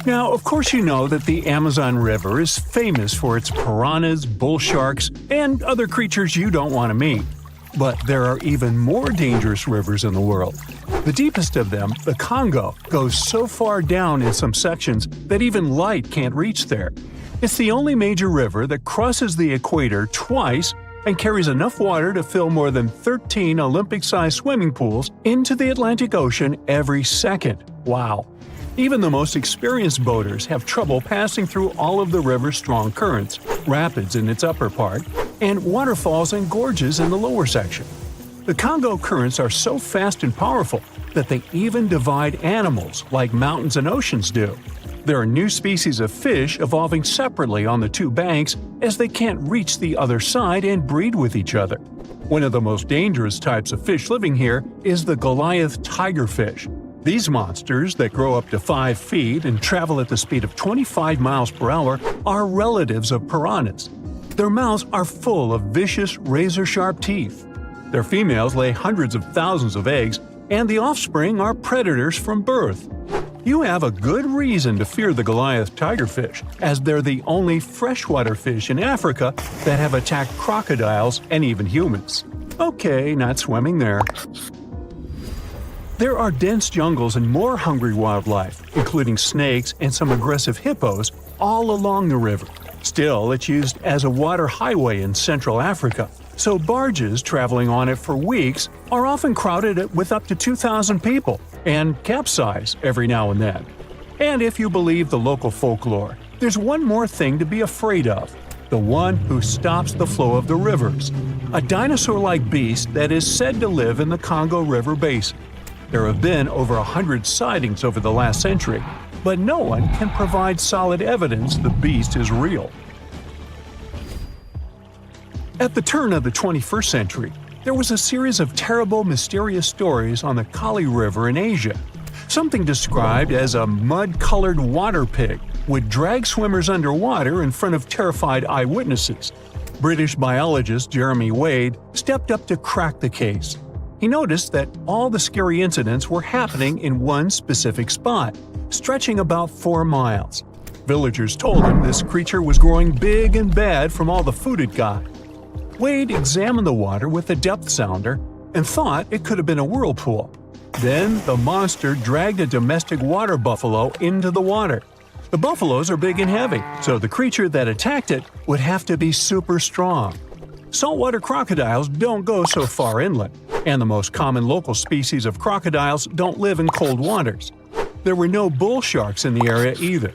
Now, of course you know that the Amazon River is famous for its piranhas, bull sharks, and other creatures you don't want to meet. But there are even more dangerous rivers in the world. The deepest of them, the Congo, goes so far down in some sections that even light can't reach there. It's the only major river that crosses the equator twice and carries enough water to fill more than 13 Olympic-sized swimming pools into the Atlantic Ocean every second. Wow! Even the most experienced boaters have trouble passing through all of the river's strong currents, rapids in its upper part, and waterfalls and gorges in the lower section. The Congo currents are so fast and powerful that they even divide animals like mountains and oceans do. There are new species of fish evolving separately on the two banks as they can't reach the other side and breed with each other. One of the most dangerous types of fish living here is the Goliath tigerfish. These monsters, that grow up to 5 feet and travel at the speed of 25 miles per hour, are relatives of piranhas. Their mouths are full of vicious, razor-sharp teeth. Their females lay hundreds of thousands of eggs, and the offspring are predators from birth. You have a good reason to fear the Goliath tigerfish, as they're the only freshwater fish in Africa that have attacked crocodiles and even humans. Okay, not swimming there. There are dense jungles and more hungry wildlife, including snakes and some aggressive hippos, all along the river. Still, it's used as a water highway in Central Africa, so barges traveling on it for weeks are often crowded with up to 2,000 people and capsize every now and then. And if you believe the local folklore, there's one more thing to be afraid of: the one who stops the flow of the rivers, a dinosaur-like beast that is said to live in the Congo River basin. There have been over 100 sightings over the last century, but no one can provide solid evidence the beast is real. At the turn of the 21st century, there was a series of terrible, mysterious stories on the Kali River in Asia. Something described as a mud-colored water pig would drag swimmers underwater in front of terrified eyewitnesses. British biologist Jeremy Wade stepped up to crack the case. He noticed that all the scary incidents were happening in one specific spot, stretching about 4 miles. Villagers told him this creature was growing big and bad from all the food it got. Wade examined the water with a depth sounder and thought it could have been a whirlpool. Then the monster dragged a domestic water buffalo into the water. The buffaloes are big and heavy, so the creature that attacked it would have to be super strong. Saltwater crocodiles don't go so far inland, and the most common local species of crocodiles don't live in cold waters. There were no bull sharks in the area either.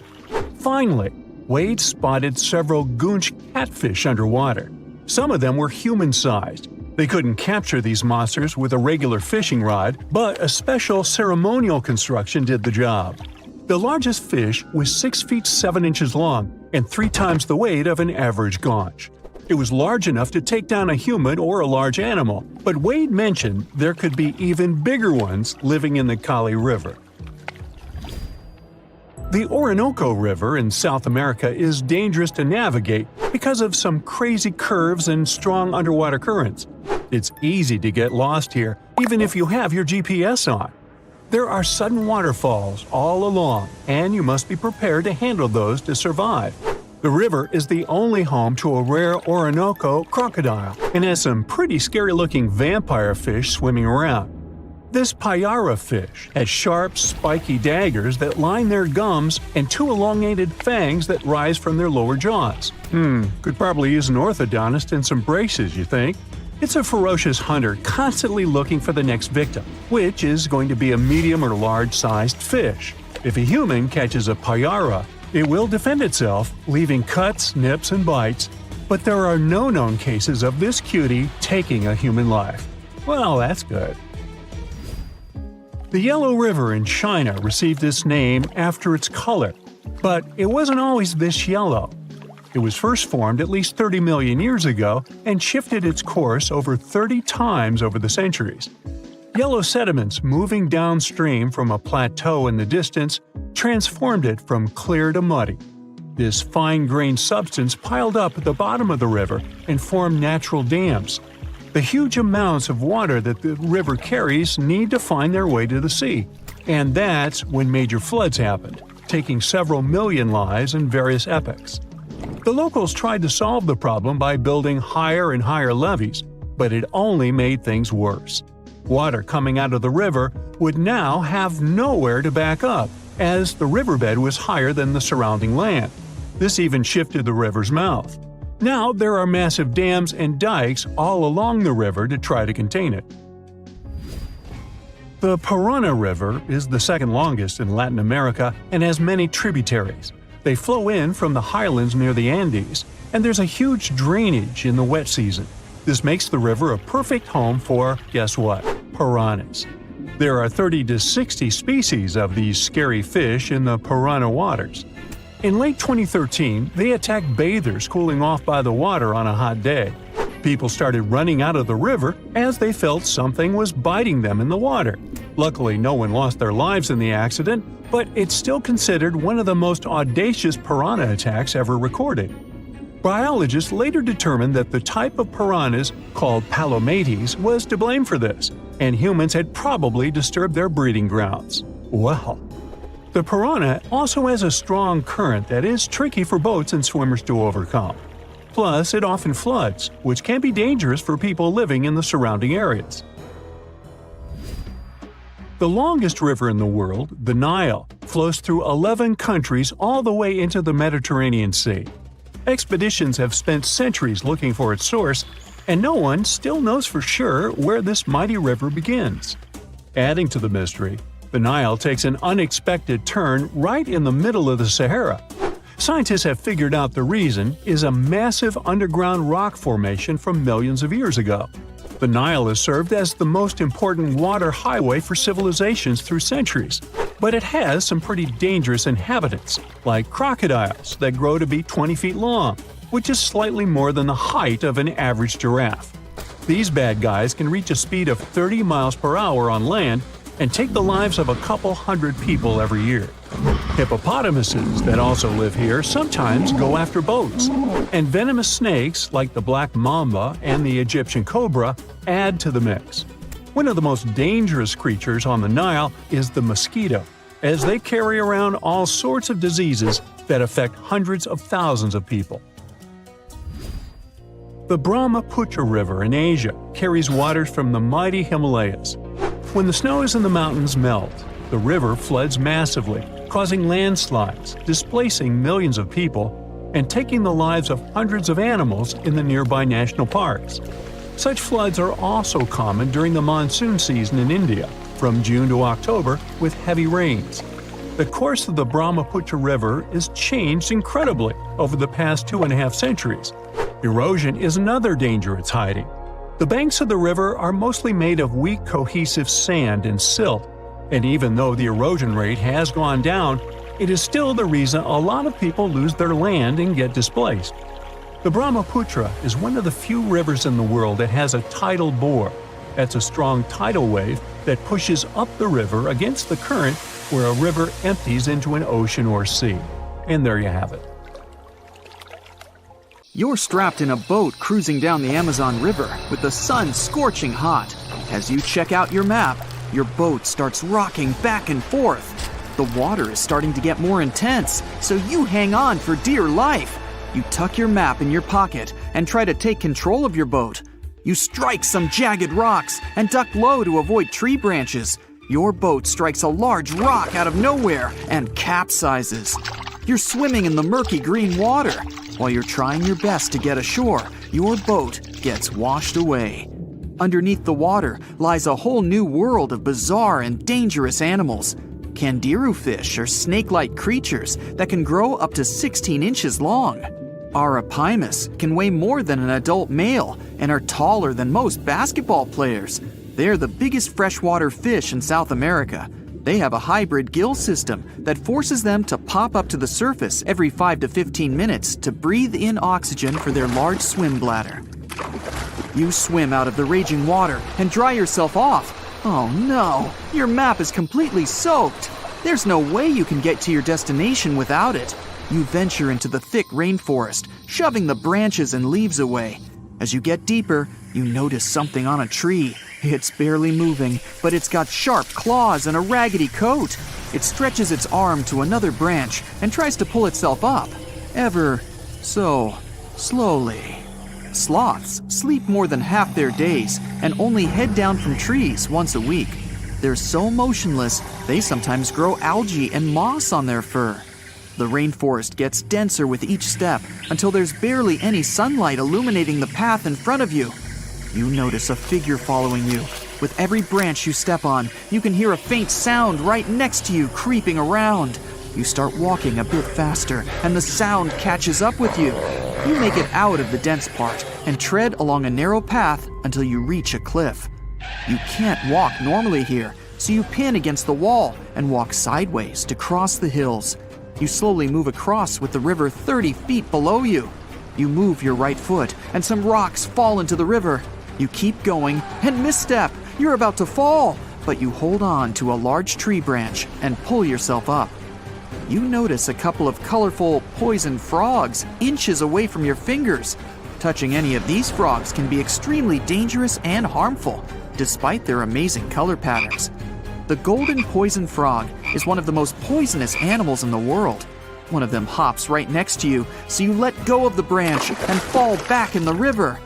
Finally, Wade spotted several goonch catfish underwater. Some of them were human-sized. They couldn't capture these monsters with a regular fishing rod, but a special ceremonial construction did the job. The largest fish was 6 feet 7 inches long and 3 times the weight of an average gaunch. It was large enough to take down a human or a large animal, but Wade mentioned there could be even bigger ones living in the Kali River. The Orinoco River in South America is dangerous to navigate because of some crazy curves and strong underwater currents. It's easy to get lost here, even if you have your GPS on. There are sudden waterfalls all along, and you must be prepared to handle those to survive. The river is the only home to a rare Orinoco crocodile and has some pretty scary-looking vampire fish swimming around. This payara fish has sharp, spiky daggers that line their gums and 2 elongated fangs that rise from their lower jaws. Could probably use an orthodontist and some braces, you think? It's a ferocious hunter constantly looking for the next victim, which is going to be a medium or large-sized fish. If a human catches a payara, it will defend itself, leaving cuts, nips, and bites, but there are no known cases of this cutie taking a human life. Well, that's good. The Yellow River in China received its name after its color, but it wasn't always this yellow. It was first formed at least 30 million years ago and shifted its course over 30 times over the centuries. Yellow sediments moving downstream from a plateau in the distance transformed it from clear to muddy. This fine-grained substance piled up at the bottom of the river and formed natural dams. The huge amounts of water that the river carries need to find their way to the sea, And that's when major floods happened, taking several million lives in various epochs. The locals tried to solve the problem by building higher and higher levees, but it only made things worse. Water coming out of the river would now have nowhere to back up, as the riverbed was higher than the surrounding land. This even shifted the river's mouth. Now there are massive dams and dikes all along the river to try to contain it. The Piranha River is the second longest in Latin America and has many tributaries. They flow in from the highlands near the Andes, and there's a huge drainage in the wet season. This makes the river a perfect home for, guess what, piranhas. There are 30 to 60 species of these scary fish in the piranha waters. In late 2013, they attacked bathers cooling off by the water on a hot day. People started running out of the river as they felt something was biting them in the water. Luckily, no one lost their lives in the accident, but it's still considered one of the most audacious piranha attacks ever recorded. Biologists later determined that the type of piranhas, called palomates, was to blame for this, and humans had probably disturbed their breeding grounds. Well, the piranha also has a strong current that is tricky for boats and swimmers to overcome. Plus, it often floods, which can be dangerous for people living in the surrounding areas. The longest river in the world, the Nile, flows through 11 countries all the way into the Mediterranean Sea. Expeditions have spent centuries looking for its source, and no one still knows for sure where this mighty river begins. Adding to the mystery, the Nile takes an unexpected turn right in the middle of the Sahara. Scientists have figured out the reason is a massive underground rock formation from millions of years ago. The Nile has served as the most important water highway for civilizations through centuries, but it has some pretty dangerous inhabitants, like crocodiles that grow to be 20 feet long, which is slightly more than the height of an average giraffe. These bad guys can reach a speed of 30 miles per hour on land and take the lives of a couple hundred people every year. Hippopotamuses that also live here sometimes go after boats, and venomous snakes like the black mamba and the Egyptian cobra add to the mix. One of the most dangerous creatures on the Nile is the mosquito, as they carry around all sorts of diseases that affect hundreds of thousands of people. The Brahmaputra River in Asia carries waters from the mighty Himalayas. When the snows in the mountains melt, the river floods massively, causing landslides, displacing millions of people, and taking the lives of hundreds of animals in the nearby national parks. Such floods are also common during the monsoon season in India, from June to October, with heavy rains. The course of the Brahmaputra River is changed incredibly over the past 2.5 centuries. Erosion is another danger it's hiding. The banks of the river are mostly made of weak cohesive sand and silt, and even though the erosion rate has gone down, it is still the reason a lot of people lose their land and get displaced. The Brahmaputra is one of the few rivers in the world that has a tidal bore. That's a strong tidal wave that pushes up the river against the current where a river empties into an ocean or sea. And there you have it. You're strapped in a boat cruising down the Amazon River with the sun scorching hot. As you check out your map, your boat starts rocking back and forth. The water is starting to get more intense, so you hang on for dear life. You tuck your map in your pocket and try to take control of your boat. You strike some jagged rocks and duck low to avoid tree branches. Your boat strikes a large rock out of nowhere and capsizes. You're swimming in the murky green water. While you're trying your best to get ashore, your boat gets washed away. Underneath the water lies a whole new world of bizarre and dangerous animals. Candiru fish are snake-like creatures that can grow up to 16 inches long. Arapimus can weigh more than an adult male and are taller than most basketball players. They're the biggest freshwater fish in South America. They have a hybrid gill system that forces them to pop up to the surface every 5 to 15 minutes to breathe in oxygen for their large swim bladder. You swim out of the raging water and dry yourself off. Oh no, your map is completely soaked. There's no way you can get to your destination without it. You venture into the thick rainforest, shoving the branches and leaves away. As you get deeper, you notice something on a tree. It's barely moving, but it's got sharp claws and a raggedy coat. It stretches its arm to another branch and tries to pull itself up, ever so slowly. Sloths sleep more than half their days and only head down from trees once a week. They're so motionless, they sometimes grow algae and moss on their fur. The rainforest gets denser with each step until there's barely any sunlight illuminating the path in front of you. You notice a figure following you. With every branch you step on, you can hear a faint sound right next to you creeping around. You start walking a bit faster, and the sound catches up with you. You make it out of the dense part and tread along a narrow path until you reach a cliff. You can't walk normally here, so you pin against the wall and walk sideways to cross the hills. You slowly move across with the river 30 feet below you. You move your right foot, and some rocks fall into the river. You keep going and misstep. You're about to fall, but you hold on to a large tree branch and pull yourself up. You notice a couple of colorful poison frogs inches away from your fingers. Touching any of these frogs can be extremely dangerous and harmful, despite their amazing color patterns. The golden poison frog is one of the most poisonous animals in the world. One of them hops right next to you, so you let go of the branch and fall back in the river.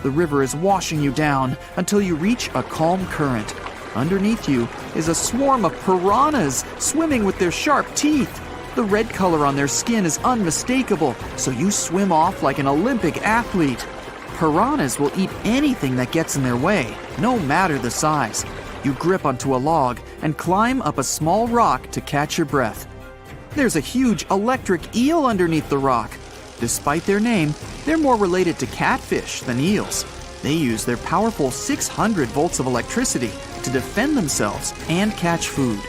The river is washing you down until you reach a calm current. Underneath you is a swarm of piranhas swimming with their sharp teeth. The red color on their skin is unmistakable, so you swim off like an Olympic athlete. Piranhas will eat anything that gets in their way, no matter the size. You grip onto a log and climb up a small rock to catch your breath. There's a huge electric eel underneath the rock. Despite their name, they're more related to catfish than eels. They use their powerful 600 volts of electricity to defend themselves and catch food.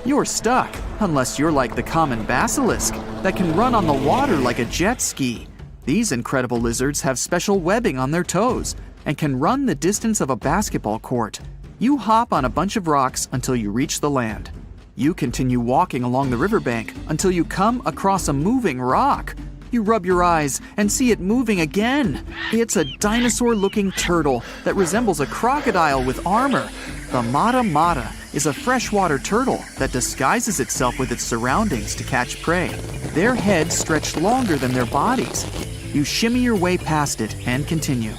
You're stuck, unless you're like the common basilisk that can run on the water like a jet ski. These incredible lizards have special webbing on their toes and can run the distance of a basketball court. You hop on a bunch of rocks until you reach the land. You continue walking along the riverbank until you come across a moving rock. You rub your eyes and see it moving again. It's a dinosaur-looking turtle that resembles a crocodile with armor. The mata mata is a freshwater turtle that disguises itself with its surroundings to catch prey. Their heads stretch longer than their bodies. You shimmy your way past it and continue.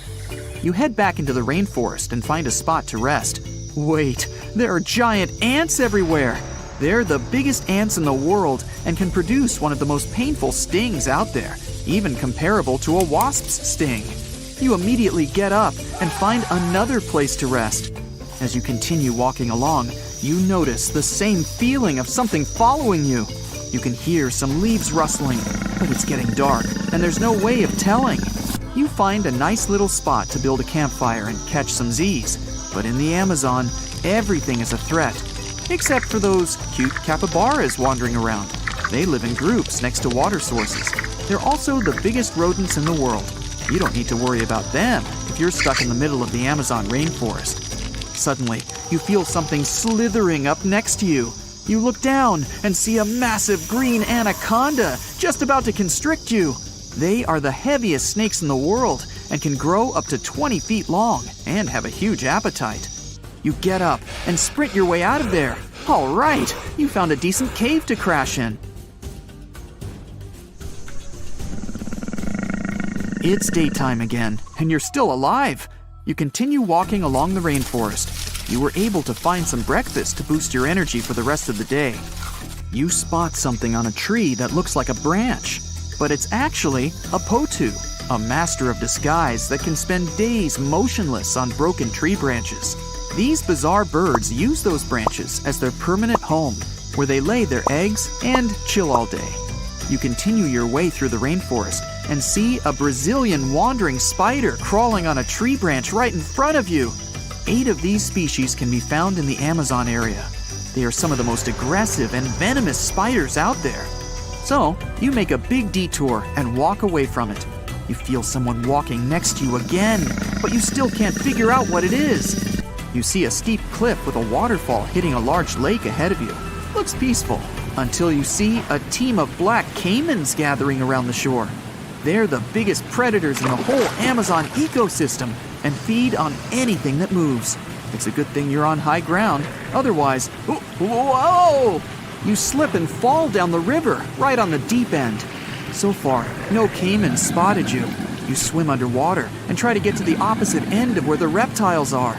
You head back into the rainforest and find a spot to rest. Wait, there are giant ants everywhere. They're the biggest ants in the world and can produce one of the most painful stings out there, even comparable to a wasp's sting. You immediately get up and find another place to rest. As you continue walking along, you notice the same feeling of something following you. You can hear some leaves rustling, but it's getting dark and there's no way of telling. You find a nice little spot to build a campfire and catch some Z's. But in the Amazon, everything is a threat, except for those cute capybaras wandering around. They live in groups next to water sources. They're also the biggest rodents in the world. You don't need to worry about them if you're stuck in the middle of the Amazon rainforest. Suddenly, you feel something slithering up next to you. You look down and see a massive green anaconda just about to constrict you. They are the heaviest snakes in the world and can grow up to 20 feet long and have a huge appetite. You get up and sprint your way out of there. All right, you found a decent cave to crash in. It's daytime again, and you're still alive. You continue walking along the rainforest. You were able to find some breakfast to boost your energy for the rest of the day. You spot something on a tree that looks like a branch, but it's actually a potu, a master of disguise that can spend days motionless on broken tree branches. These bizarre birds use those branches as their permanent home, where they lay their eggs and chill all day. You continue your way through the rainforest and see a Brazilian wandering spider crawling on a tree branch right in front of you. 8 of these species can be found in the Amazon area. They are some of the most aggressive and venomous spiders out there. So, you make a big detour and walk away from it. You feel someone walking next to you again, but you still can't figure out what it is. You see a steep cliff with a waterfall hitting a large lake ahead of you. Looks peaceful, until you see a team of black caimans gathering around the shore. They're the biggest predators in the whole Amazon ecosystem and feed on anything that moves. It's a good thing you're on high ground, otherwise, whoa! You slip and fall down the river, right on the deep end. So far, no caimans spotted you. You swim underwater and try to get to the opposite end of where the reptiles are.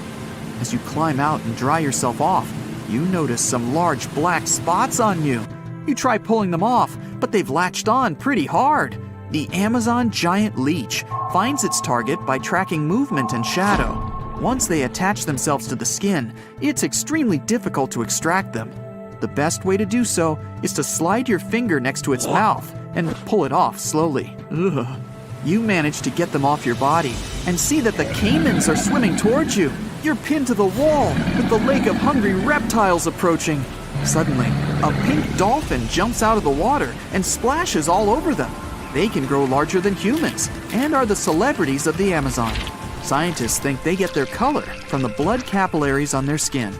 As you climb out and dry yourself off, you notice some large black spots on you. You try pulling them off, but they've latched on pretty hard. The Amazon giant leech finds its target by tracking movement and shadow. Once they attach themselves to the skin, it's extremely difficult to extract them. The best way to do so is to slide your finger next to its mouth and pull it off slowly. Ugh. You manage to get them off your body and see that the caimans are swimming towards you. You're pinned to the wall with the lake of hungry reptiles approaching. Suddenly, a pink dolphin jumps out of the water and splashes all over them. They can grow larger than humans and are the celebrities of the Amazon. Scientists think they get their color from the blood capillaries on their skin.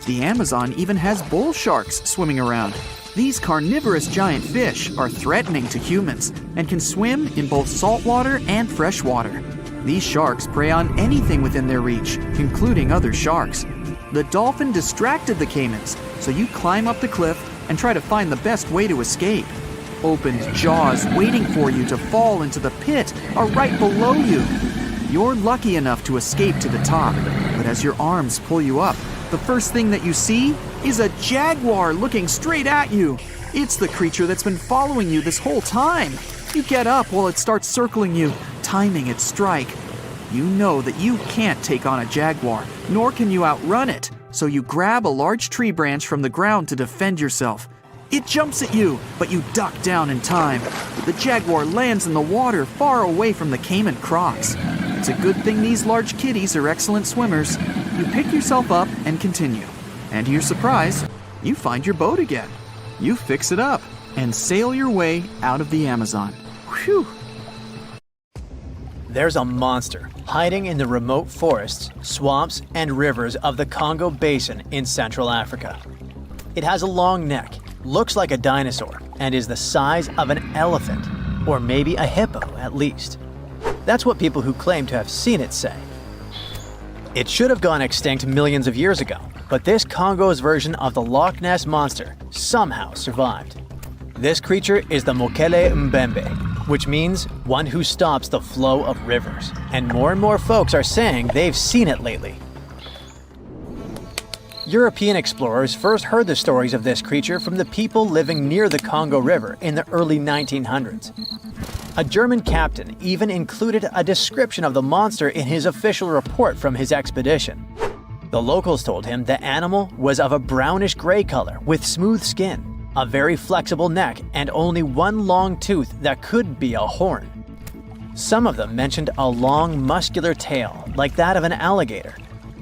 The Amazon even has bull sharks swimming around. These carnivorous giant fish are threatening to humans and can swim in both saltwater and freshwater. These sharks prey on anything within their reach, including other sharks. The dolphin distracted the caimans, so you climb up the cliff and try to find the best way to escape. Opened jaws waiting for you to fall into the pit are right below you. You're lucky enough to escape to the top, but as your arms pull you up, the first thing that you see is a jaguar looking straight at you. It's the creature that's been following you this whole time. You get up while it starts circling you, timing its strike. You know that you can't take on a jaguar, nor can you outrun it, so you grab a large tree branch from the ground to defend yourself. It jumps at you, but you duck down in time. The jaguar lands in the water far away from the caiman crocs. It's a good thing these large kitties are excellent swimmers. You pick yourself up and continue. And to your surprise, you find your boat again. You fix it up and sail your way out of the Amazon. Whew! There's a monster hiding in the remote forests, swamps, and rivers of the Congo Basin in Central Africa. It has a long neck, looks like a dinosaur, and is the size of an elephant, or maybe a hippo at least. That's what people who claim to have seen it say. It should have gone extinct millions of years ago, but this Congo's version of the Loch Ness Monster somehow survived. This creature is the Mokele Mbembe, which means one who stops the flow of rivers, and more folks are saying they've seen it lately. European explorers first heard the stories of this creature from the people living near the Congo River in the early 1900s. A German captain even included a description of the monster in his official report from his expedition. The locals told him the animal was of a brownish-gray color with smooth skin, a very flexible neck, and only one long tooth that could be a horn. Some of them mentioned a long, muscular tail, like that of an alligator.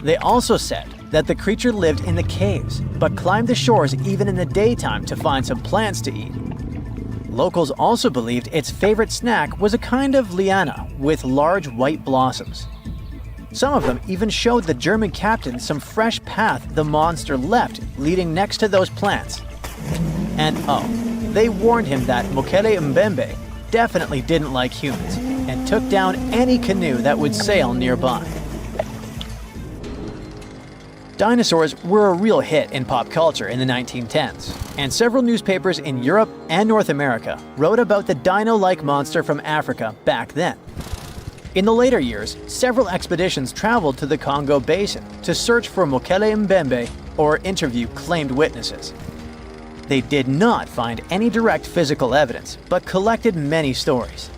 They also said that the creature lived in the caves, but climbed the shores even in the daytime to find some plants to eat. Locals also believed its favorite snack was a kind of liana with large white blossoms. Some of them even showed the German captain some fresh path the monster left leading next to those plants. And they warned him that Mokele Mbembe definitely didn't like humans and took down any canoe that would sail nearby. Dinosaurs were a real hit in pop culture in the 1910s, and several newspapers in Europe and North America wrote about the dino-like monster from Africa back then. In the later years, several expeditions traveled to the Congo Basin to search for Mokele Mbembe or interview claimed witnesses. They did not find any direct physical evidence, but collected many stories.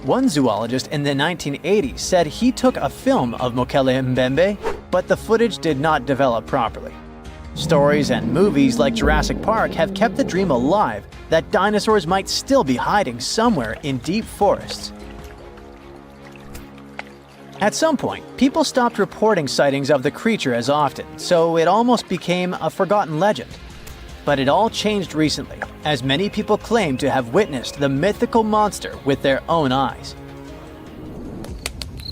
One zoologist in the 1980s said he took a film of Mokele Mbembe, but the footage did not develop properly. Stories and movies like Jurassic Park have kept the dream alive that dinosaurs might still be hiding somewhere in deep forests. At some point, people stopped reporting sightings of the creature as often, so it almost became a forgotten legend. But it all changed recently, as many people claim to have witnessed the mythical monster with their own eyes.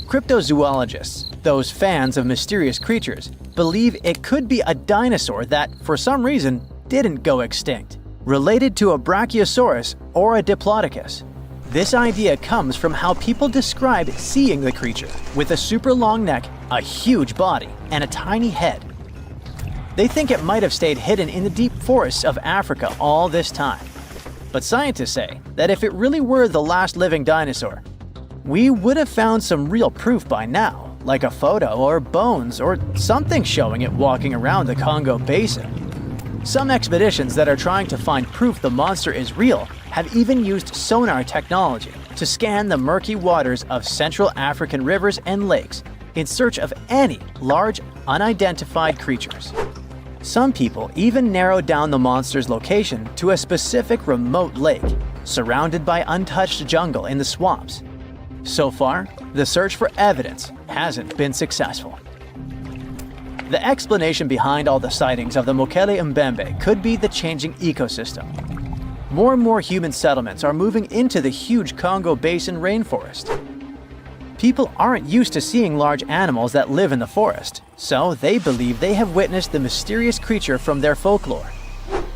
Cryptozoologists, those fans of mysterious creatures, believe it could be a dinosaur that, for some reason, didn't go extinct, related to a Brachiosaurus or a Diplodocus. This idea comes from how people describe seeing the creature, with a super long neck, a huge body, and a tiny head. They think it might have stayed hidden in the deep forests of Africa all this time. But scientists say that if it really were the last living dinosaur, we would have found some real proof by now, like a photo or bones or something showing it walking around the Congo Basin. Some expeditions that are trying to find proof the monster is real have even used sonar technology to scan the murky waters of Central African rivers and lakes in search of any large, unidentified creatures. Some people even narrowed down the monster's location to a specific remote lake, surrounded by untouched jungle in the swamps. So far, the search for evidence hasn't been successful. The explanation behind all the sightings of the Mokele Mbembe could be the changing ecosystem. More and more human settlements are moving into the huge Congo Basin rainforest. People aren't used to seeing large animals that live in the forest, so they believe they have witnessed the mysterious creature from their folklore.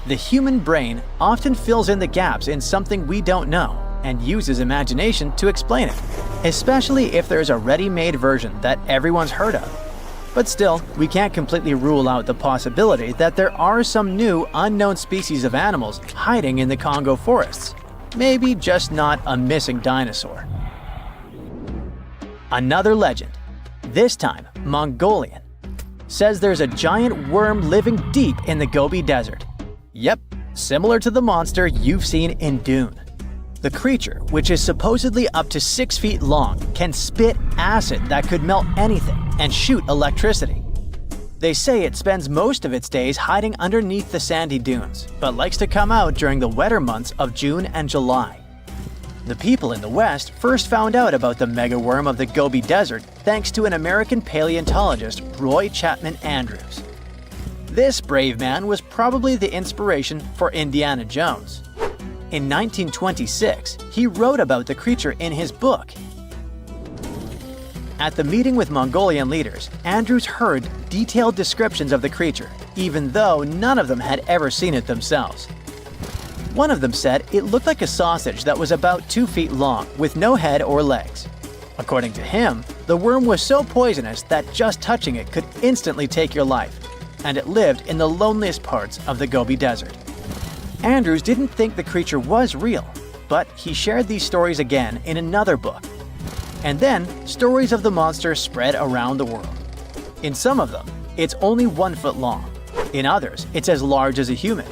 The human brain often fills in the gaps in something we don't know and uses imagination to explain it, especially if there's a ready-made version that everyone's heard of. But still, we can't completely rule out the possibility that there are some new, unknown species of animals hiding in the Congo forests. Maybe just not a missing dinosaur. Another legend, this time Mongolian, says there's a giant worm living deep in the Gobi Desert. Yep, similar to the monster you've seen in Dune. The creature, which is supposedly up to 6 feet long, can spit acid that could melt anything and shoot electricity. They say it spends most of its days hiding underneath the sandy dunes, but likes to come out during the wetter months of June and July. The people in the West first found out about the megaworm of the Gobi Desert thanks to an American paleontologist, Roy Chapman Andrews. This brave man was probably the inspiration for Indiana Jones. In 1926, he wrote about the creature in his book. At the meeting with Mongolian leaders, Andrews heard detailed descriptions of the creature, even though none of them had ever seen it themselves. One of them said it looked like a sausage that was about 2 feet long, with no head or legs. According to him, the worm was so poisonous that just touching it could instantly take your life, and it lived in the loneliest parts of the Gobi Desert. Andrews didn't think the creature was real, but he shared these stories again in another book. And then, stories of the monster spread around the world. In some of them, it's only 1 foot long. In others, it's as large as a human.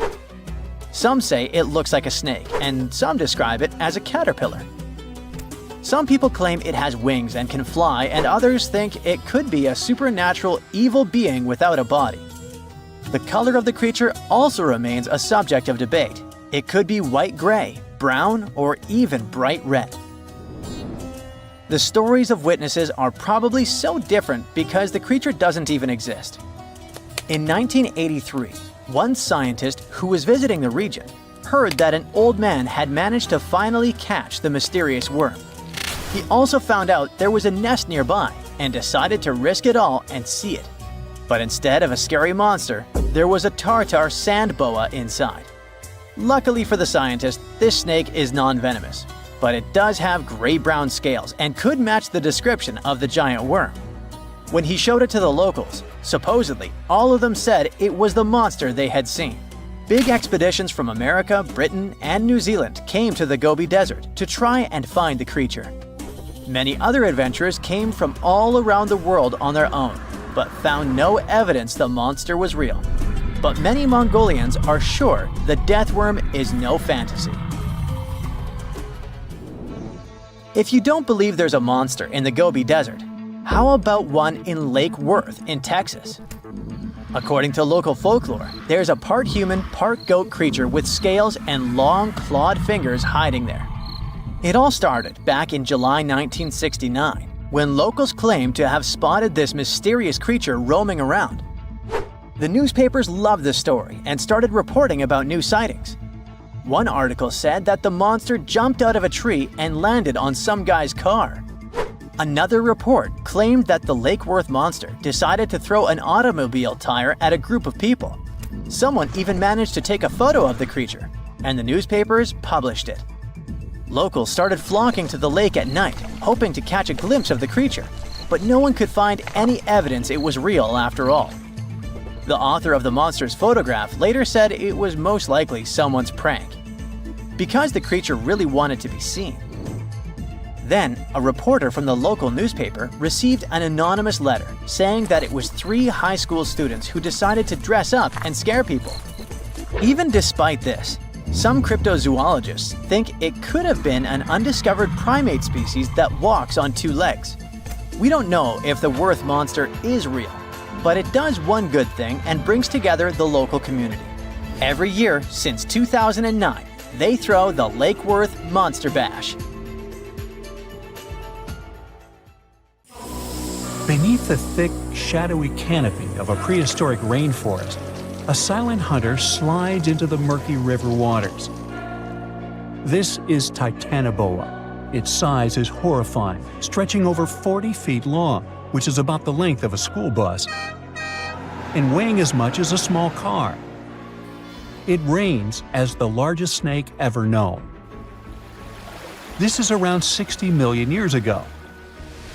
Some say it looks like a snake, and some describe it as a caterpillar. Some people claim it has wings and can fly, and others think it could be a supernatural evil being without a body. The color of the creature also remains a subject of debate. It could be white-gray, brown, or even bright red. The stories of witnesses are probably so different because the creature doesn't even exist. In 1983, one scientist who was visiting the region heard that an old man had managed to finally catch the mysterious worm. He also found out there was a nest nearby and decided to risk it all and see it. But instead of a scary monster, there was a tartar sand boa inside. Luckily for the scientist, this snake is non-venomous, but it does have gray-brown scales and could match the description of the giant worm. When he showed it to the locals, supposedly all of them said it was the monster they had seen. Big expeditions from America, Britain, and New Zealand came to the Gobi Desert to try and find the creature. Many other adventurers came from all around the world on their own, but found no evidence the monster was real. But many Mongolians are sure the death worm is no fantasy. If you don't believe there's a monster in the Gobi Desert, how about one in Lake Worth in Texas? According to local folklore, there's a part human, part goat creature with scales and long clawed fingers hiding there. It all started back in July 1969, when locals claimed to have spotted this mysterious creature roaming around. The newspapers loved this story and started reporting about new sightings. One article said that the monster jumped out of a tree and landed on some guy's car. Another report claimed that the Lake Worth monster decided to throw an automobile tire at a group of people. Someone even managed to take a photo of the creature, and the newspapers published it. Locals started flocking to the lake at night, hoping to catch a glimpse of the creature, but no one could find any evidence it was real after all. The author of the monster's photograph later said it was most likely someone's prank, because the creature really wanted to be seen. Then, a reporter from the local newspaper received an anonymous letter saying that it was 3 high school students who decided to dress up and scare people. Even despite this, some cryptozoologists think it could have been an undiscovered primate species that walks on 2 legs. We don't know if the Worth monster is real, but it does one good thing and brings together the local community. Every year since 2009, they throw the Lake Worth Monster Bash. Beneath the thick, shadowy canopy of a prehistoric rainforest, a silent hunter slides into the murky river waters. This is Titanoboa. Its size is horrifying, stretching over 40 feet long, which is about the length of a school bus, and weighing as much as a small car. It reigns as the largest snake ever known. This is around 60 million years ago.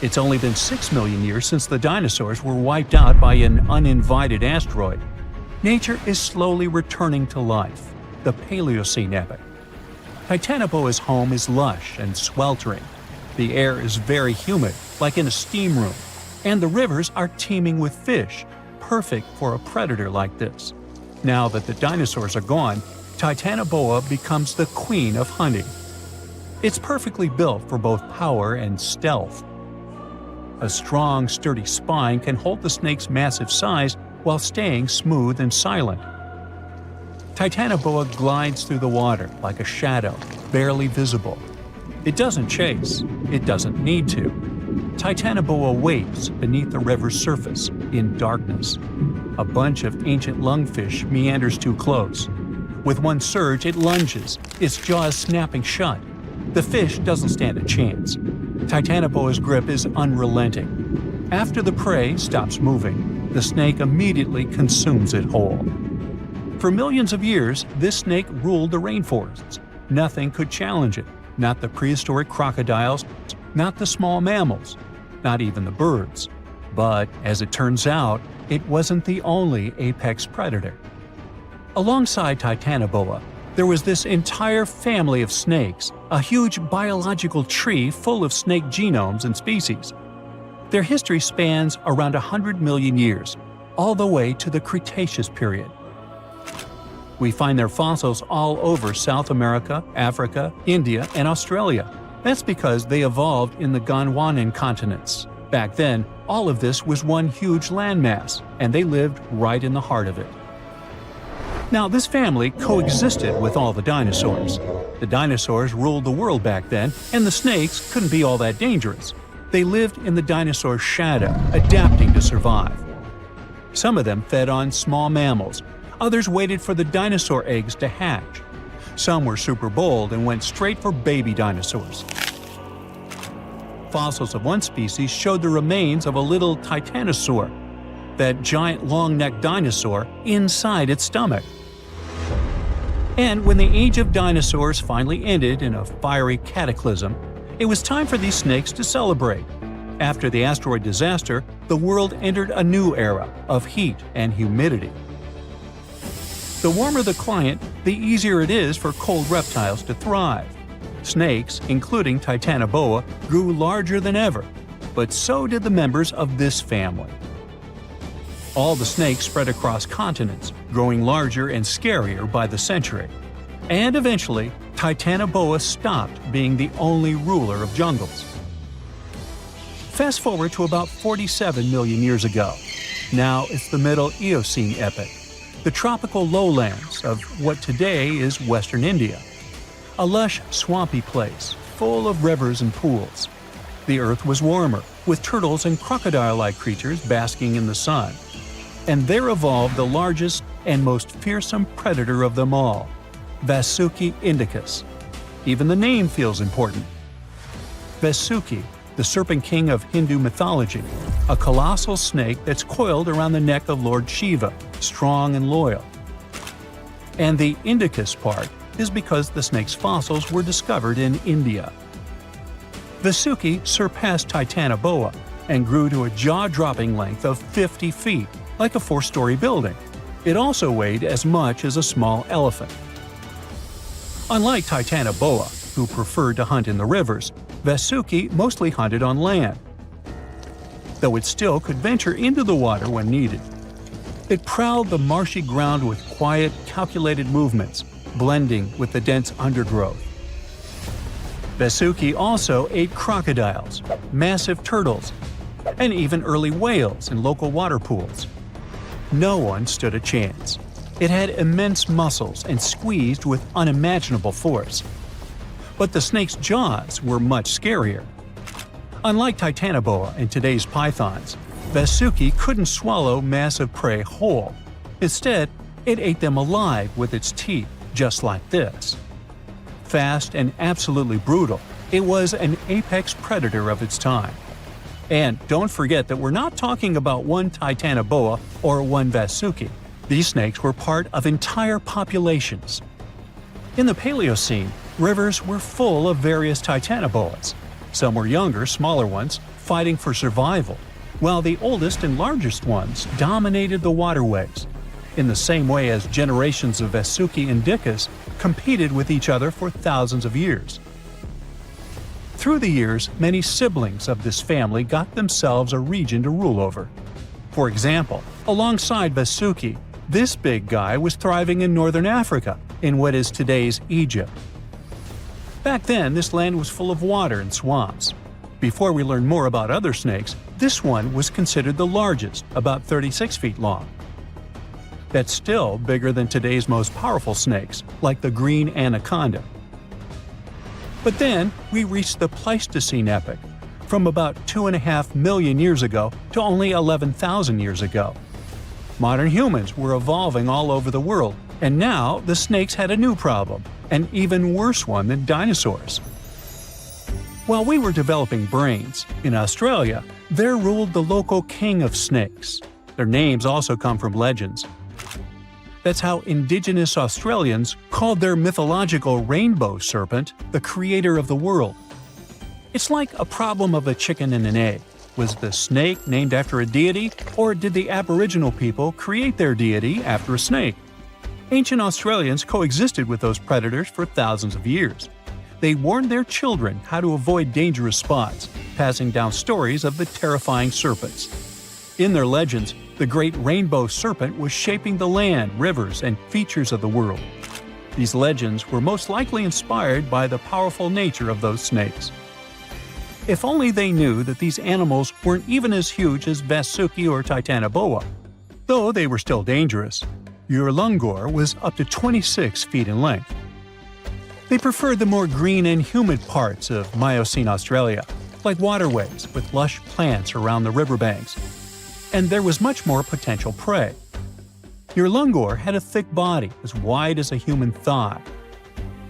It's only been 6 million years since the dinosaurs were wiped out by an uninvited asteroid. Nature is slowly returning to life, the Paleocene epoch. Titanoboa's home is lush and sweltering. The air is very humid, like in a steam room, and the rivers are teeming with fish, perfect for a predator like this. Now that the dinosaurs are gone, Titanoboa becomes the queen of hunting. It's perfectly built for both power and stealth. A strong, sturdy spine can hold the snake's massive size while staying smooth and silent. Titanoboa glides through the water like a shadow, barely visible. It doesn't chase. It doesn't need to. Titanoboa waits beneath the river's surface, in darkness. A bunch of ancient lungfish meanders too close. With one surge, it lunges, its jaws snapping shut. The fish doesn't stand a chance. Titanoboa's grip is unrelenting. After the prey stops moving, the snake immediately consumes it whole. For millions of years, this snake ruled the rainforests. Nothing could challenge it, not the prehistoric crocodiles, not the small mammals, not even the birds. But, as it turns out, it wasn't the only apex predator. Alongside Titanoboa, there was this entire family of snakes, a huge biological tree full of snake genomes and species. Their history spans around 100 million years, all the way to the Cretaceous period. We find their fossils all over South America, Africa, India, and Australia. That's because they evolved in the Gondwanan continents. Back then, all of this was one huge landmass, and they lived right in the heart of it. Now, this family coexisted with all the dinosaurs. The dinosaurs ruled the world back then, and the snakes couldn't be all that dangerous. They lived in the dinosaur's shadow, adapting to survive. Some of them fed on small mammals. Others waited for the dinosaur eggs to hatch. Some were super bold and went straight for baby dinosaurs. Fossils of one species showed the remains of a little titanosaur, that giant long-necked dinosaur, inside its stomach. And when the age of dinosaurs finally ended in a fiery cataclysm, it was time for these snakes to celebrate. After the asteroid disaster, the world entered a new era of heat and humidity. The warmer the climate, the easier it is for cold reptiles to thrive. Snakes, including Titanoboa, grew larger than ever, but so did the members of this family. All the snakes spread across continents, growing larger and scarier by the century. And eventually, Titanoboa stopped being the only ruler of jungles. Fast forward to about 47 million years ago. Now it's the Middle Eocene epoch, the tropical lowlands of what today is western India. A lush, swampy place, full of rivers and pools. The earth was warmer, with turtles and crocodile-like creatures basking in the sun. And there evolved the largest and most fearsome predator of them all, Vasuki indicus. Even the name feels important. Vasuki, the serpent king of Hindu mythology, a colossal snake that's coiled around the neck of Lord Shiva, strong and loyal. And the indicus part is because the snake's fossils were discovered in India. Vasuki surpassed Titanoboa and grew to a jaw-dropping length of 50 feet, like a 4-story building. It also weighed as much as a small elephant. Unlike Titanoboa, who preferred to hunt in the rivers, Vasuki mostly hunted on land, though it still could venture into the water when needed. It prowled the marshy ground with quiet, calculated movements, blending with the dense undergrowth. Vasuki also ate crocodiles, massive turtles, and even early whales in local water pools. No one stood a chance. It had immense muscles and squeezed with unimaginable force. But the snake's jaws were much scarier. Unlike Titanoboa and today's pythons, Vasuki couldn't swallow massive prey whole. Instead, it ate them alive with its teeth, just like this. Fast and absolutely brutal, it was an apex predator of its time. And don't forget that we're not talking about one Titanoboa or one Vasuki. These snakes were part of entire populations. In the Paleocene, rivers were full of various Titanoboas. Some were younger, smaller ones, fighting for survival, while the oldest and largest ones dominated the waterways, in the same way as generations of Vasuki indicus competed with each other for thousands of years. Through the years, many siblings of this family got themselves a region to rule over. For example, alongside Vasuki, this big guy was thriving in northern Africa, in what is today's Egypt. Back then, this land was full of water and swamps. Before we learn more about other snakes, this one was considered the largest, about 36 feet long. That's still bigger than today's most powerful snakes, like the green anaconda. But then, we reached the Pleistocene epoch, from about 2.5 million years ago to only 11,000 years ago. Modern humans were evolving all over the world, and now the snakes had a new problem, an even worse one than dinosaurs. While we were developing brains, in Australia, there ruled the local king of snakes. Their names also come from legends. That's how indigenous Australians called their mythological rainbow serpent the creator of the world. It's like a problem of a chicken and an egg. Was the snake named after a deity, or did the Aboriginal people create their deity after a snake? Ancient Australians coexisted with those predators for thousands of years. They warned their children how to avoid dangerous spots, passing down stories of the terrifying serpents. In their legends, the great rainbow serpent was shaping the land, rivers, and features of the world. These legends were most likely inspired by the powerful nature of those snakes. If only they knew that these animals weren't even as huge as Vasuki or Titanoboa. Though they were still dangerous, Urlungor was up to 26 feet in length. They preferred the more green and humid parts of Miocene Australia, like waterways with lush plants around the riverbanks. And there was much more potential prey. Urlungor had a thick body as wide as a human thigh.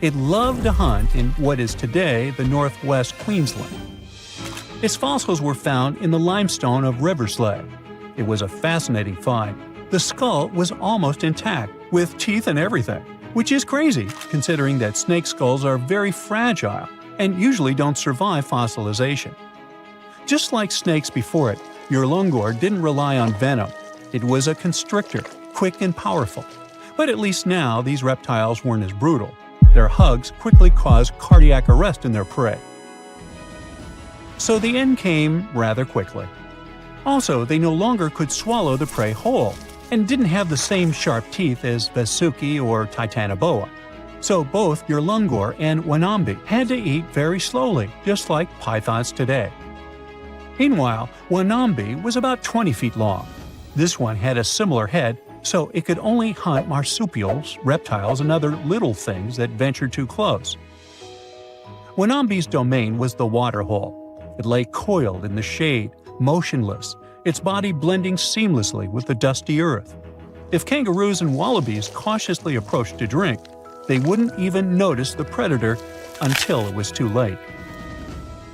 It loved to hunt in what is today the northwest Queensland. Its fossils were found in the limestone of Riverslade. It was a fascinating find. The skull was almost intact, with teeth and everything, which is crazy considering that snake skulls are very fragile and usually don't survive fossilization. Just like snakes before it, Urlungor didn't rely on venom. It was a constrictor, quick and powerful. But at least now these reptiles weren't as brutal. Their hugs quickly caused cardiac arrest in their prey. So the end came rather quickly. Also, they no longer could swallow the prey whole, and didn't have the same sharp teeth as Vasuki or Titanoboa. So both Urlungor and Wanambi had to eat very slowly, just like pythons today. Meanwhile, Wanambi was about 20 feet long. This one had a similar head, so it could only hunt marsupials, reptiles, and other little things that ventured too close. Wanambi's domain was the waterhole. It lay coiled in the shade, motionless, its body blending seamlessly with the dusty earth. If kangaroos and wallabies cautiously approached to drink, they wouldn't even notice the predator until it was too late.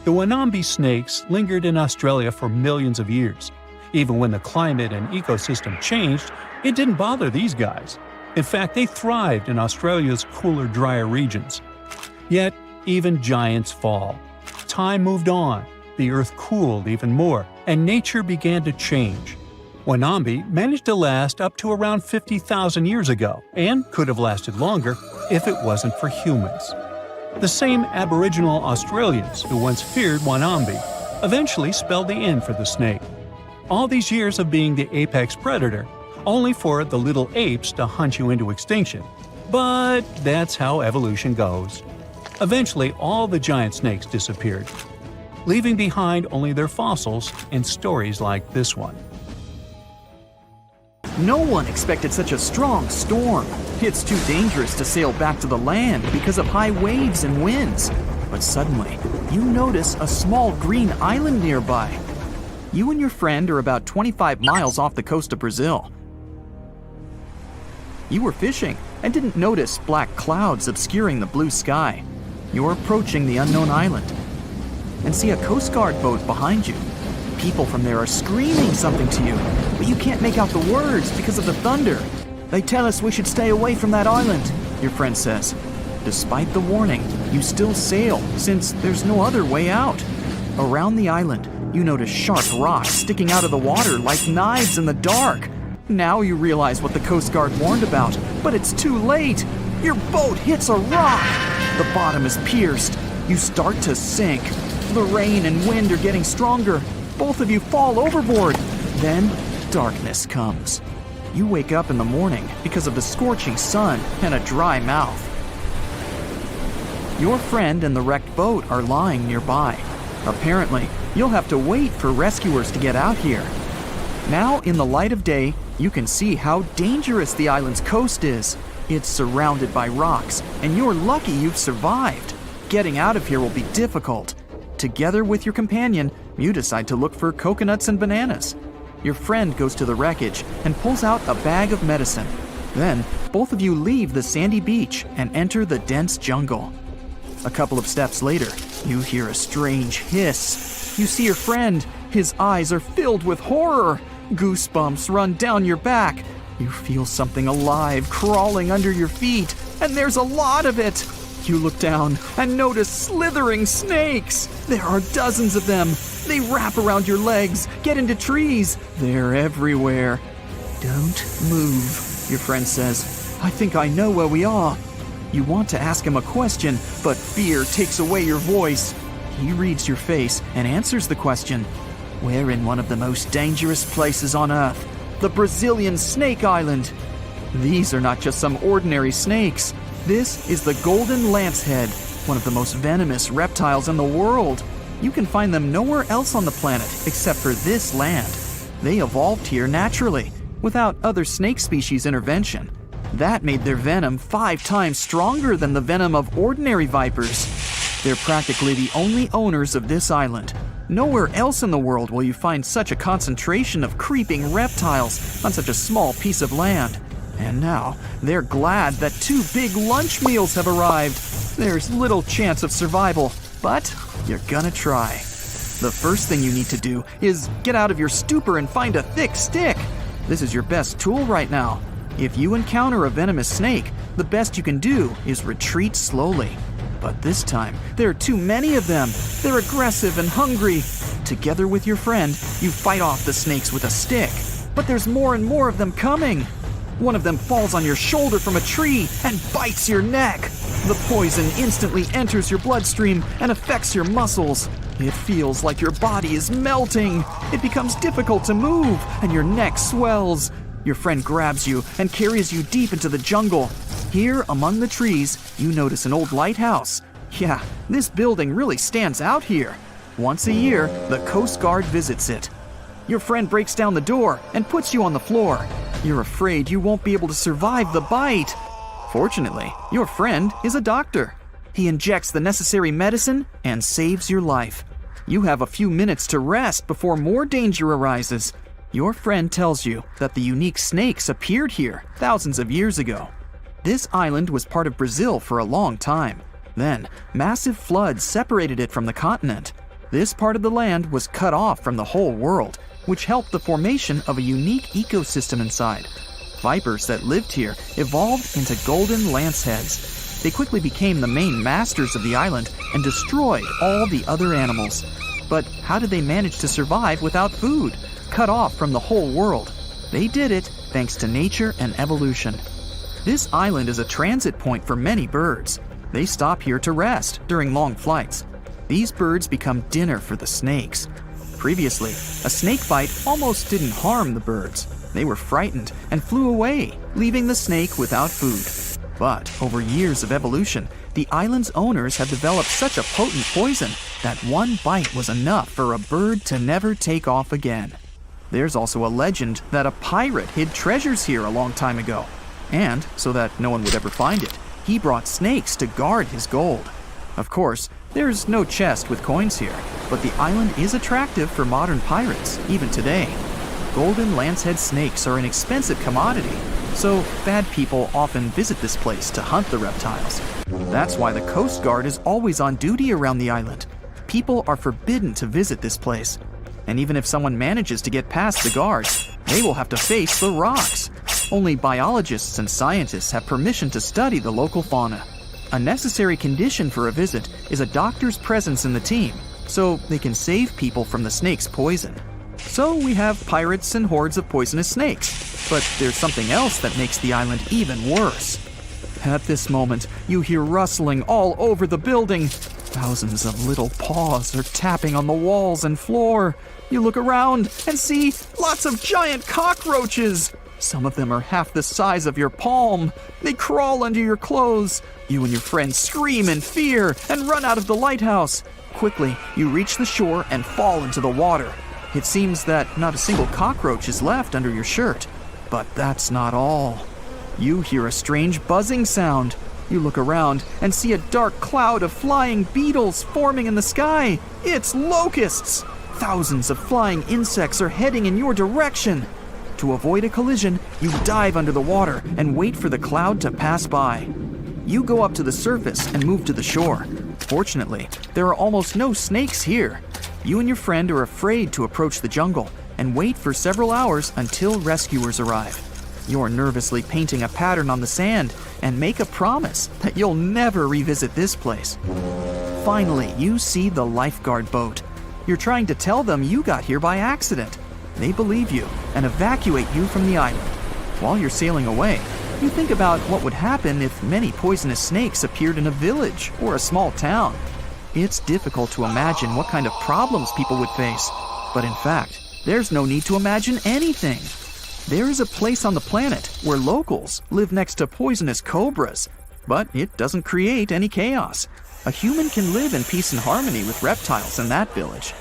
The Wanambi snakes lingered in Australia for millions of years. Even when the climate and ecosystem changed, it didn't bother these guys. In fact, they thrived in Australia's cooler, drier regions. Yet, even giants fall. Time moved on, the Earth cooled even more, and nature began to change. Wanambi managed to last up to around 50,000 years ago, and could have lasted longer if it wasn't for humans. The same Aboriginal Australians who once feared Wanambi eventually spelled the end for the snake. All these years of being the apex predator, only for the little apes to hunt you into extinction. But that's how evolution goes. Eventually, all the giant snakes disappeared, leaving behind only their fossils and stories like this one. No one expected such a strong storm. It's too dangerous to sail back to the land because of high waves and winds. But suddenly, you notice a small green island nearby. You and your friend are about 25 miles off the coast of Brazil. You were fishing and didn't notice black clouds obscuring the blue sky. You're approaching the unknown island and see a Coast Guard boat behind you. People from there are screaming something to you, but you can't make out the words because of the thunder. They tell us we should stay away from that island, your friend says. Despite the warning, you still sail since there's no other way out. Around the island, you notice sharp rocks sticking out of the water like knives in the dark. Now you realize what the Coast Guard warned about, but it's too late. Your boat hits a rock. The bottom is pierced. You start to sink. The rain and wind are getting stronger. Both of you fall overboard. Then, darkness comes. You wake up in the morning because of the scorching sun and a dry mouth. Your friend and the wrecked boat are lying nearby. Apparently, you'll have to wait for rescuers to get out here. Now, in the light of day, you can see how dangerous the island's coast is. It's surrounded by rocks, and you're lucky you've survived. Getting out of here will be difficult. Together with your companion, you decide to look for coconuts and bananas. Your friend goes to the wreckage and pulls out a bag of medicine. Then, both of you leave the sandy beach and enter the dense jungle. A couple of steps later, you hear a strange hiss. You see your friend. His eyes are filled with horror. Goosebumps run down your back. You feel something alive crawling under your feet, and there's a lot of it. You look down and notice slithering snakes. There are dozens of them. They wrap around your legs, get into trees. They're everywhere. Don't move, your friend says. I think I know where we are. You want to ask him a question, but fear takes away your voice. He reads your face and answers the question. We're in one of the most dangerous places on Earth, the Brazilian Snake Island. These are not just some ordinary snakes. This is the golden lancehead, one of the most venomous reptiles in the world. You can find them nowhere else on the planet except for this land. They evolved here naturally, without other snake species intervention. That made their venom 5 times stronger than the venom of ordinary vipers. They're practically the only owners of this island. Nowhere else in the world will you find such a concentration of creeping reptiles on such a small piece of land. And now, they're glad that 2 big lunch meals have arrived. There's little chance of survival, but you're gonna try. The first thing you need to do is get out of your stupor and find a thick stick. This is your best tool right now. If you encounter a venomous snake, the best you can do is retreat slowly. But this time, there are too many of them. They're aggressive and hungry. Together with your friend, you fight off the snakes with a stick. But there's more and more of them coming. One of them falls on your shoulder from a tree and bites your neck. The poison instantly enters your bloodstream and affects your muscles. It feels like your body is melting. It becomes difficult to move, and your neck swells. Your friend grabs you and carries you deep into the jungle. Here, among the trees, you notice an old lighthouse. Yeah, this building really stands out here. Once a year, the Coast Guard visits it. Your friend breaks down the door and puts you on the floor. You're afraid you won't be able to survive the bite. Fortunately, your friend is a doctor. He injects the necessary medicine and saves your life. You have a few minutes to rest before more danger arises. Your friend tells you that the unique snakes appeared here thousands of years ago. This island was part of Brazil for a long time. Then, massive floods separated it from the continent. This part of the land was cut off from the whole world, which helped the formation of a unique ecosystem inside. Vipers that lived here evolved into golden lanceheads. They quickly became the main masters of the island and destroyed all the other animals. But how did they manage to survive without food, cut off from the whole world? They did it thanks to nature and evolution. This island is a transit point for many birds. They stop here to rest during long flights. These birds become dinner for the snakes. Previously, a snake bite almost didn't harm the birds. They were frightened and flew away, leaving the snake without food. But over years of evolution, the island's owners have developed such a potent poison that one bite was enough for a bird to never take off again. There's also a legend that a pirate hid treasures here a long time ago. And, so that no one would ever find it, he brought snakes to guard his gold. Of course, there's no chest with coins here, but the island is attractive for modern pirates, even today. Golden lancehead snakes are an expensive commodity, so bad people often visit this place to hunt the reptiles. That's why the Coast Guard is always on duty around the island. People are forbidden to visit this place. And even if someone manages to get past the guards, they will have to face the rocks. Only biologists and scientists have permission to study the local fauna. A necessary condition for a visit is a doctor's presence in the team, so they can save people from the snake's poison. So we have pirates and hordes of poisonous snakes, but there's something else that makes the island even worse. At this moment, you hear rustling all over the building. Thousands of little paws are tapping on the walls and floor. You look around and see lots of giant cockroaches. Some of them are half the size of your palm. They crawl under your clothes. You and your friends scream in fear and run out of the lighthouse. Quickly, you reach the shore and fall into the water. It seems that not a single cockroach is left under your shirt. But that's not all. You hear a strange buzzing sound. You look around and see a dark cloud of flying beetles forming in the sky. It's locusts! Thousands of flying insects are heading in your direction. To avoid a collision, you dive under the water and wait for the cloud to pass by. You go up to the surface and move to the shore. Fortunately, there are almost no snakes here. You and your friend are afraid to approach the jungle and wait for several hours until rescuers arrive. You're nervously painting a pattern on the sand and make a promise that you'll never revisit this place. Finally, you see the lifeguard boat. You're trying to tell them you got here by accident. They believe you and evacuate you from the island. While you're sailing away, you think about what would happen if many poisonous snakes appeared in a village or a small town. It's difficult to imagine what kind of problems people would face. But in fact, there's no need to imagine anything. There is a place on the planet where locals live next to poisonous cobras, but it doesn't create any chaos. A human can live in peace and harmony with reptiles in that village.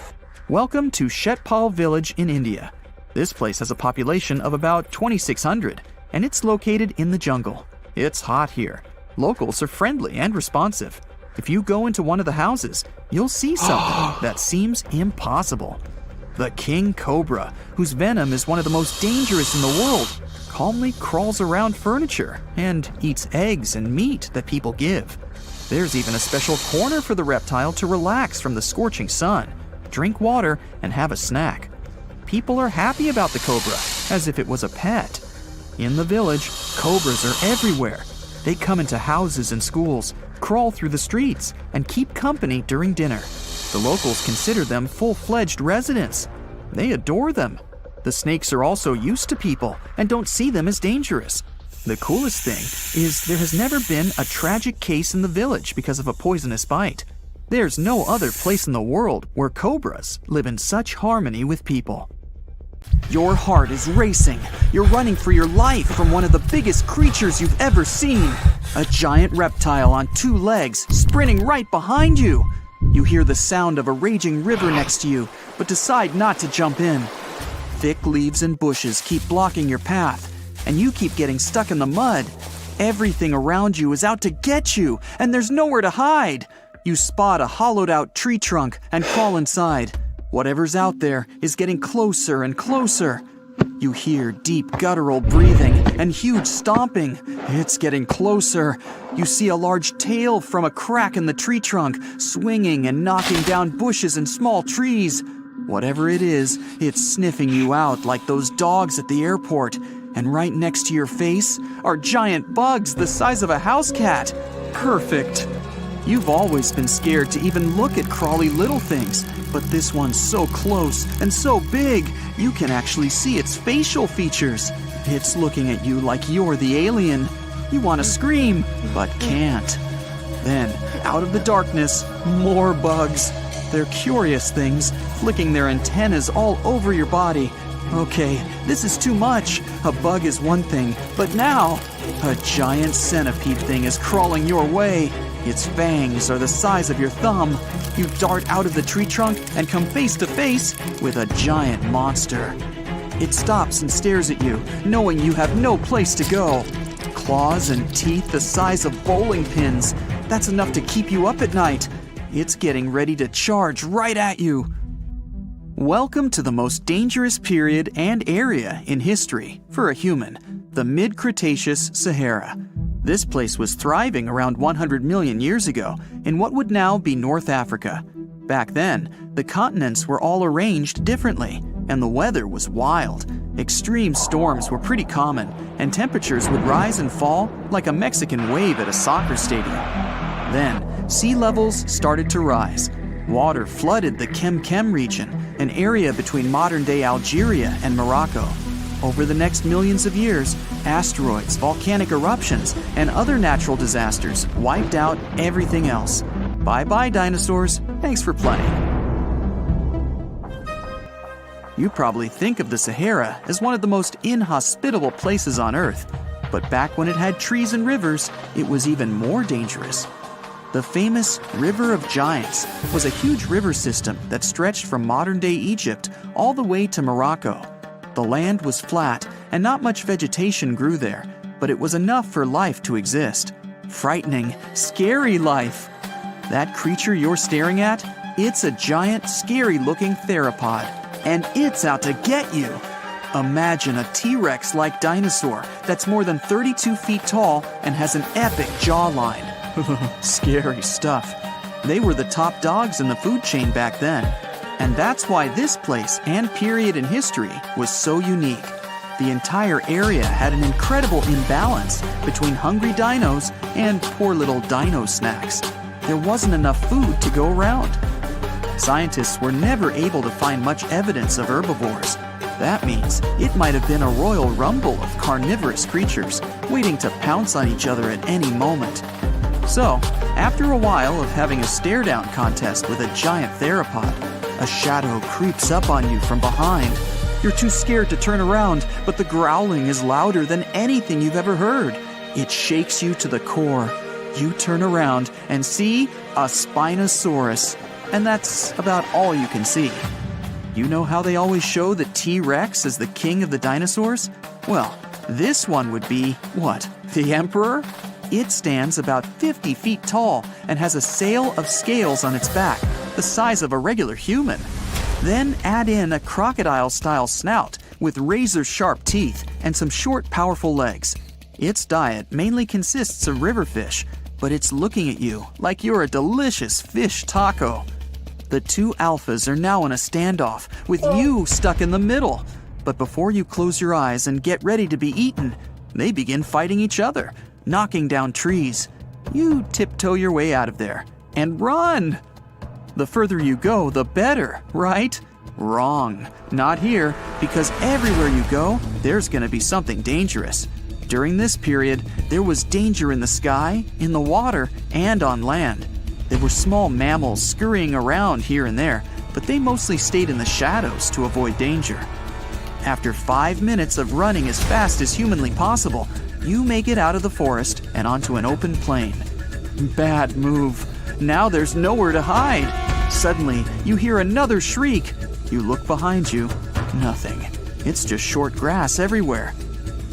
Welcome to Shetpal village in India. This place has a population of about 2,600, and it's located in the jungle. It's hot here. Locals are friendly and responsive. If you go into one of the houses, you'll see something that seems impossible. The king cobra, whose venom is one of the most dangerous in the world, calmly crawls around furniture and eats eggs and meat that people give. There's even a special corner for the reptile to relax from the scorching sun, drink water, and have a snack. People are happy about the cobra, as if it was a pet. In the village, cobras are everywhere. They come into houses and schools, crawl through the streets, and keep company during dinner. The locals consider them full-fledged residents. They adore them. The snakes are also used to people and don't see them as dangerous. The coolest thing is there has never been a tragic case in the village because of a poisonous bite. There's no other place in the world where cobras live in such harmony with people. Your heart is racing. You're running for your life from one of the biggest creatures you've ever seen. A giant reptile on 2 legs sprinting right behind you. You hear the sound of a raging river next to you, but decide not to jump in. Thick leaves and bushes keep blocking your path, and you keep getting stuck in the mud. Everything around you is out to get you, and there's nowhere to hide. You spot a hollowed-out tree trunk and crawl inside. Whatever's out there is getting closer and closer. You hear deep guttural breathing and huge stomping. It's getting closer. You see a large tail from a crack in the tree trunk, swinging and knocking down bushes and small trees. Whatever it is, it's sniffing you out like those dogs at the airport. And right next to your face are giant bugs the size of a house cat. Perfect. You've always been scared to even look at crawly little things, but this one's so close and so big, you can actually see its facial features. It's looking at you like you're the alien. You want to scream, but can't. Then, out of the darkness, more bugs. They're curious things, flicking their antennas all over your body. Okay, this is too much. A bug is one thing, but now, a giant centipede thing is crawling your way. Its fangs are the size of your thumb. You dart out of the tree trunk and come face to face with a giant monster. It stops and stares at you, knowing you have no place to go. Claws and teeth the size of bowling pins. That's enough to keep you up at night. It's getting ready to charge right at you. Welcome to the most dangerous period and area in history for a human, the mid-Cretaceous Sahara. This place was thriving around 100 million years ago in what would now be North Africa. Back then, the continents were all arranged differently, and the weather was wild. Extreme storms were pretty common, and temperatures would rise and fall like a Mexican wave at a soccer stadium. Then, sea levels started to rise. Water flooded the Kem region, an area between modern-day Algeria and Morocco. Over the next millions of years, asteroids, volcanic eruptions, and other natural disasters wiped out everything else. Bye-bye, dinosaurs. Thanks for playing. You probably think of the Sahara as one of the most inhospitable places on Earth, but back when it had trees and rivers, it was even more dangerous. The famous River of Giants was a huge river system that stretched from modern-day Egypt all the way to Morocco. The land was flat and not much vegetation grew there, but it was enough for life to exist. Frightening, scary life. That creature you're staring at, it's a giant, scary-looking theropod, and it's out to get you. Imagine a T-Rex-like dinosaur that's more than 32 feet tall and has an epic jawline. Scary stuff. They were the top dogs in the food chain back then. And that's why this place and period in history was so unique. The entire area had an incredible imbalance between hungry dinos and poor little dino snacks. There wasn't enough food to go around. Scientists were never able to find much evidence of herbivores. That means it might have been a royal rumble of carnivorous creatures waiting to pounce on each other at any moment. So, after a while of having a stare-down contest with a giant theropod, a shadow creeps up on you from behind. You're too scared to turn around, but the growling is louder than anything you've ever heard. It shakes you to the core. You turn around and see a Spinosaurus, and that's about all you can see. You know how they always show the T-Rex as the king of the dinosaurs? Well, this one would be, what, the emperor? It stands about 50 feet tall and has a sail of scales on its back, the size of a regular human. Then add in a crocodile-style snout with razor-sharp teeth and some short, powerful legs. Its diet mainly consists of river fish, but it's looking at you like you're a delicious fish taco. The two alphas are now in a standoff, with you stuck in the middle. But before you close your eyes and get ready to be eaten, they begin fighting each other, knocking down trees. You tiptoe your way out of there and run. The further you go, the better, right? Wrong. Not here, because everywhere you go, there's going to be something dangerous. During this period, there was danger in the sky, in the water, and on land. There were small mammals scurrying around here and there, but they mostly stayed in the shadows to avoid danger. After 5 minutes of running as fast as humanly possible, you make it out of the forest and onto an open plain. Bad move. Now there's nowhere to hide. Suddenly, you hear another shriek. You look behind you. Nothing. It's just short grass everywhere.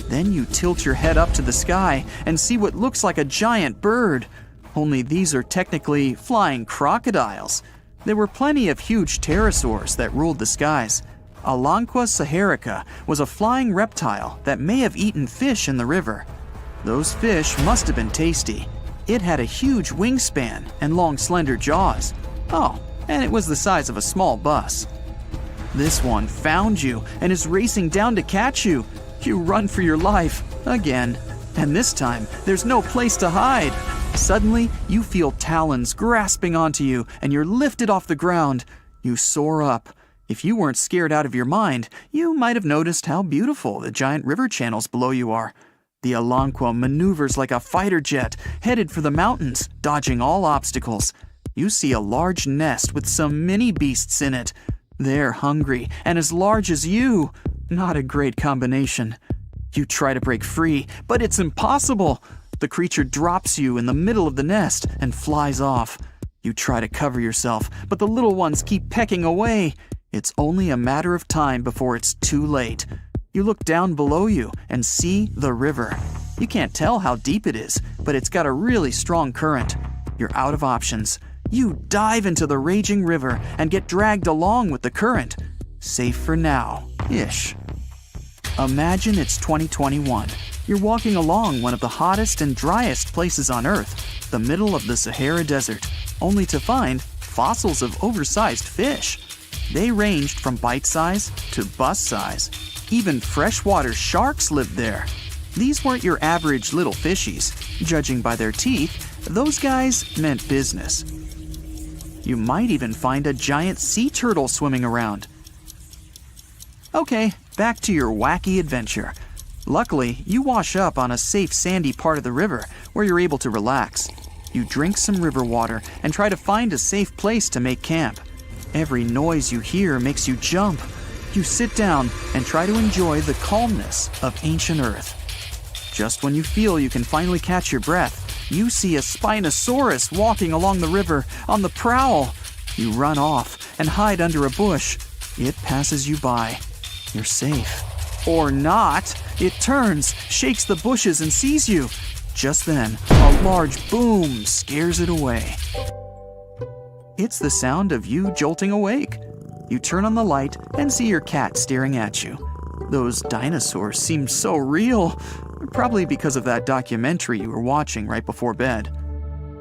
Then you tilt your head up to the sky and see what looks like a giant bird. Only these are technically flying crocodiles. There were plenty of huge pterosaurs that ruled the skies. Alanqua saharica was a flying reptile that may have eaten fish in the river. Those fish must have been tasty. It had a huge wingspan and long, slender jaws. Oh, and it was the size of a small bus. This one found you and is racing down to catch you. You run for your life, again. And this time, there's no place to hide. Suddenly, you feel talons grasping onto you, and you're lifted off the ground. You soar up. If you weren't scared out of your mind, you might have noticed how beautiful the giant river channels below you are. The Alanqua maneuvers like a fighter jet, headed for the mountains, dodging all obstacles. You see a large nest with some mini beasts in it. They're hungry and as large as you. Not a great combination. You try to break free, but it's impossible. The creature drops you in the middle of the nest and flies off. You try to cover yourself, but the little ones keep pecking away. It's only a matter of time before it's too late. You look down below you and see the river. You can't tell how deep it is, but it's got a really strong current. You're out of options. You dive into the raging river and get dragged along with the current. Safe for now-ish. Imagine it's 2021. You're walking along one of the hottest and driest places on Earth, the middle of the Sahara Desert, only to find fossils of oversized fish. They ranged from bite size to bus size. Even freshwater sharks lived there. These weren't your average little fishies. Judging by their teeth, those guys meant business. You might even find a giant sea turtle swimming around. Okay, back to your wacky adventure. Luckily, you wash up on a safe sandy part of the river where you're able to relax. You drink some river water and try to find a safe place to make camp. Every noise you hear makes you jump. You sit down and try to enjoy the calmness of ancient Earth. Just when you feel you can finally catch your breath, you see a Spinosaurus walking along the river on the prowl. You run off and hide under a bush. It passes you by. You're safe. Or not. It turns, shakes the bushes and sees you. Just then, a large boom scares it away. It's the sound of you jolting awake. You turn on the light and see your cat staring at you. Those dinosaurs seem so real, probably because of that documentary you were watching right before bed.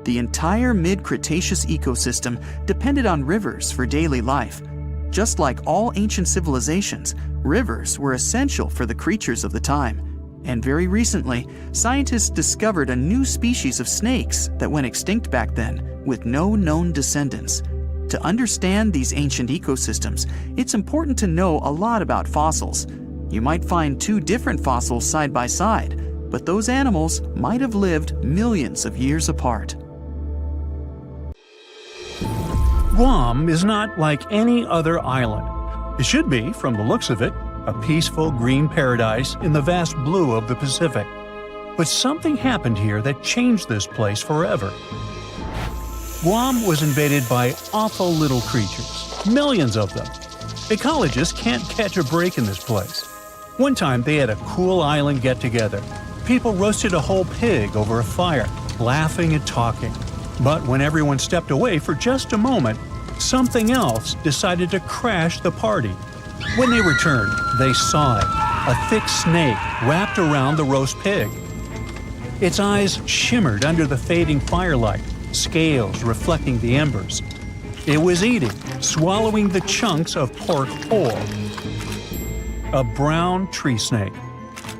The entire mid-Cretaceous ecosystem depended on rivers for daily life. Just like all ancient civilizations, rivers were essential for the creatures of the time. And very recently, scientists discovered a new species of snakes that went extinct back then, with no known descendants. To understand these ancient ecosystems, it's important to know a lot about fossils. You might find two different fossils side by side, but those animals might have lived millions of years apart. Guam is not like any other island. It should be, from the looks of it, a peaceful green paradise in the vast blue of the Pacific. But something happened here that changed this place forever. Guam was invaded by awful little creatures, millions of them. Ecologists can't catch a break in this place. One time they had a cool island get-together. People roasted a whole pig over a fire, laughing and talking. But when everyone stepped away for just a moment, something else decided to crash the party. When they returned, they saw it, a thick snake wrapped around the roast pig. Its eyes shimmered under the fading firelight, scales reflecting the embers. It was eating, swallowing the chunks of pork whole. A brown tree snake.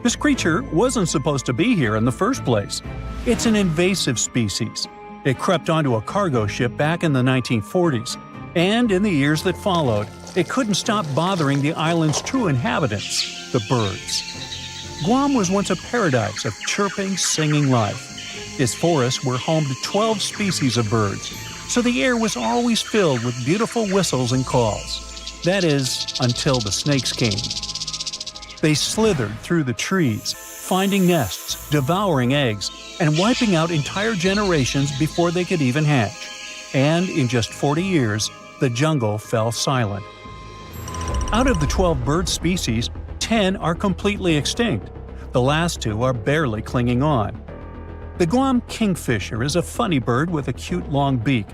This creature wasn't supposed to be here in the first place. It's an invasive species. It crept onto a cargo ship back in the 1940s, and in the years that followed, it couldn't stop bothering the island's true inhabitants, the birds. Guam was once a paradise of chirping, singing life. Its forests were home to 12 species of birds, so the air was always filled with beautiful whistles and calls. That is, until the snakes came. They slithered through the trees, finding nests, devouring eggs, and wiping out entire generations before they could even hatch. And in just 40 years, the jungle fell silent. Out of the 12 bird species, 10 are completely extinct. The last 2 are barely clinging on. The Guam kingfisher is a funny bird with a cute long beak.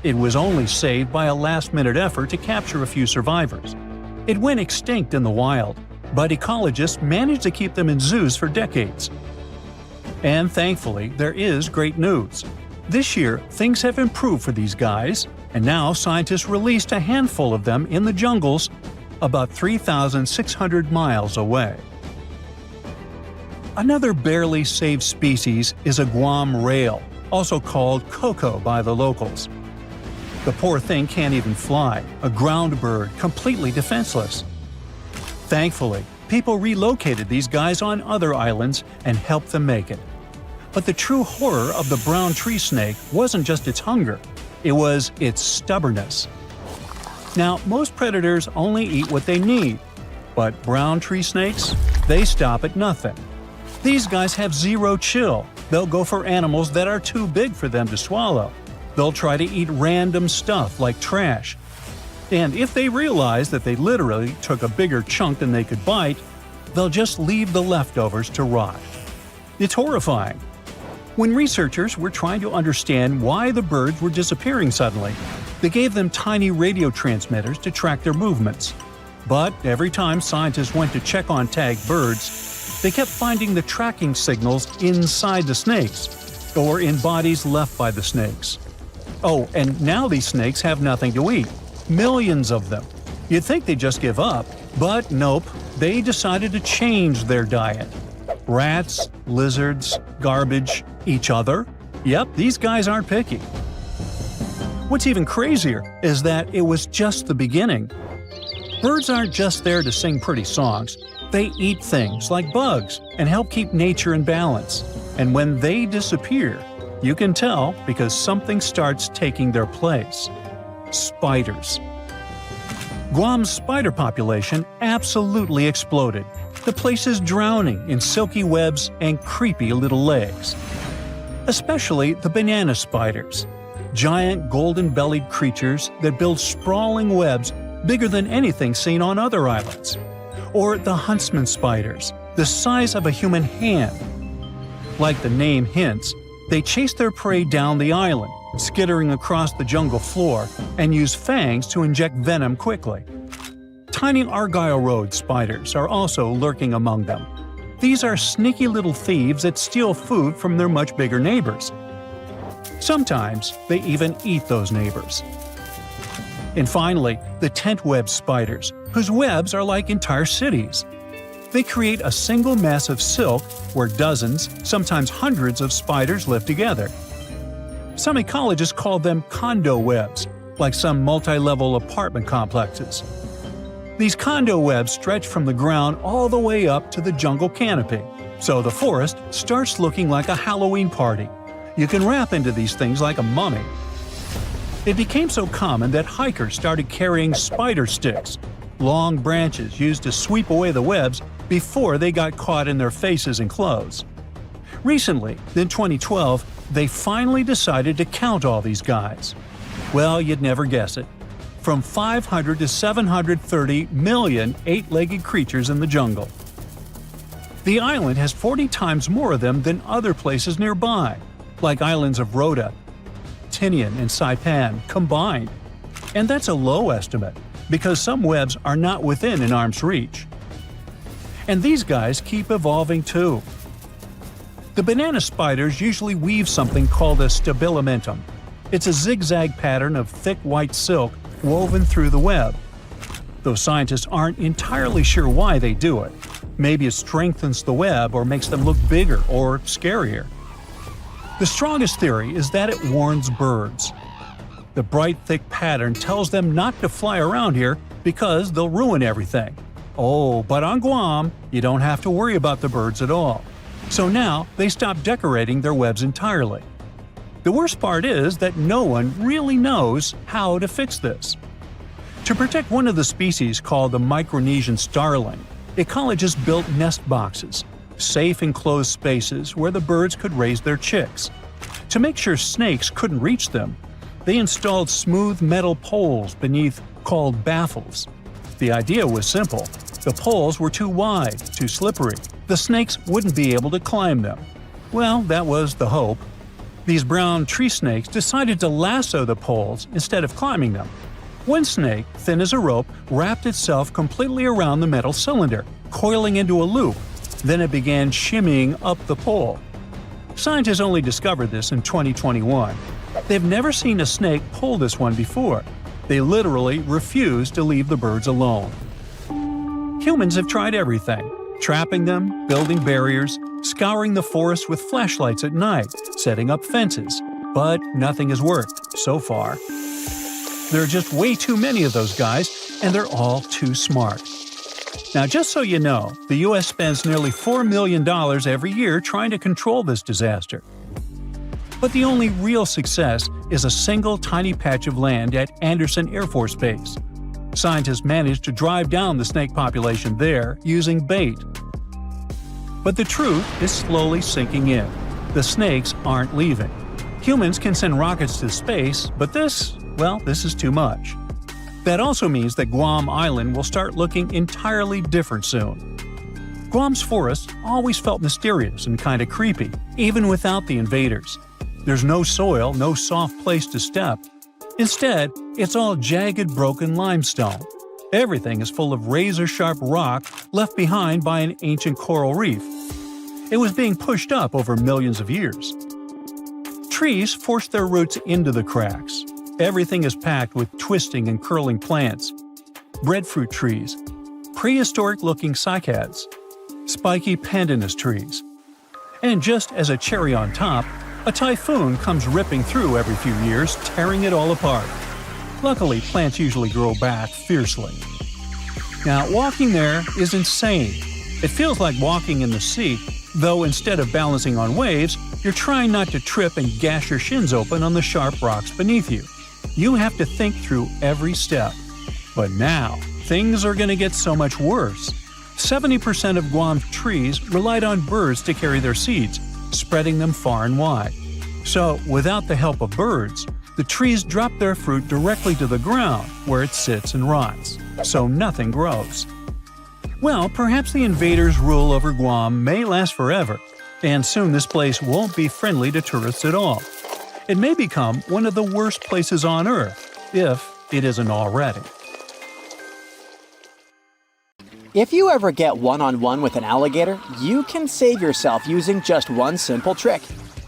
It was only saved by a last-minute effort to capture a few survivors. It went extinct in the wild, but ecologists managed to keep them in zoos for decades. And thankfully, there is great news. This year, things have improved for these guys, and now scientists released a handful of them in the jungles about 3,600 miles away. Another barely saved species is a Guam rail, also called coco by the locals. The poor thing can't even fly, a ground bird completely defenseless. Thankfully, people relocated these guys on other islands and helped them make it. But the true horror of the brown tree snake wasn't just its hunger, it was its stubbornness. Now, most predators only eat what they need, but brown tree snakes, they stop at nothing. These guys have zero chill. They'll go for animals that are too big for them to swallow. They'll try to eat random stuff like trash. And if they realize that they literally took a bigger chunk than they could bite, they'll just leave the leftovers to rot. It's horrifying. When researchers were trying to understand why the birds were disappearing suddenly, they gave them tiny radio transmitters to track their movements. But every time scientists went to check on tagged birds, they kept finding the tracking signals inside the snakes, or in bodies left by the snakes. Oh, and now these snakes have nothing to eat. Millions of them. You'd think they'd just give up, but nope, they decided to change their diet. Rats, lizards, garbage, each other. Yep, these guys aren't picky. What's even crazier is that it was just the beginning. Birds aren't just there to sing pretty songs. They eat things like bugs and help keep nature in balance. And when they disappear, you can tell because something starts taking their place. Spiders. Guam's spider population absolutely exploded. The place is drowning in silky webs and creepy little legs. Especially the banana spiders. Giant golden-bellied creatures that build sprawling webs bigger than anything seen on other islands. Or the huntsman spiders, the size of a human hand. Like the name hints, they chase their prey down the island, skittering across the jungle floor, and use fangs to inject venom quickly. Tiny Argyle Road spiders are also lurking among them. These are sneaky little thieves that steal food from their much bigger neighbors. Sometimes they even eat those neighbors. And finally, the tent web spiders, whose webs are like entire cities. They create a single mass of silk where dozens, sometimes hundreds of spiders live together. Some ecologists call them condo webs, like some multi-level apartment complexes. These condo webs stretch from the ground all the way up to the jungle canopy, so the forest starts looking like a Halloween party. You can wrap into these things like a mummy. It became so common that hikers started carrying spider sticks, long branches used to sweep away the webs before they got caught in their faces and clothes. Recently, in 2012, they finally decided to count all these guys. Well, you'd never guess it. From 500 to 730 million eight-legged creatures in the jungle. The island has 40 times more of them than other places nearby, like islands of Rota, Tinian, and Saipan combined. And that's a low estimate, because some webs are not within an arm's reach. And these guys keep evolving too. The banana spiders usually weave something called a stabilimentum. It's a zigzag pattern of thick white silk woven through the web. Though scientists aren't entirely sure why they do it. Maybe it strengthens the web or makes them look bigger or scarier. The strongest theory is that it warns birds. The bright, thick pattern tells them not to fly around here because they'll ruin everything. Oh, but on Guam, you don't have to worry about the birds at all. So now they stop decorating their webs entirely. The worst part is that no one really knows how to fix this. To protect one of the species called the Micronesian starling, ecologists built nest boxes, safe enclosed spaces where the birds could raise their chicks. To make sure snakes couldn't reach them, they installed smooth metal poles beneath called baffles. The idea was simple. The poles were too wide, too slippery. The snakes wouldn't be able to climb them. Well, that was the hope. These brown tree snakes decided to lasso the poles instead of climbing them. One snake, thin as a rope, wrapped itself completely around the metal cylinder, coiling into a loop. Then it began shimmying up the pole. Scientists only discovered this in 2021. They've never seen a snake pull this one before. They literally refuse to leave the birds alone. Humans have tried everything: trapping them, building barriers, scouring the forest with flashlights at night, setting up fences, but nothing has worked so far. There are just way too many of those guys, and they're all too smart. Now, just so you know, the U.S. spends nearly $4 million every year trying to control this disaster. But the only real success is a single tiny patch of land at Andersen Air Force Base. Scientists managed to drive down the snake population there using bait. But the truth is slowly sinking in. The snakes aren't leaving. Humans can send rockets to space, but this is too much. That also means that Guam Island will start looking entirely different soon. Guam's forests always felt mysterious and kinda creepy, even without the invaders. There's no soil, no soft place to step. Instead, it's all jagged, broken limestone. Everything is full of razor-sharp rock left behind by an ancient coral reef. It was being pushed up over millions of years. Trees force their roots into the cracks. Everything is packed with twisting and curling plants. Breadfruit trees, prehistoric-looking cycads, spiky pandanus trees. And just as a cherry on top, a typhoon comes ripping through every few years, tearing it all apart. Luckily, plants usually grow back fiercely. Now, walking there is insane. It feels like walking in the sea, though instead of balancing on waves, you're trying not to trip and gash your shins open on the sharp rocks beneath you. You have to think through every step. But now, things are going to get so much worse. 70% of Guam's trees relied on birds to carry their seeds, spreading them far and wide. So, without the help of birds, the trees drop their fruit directly to the ground, where it sits and rots, so nothing grows. Well, perhaps the invaders' rule over Guam may last forever, and soon this place won't be friendly to tourists at all. It may become one of the worst places on Earth, if it isn't already. If you ever get one-on-one with an alligator, you can save yourself using just one simple trick.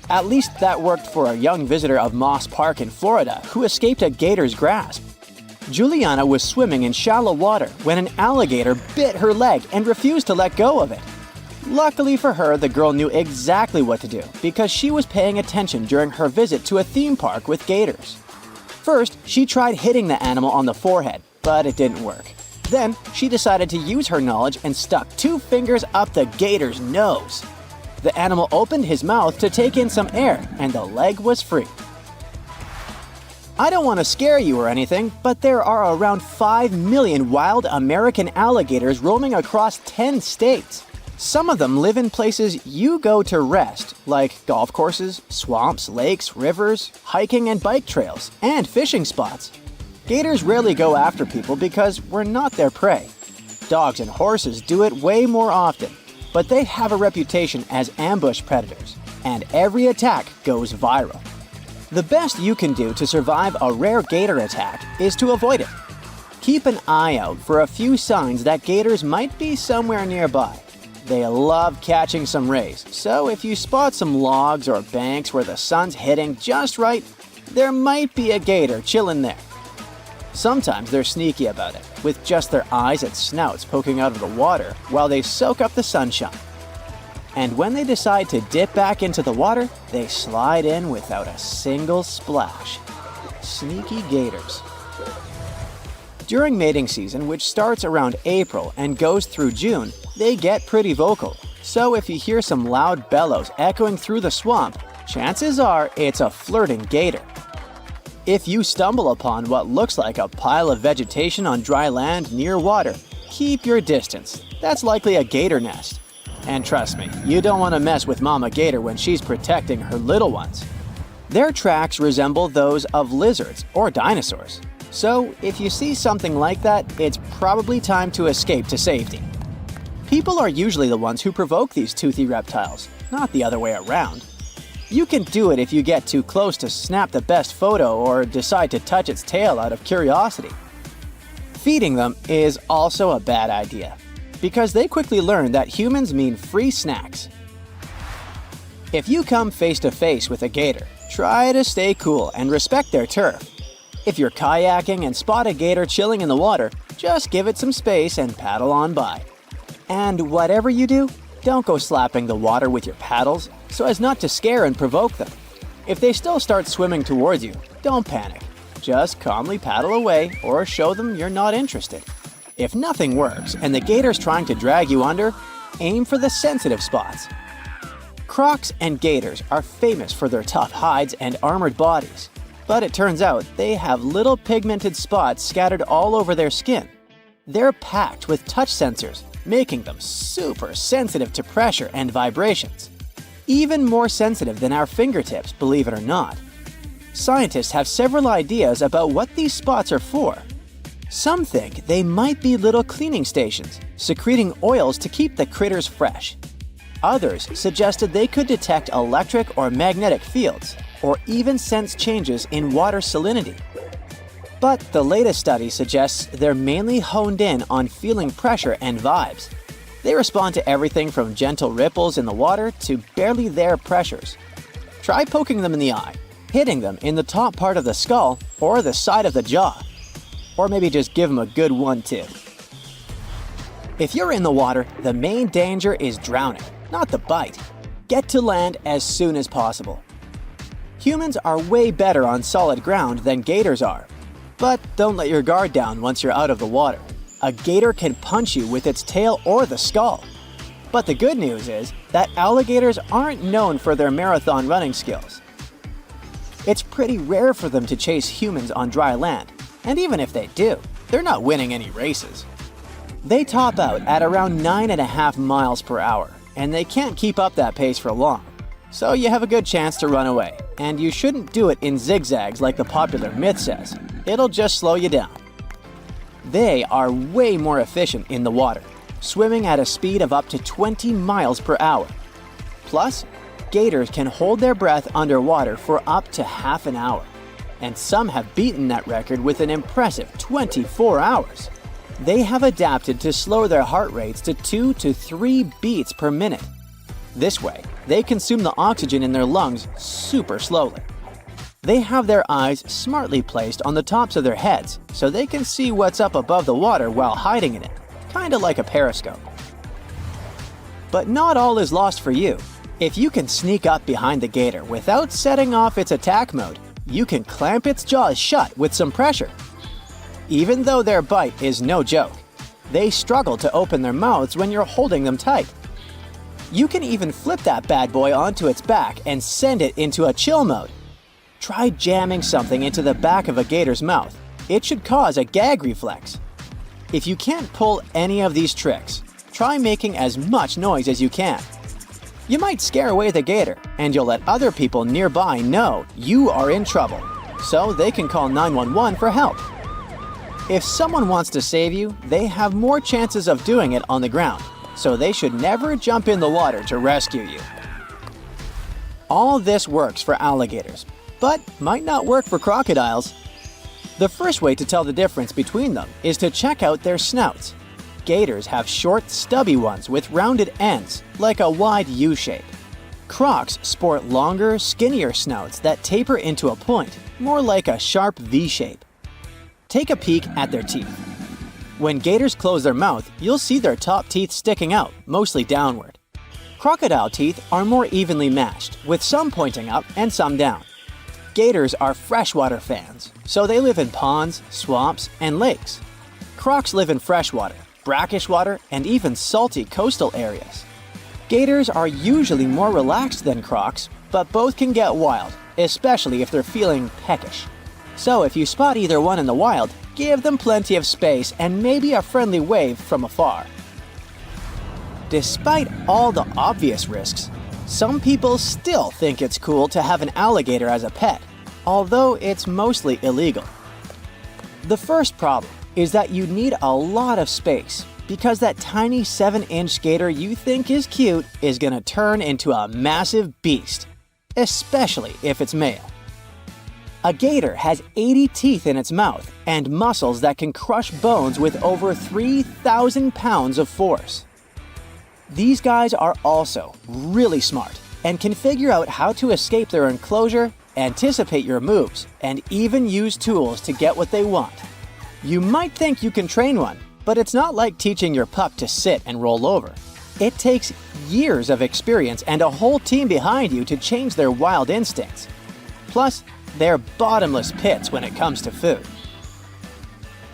At least that worked for a young visitor of Moss Park in Florida who escaped a gator's grasp. Juliana was swimming in shallow water when an alligator bit her leg and refused to let go of it. Luckily for her, the girl knew exactly what to do because she was paying attention during her visit to a theme park with gators. First, she tried hitting the animal on the forehead, but it didn't work. Then, she decided to use her knowledge and stuck 2 fingers up the gator's nose. The animal opened his mouth to take in some air, and the leg was free. I don't want to scare you or anything, but there are around 5 million wild American alligators roaming across 10 states. Some of them live in places you go to rest, like golf courses, swamps, lakes, rivers, hiking and bike trails, and fishing spots. Gators rarely go after people because we're not their prey. Dogs and horses do it way more often, but they have a reputation as ambush predators, and every attack goes viral. The best you can do to survive a rare gator attack is to avoid it. Keep an eye out for a few signs that gators might be somewhere nearby. They love catching some rays, so if you spot some logs or banks where the sun's hitting just right, there might be a gator chilling there. Sometimes they're sneaky about it, with just their eyes and snouts poking out of the water while they soak up the sunshine. And when they decide to dip back into the water, they slide in without a single splash. Sneaky gators. During mating season, which starts around April and goes through June, they get pretty vocal. So if you hear some loud bellows echoing through the swamp, chances are it's a flirting gator. If you stumble upon what looks like a pile of vegetation on dry land near water, keep your distance. That's likely a gator nest. And trust me, you don't want to mess with Mama Gator when she's protecting her little ones. Their tracks resemble those of lizards or dinosaurs. So if you see something like that, it's probably time to escape to safety. People are usually the ones who provoke these toothy reptiles, not the other way around. You can do it if you get too close to snap the best photo or decide to touch its tail out of curiosity. Feeding them is also a bad idea, because they quickly learn that humans mean free snacks. If you come face to face with a gator, try to stay cool and respect their turf. If you're kayaking and spot a gator chilling in the water, just give it some space and paddle on by. And whatever you do, Don't go slapping the water with your paddles so as not to scare and provoke them. If they still start swimming towards you, don't panic. Just calmly paddle away or show them you're not interested. If nothing works and the gator's trying to drag you under, aim for the sensitive spots. Crocs and gators are famous for their tough hides and armored bodies, but it turns out they have little pigmented spots scattered all over their skin. They're packed with touch sensors, making them super sensitive to pressure and vibrations. Even more sensitive than our fingertips, believe it or not. Scientists have several ideas about what these spots are for. Some think they might be little cleaning stations, secreting oils to keep the critters fresh. Others suggested they could detect electric or magnetic fields, or even sense changes in water salinity. But the latest study suggests they're mainly honed in on feeling pressure and vibes. They respond to everything from gentle ripples in the water to barely there pressures. Try poking them in the eye, hitting them in the top part of the skull or the side of the jaw. Or maybe just give them a good 1-2. If you're in the water, the main danger is drowning, not the bite. Get to land as soon as possible. Humans are way better on solid ground than gators are. But don't let your guard down once you're out of the water. A gator can punch you with its tail or the skull. But the good news is that alligators aren't known for their marathon running skills. It's pretty rare for them to chase humans on dry land, and even if they do, they're not winning any races. They top out at around 9.5 miles per hour, and they can't keep up that pace for long. So you have a good chance to run away, and you shouldn't do it in zigzags like the popular myth says. It'll just slow you down. They are way more efficient in the water, swimming at a speed of up to 20 miles per hour. Plus, gators can hold their breath underwater for up to half an hour, and some have beaten that record with an impressive 24 hours. They have adapted to slow their heart rates to 2 to 3 beats per minute. This way, they consume the oxygen in their lungs super slowly. They have their eyes smartly placed on the tops of their heads so they can see what's up above the water while hiding in it, kinda like a periscope. But not all is lost for you. If you can sneak up behind the gator without setting off its attack mode, you can clamp its jaws shut with some pressure. Even though their bite is no joke, they struggle to open their mouths when you're holding them tight. You can even flip that bad boy onto its back and send it into a chill mode. Try jamming something into the back of a gator's mouth. It should cause a gag reflex. If you can't pull any of these tricks, try making as much noise as you can. You might scare away the gator, and you'll let other people nearby know you are in trouble, so they can call 911 for help. If someone wants to save you, they have more chances of doing it on the ground, so they should never jump in the water to rescue you. All this works for alligators, but might not work for crocodiles. The first way to tell the difference between them is to check out their snouts. Gators have short, stubby ones with rounded ends, like a wide U shape. Crocs sport longer, skinnier snouts that taper into a point, more like a sharp V shape. Take a peek at their teeth. When gators close their mouth, you'll see their top teeth sticking out, mostly downward. Crocodile teeth are more evenly matched, with some pointing up and some down. Gators are freshwater fans, so they live in ponds, swamps, and lakes. Crocs live in freshwater, brackish water, and even salty coastal areas. Gators are usually more relaxed than crocs, but both can get wild, especially if they're feeling peckish. So if you spot either one in the wild, give them plenty of space and maybe a friendly wave from afar. Despite all the obvious risks, some people still think it's cool to have an alligator as a pet, although it's mostly illegal. The first problem is that you need a lot of space, because that tiny 7-inch gator you think is cute is gonna turn into a massive beast, especially if it's male. A gator has 80 teeth in its mouth and muscles that can crush bones with over 3,000 pounds of force. These guys are also really smart and can figure out how to escape their enclosure, anticipate your moves, and even use tools to get what they want. You might think you can train one, but it's not like teaching your pup to sit and roll over. It takes years of experience and a whole team behind you to change their wild instincts. Plus, they're bottomless pits when it comes to food.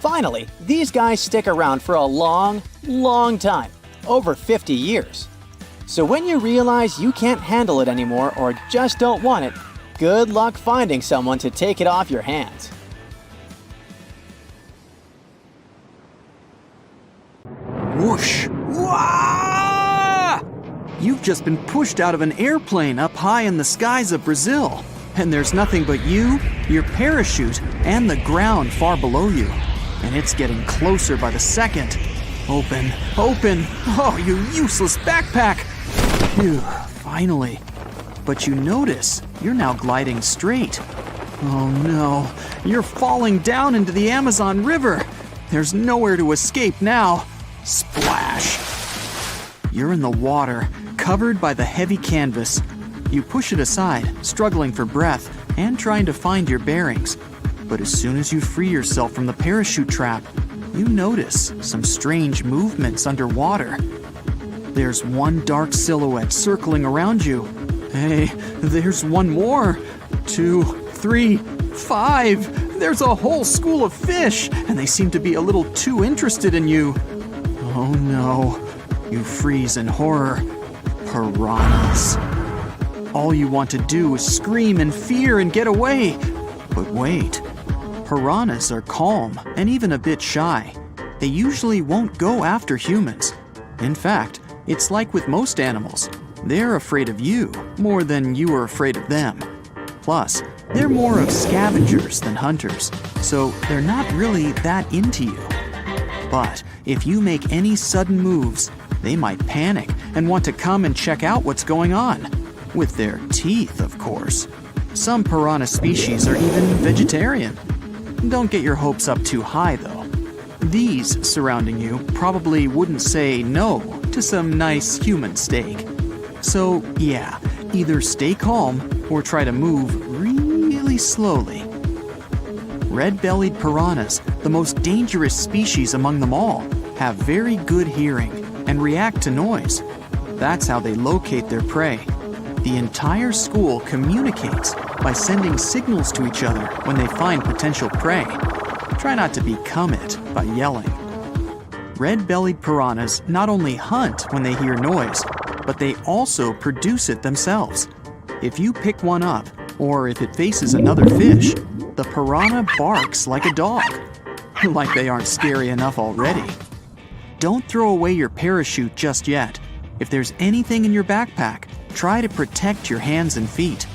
Finally, these guys stick around for a long, long time, over 50 years. So when you realize you can't handle it anymore or just don't want it, good luck finding someone to take it off your hands. Whoosh! Wah! You've just been pushed out of an airplane up high in the skies of Brazil. And there's nothing but you, your parachute, and the ground far below you. And it's getting closer by the second. Open, open! Oh, you useless backpack! Phew, finally. But you notice, you're now gliding straight. Oh no, you're falling down into the Amazon River. There's nowhere to escape now. Splash! You're in the water, covered by the heavy canvas. You push it aside, struggling for breath and trying to find your bearings. But as soon as you free yourself from the parachute trap, you notice some strange movements underwater. There's one dark silhouette circling around you. Hey, there's one more. 2, 3, 5. There's a whole school of fish, and they seem to be a little too interested in you. Oh no, you freeze in horror. Piranhas. All you want to do is scream in fear and get away. But wait, piranhas are calm and even a bit shy. They usually won't go after humans. In fact, it's like with most animals. They're afraid of you more than you are afraid of them. Plus, they're more of scavengers than hunters, so they're not really that into you. But if you make any sudden moves, they might panic and want to come and check out what's going on. With their teeth, of course. Some piranha species are even vegetarian. Don't get your hopes up too high, though. These surrounding you probably wouldn't say no to some nice human steak. So, yeah, either stay calm or try to move really slowly. Red-bellied piranhas, the most dangerous species among them all, have very good hearing and react to noise. That's how they locate their prey. The entire school communicates by sending signals to each other when they find potential prey. Try not to become it by yelling. Red-bellied piranhas not only hunt when they hear noise, but they also produce it themselves. If you pick one up, or if it faces another fish, the piranha barks like a dog. Like they aren't scary enough already. Don't throw away your parachute just yet. If there's anything in your backpack, try to protect your hands and feet.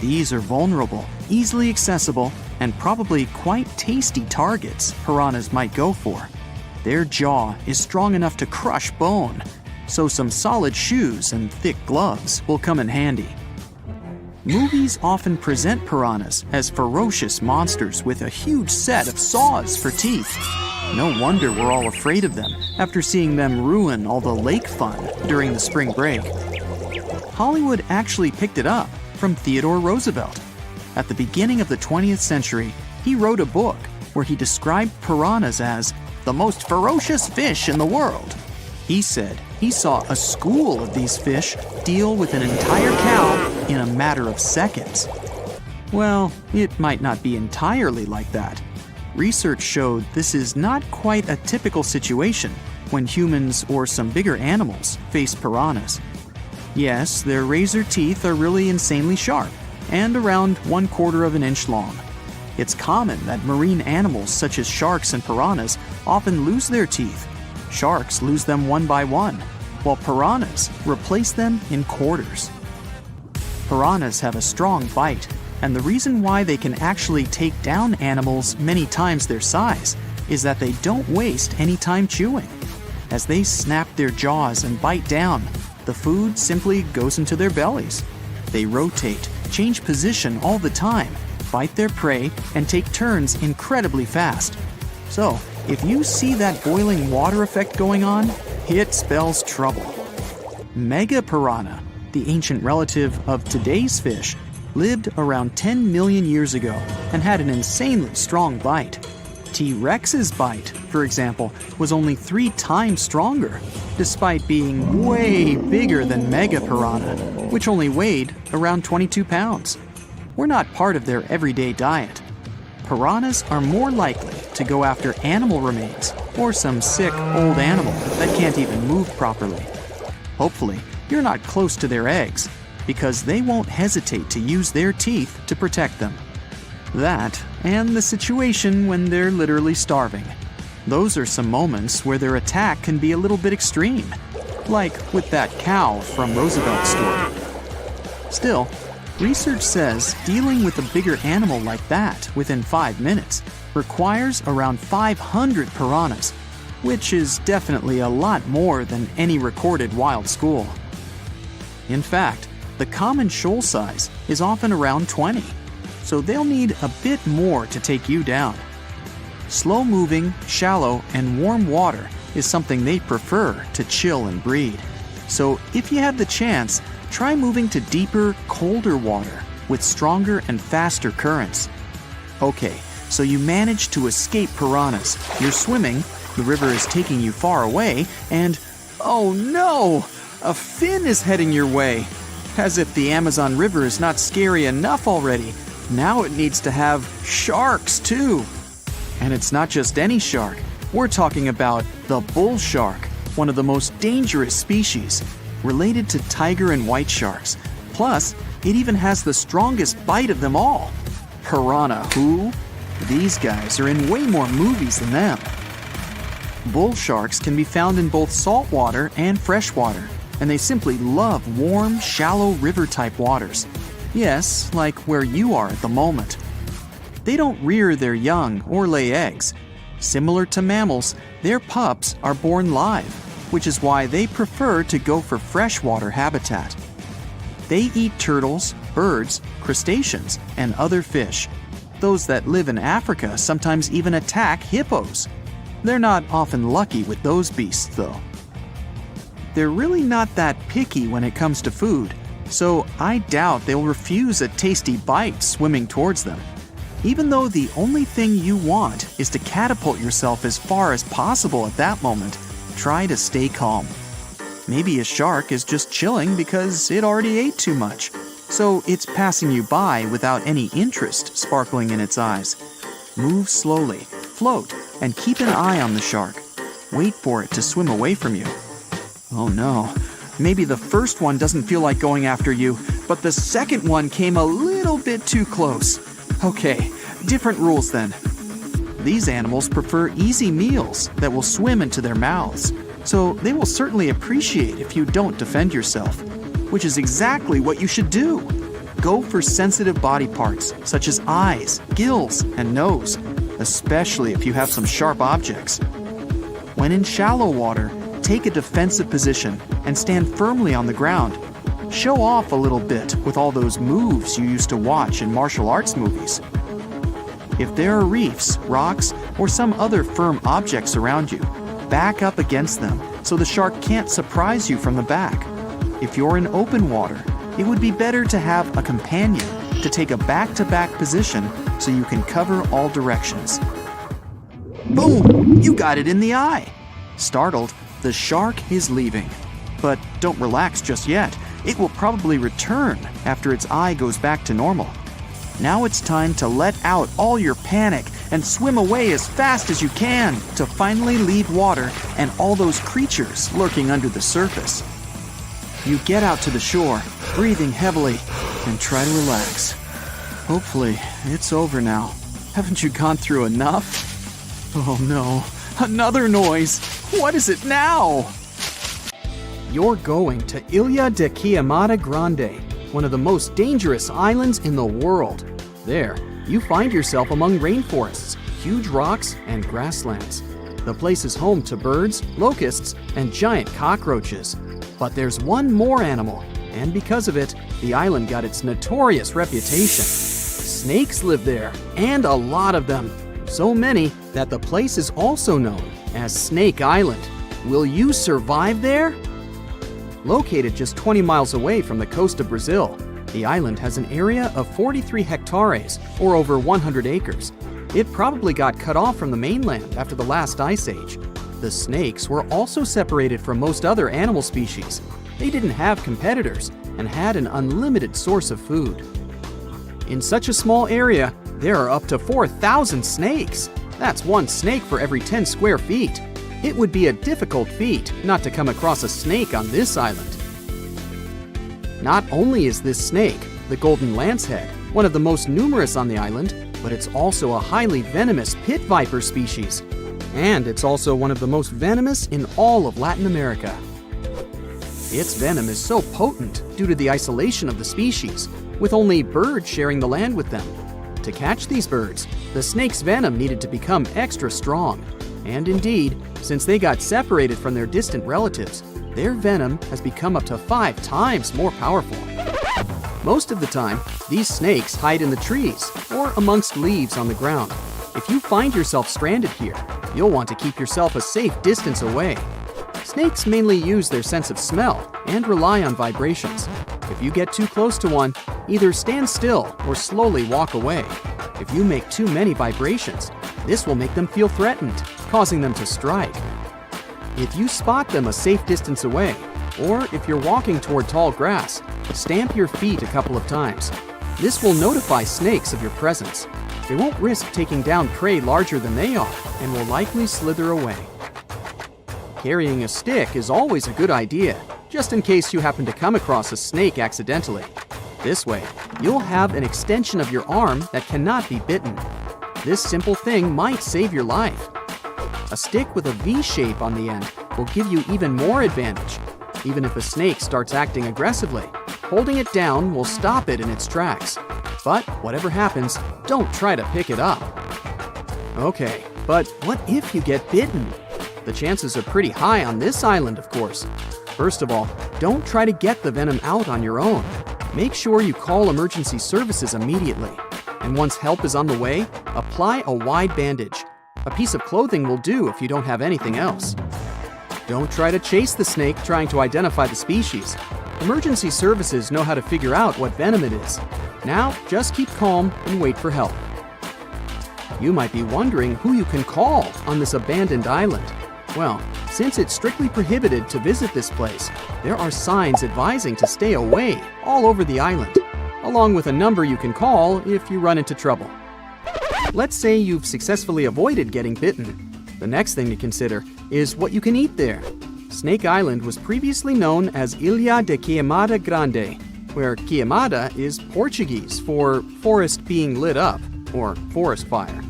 These are vulnerable, easily accessible, and probably quite tasty targets piranhas might go for. Their jaw is strong enough to crush bone, so some solid shoes and thick gloves will come in handy. Movies often present piranhas as ferocious monsters with a huge set of saws for teeth. No wonder we're all afraid of them after seeing them ruin all the lake fun during the spring break. Hollywood actually picked it up from Theodore Roosevelt. At the beginning of the 20th century, he wrote a book where he described piranhas as the most ferocious fish in the world. He said he saw a school of these fish deal with an entire cow in a matter of seconds. Well, it might not be entirely like that. Research showed this is not quite a typical situation when humans or some bigger animals face piranhas. Yes, their razor teeth are really insanely sharp and around 1/4 of an inch long. It's common that marine animals such as sharks and piranhas often lose their teeth. Sharks lose them one by one, while piranhas replace them in quarters. Piranhas have a strong bite, and the reason why they can actually take down animals many times their size is that they don't waste any time chewing. As they snap their jaws and bite down, the food simply goes into their bellies. They rotate, change position all the time, bite their prey, and take turns incredibly fast. So, if you see that boiling water effect going on, it spells trouble. Megafauna, the ancient relative of today's fish, lived around 10 million years ago and had an insanely strong bite. T-Rex's bite for example, was only 3 times stronger, despite being way bigger than mega piranha, which only weighed around 22 pounds. We're not part of their everyday diet. Piranhas are more likely to go after animal remains or some sick old animal that can't even move properly. Hopefully, you're not close to their eggs, because they won't hesitate to use their teeth to protect them. That, and the situation when they're literally starving. Those are some moments where their attack can be a little bit extreme, like with that cow from Roosevelt's story. Still, research says dealing with a bigger animal like that within 5 minutes requires around 500 piranhas, which is definitely a lot more than any recorded wild school. In fact, the common shoal size is often around 20, so they'll need a bit more to take you down. Slow-moving, shallow, and warm water is something they prefer to chill and breed. So if you have the chance, try moving to deeper, colder water with stronger and faster currents. Okay, so you managed to escape piranhas. You're swimming, the river is taking you far away, and oh no! A fin is heading your way! As if the Amazon River is not scary enough already. Now it needs to have sharks too. And it's not just any shark. We're talking about the bull shark, one of the most dangerous species, related to tiger and white sharks. Plus, it even has the strongest bite of them all. Piranha who? These guys are in way more movies than them. Bull sharks can be found in both saltwater and freshwater, and they simply love warm, shallow river-type waters. Yes, like where you are at the moment. They don't rear their young or lay eggs. Similar to mammals, their pups are born live, which is why they prefer to go for freshwater habitat. They eat turtles, birds, crustaceans, and other fish. Those that live in Africa sometimes even attack hippos. They're not often lucky with those beasts, though. They're really not that picky when it comes to food, so I doubt they'll refuse a tasty bite swimming towards them. Even though the only thing you want is to catapult yourself as far as possible at that moment, try to stay calm. Maybe a shark is just chilling because it already ate too much, so it's passing you by without any interest sparkling in its eyes. Move slowly, float, and keep an eye on the shark. Wait for it to swim away from you. Oh no, maybe the first one doesn't feel like going after you, but the second one came a little bit too close. Okay, different rules then. These animals prefer easy meals that will swim into their mouths, so they will certainly appreciate if you don't defend yourself, which is exactly what you should do. Go for sensitive body parts such as eyes, gills, and nose, especially if you have some sharp objects. When in shallow water, take a defensive position and stand firmly on the ground. Show off a little bit with all those moves you used to watch in martial arts movies. If there are reefs, rocks, or some other firm objects around you, back up against them so the shark can't surprise you from the back. If you're in open water, it would be better to have a companion to take a back-to-back position so you can cover all directions. Boom! You got it in the eye! Startled, the shark is leaving. But don't relax just yet. It will probably return after its eye goes back to normal. Now it's time to let out all your panic and swim away as fast as you can to finally leave water and all those creatures lurking under the surface. You get out to the shore, breathing heavily, and try to relax. Hopefully, it's over now. Haven't you gone through enough? Oh no, another noise! What is it now? You're going to Ilha de Queimada Grande, one of the most dangerous islands in the world. There, you find yourself among rainforests, huge rocks, and grasslands. The place is home to birds, locusts, and giant cockroaches. But there's one more animal, and because of it, the island got its notorious reputation. Snakes live there, and a lot of them. So many that the place is also known as Snake Island. Will you survive there? Located just 20 miles away from the coast of Brazil, the island has an area of 43 hectares, or over 100 acres. It probably got cut off from the mainland after the last ice age. The snakes were also separated from most other animal species. They didn't have competitors and had an unlimited source of food. In such a small area, there are up to 4,000 snakes. That's one snake for every 10 square feet. It would be a difficult feat not to come across a snake on this island. Not only is this snake, the golden lancehead, one of the most numerous on the island, but it's also a highly venomous pit viper species. And it's also one of the most venomous in all of Latin America. Its venom is so potent due to the isolation of the species, with only birds sharing the land with them. To catch these birds, the snake's venom needed to become extra strong. And indeed, since they got separated from their distant relatives, their venom has become up to 5 times more powerful. Most of the time, these snakes hide in the trees or amongst leaves on the ground. If you find yourself stranded here, you'll want to keep yourself a safe distance away. Snakes mainly use their sense of smell and rely on vibrations. If you get too close to one, either stand still or slowly walk away. If you make too many vibrations, this will make them feel threatened, causing them to strike. If you spot them a safe distance away, or if you're walking toward tall grass, stamp your feet a couple of times. This will notify snakes of your presence. They won't risk taking down prey larger than they are and will likely slither away. Carrying a stick is always a good idea, just in case you happen to come across a snake accidentally. This way, you'll have an extension of your arm that cannot be bitten. This simple thing might save your life. A stick with a V shape on the end will give you even more advantage. Even if a snake starts acting aggressively, holding it down will stop it in its tracks. But whatever happens, don't try to pick it up. Okay, but what if you get bitten? The chances are pretty high on this island, of course. First of all, don't try to get the venom out on your own. Make sure you call emergency services immediately. And once help is on the way, apply a wide bandage. A piece of clothing will do if you don't have anything else. Don't try to chase the snake trying to identify the species. Emergency services know how to figure out what venom it is. Now, just keep calm and wait for help. You might be wondering who you can call on this abandoned island. Well, since it's strictly prohibited to visit this place, there are signs advising to stay away all over the island, along with a number you can call if you run into trouble. Let's say you've successfully avoided getting bitten. The next thing to consider is what you can eat there. Snake Island was previously known as Ilha de Queimada Grande, where queimada is Portuguese for forest being lit up, or forest fire.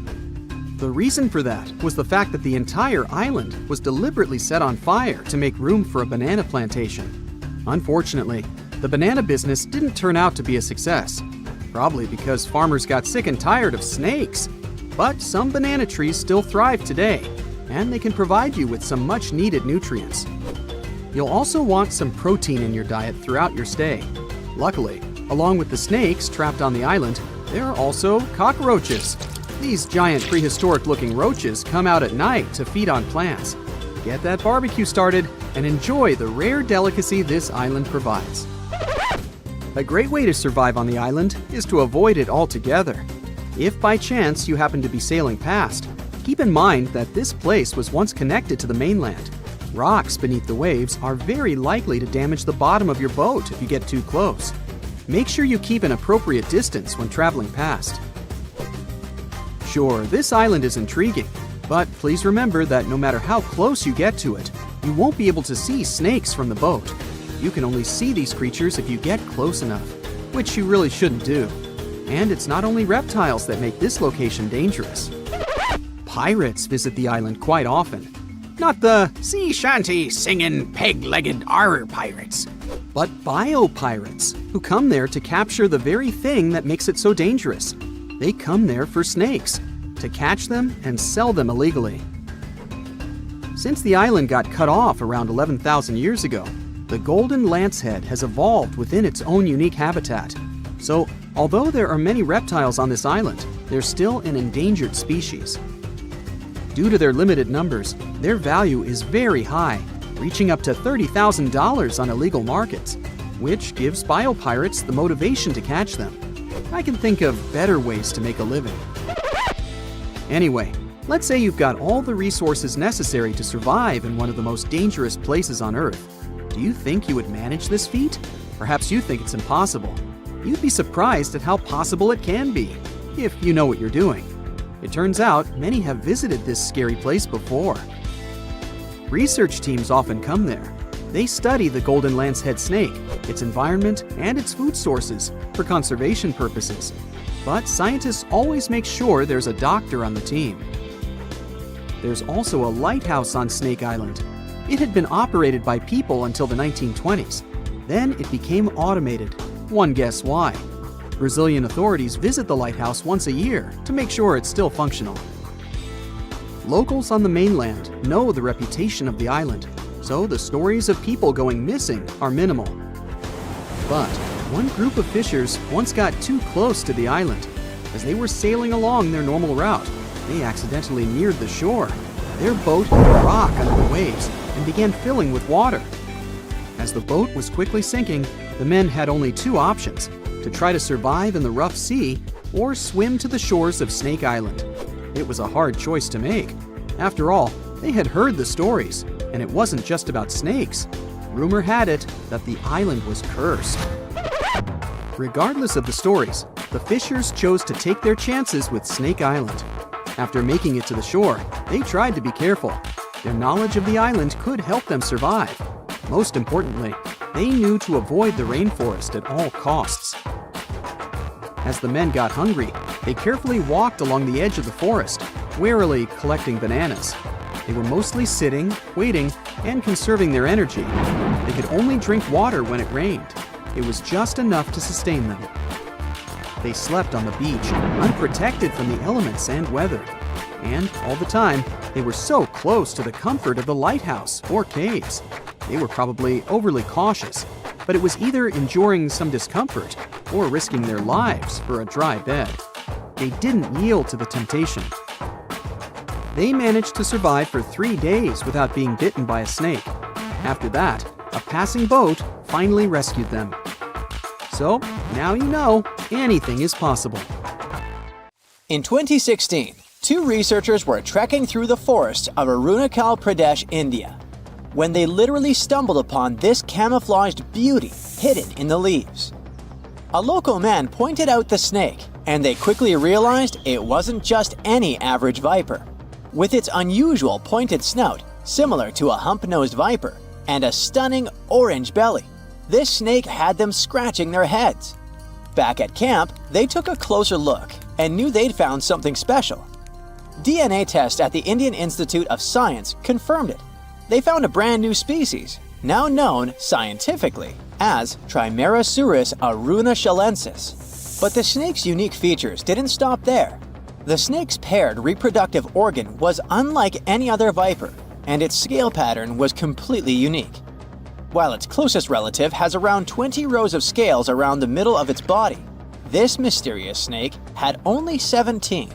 The reason for that was the fact that the entire island was deliberately set on fire to make room for a banana plantation. Unfortunately, the banana business didn't turn out to be a success, probably because farmers got sick and tired of snakes. But some banana trees still thrive today, and they can provide you with some much-needed nutrients. You'll also want some protein in your diet throughout your stay. Luckily, along with the snakes trapped on the island, there are also cockroaches. These giant prehistoric-looking roaches come out at night to feed on plants. Get that barbecue started and enjoy the rare delicacy this island provides. A great way to survive on the island is to avoid it altogether. If by chance you happen to be sailing past, keep in mind that this place was once connected to the mainland. Rocks beneath the waves are very likely to damage the bottom of your boat if you get too close. Make sure you keep an appropriate distance when traveling past. Sure, this island is intriguing, but please remember that no matter how close you get to it, you won't be able to see snakes from the boat. You can only see these creatures if you get close enough, which you really shouldn't do. And it's not only reptiles that make this location dangerous. Pirates visit the island quite often. Not the sea shanty singing peg-legged arr pirates, but bio-pirates who come there to capture the very thing that makes it so dangerous. They come there for snakes, to catch them and sell them illegally. Since the island got cut off around 11,000 years ago, the golden lancehead has evolved within its own unique habitat. So, although there are many reptiles on this island, they're still an endangered species. Due to their limited numbers, their value is very high, reaching up to $30,000 on illegal markets, which gives biopirates the motivation to catch them. I can think of better ways to make a living. Anyway, let's say you've got all the resources necessary to survive in one of the most dangerous places on Earth. Do you think you would manage this feat? Perhaps you think it's impossible. You'd be surprised at how possible it can be, if you know what you're doing. It turns out many have visited this scary place before. Research teams often come there. They study the golden lancehead snake, its environment, and its food sources for conservation purposes. But scientists always make sure there's a doctor on the team. There's also a lighthouse on Snake Island. It had been operated by people until the 1920s. Then it became automated. One guess why. Brazilian authorities visit the lighthouse once a year to make sure it's still functional. Locals on the mainland know the reputation of the island, so the stories of people going missing are minimal. But one group of fishers once got too close to the island. As they were sailing along their normal route, they accidentally neared the shore. Their boat hit a rock under the waves and began filling with water. As the boat was quickly sinking, the men had only two options: to try to survive in the rough sea or swim to the shores of Snake Island. It was a hard choice to make. After all, they had heard the stories, and it wasn't just about snakes. Rumor had it that the island was cursed. Regardless of the stories, the fishers chose to take their chances with Snake Island. After making it to the shore, they tried to be careful. Their knowledge of the island could help them survive. Most importantly, they knew to avoid the rainforest at all costs. As the men got hungry, they carefully walked along the edge of the forest, warily collecting bananas. They were mostly sitting, waiting, and conserving their energy. They could only drink water when it rained. It was just enough to sustain them. They slept on the beach, unprotected from the elements and weather. And all the time, they were so close to the comfort of the lighthouse or caves. They were probably overly cautious, but it was either enduring some discomfort or risking their lives for a dry bed. They didn't yield to the temptation. They managed to survive for 3 days without being bitten by a snake. After that, a passing boat finally rescued them. So, now you know, anything is possible. In 2016, two researchers were trekking through the forests of Arunachal Pradesh, India, when they literally stumbled upon this camouflaged beauty hidden in the leaves. A local man pointed out the snake, and they quickly realized it wasn't just any average viper. With its unusual pointed snout, similar to a hump-nosed viper, and a stunning orange belly, this snake had them scratching their heads. Back at camp, they took a closer look and knew they'd found something special. DNA tests at the Indian Institute of Science confirmed it. They found a brand new species, now known scientifically as Trimeresurus arunachalensis. But the snake's unique features didn't stop there. The snake's paired reproductive organ was unlike any other viper, and its scale pattern was completely unique. While its closest relative has around 20 rows of scales around the middle of its body, this mysterious snake had only 17.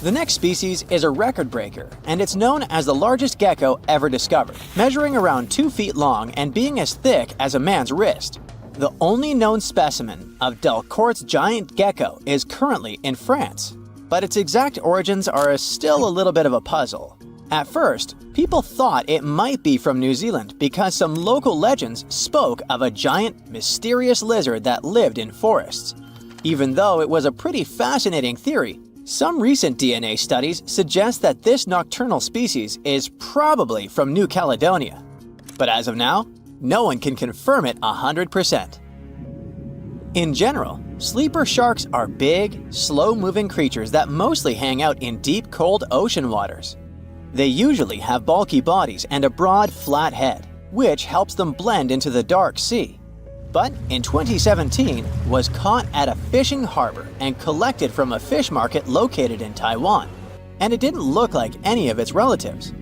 The next species is a record breaker, and it's known as the largest gecko ever discovered, measuring around 2 feet long and being as thick as a man's wrist. The only known specimen of Delcourt's giant gecko is currently in France, but its exact origins are still a little bit of a puzzle. At first, people thought it might be from New Zealand because some local legends spoke of a giant, mysterious lizard that lived in forests. Even though it was a pretty fascinating theory, some recent DNA studies suggest that this nocturnal species is probably from New Caledonia. But as of now, no one can confirm it 100%. In general, sleeper sharks are big, slow-moving creatures that mostly hang out in deep, cold ocean waters. They usually have bulky bodies and a broad, flat head, which helps them blend into the dark sea. But in 2017, was caught at a fishing harbor and collected from a fish market located in Taiwan. And it didn't look like any of its relatives.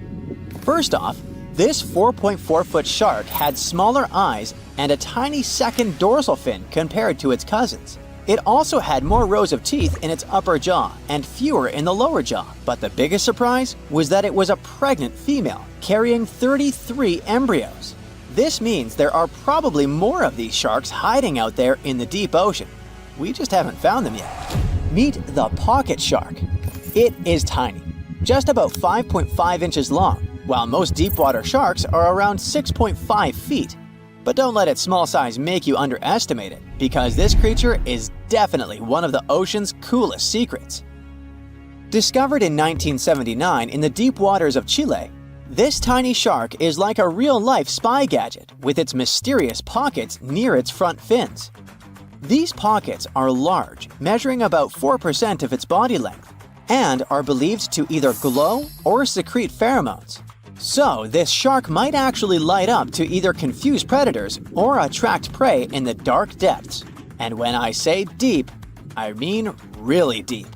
First off, this 4.4-foot shark had smaller eyes and a tiny second dorsal fin compared to its cousins. It also had more rows of teeth in its upper jaw and fewer in the lower jaw. But the biggest surprise was that it was a pregnant female carrying 33 embryos. This means there are probably more of these sharks hiding out there in the deep ocean. We just haven't found them yet. Meet the pocket shark. It is tiny, just about 5.5 inches long, while most deepwater sharks are around 6.5 feet. But don't let its small size make you underestimate it, because this creature is definitely one of the ocean's coolest secrets. Discovered in 1979 in the deep waters of Chile, this tiny shark is like a real-life spy gadget with its mysterious pockets near its front fins. These pockets are large, measuring about 4% of its body length, and are believed to either glow or secrete pheromones. So this shark might actually light up to either confuse predators or attract prey in the dark depths. And when I say deep, I mean really deep.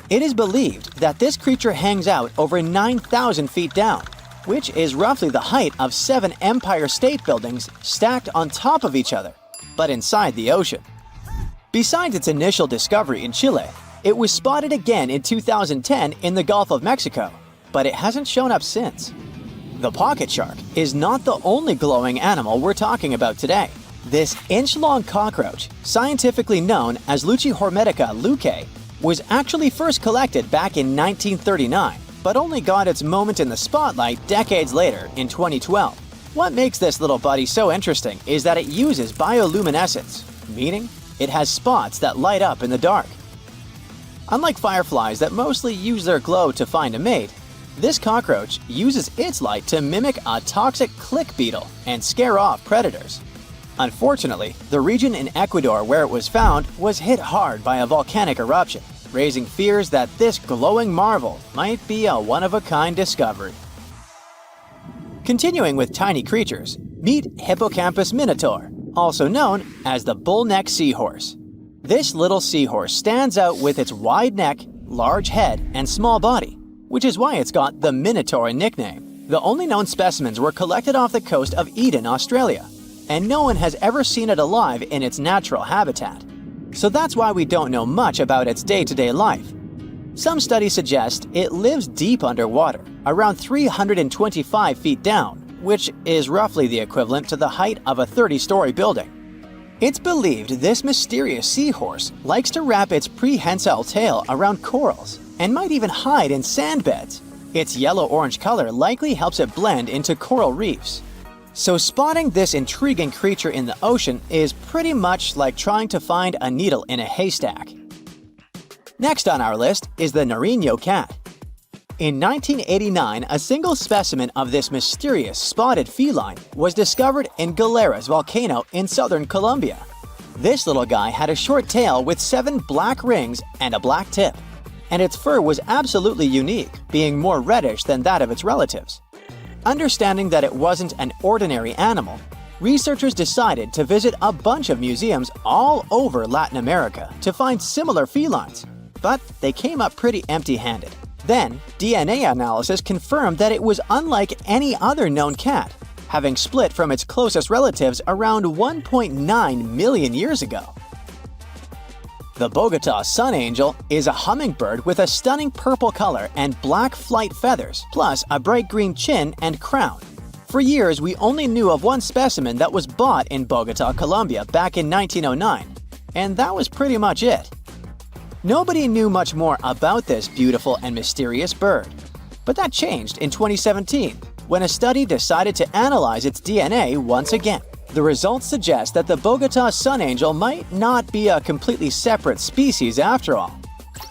It is believed that this creature hangs out over 9,000 feet down, which is roughly the height of 7 Empire State Buildings stacked on top of each other, but inside the ocean. Besides its initial discovery in Chile, it was spotted again in 2010 in the Gulf of Mexico, but it hasn't shown up since. The pocket shark is not the only glowing animal we're talking about today. This inch-long cockroach, scientifically known as Luchihormetica lucae, was actually first collected back in 1939, but only got its moment in the spotlight decades later in 2012. What makes this little buddy so interesting is that it uses bioluminescence, meaning it has spots that light up in the dark. Unlike fireflies that mostly use their glow to find a mate, this cockroach uses its light to mimic a toxic click beetle and scare off predators. Unfortunately, the region in Ecuador where it was found was hit hard by a volcanic eruption, raising fears that this glowing marvel might be a one-of-a-kind discovery. Continuing with tiny creatures, meet Hippocampus minotaur, also known as the bull-neck seahorse. This little seahorse stands out with its wide neck, large head, and small body, which is why it's got the Minotaur nickname. The only known specimens were collected off the coast of Eden, Australia, and no one has ever seen it alive in its natural habitat. So that's why we don't know much about its day-to-day life. Some studies suggest it lives deep underwater, around 325 feet down, which is roughly the equivalent to the height of a 30-story building. It's believed this mysterious seahorse likes to wrap its prehensile tail around corals and might even hide in sand beds. Its yellow-orange color likely helps it blend into coral reefs. So spotting this intriguing creature in the ocean is pretty much like trying to find a needle in a haystack. Next on our list is the Nariño cat. In 1989, a single specimen of this mysterious spotted feline was discovered in Galeras volcano in southern Colombia. This little guy had a short tail with 7 black rings and a black tip, and its fur was absolutely unique, being more reddish than that of its relatives. Understanding that it wasn't an ordinary animal, researchers decided to visit a bunch of museums all over Latin America to find similar felines, but they came up pretty empty-handed. Then, DNA analysis confirmed that it was unlike any other known cat, having split from its closest relatives around 1.9 million years ago. The Bogota sun angel is a hummingbird with a stunning purple color and black flight feathers, plus a bright green chin and crown. For years, we only knew of one specimen that was bought in Bogota, Colombia back in 1909, and that was pretty much it. Nobody knew much more about this beautiful and mysterious bird. But that changed in 2017, when a study decided to analyze its DNA once again. The results suggest that the Bogota sun angel might not be a completely separate species after all.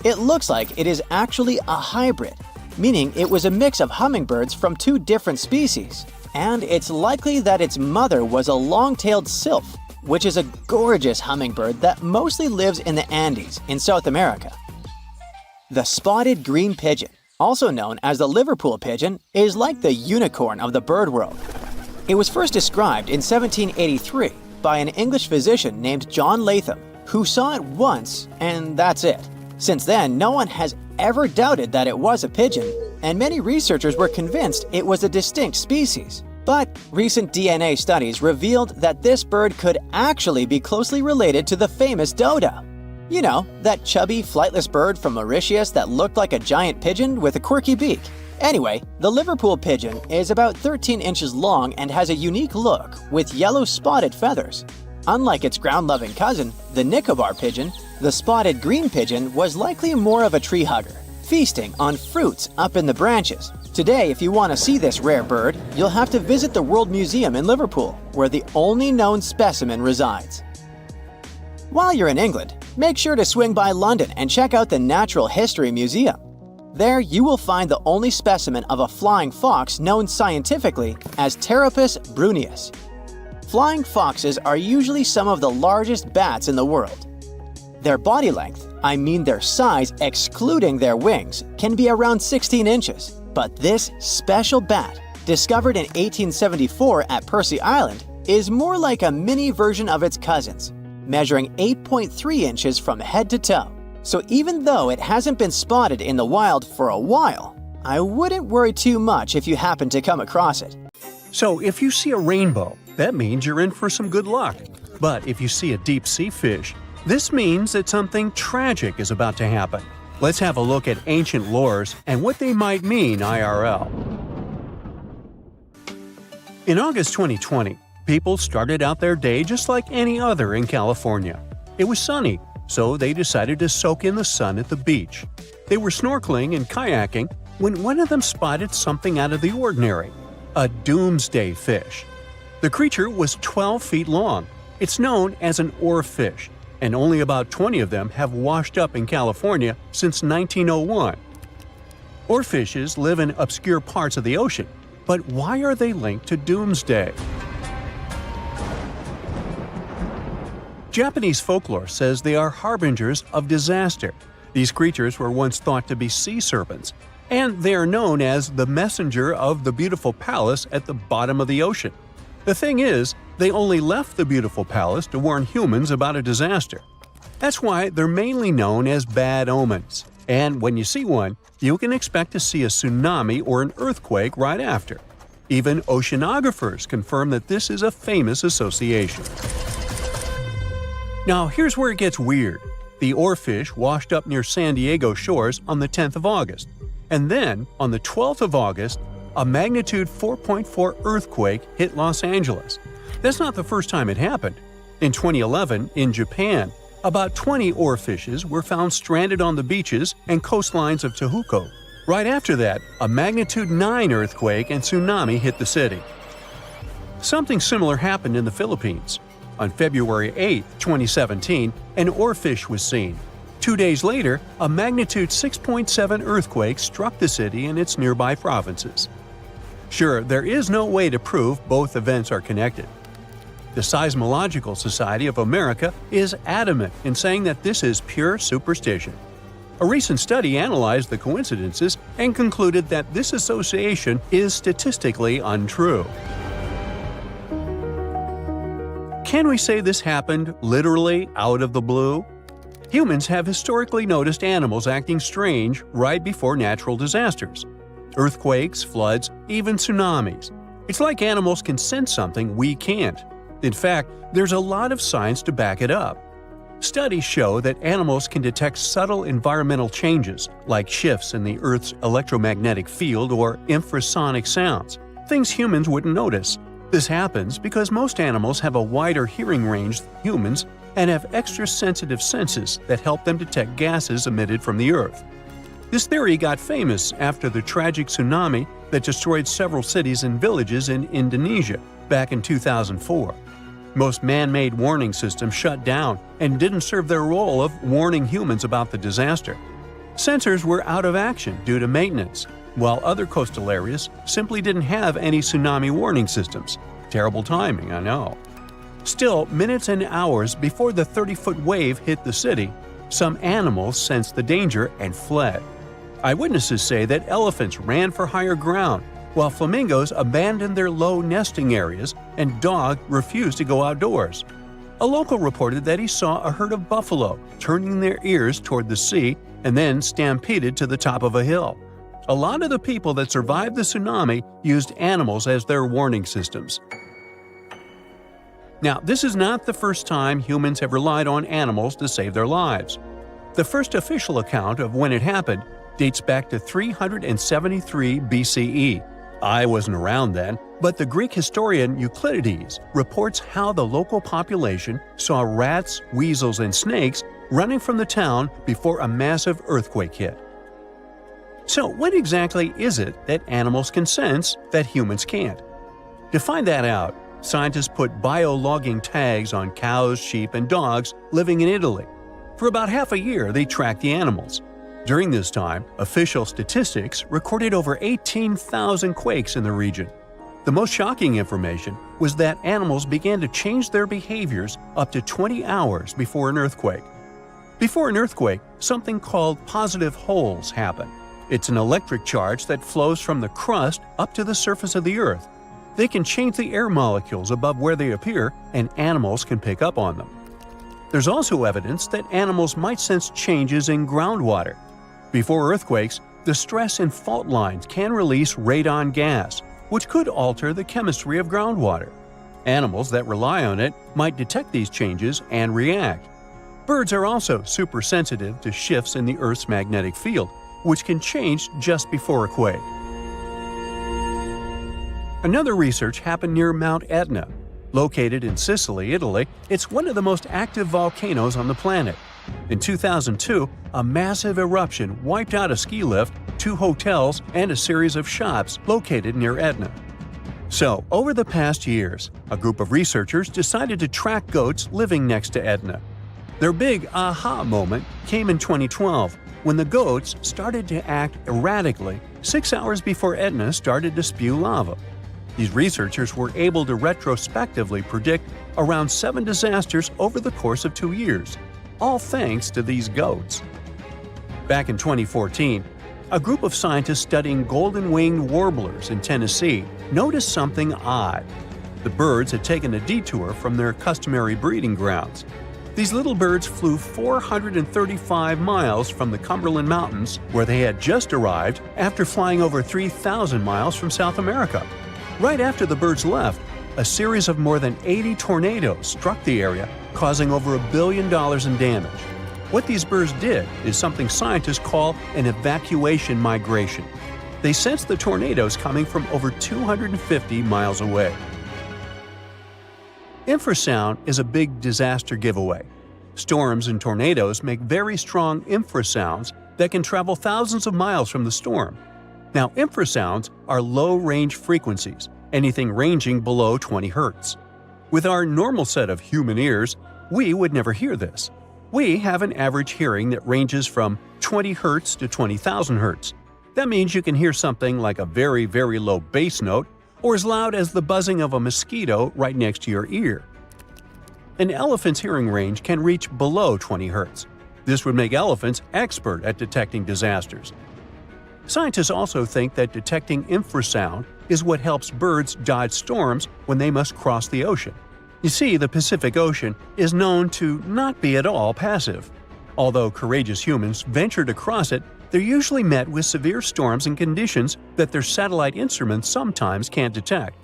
It looks like it is actually a hybrid, meaning it was a mix of hummingbirds from 2 different species. And it's likely that its mother was a long-tailed sylph, which is a gorgeous hummingbird that mostly lives in the Andes in South America. The spotted green pigeon, also known as the Liverpool pigeon, is like the unicorn of the bird world. It was first described in 1783 by an English physician named John Latham, who saw it once, and that's it. Since then, no one has ever doubted that it was a pigeon, and many researchers were convinced it was a distinct species. But recent DNA studies revealed that this bird could actually be closely related to the famous dodo. You know, that chubby, flightless bird from Mauritius that looked like a giant pigeon with a quirky beak. Anyway, the Liverpool pigeon is about 13 inches long and has a unique look with yellow spotted feathers. Unlike its ground-loving cousin, the Nicobar pigeon, the spotted green pigeon was likely more of a tree hugger, feasting on fruits up in the branches. Today, if you want to see this rare bird, you'll have to visit the World Museum in Liverpool, where the only known specimen resides. While you're in England, make sure to swing by London and check out the Natural History Museum. There, you will find the only specimen of a flying fox known scientifically as Pteropus bruneus. Flying foxes are usually some of the largest bats in the world. Their body length, I mean their size excluding their wings, can be around 16 inches. But this special bat, discovered in 1874 at Percy Island, is more like a mini version of its cousins, measuring 8.3 inches from head to toe. So even though it hasn't been spotted in the wild for a while, I wouldn't worry too much if you happen to come across it. So if you see a rainbow, that means you're in for some good luck. But if you see a deep sea fish, this means that something tragic is about to happen. Let's have a look at ancient lores and what they might mean IRL. In August 2020, people started out their day just like any other in California. It was sunny, so they decided to soak in the sun at the beach. They were snorkeling and kayaking when one of them spotted something out of the ordinary – a doomsday fish. The creature was 12 feet long. It's known as an oarfish, and only about 20 of them have washed up in California since 1901. Oarfishes live in obscure parts of the ocean, but why are they linked to doomsday? Japanese folklore says they are harbingers of disaster. These creatures were once thought to be sea serpents, and they are known as the messenger of the beautiful palace at the bottom of the ocean. The thing is, they only left the beautiful palace to warn humans about a disaster. That's why they're mainly known as bad omens. And when you see one, you can expect to see a tsunami or an earthquake right after. Even oceanographers confirm that this is a famous association. Now here's where it gets weird. The oarfish washed up near San Diego shores on the 10th of August. And then, on the 12th of August, a magnitude 4.4 earthquake hit Los Angeles. That's not the first time it happened. In 2011, in Japan, about 20 oarfishes were found stranded on the beaches and coastlines of Tehuco. Right after that, a magnitude 9 earthquake and tsunami hit the city. Something similar happened in the Philippines. On February 8, 2017, an oarfish was seen. 2 days later, a magnitude 6.7 earthquake struck the city and its nearby provinces. Sure, there is no way to prove both events are connected. The Seismological Society of America is adamant in saying that this is pure superstition. A recent study analyzed the coincidences and concluded that this association is statistically untrue. Can we say this happened literally out of the blue? Humans have historically noticed animals acting strange right before natural disasters. Earthquakes, floods, even tsunamis. It's like animals can sense something we can't. In fact, there's a lot of science to back it up. Studies show that animals can detect subtle environmental changes, like shifts in the Earth's electromagnetic field or infrasonic sounds, things humans wouldn't notice. This happens because most animals have a wider hearing range than humans and have extra sensitive senses that help them detect gases emitted from the Earth. This theory got famous after the tragic tsunami that destroyed several cities and villages in Indonesia back in 2004. Most man-made warning systems shut down and didn't serve their role of warning humans about the disaster. Sensors were out of action due to maintenance, while other coastal areas simply didn't have any tsunami warning systems. Terrible timing, I know. Still, minutes and hours before the 30-foot wave hit the city, some animals sensed the danger and fled. Eyewitnesses say that elephants ran for higher ground, while flamingos abandoned their low nesting areas and dogs refused to go outdoors. A local reported that he saw a herd of buffalo turning their ears toward the sea and then stampeded to the top of a hill. A lot of the people that survived the tsunami used animals as their warning systems. Now, this is not the first time humans have relied on animals to save their lives. The first official account of when it happened dates back to 373 BCE. I wasn't around then, but the Greek historian Euclides reports how the local population saw rats, weasels, and snakes running from the town before a massive earthquake hit. So what exactly is it that animals can sense that humans can't? To find that out, scientists put biologging tags on cows, sheep, and dogs living in Italy. For about half a year, they tracked the animals. During this time, official statistics recorded over 18,000 quakes in the region. The most shocking information was that animals began to change their behaviors up to 20 hours before an earthquake. Before an earthquake, something called positive holes happen. It's an electric charge that flows from the crust up to the surface of the Earth. They can change the air molecules above where they appear, and animals can pick up on them. There's also evidence that animals might sense changes in groundwater. Before earthquakes, the stress in fault lines can release radon gas, which could alter the chemistry of groundwater. Animals that rely on it might detect these changes and react. Birds are also super sensitive to shifts in the Earth's magnetic field, which can change just before a quake. Another research happened near Mount Etna. Located in Sicily, Italy, it's one of the most active volcanoes on the planet. In 2002, a massive eruption wiped out a ski lift, 2 hotels, and a series of shops located near Etna. So, over the past years, a group of researchers decided to track goats living next to Etna. Their big aha moment came in 2012, when the goats started to act erratically 6 hours before Etna started to spew lava. These researchers were able to retrospectively predict around 7 disasters over the course of 2 years, all thanks to these goats. Back in 2014, a group of scientists studying golden-winged warblers in Tennessee noticed something odd. The birds had taken a detour from their customary breeding grounds. These little birds flew 435 miles from the Cumberland Mountains, where they had just arrived after flying over 3,000 miles from South America. Right after the birds left, a series of more than 80 tornadoes struck the area, causing over $1 billion in damage. What these birds did is something scientists call an evacuation migration. They sensed the tornadoes coming from over 250 miles away. Infrasound is a big disaster giveaway. Storms and tornadoes make very strong infrasounds that can travel thousands of miles from the storm. Now, infrasounds are low-range frequencies, anything ranging below 20 Hz. With our normal set of human ears, we would never hear this. We have an average hearing that ranges from 20 Hz to 20,000 Hz. That means you can hear something like a very, very low bass note or as loud as the buzzing of a mosquito right next to your ear. An elephant's hearing range can reach below 20 Hz. This would make elephants expert at detecting disasters. Scientists also think that detecting infrasound is what helps birds dodge storms when they must cross the ocean. You see, the Pacific Ocean is known to not be at all passive. Although courageous humans venture to cross it, they're usually met with severe storms and conditions that their satellite instruments sometimes can't detect.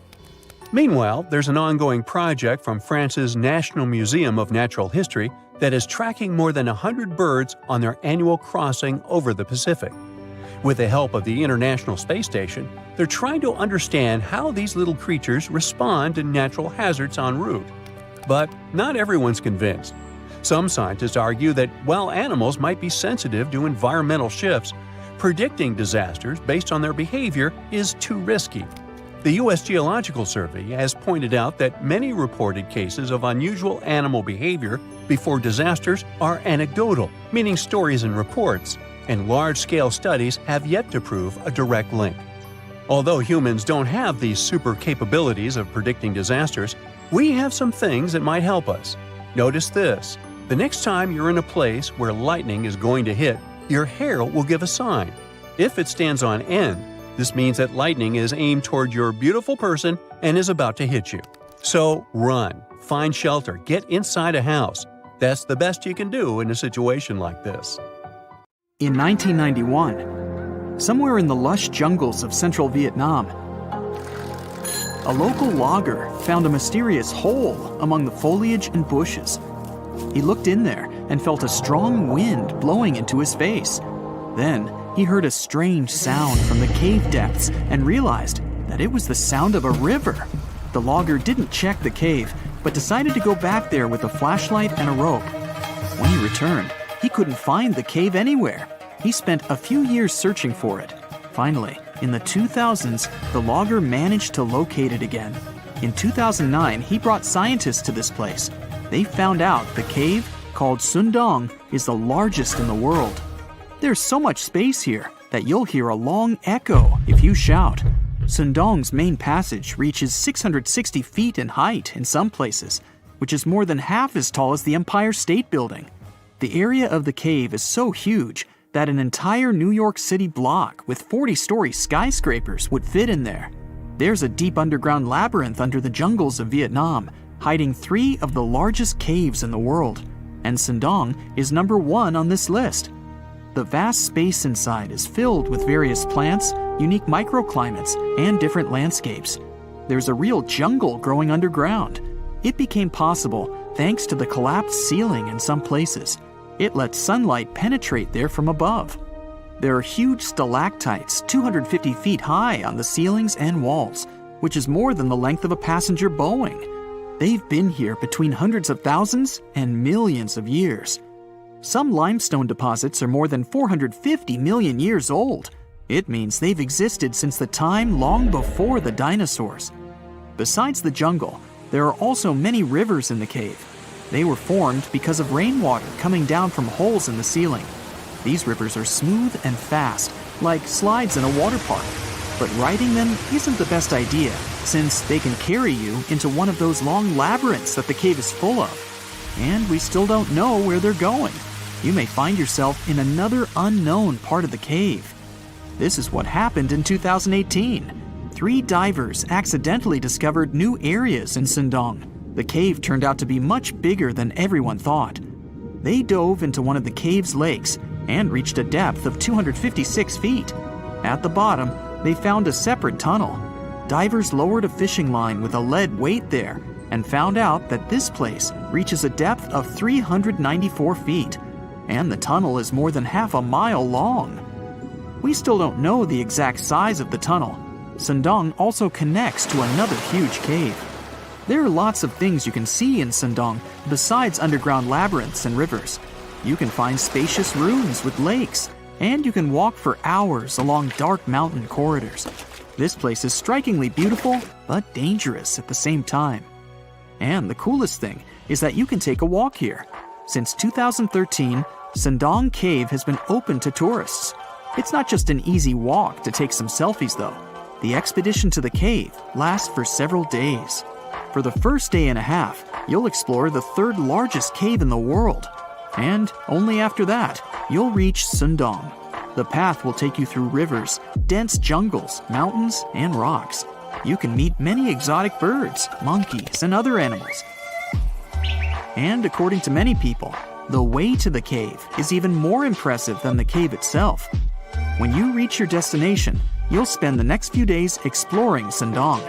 Meanwhile, there's an ongoing project from France's National Museum of Natural History that is tracking more than 100 birds on their annual crossing over the Pacific. With the help of the International Space Station, they're trying to understand how these little creatures respond to natural hazards en route. But not everyone's convinced. Some scientists argue that while animals might be sensitive to environmental shifts, predicting disasters based on their behavior is too risky. The U.S. Geological Survey has pointed out that many reported cases of unusual animal behavior before disasters are anecdotal, meaning stories and reports, and large-scale studies have yet to prove a direct link. Although humans don't have these super capabilities of predicting disasters, we have some things that might help us. Notice this. The next time you're in a place where lightning is going to hit, your hair will give a sign. If it stands on end, this means that lightning is aimed toward your beautiful person and is about to hit you. So run, find shelter, get inside a house. That's the best you can do in a situation like this. In 1991, somewhere in the lush jungles of central Vietnam, a local logger found a mysterious hole among the foliage and bushes. He looked in there and felt a strong wind blowing into his face. Then he heard a strange sound from the cave depths and realized that it was the sound of a river. The logger didn't check the cave, but decided to go back there with a flashlight and a rope. When he returned, he couldn't find the cave anywhere. He spent a few years searching for it. Finally, in the 2000s, the logger managed to locate it again. In 2009, he brought scientists to this place. They found out the cave, called Sundong, is the largest in the world. There's so much space here that you'll hear a long echo if you shout. Sundong's main passage reaches 660 feet in height in some places, which is more than half as tall as the Empire State Building. The area of the cave is so huge that an entire New York City block with 40-story skyscrapers would fit in there. There's a deep underground labyrinth under the jungles of Vietnam, hiding 3 of the largest caves in the world, and Sundong is number 1 on this list. The vast space inside is filled with various plants, unique microclimates, and different landscapes. There's a real jungle growing underground. It became possible thanks to the collapsed ceiling in some places. It lets sunlight penetrate there from above. There are huge stalactites 250 feet high on the ceilings and walls, which is more than the length of a passenger Boeing. They've been here between hundreds of thousands and millions of years. Some limestone deposits are more than 450 million years old. It means they've existed since the time long before the dinosaurs. Besides the jungle, there are also many rivers in the cave. They were formed because of rainwater coming down from holes in the ceiling. These rivers are smooth and fast, like slides in a water park. But riding them isn't the best idea, since they can carry you into one of those long labyrinths that the cave is full of. And we still don't know where they're going. You may find yourself in another unknown part of the cave. This is what happened in 2018. 3 divers accidentally discovered new areas in Sundong. The cave turned out to be much bigger than everyone thought. They dove into one of the cave's lakes and reached a depth of 256 feet. At the bottom, they found a separate tunnel. Divers lowered a fishing line with a lead weight there and found out that this place reaches a depth of 394 feet, and the tunnel is more than half a mile long. We still don't know the exact size of the tunnel. Sundong also connects to another huge cave. There are lots of things you can see in Sundong besides underground labyrinths and rivers. You can find spacious rooms with lakes, and you can walk for hours along dark mountain corridors. This place is strikingly beautiful, but dangerous at the same time. And the coolest thing is that you can take a walk here. Since 2013, Sundong Cave has been open to tourists. It's not just an easy walk to take some selfies though. The expedition to the cave lasts for several days. For the first day and a half, you'll explore the 3rd largest cave in the world. And only after that, you'll reach Sundong. The path will take you through rivers, dense jungles, mountains, and rocks. You can meet many exotic birds, monkeys, and other animals. And according to many people, the way to the cave is even more impressive than the cave itself. When you reach your destination, you'll spend the next few days exploring Sundong.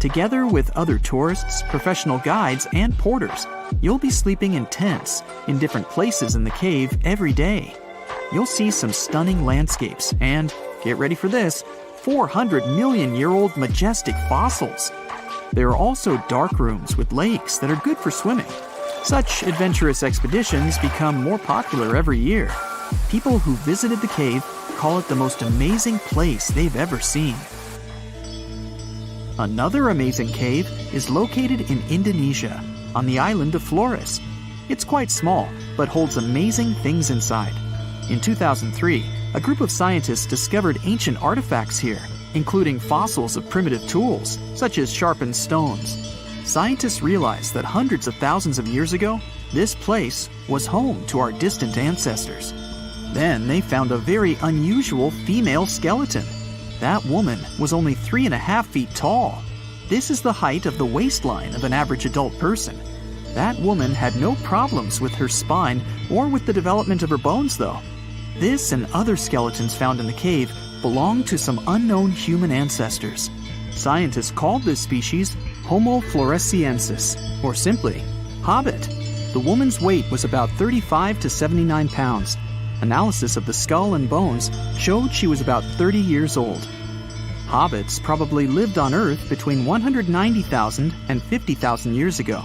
Together with other tourists, professional guides, and porters, you'll be sleeping in tents in different places in the cave every day. You'll see some stunning landscapes and, get ready for this, 400-million-year-old majestic fossils. There are also dark rooms with lakes that are good for swimming. Such adventurous expeditions become more popular every year. People who visited the cave call it the most amazing place they've ever seen. Another amazing cave is located in Indonesia, on the island of Flores. It's quite small, but holds amazing things inside. In 2003, a group of scientists discovered ancient artifacts here, including fossils of primitive tools, such as sharpened stones. Scientists realized that hundreds of thousands of years ago, this place was home to our distant ancestors. Then they found a very unusual female skeleton. That woman was only 3.5 feet tall. This is the height of the waistline of an average adult person. That woman had no problems with her spine or with the development of her bones, though. This and other skeletons found in the cave belong to some unknown human ancestors. Scientists called this species Homo floresiensis, or simply, Hobbit. The woman's weight was about 35 to 79 pounds. Analysis of the skull and bones showed she was about 30 years old. Hobbits probably lived on Earth between 190,000 and 50,000 years ago.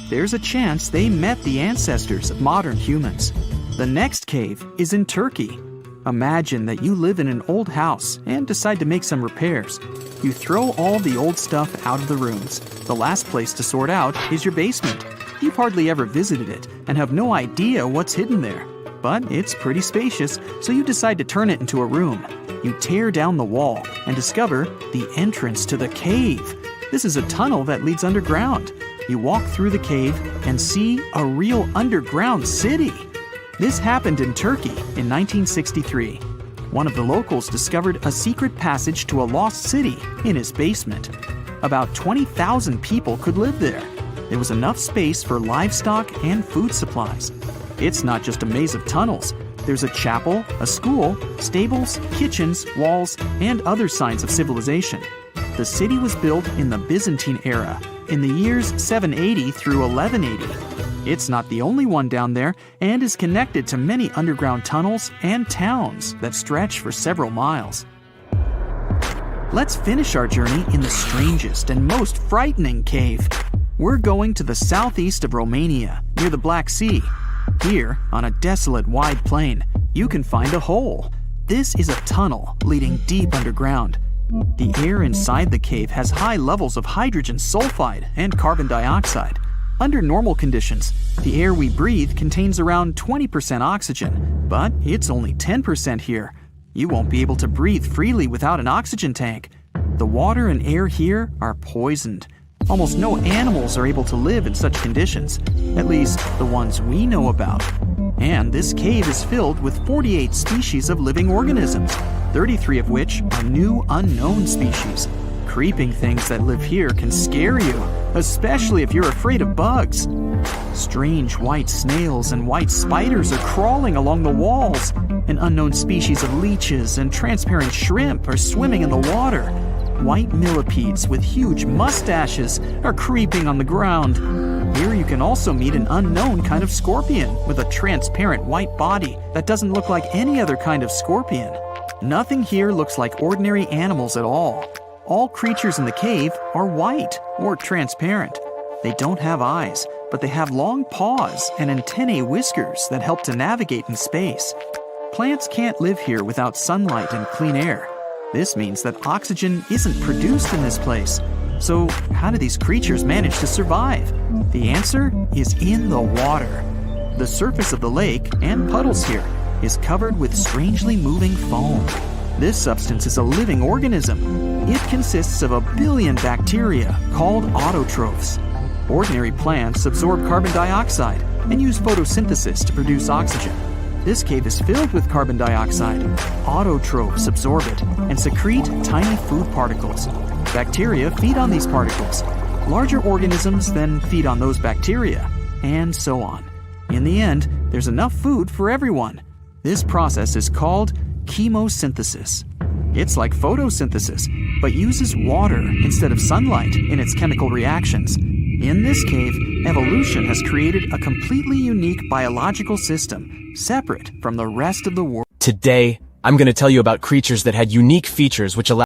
There's a chance they met the ancestors of modern humans. The next cave is in Turkey. Imagine that you live in an old house and decide to make some repairs. You throw all the old stuff out of the rooms. The last place to sort out is your basement. You've hardly ever visited it and have no idea what's hidden there. But it's pretty spacious, so you decide to turn it into a room. You tear down the wall and discover the entrance to the cave. This is a tunnel that leads underground. You walk through the cave and see a real underground city. This happened in Turkey in 1963. One of the locals discovered a secret passage to a lost city in his basement. About 20,000 people could live there. There was enough space for livestock and food supplies. It's not just a maze of tunnels. There's a chapel, a school, stables, kitchens, walls, and other signs of civilization. The city was built in the Byzantine era, in the years 780 through 1180. It's not the only one down there and is connected to many underground tunnels and towns that stretch for several miles. Let's finish our journey in the strangest and most frightening cave. We're going to the southeast of Romania, near the Black Sea. Here, on a desolate wide plain, you can find a hole. This is a tunnel leading deep underground. The air inside the cave has high levels of hydrogen sulfide and carbon dioxide. Under normal conditions, the air we breathe contains around 20% oxygen, but it's only 10% here. You won't be able to breathe freely without an oxygen tank. The water and air here are poisoned. Almost no animals are able to live in such conditions, at least the ones we know about. And this cave is filled with 48 species of living organisms, 33 of which are new unknown species. Creeping things that live here can scare you, especially if you're afraid of bugs. Strange white snails and white spiders are crawling along the walls. An unknown species of leeches and transparent shrimp are swimming in the water. White millipedes with huge mustaches are creeping on the ground. Here you can also meet an unknown kind of scorpion with a transparent white body that doesn't look like any other kind of scorpion. Nothing here looks like ordinary animals at all. All creatures in the cave are white or transparent. They don't have eyes, but they have long paws and antennae whiskers that help to navigate in space. Plants can't live here without sunlight and clean air. This means that oxygen isn't produced in this place. So how do these creatures manage to survive? The answer is in the water. The surface of the lake and puddles here is covered with strangely moving foam. This substance is a living organism. It consists of 1 billion bacteria called autotrophs. Ordinary plants absorb carbon dioxide and use photosynthesis to produce oxygen. This cave is filled with carbon dioxide. Autotrophs absorb it and secrete tiny food particles. Bacteria feed on these particles. Larger organisms then feed on those bacteria, and so on. In the end, there's enough food for everyone. This process is called chemosynthesis. It's like photosynthesis, but uses water instead of sunlight in its chemical reactions. In this cave, evolution has created a completely unique biological system, separate from the rest of the world. Today, I'm going to tell you about creatures that had unique features which allow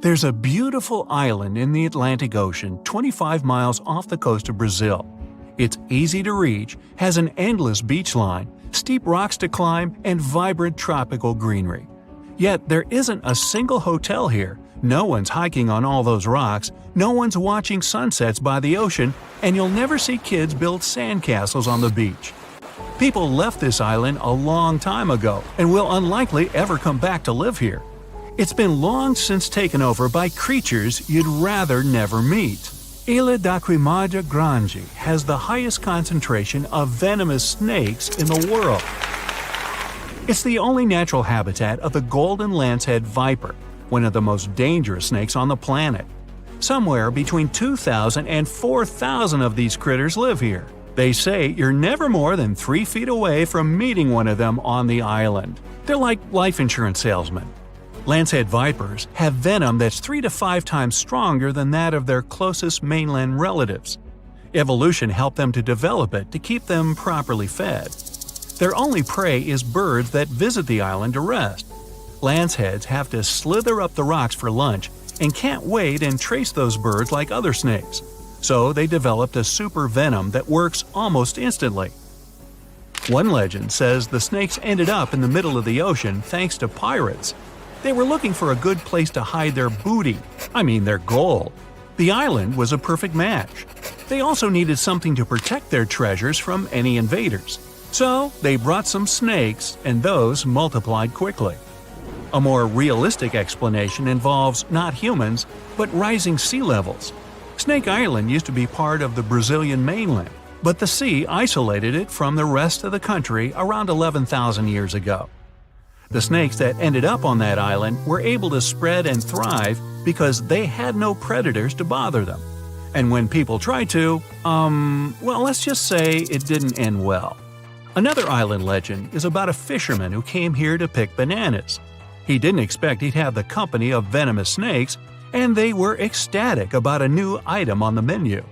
There's a beautiful island in the Atlantic Ocean 25 miles off the coast of Brazil. It's easy to reach, has an endless beach line, steep rocks to climb, and vibrant tropical greenery. Yet there isn't a single hotel here, no one's hiking on all those rocks, no one's watching sunsets by the ocean, and you'll never see kids build sandcastles on the beach. People left this island a long time ago and will unlikely ever come back to live here. It's been long since taken over by creatures you'd rather never meet. Ilha da Queimada Grande has the highest concentration of venomous snakes in the world. It's the only natural habitat of the golden lancehead viper, one of the most dangerous snakes on the planet. Somewhere between 2,000 and 4,000 of these critters live here. They say you're never more than 3 feet away from meeting one of them on the island. They're like life insurance salesmen. Lancehead vipers have venom that's 3 to 5 times stronger than that of their closest mainland relatives. Evolution helped them to develop it to keep them properly fed. Their only prey is birds that visit the island to rest. Lanceheads have to slither up the rocks for lunch and can't wait and trace those birds like other snakes. So they developed a super venom that works almost instantly. One legend says the snakes ended up in the middle of the ocean thanks to pirates. They were looking for a good place to hide their booty, their gold. The island was a perfect match. They also needed something to protect their treasures from any invaders. So they brought some snakes, and those multiplied quickly. A more realistic explanation involves not humans, but rising sea levels. Snake Island used to be part of the Brazilian mainland, but the sea isolated it from the rest of the country around 11,000 years ago. The snakes that ended up on that island were able to spread and thrive because they had no predators to bother them. And when people tried to, let's just say it didn't end well. Another island legend is about a fisherman who came here to pick bananas. He didn't expect he'd have the company of venomous snakes, and they were ecstatic about a new item on the menu.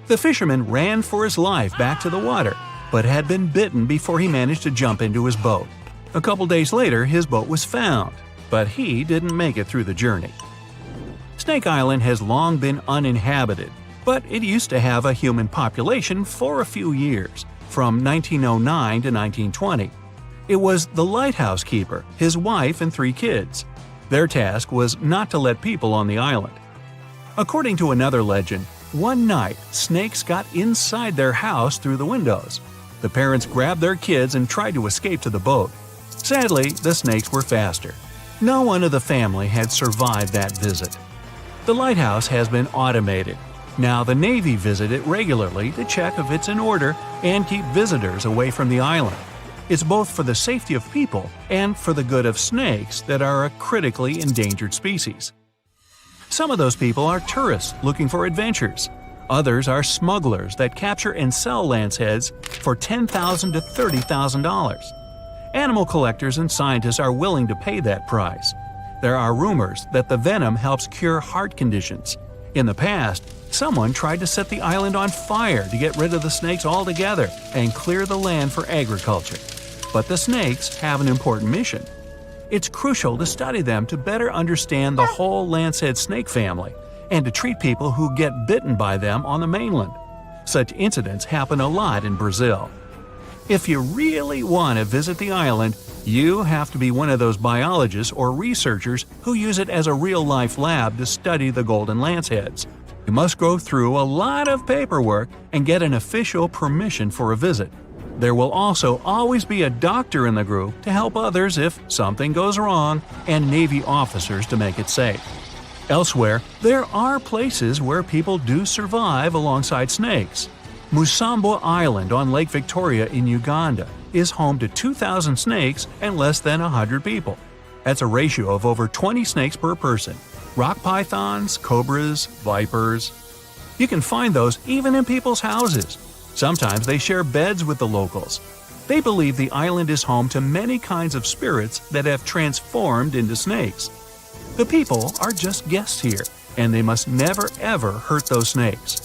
The fisherman ran for his life back to the water, but had been bitten before he managed to jump into his boat. A couple days later, his boat was found, but he didn't make it through the journey. Snake Island has long been uninhabited, but it used to have a human population for a few years, from 1909 to 1920. It was the lighthouse keeper, his wife, and 3 kids. Their task was not to let people on the island. According to another legend, one night snakes got inside their house through the windows. The parents grabbed their kids and tried to escape to the boat. Sadly, the snakes were faster. No one of the family had survived that visit. The lighthouse has been automated. Now the Navy visit it regularly to check if it's in order and keep visitors away from the island. It's both for the safety of people and for the good of snakes that are a critically endangered species. Some of those people are tourists looking for adventures. Others are smugglers that capture and sell lanceheads for $10,000 to $30,000. Animal collectors and scientists are willing to pay that price. There are rumors that the venom helps cure heart conditions. In the past, someone tried to set the island on fire to get rid of the snakes altogether and clear the land for agriculture. But the snakes have an important mission. It's crucial to study them to better understand the whole lancehead snake family and to treat people who get bitten by them on the mainland. Such incidents happen a lot in Brazil. If you really want to visit the island, you have to be one of those biologists or researchers who use it as a real-life lab to study the golden lanceheads. You must go through a lot of paperwork and get an official permission for a visit. There will also always be a doctor in the group to help others if something goes wrong, and Navy officers to make it safe. Elsewhere, there are places where people do survive alongside snakes. Musambo Island on Lake Victoria in Uganda is home to 2,000 snakes and less than 100 people. That's a ratio of over 20 snakes per person. Rock pythons, cobras, vipers. You can find those even in people's houses. Sometimes they share beds with the locals. They believe the island is home to many kinds of spirits that have transformed into snakes. The people are just guests here, and they must never ever hurt those snakes.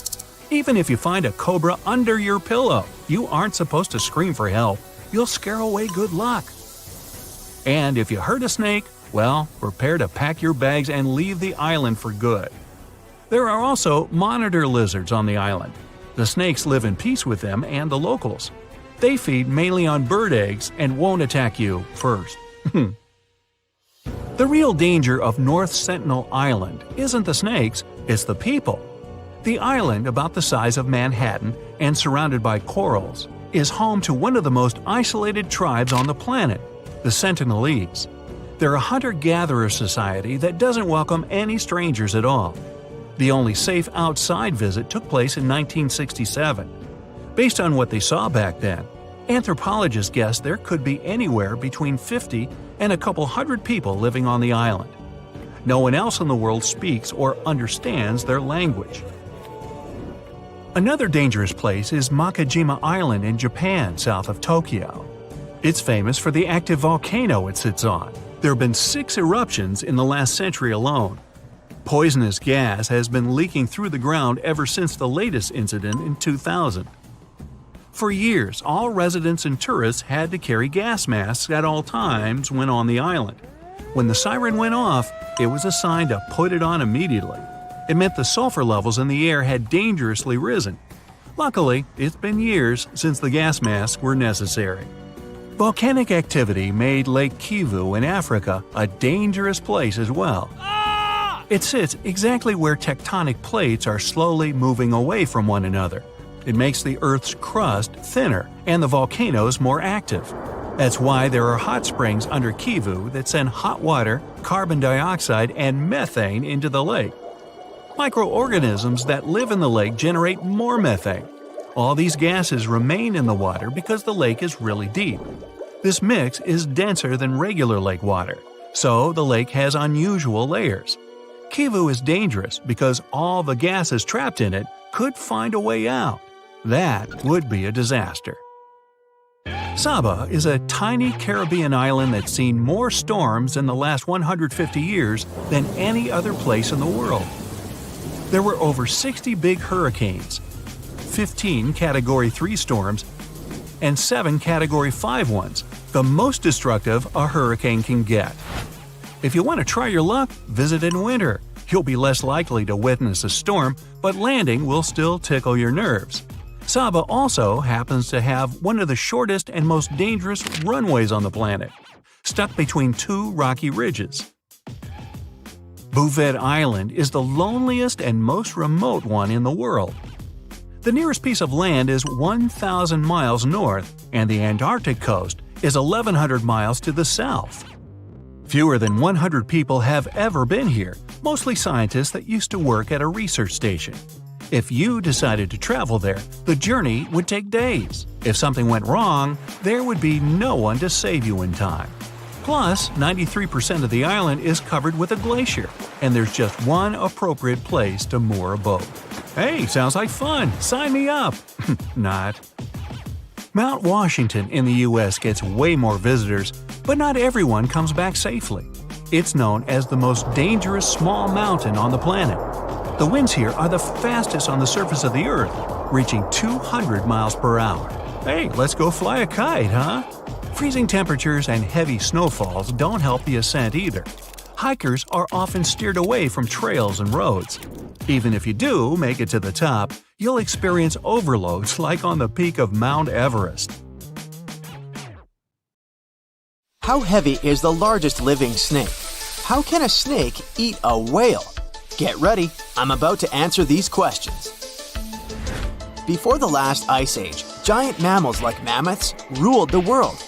Even if you find a cobra under your pillow, you aren't supposed to scream for help. You'll scare away good luck. And if you hurt a snake, Well, prepare to pack your bags and leave the island for good. There are also monitor lizards on the island. The snakes live in peace with them and the locals. They feed mainly on bird eggs and won't attack you first. The real danger of North Sentinel Island isn't the snakes, it's the people. The island, about the size of Manhattan and surrounded by corals, is home to one of the most isolated tribes on the planet, the Sentinelese. They're a hunter-gatherer society that doesn't welcome any strangers at all. The only safe outside visit took place in 1967. Based on what they saw back then, anthropologists guess there could be anywhere between 50 and a couple hundred people living on the island. No one else in the world speaks or understands their language. Another dangerous place is Makajima Island in Japan, south of Tokyo. It's famous for the active volcano it sits on. There have been 6 eruptions in the last century alone. Poisonous gas has been leaking through the ground ever since the latest incident in 2000. For years, all residents and tourists had to carry gas masks at all times when on the island. When the siren went off, it was a sign to put it on immediately. It meant the sulfur levels in the air had dangerously risen. Luckily, it's been years since the gas masks were necessary. Volcanic activity made Lake Kivu in Africa a dangerous place as well. It sits exactly where tectonic plates are slowly moving away from one another. It makes the Earth's crust thinner and the volcanoes more active. That's why there are hot springs under Kivu that send hot water, carbon dioxide, and methane into the lake. Microorganisms that live in the lake generate more methane. All these gases remain in the water because the lake is really deep. This mix is denser than regular lake water, so the lake has unusual layers. Kivu is dangerous because all the gases trapped in it could find a way out. That would be a disaster. Saba is a tiny Caribbean island that's seen more storms in the last 150 years than any other place in the world. There were over 60 big hurricanes, 15 Category 3 storms, and 7 Category 5 ones, the most destructive a hurricane can get. If you want to try your luck, visit in winter. You'll be less likely to witness a storm, but landing will still tickle your nerves. Saba also happens to have one of the shortest and most dangerous runways on the planet, stuck between 2 rocky ridges. Bouvet Island is the loneliest and most remote one in the world. The nearest piece of land is 1,000 miles north, and the Antarctic coast is 1,100 miles to the south. Fewer than 100 people have ever been here, mostly scientists that used to work at a research station. If you decided to travel there, the journey would take days. If something went wrong, there would be no one to save you in time. Plus, 93% of the island is covered with a glacier, and there's just one appropriate place to moor a boat. Hey, sounds like fun! Sign me up! Not. Mount Washington in the US gets way more visitors, but not everyone comes back safely. It's known as the most dangerous small mountain on the planet. The winds here are the fastest on the surface of the Earth, reaching 200 miles per hour. Hey, let's go fly a kite, huh? Freezing temperatures and heavy snowfalls don't help the ascent either. Hikers are often steered away from trails and roads. Even if you do make it to the top, you'll experience overloads like on the peak of Mount Everest. How heavy is the largest living snake? How can a snake eat a whale? Get ready, I'm about to answer these questions. Before the last ice age, giant mammals like mammoths ruled the world.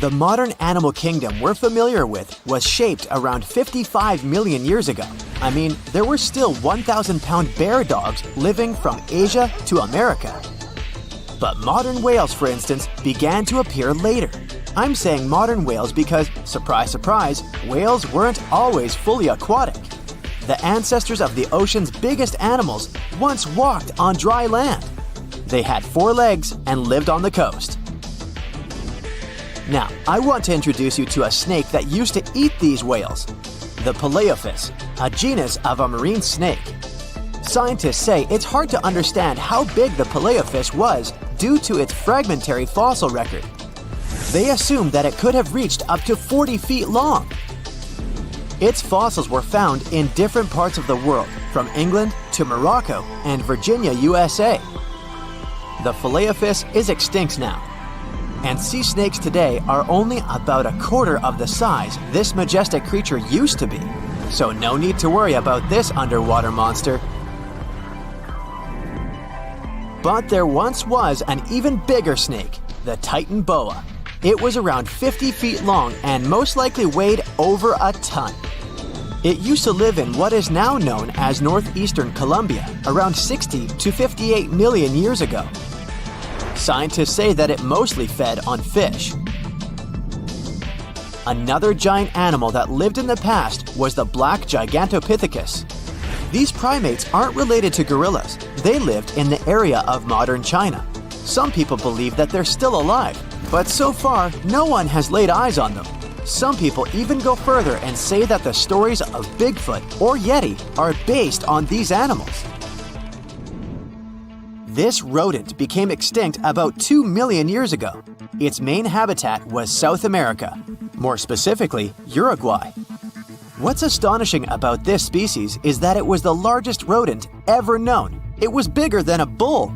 The modern animal kingdom we're familiar with was shaped around 55 million years ago. I mean, there were still 1,000-pound bear dogs living from Asia to America. But modern whales, for instance, began to appear later. I'm saying modern whales because, surprise, surprise, whales weren't always fully aquatic. The ancestors of the ocean's biggest animals once walked on dry land. They had 4 legs and lived on the coast. Now, I want to introduce you to a snake that used to eat these whales, the Paleophis, a genus of a marine snake. Scientists say it's hard to understand how big the Paleophis was due to its fragmentary fossil record. They assumed that it could have reached up to 40 feet long. Its fossils were found in different parts of the world, from England to Morocco and Virginia, USA. The Phalaeophis is extinct now, and sea snakes today are only about a quarter of the size this majestic creature used to be. So no need to worry about this underwater monster. But there once was an even bigger snake, the Titanoboa. It was around 50 feet long and most likely weighed over a ton. It used to live in what is now known as northeastern Colombia around 60 to 58 million years ago. Scientists say that it mostly fed on fish. Another giant animal that lived in the past was the black Gigantopithecus. These primates aren't related to gorillas. They lived in the area of modern China. Some people believe that they're still alive, but so far, no one has laid eyes on them. Some people even go further and say that the stories of Bigfoot or Yeti are based on these animals. This rodent became extinct about 2 million years ago. Its main habitat was South America, more specifically, Uruguay. What's astonishing about this species is that it was the largest rodent ever known. It was bigger than a bull.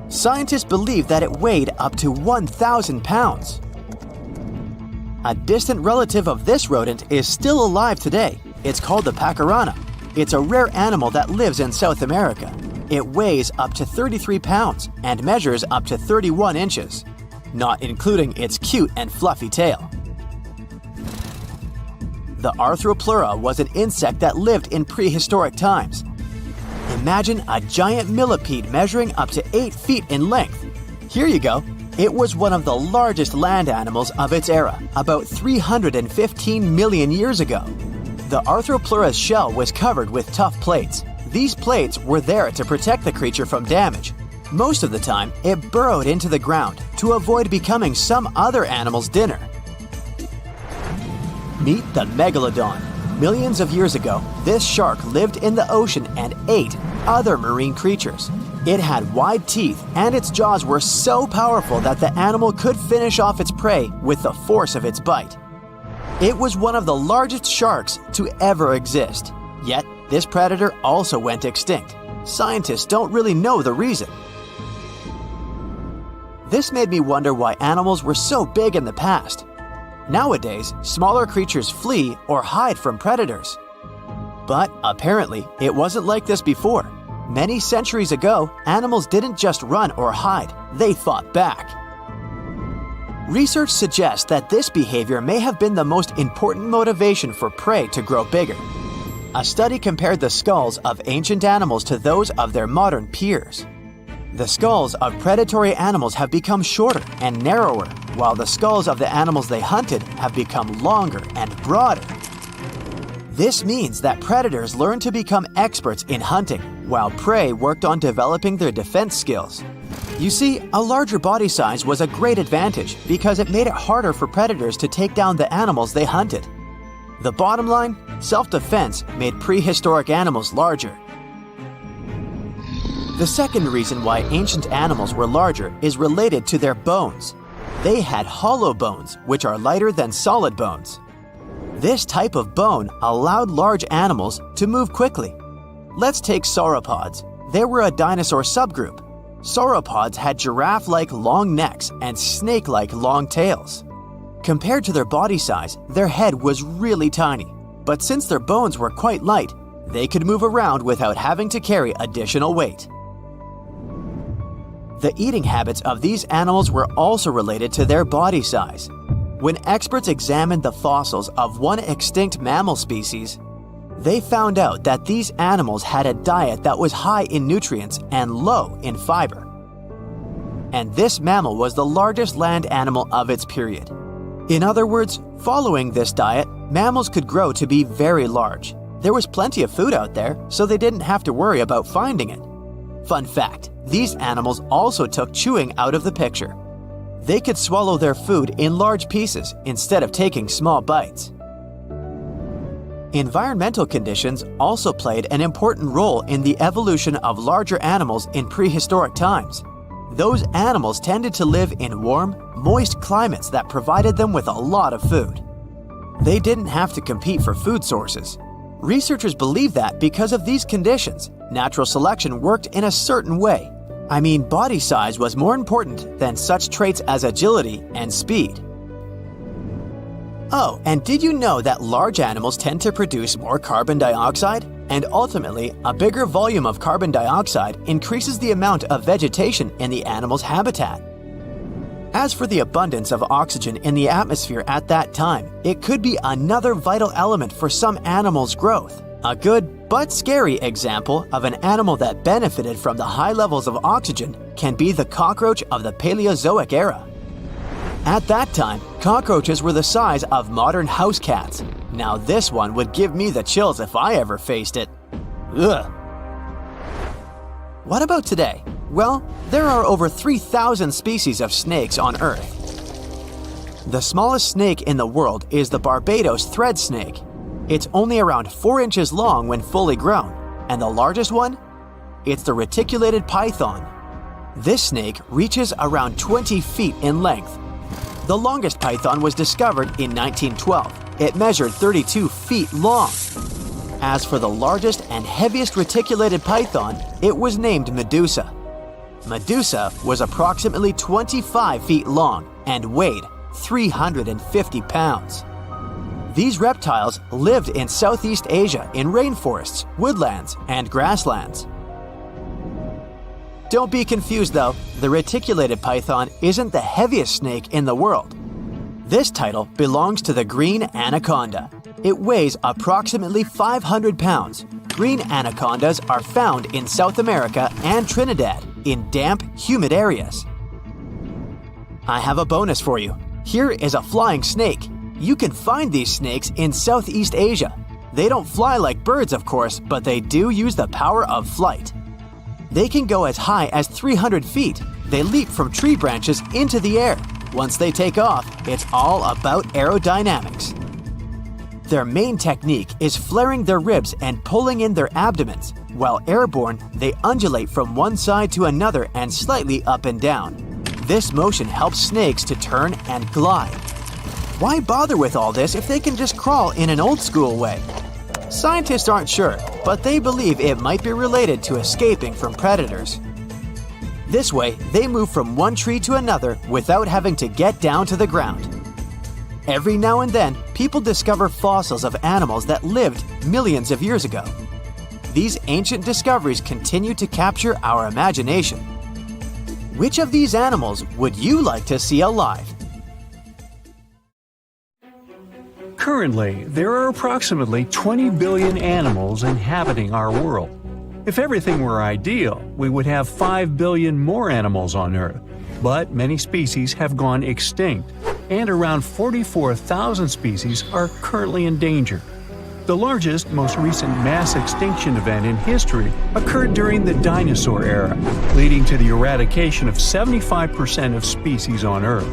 Scientists believe that it weighed up to 1,000 pounds. A distant relative of this rodent is still alive today. It's called the pacarana. It's a rare animal that lives in South America. It weighs up to 33 pounds and measures up to 31 inches, not including its cute and fluffy tail. The Arthropleura was an insect that lived in prehistoric times. Imagine a giant millipede measuring up to 8 feet in length. Here you go. It was one of the largest land animals of its era, about 315 million years ago. The Arthropleura's shell was covered with tough plates. These plates were there to protect the creature from damage. Most of the time, it burrowed into the ground to avoid becoming some other animal's dinner. Meet the megalodon. Millions of years ago, this shark lived in the ocean and ate other marine creatures. It had wide teeth, and its jaws were so powerful that the animal could finish off its prey with the force of its bite. It was one of the largest sharks to ever exist. Yet, this predator also went extinct. Scientists don't really know the reason. This made me wonder why animals were so big in the past. Nowadays, smaller creatures flee or hide from predators. But apparently, it wasn't like this before. Many centuries ago, animals didn't just run or hide, they fought back. Research suggests that this behavior may have been the most important motivation for prey to grow bigger. A study compared the skulls of ancient animals to those of their modern peers. The skulls of predatory animals have become shorter and narrower, while the skulls of the animals they hunted have become longer and broader. This means that predators learned to become experts in hunting, while prey worked on developing their defense skills. You see, a larger body size was a great advantage because it made it harder for predators to take down the animals they hunted. The bottom line, self-defense made prehistoric animals larger. The second reason why ancient animals were larger is related to their bones. They had hollow bones, which are lighter than solid bones. This type of bone allowed large animals to move quickly. Let's take sauropods. They were a dinosaur subgroup. Sauropods had giraffe-like long necks and snake-like long tails. Compared to their body size, their head was really tiny. But since their bones were quite light, they could move around without having to carry additional weight. The eating habits of these animals were also related to their body size. When experts examined the fossils of one extinct mammal species, they found out that these animals had a diet that was high in nutrients and low in fiber. And this mammal was the largest land animal of its period. In other words, following this diet, mammals could grow to be very large. There was plenty of food out there, so they didn't have to worry about finding it. Fun fact, these animals also took chewing out of the picture. They could swallow their food in large pieces instead of taking small bites. Environmental conditions also played an important role in the evolution of larger animals in prehistoric times. Those animals tended to live in warm, moist climates that provided them with a lot of food. They didn't have to compete for food sources. Researchers believe that because of these conditions, natural selection worked in a certain way. I mean, body size was more important than such traits as agility and speed. Oh, and did you know that large animals tend to produce more carbon dioxide? And ultimately, a bigger volume of carbon dioxide increases the amount of vegetation in the animal's habitat. As for the abundance of oxygen in the atmosphere at that time, it could be another vital element for some animals' growth. A good but scary example of an animal that benefited from the high levels of oxygen can be the cockroach of the Paleozoic era. At that time, cockroaches were the size of modern house cats. Now this one would give me the chills if I ever faced it. Ugh. What about today? Well, there are over 3,000 species of snakes on Earth. The smallest snake in the world is the Barbados thread snake. It's only around 4 inches long when fully grown, and the largest one? It's the reticulated python. This snake reaches around 20 feet in length. The longest python was discovered in 1912. It measured 32 feet long. As for the largest and heaviest reticulated python, it was named Medusa. Medusa was approximately 25 feet long and weighed 350 pounds. These reptiles lived in Southeast Asia in rainforests, woodlands, and grasslands. Don't be confused though, the reticulated python isn't the heaviest snake in the world. This title belongs to the green anaconda. It weighs approximately 500 pounds. Green anacondas are found in South America and Trinidad in damp, humid areas. I have a bonus for you. Here is a flying snake. You can find these snakes in Southeast Asia. They don't fly like birds, of course, but they do use the power of flight. They can go as high as 300 feet. They leap from tree branches into the air. Once they take off, it's all about aerodynamics. Their main technique is flaring their ribs and pulling in their abdomens. While airborne, they undulate from one side to another and slightly up and down. This motion helps snakes to turn and glide. Why bother with all this if they can just crawl in an old-school way? Scientists aren't sure, but they believe it might be related to escaping from predators. This way, they move from one tree to another without having to get down to the ground. Every now and then, people discover fossils of animals that lived millions of years ago. These ancient discoveries continue to capture our imagination. Which of these animals would you like to see alive? Currently, there are approximately 20 billion animals inhabiting our world. If everything were ideal, we would have 5 billion more animals on Earth. But many species have gone extinct, and around 44,000 species are currently in danger. The largest, most recent mass extinction event in history occurred during the dinosaur era, leading to the eradication of 75% of species on Earth.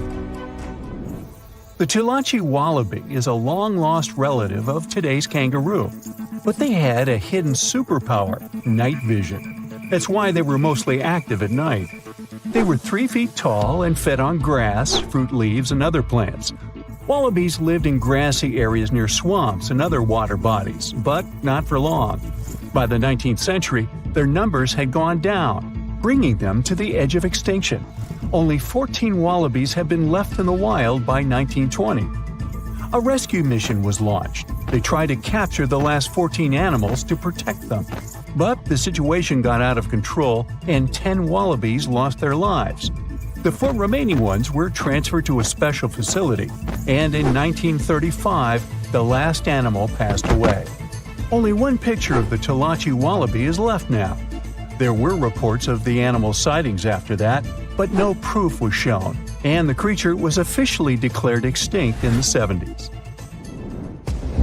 The Tulachi wallaby is a long-lost relative of today's kangaroo, but they had a hidden superpower, night vision. That's why they were mostly active at night. They were 3 feet tall and fed on grass, fruit leaves, and other plants. Wallabies lived in grassy areas near swamps and other water bodies, but not for long. By the 19th century, their numbers had gone down, bringing them to the edge of extinction. Only 14 wallabies had been left in the wild by 1920. A rescue mission was launched. They tried to capture the last 14 animals to protect them. But the situation got out of control and 10 wallabies lost their lives. The 4 remaining ones were transferred to a special facility, and in 1935, the last animal passed away. Only one picture of the Tulachi wallaby is left now. There were reports of the animal's sightings after that, but no proof was shown, and the creature was officially declared extinct in the 70s.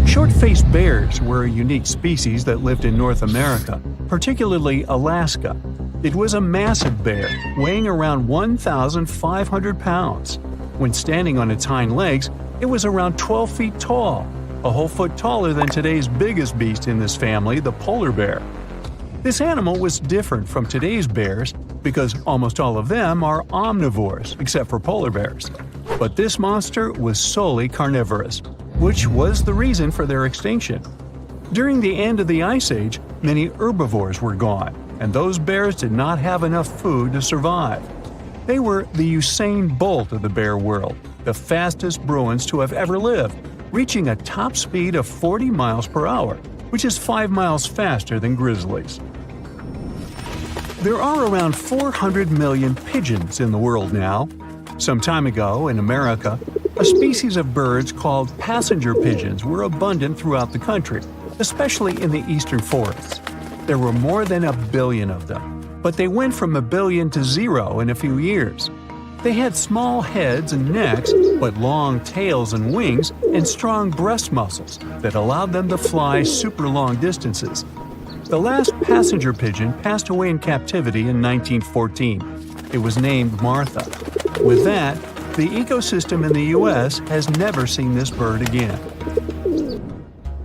Short-faced bears were a unique species that lived in North America, particularly Alaska. It was a massive bear, weighing around 1,500 pounds. When standing on its hind legs, it was around 12 feet tall, a whole foot taller than today's biggest beast in this family, the polar bear. This animal was different from today's bears because almost all of them are omnivores, except for polar bears. But this monster was solely carnivorous. which was the reason for their extinction. During the end of the Ice Age, many herbivores were gone, and those bears did not have enough food to survive. They were the Usain Bolt of the bear world, the fastest Bruins to have ever lived, reaching a top speed of 40 miles per hour, which is 5 miles faster than grizzlies. There are around 400 million pigeons in the world now. Some time ago, in America, a species of birds called passenger pigeons were abundant throughout the country, especially in the eastern forests. There were more than 1 billion of them, but they went from 1 billion to 0 in a few years. They had small heads and necks, but long tails and wings and strong breast muscles that allowed them to fly super long distances. The last passenger pigeon passed away in captivity in 1914. It was named Martha. With that, the ecosystem in the U.S. has never seen this bird again.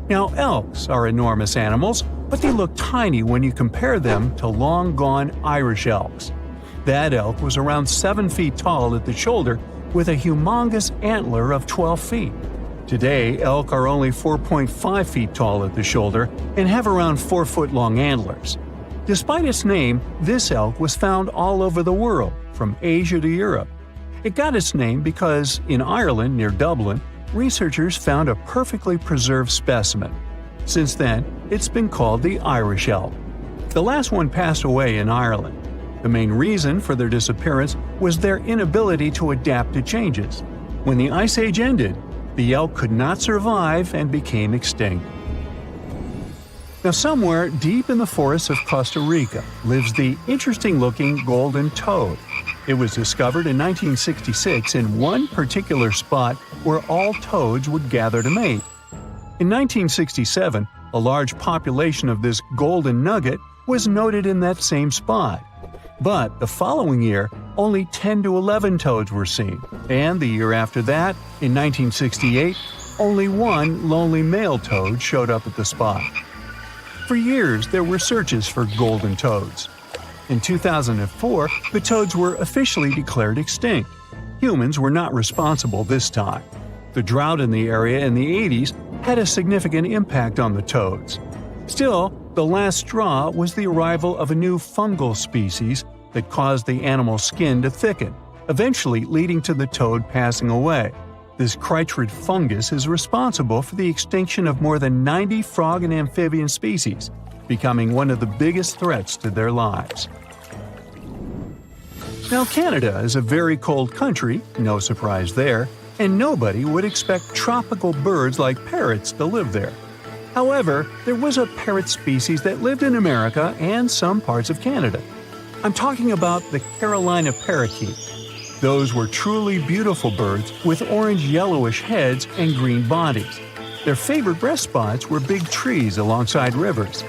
Now, elks are enormous animals, but they look tiny when you compare them to long-gone Irish elks. That elk was around 7 feet tall at the shoulder with a humongous antler of 12 feet. Today, elk are only 4.5 feet tall at the shoulder and have around 4-foot-long antlers. Despite its name, this elk was found all over the world, from Asia to Europe. It got its name because, in Ireland near Dublin, researchers found a perfectly preserved specimen. Since then, it's been called the Irish elk. The last one passed away in Ireland. The main reason for their disappearance was their inability to adapt to changes. When the Ice Age ended, the elk could not survive and became extinct. Now, somewhere deep in the forests of Costa Rica lives the interesting-looking golden toad. It was discovered in 1966 in one particular spot where all toads would gather to mate. In 1967, a large population of this golden nugget was noted in that same spot. But the following year, only 10 to 11 toads were seen, and the year after that, in 1968, only one lonely male toad showed up at the spot. For years, there were searches for golden toads. In 2004, the toads were officially declared extinct. Humans were not responsible this time. The drought in the area in the 80s had a significant impact on the toads. Still, the last straw was the arrival of a new fungal species that caused the animal's skin to thicken, eventually leading to the toad passing away. This chytrid fungus is responsible for the extinction of more than 90 frog and amphibian species, becoming one of the biggest threats to their lives. Now, Canada is a very cold country, no surprise there, and nobody would expect tropical birds like parrots to live there. However, there was a parrot species that lived in America and some parts of Canada. I'm talking about the Carolina parakeet. Those were truly beautiful birds with orange-yellowish heads and green bodies. Their favorite rest spots were big trees alongside rivers.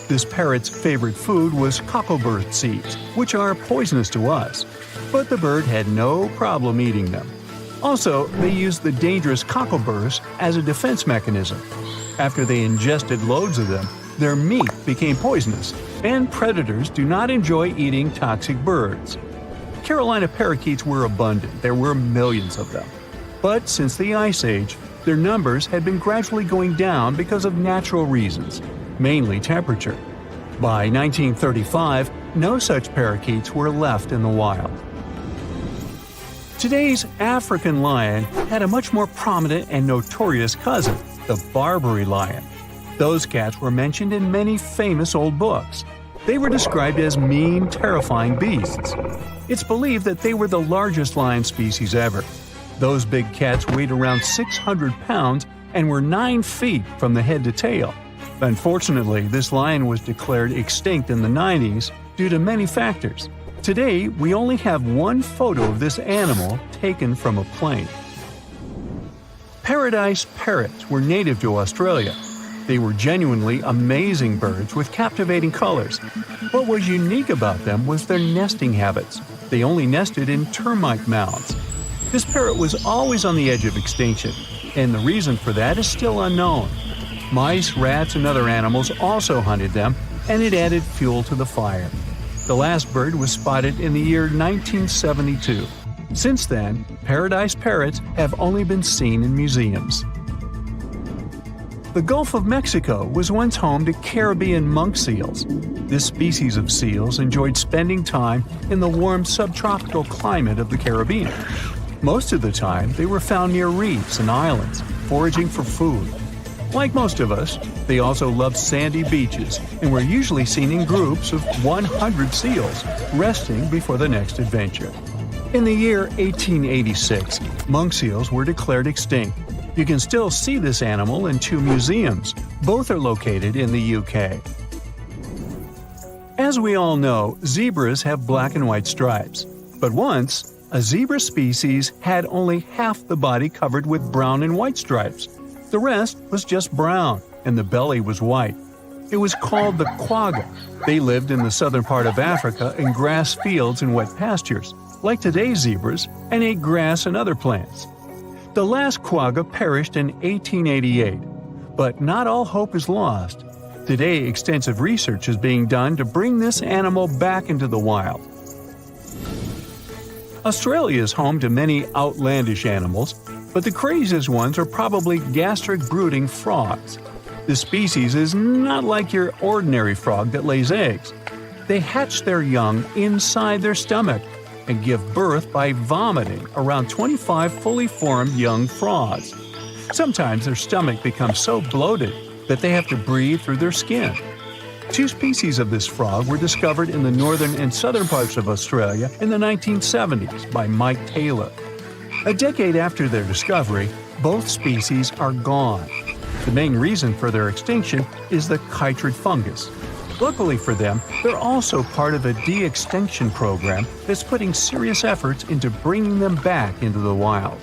This parrot's favorite food was cockleburr seeds, which are poisonous to us, but the bird had no problem eating them. Also, they used the dangerous cockleburrs as a defense mechanism. After they ingested loads of them, their meat became poisonous, and predators do not enjoy eating toxic birds. Carolina parakeets were abundant, there were millions of them. But since the Ice Age, their numbers had been gradually going down because of natural reasons, mainly temperature. By 1935, no such parakeets were left in the wild. Today's African lion had a much more prominent and notorious cousin, the Barbary lion. Those cats were mentioned in many famous old books. They were described as mean, terrifying beasts. It's believed that they were the largest lion species ever. Those big cats weighed around 600 pounds and were 9 feet from the head to tail. Unfortunately, this lion was declared extinct in the 90s due to many factors. Today, we only have one photo of this animal taken from a plane. Paradise parrots were native to Australia. They were genuinely amazing birds with captivating colors. What was unique about them was their nesting habits. They only nested in termite mounds. This parrot was always on the edge of extinction, and the reason for that is still unknown. Mice, rats, and other animals also hunted them, and it added fuel to the fire. The last bird was spotted in the year 1972. Since then, paradise parrots have only been seen in museums. The Gulf of Mexico was once home to Caribbean monk seals. This species of seals enjoyed spending time in the warm subtropical climate of the Caribbean. Most of the time, they were found near reefs and islands, foraging for food. Like most of us, they also loved sandy beaches and were usually seen in groups of 100 seals, resting before the next adventure. In the year 1886, monk seals were declared extinct. You can still see this animal in 2 museums. Both are located in the UK. As we all know, zebras have black and white stripes. But once, a zebra species had only half the body covered with brown and white stripes. The rest was just brown, and the belly was white. It was called the quagga. They lived in the southern part of Africa in grass fields and wet pastures, like today's zebras, and ate grass and other plants. The last quagga perished in 1888, but not all hope is lost. Today, extensive research is being done to bring this animal back into the wild. Australia is home to many outlandish animals, but the craziest ones are probably gastric brooding frogs. This species is not like your ordinary frog that lays eggs. They hatch their young inside their stomach and give birth by vomiting around 25 fully formed young frogs. Sometimes their stomach becomes so bloated that they have to breathe through their skin. 2 species of this frog were discovered in the northern and southern parts of Australia in the 1970s by Mike Taylor. A decade after their discovery, both species are gone. The main reason for their extinction is the chytrid fungus. Luckily for them, they're also part of a de-extinction program that's putting serious efforts into bringing them back into the wild.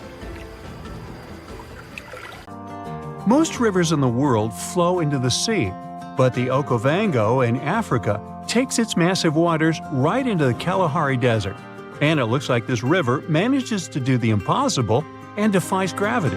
Most rivers in the world flow into the sea, but the Okavango in Africa takes its massive waters right into the Kalahari Desert. And it looks like this river manages to do the impossible and defies gravity.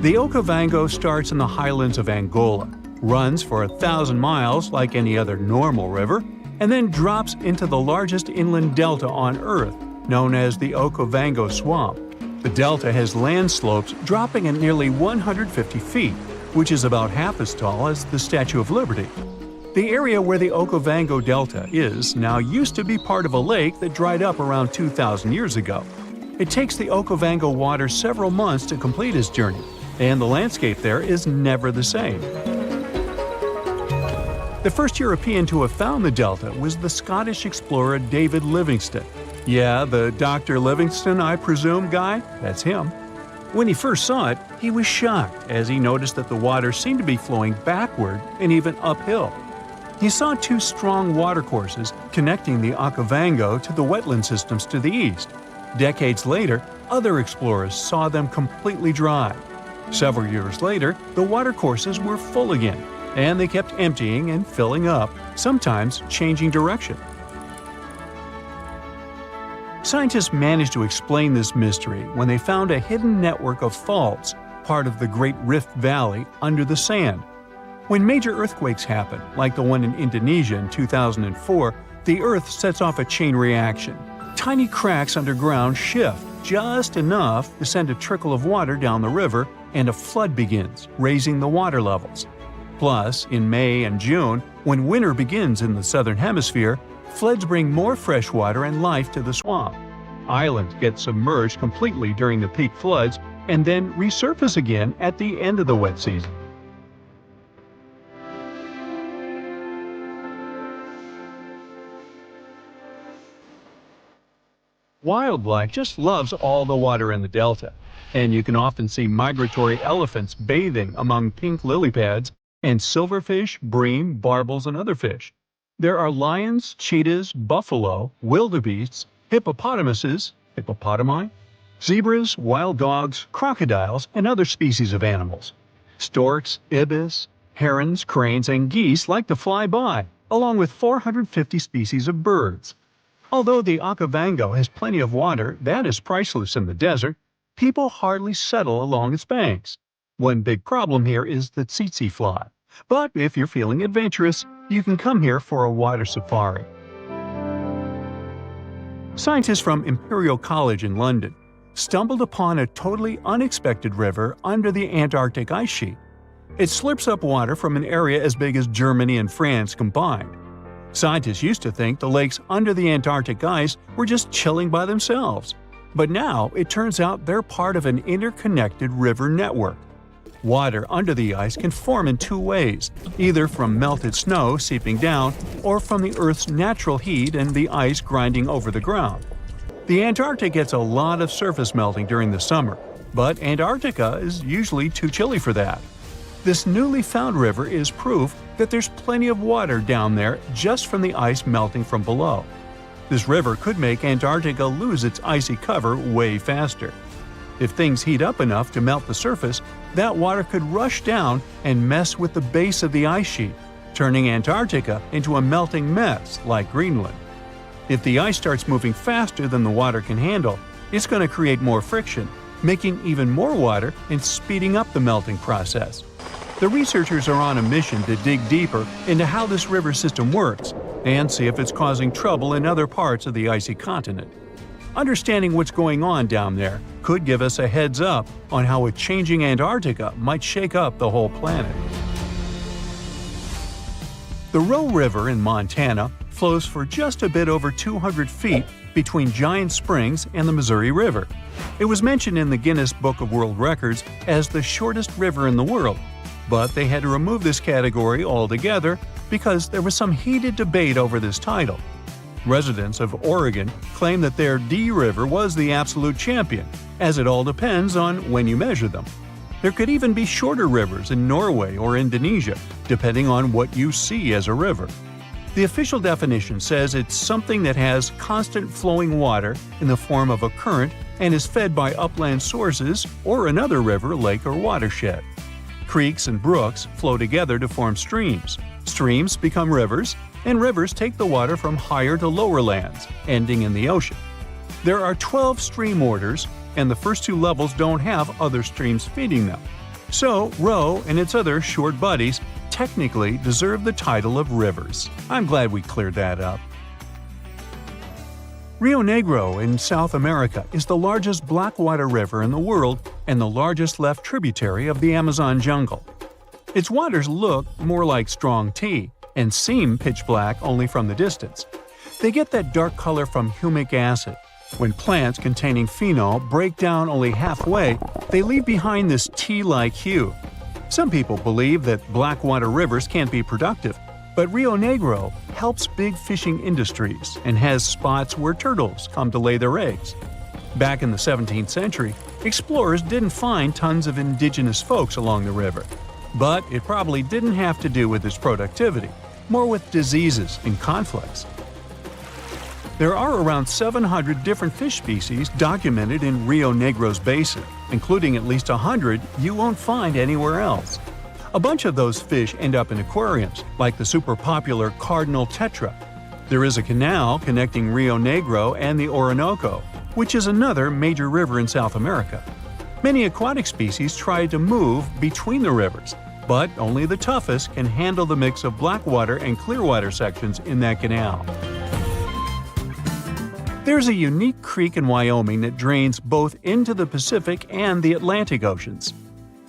The Okavango starts in the highlands of Angola, runs for 1,000 miles like any other normal river, and then drops into the largest inland delta on Earth, known as the Okavango Swamp. The delta has land slopes dropping at nearly 150 feet, which is about half as tall as the Statue of Liberty. The area where the Okavango Delta is now used to be part of a lake that dried up around 2,000 years ago. It takes the Okavango water several months to complete its journey, and the landscape there is never the same. The first European to have found the delta was the Scottish explorer David Livingstone. Yeah, the Dr. Livingstone, I presume, guy? That's him. When he first saw it, he was shocked as he noticed that the water seemed to be flowing backward and even uphill. He saw 2 strong watercourses connecting the Okavango to the wetland systems to the east. Decades later, other explorers saw them completely dry. Several years later, the watercourses were full again, and they kept emptying and filling up, sometimes changing direction. Scientists managed to explain this mystery when they found a hidden network of faults, part of the Great Rift Valley, under the sand. When major earthquakes happen, like the one in Indonesia in 2004, the Earth sets off a chain reaction. Tiny cracks underground shift just enough to send a trickle of water down the river, and a flood begins, raising the water levels. Plus, in May and June, when winter begins in the southern hemisphere, floods bring more fresh water and life to the swamp. Islands get submerged completely during the peak floods and then resurface again at the end of the wet season. Wildlife just loves all the water in the delta, and you can often see migratory elephants bathing among pink lily pads and silverfish, bream, barbels, and other fish. There are lions, cheetahs, buffalo, wildebeests, hippopotamuses, hippopotami, zebras, wild dogs, crocodiles, and other species of animals. Storks, ibis, herons, cranes, and geese like to fly by, along with 450 species of birds. Although the Okavango has plenty of water that is priceless in the desert, people hardly settle along its banks. One big problem here is the tsetse fly. But if you're feeling adventurous, you can come here for a water safari. Scientists from Imperial College in London stumbled upon a totally unexpected river under the Antarctic ice sheet. It slurps up water from an area as big as Germany and France combined. Scientists used to think the lakes under the Antarctic ice were just chilling by themselves. But now it turns out they're part of an interconnected river network. Water under the ice can form in two ways, either from melted snow seeping down or from the Earth's natural heat and the ice grinding over the ground. The Antarctic gets a lot of surface melting during the summer, but Antarctica is usually too chilly for that. This newly found river is proof that there's plenty of water down there just from the ice melting from below. This river could make Antarctica lose its icy cover way faster. If things heat up enough to melt the surface, that water could rush down and mess with the base of the ice sheet, turning Antarctica into a melting mess like Greenland. If the ice starts moving faster than the water can handle, it's going to create more friction, making even more water and speeding up the melting process. The researchers are on a mission to dig deeper into how this river system works and see if it's causing trouble in other parts of the icy continent. Understanding what's going on down there could give us a heads up on how a changing Antarctica might shake up the whole planet. The Roe River in Montana flows for just a bit over 200 feet between Giant Springs and the Missouri River. It was mentioned in the Guinness Book of World Records as the shortest river in the world, but they had to remove this category altogether because there was some heated debate over this title. Residents of Oregon claim that their D River was the absolute champion, as it all depends on when you measure them. There could even be shorter rivers in Norway or Indonesia, depending on what you see as a river. The official definition says it's something that has constant flowing water in the form of a current and is fed by upland sources or another river, lake, or watershed. Creeks and brooks flow together to form streams. Streams become rivers, and rivers take the water from higher to lower lands, ending in the ocean. There are 12 stream orders, and the first two levels don't have other streams feeding them. So, Roe and its other short buddies technically deserve the title of rivers. I'm glad we cleared that up. Rio Negro in South America is the largest Blackwater River in the world and the largest left tributary of the Amazon jungle. Its waters look more like strong tea and seem pitch black only from the distance. They get that dark color from humic acid. When plants containing phenol break down only halfway, they leave behind this tea-like hue. Some people believe that Blackwater rivers can't be productive, but Rio Negro helps big fishing industries and has spots where turtles come to lay their eggs. Back in the 17th century, explorers didn't find tons of indigenous folks along the river. But it probably didn't have to do with its productivity, more with diseases and conflicts. There are around 700 different fish species documented in Rio Negro's basin, including at least 100 you won't find anywhere else. A bunch of those fish end up in aquariums, like the super popular cardinal tetra. There is a canal connecting Rio Negro and the Orinoco, which is another major river in South America. Many aquatic species try to move between the rivers, but only the toughest can handle the mix of blackwater and clearwater sections in that canal. There's a unique creek in Wyoming that drains both into the Pacific and the Atlantic Oceans.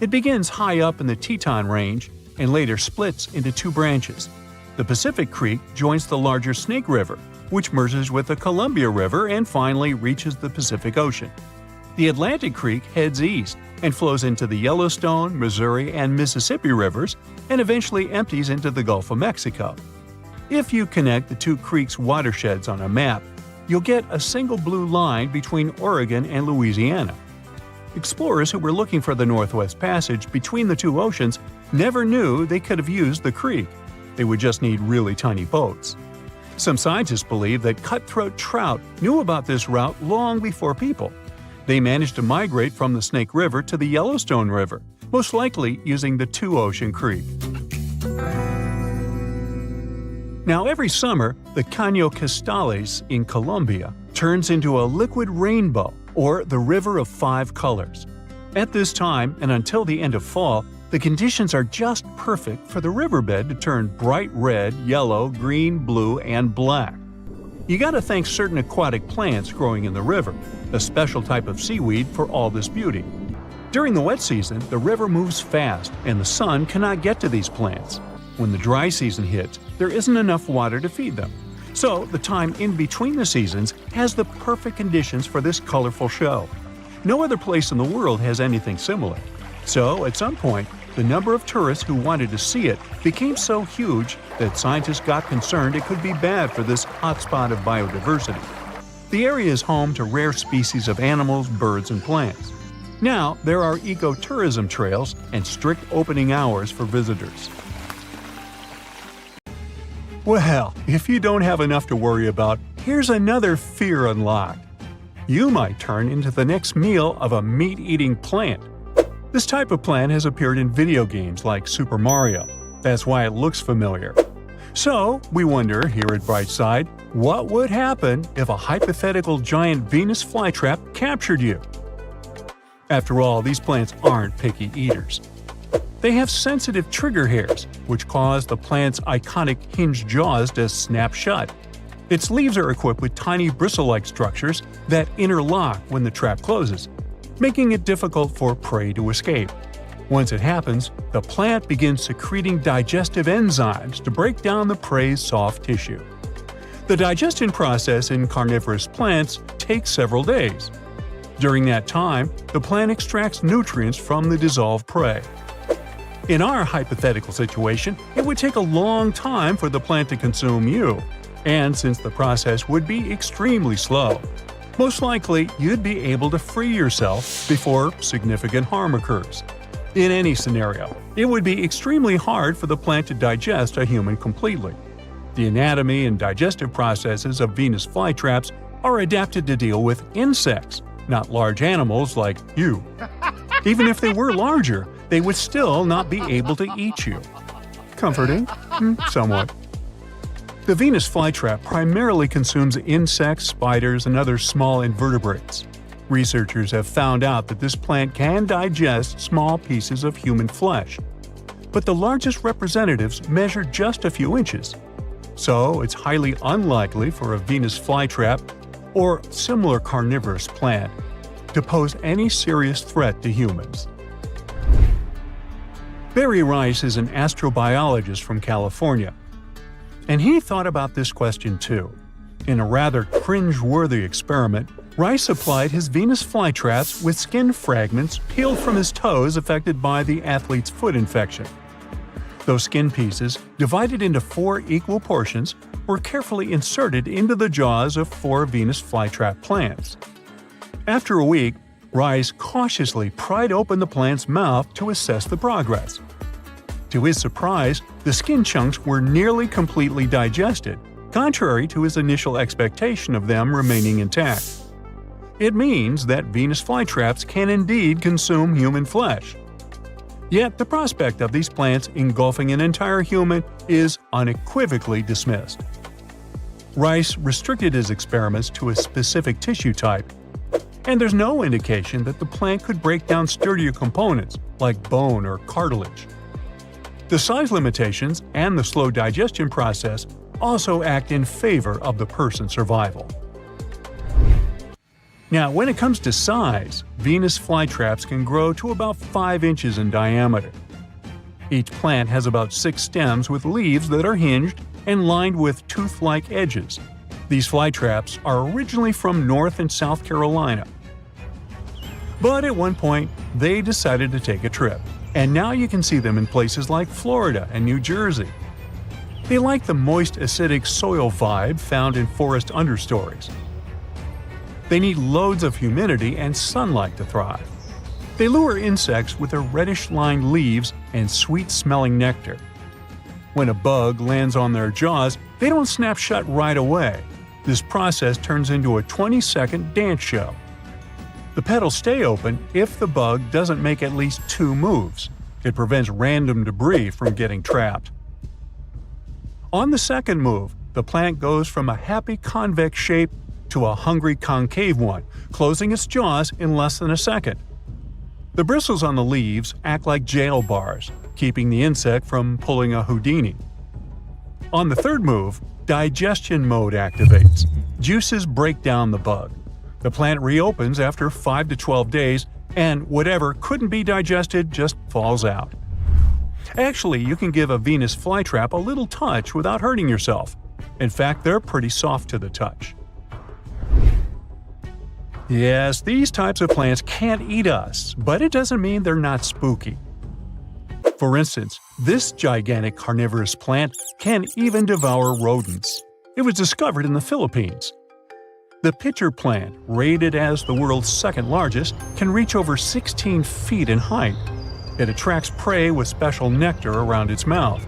It begins high up in the Teton Range and later splits into two branches. The Pacific Creek joins the larger Snake River, which merges with the Columbia River and finally reaches the Pacific Ocean. The Atlantic Creek heads east and flows into the Yellowstone, Missouri, and Mississippi rivers and eventually empties into the Gulf of Mexico. If you connect the two creeks' watersheds on a map, you'll get a single blue line between Oregon and Louisiana. Explorers who were looking for the Northwest Passage between the two oceans never knew they could have used the creek. They would just need really tiny boats. Some scientists believe that cutthroat trout knew about this route long before people. They managed to migrate from the Snake River to the Yellowstone River, most likely using the Two-Ocean Creek. Now, every summer, the Caño Cristales in Colombia turns into a liquid rainbow, or the River of Five Colors. At this time, and until the end of fall, the conditions are just perfect for the riverbed to turn bright red, yellow, green, blue, and black. You gotta thank certain aquatic plants growing in the river. a special type of seaweed for all this beauty. During the wet season, the river moves fast and the sun cannot get to these plants. When the dry season hits, there isn't enough water to feed them. So the time in between the seasons has the perfect conditions for this colorful show. No other place in the world has anything similar. So at some point, the number of tourists who wanted to see it became so huge that scientists got concerned it could be bad for this hotspot of biodiversity. The area is home to rare species of animals, birds, and plants. Now, there are ecotourism trails and strict opening hours for visitors. Well, if you don't have enough to worry about, here's another fear unlocked. You might turn into the next meal of a meat-eating plant. This type of plant has appeared in video games like Super Mario. That's why it looks familiar. So, we wonder here at Brightside, what would happen if a hypothetical giant Venus flytrap captured you? After all, these plants aren't picky eaters. They have sensitive trigger hairs, which cause the plant's iconic hinged jaws to snap shut. Its leaves are equipped with tiny bristle-like structures that interlock when the trap closes, making it difficult for prey to escape. Once it happens, the plant begins secreting digestive enzymes to break down the prey's soft tissue. The digestion process in carnivorous plants takes several days. During that time, the plant extracts nutrients from the dissolved prey. In our hypothetical situation, it would take a long time for the plant to consume you, and since the process would be extremely slow, most likely you'd be able to free yourself before significant harm occurs. In any scenario, it would be extremely hard for the plant to digest a human completely. The anatomy and digestive processes of Venus flytraps are adapted to deal with insects, not large animals like you. Even if they were larger, they would still not be able to eat you. Comforting? Somewhat. The Venus flytrap primarily consumes insects, spiders, and other small invertebrates. Researchers have found out that this plant can digest small pieces of human flesh, but the largest representatives measure just a few inches. So it's highly unlikely for a Venus flytrap or similar carnivorous plant to pose any serious threat to humans. Barry Rice is an astrobiologist from California, and he thought about this question too. In a rather cringe-worthy experiment, Rice applied his Venus flytraps with skin fragments peeled from his toes affected by the athlete's foot infection. Those skin pieces, divided into 4 equal portions, were carefully inserted into the jaws of 4 Venus flytrap plants. After a week, Rice cautiously pried open the plant's mouth to assess the progress. To his surprise, the skin chunks were nearly completely digested, contrary to his initial expectation of them remaining intact. It means that Venus flytraps can indeed consume human flesh. Yet the prospect of these plants engulfing an entire human is unequivocally dismissed. Rice restricted his experiments to a specific tissue type, and there's no indication that the plant could break down sturdier components like bone or cartilage. The size limitations and the slow digestion process also act in favor of the person's survival. Now, when it comes to size, Venus flytraps can grow to about 5 inches in diameter. Each plant has about 6 stems with leaves that are hinged and lined with tooth-like edges. These flytraps are originally from North and South Carolina. But at one point, they decided to take a trip, and now you can see them in places like Florida and New Jersey. They like the moist, acidic soil vibe found in forest understories. They need loads of humidity and sunlight to thrive. They lure insects with their reddish-lined leaves and sweet-smelling nectar. When a bug lands on their jaws, they don't snap shut right away. This process turns into a 20-second dance show. The petals stay open if the bug doesn't make at least 2 moves. It prevents random debris from getting trapped. On the second move, the plant goes from a happy convex shape to a hungry concave one, closing its jaws in less than a second. The bristles on the leaves act like jail bars, keeping the insect from pulling a Houdini. On the third move, digestion mode activates. Juices break down the bug. The plant reopens after 5 to 12 days, and whatever couldn't be digested just falls out. Actually, you can give a Venus flytrap a little touch without hurting yourself. In fact, they're pretty soft to the touch. Yes, these types of plants can't eat us, but it doesn't mean they're not spooky. For instance, this gigantic carnivorous plant can even devour rodents. It was discovered in the Philippines. The pitcher plant, rated as the world's second largest, can reach over 16 feet in height. It attracts prey with special nectar around its mouth.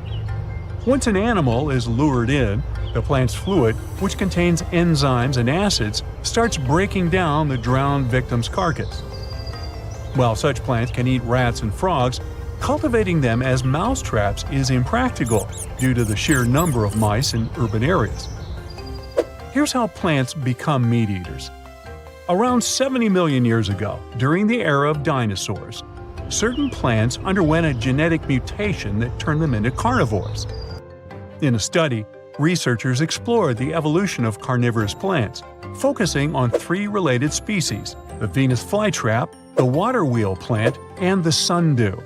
Once an animal is lured in, the plant's fluid, which contains enzymes and acids, starts breaking down the drowned victim's carcass. While such plants can eat rats and frogs, cultivating them as mousetraps is impractical due to the sheer number of mice in urban areas. Here's how plants become meat eaters. Around 70 million years ago, during the era of dinosaurs, certain plants underwent a genetic mutation that turned them into carnivores. In a study, researchers explored the evolution of carnivorous plants, focusing on 3 related species: the Venus flytrap, the water wheel plant, and the sundew.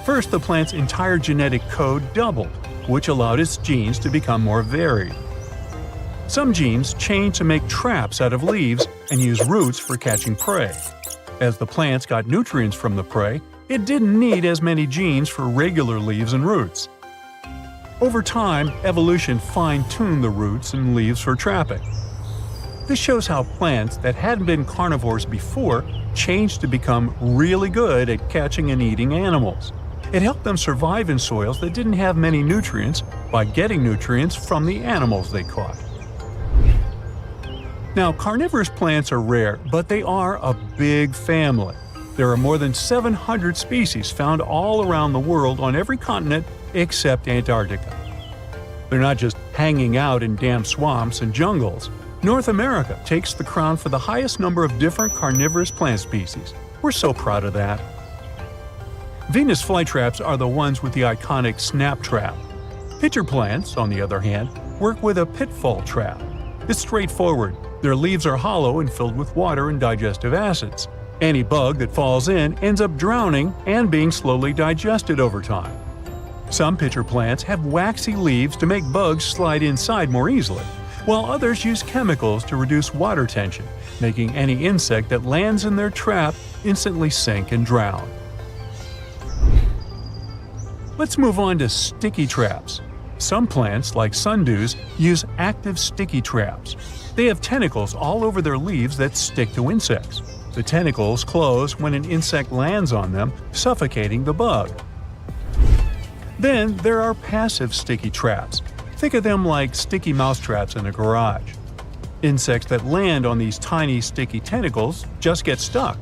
First, the plant's entire genetic code doubled, which allowed its genes to become more varied. Some genes changed to make traps out of leaves and use roots for catching prey. As the plants got nutrients from the prey, it didn't need as many genes for regular leaves and roots. Over time, evolution fine-tuned the roots and leaves for trapping. This shows how plants that hadn't been carnivores before changed to become really good at catching and eating animals. It helped them survive in soils that didn't have many nutrients by getting nutrients from the animals they caught. Now, carnivorous plants are rare, but they are a big family. There are more than 700 species found all around the world on every continent except Antarctica. They're not just hanging out in damp swamps and jungles. North America takes the crown for the highest number of different carnivorous plant species. We're so proud of that. Venus flytraps are the ones with the iconic snap trap. Pitcher plants, on the other hand, work with a pitfall trap. It's straightforward. Their leaves are hollow and filled with water and digestive acids. Any bug that falls in ends up drowning and being slowly digested over time. Some pitcher plants have waxy leaves to make bugs slide inside more easily, while others use chemicals to reduce water tension, making any insect that lands in their trap instantly sink and drown. Let's move on to sticky traps. Some plants, like sundews, use active sticky traps. They have tentacles all over their leaves that stick to insects. The tentacles close when an insect lands on them, suffocating the bug. Then there are passive sticky traps. Think of them like sticky mousetraps in a garage. Insects that land on these tiny sticky tentacles just get stuck,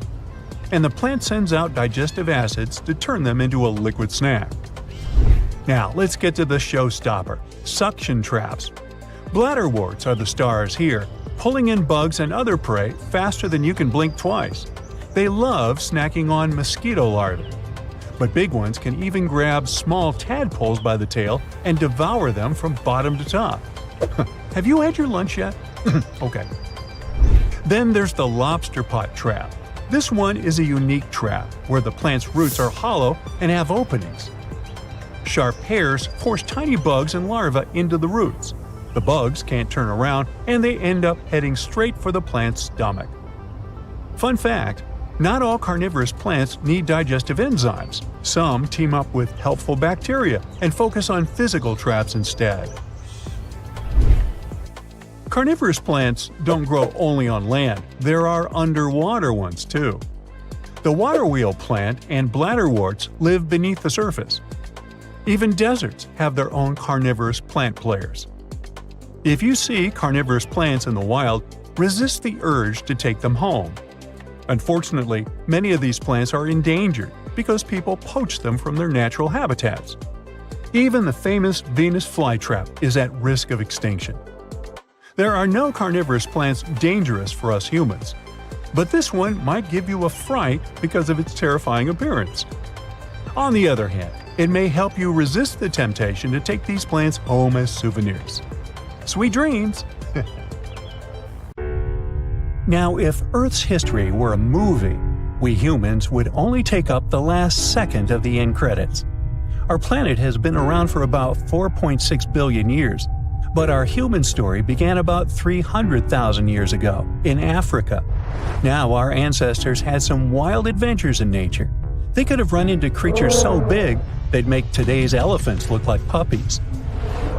and the plant sends out digestive acids to turn them into a liquid snack. Now let's get to the showstopper, suction traps. Bladderworts are the stars here, pulling in bugs and other prey faster than you can blink twice. They love snacking on mosquito larvae. But big ones can even grab small tadpoles by the tail and devour them from bottom to top. Have you had your lunch yet? Okay. Then there's the lobster pot trap. This one is a unique trap where the plant's roots are hollow and have openings. Sharp hairs force tiny bugs and larvae into the roots. The bugs can't turn around and they end up heading straight for the plant's stomach. Fun fact: not all carnivorous plants need digestive enzymes. Some team up with helpful bacteria and focus on physical traps instead. Carnivorous plants don't grow only on land. There are underwater ones too. The water wheel plant and bladderworts live beneath the surface. Even deserts have their own carnivorous plant players. If you see carnivorous plants in the wild, resist the urge to take them home. Unfortunately, many of these plants are endangered because people poach them from their natural habitats. Even the famous Venus flytrap is at risk of extinction. There are no carnivorous plants dangerous for us humans, but this one might give you a fright because of its terrifying appearance. On the other hand, it may help you resist the temptation to take these plants home as souvenirs. Sweet dreams! Now, if Earth's history were a movie, we humans would only take up the last second of the end credits. Our planet has been around for about 4.6 billion years, but our human story began about 300,000 years ago, in Africa. Now, our ancestors had some wild adventures in nature. They could have run into creatures so big they'd make today's elephants look like puppies.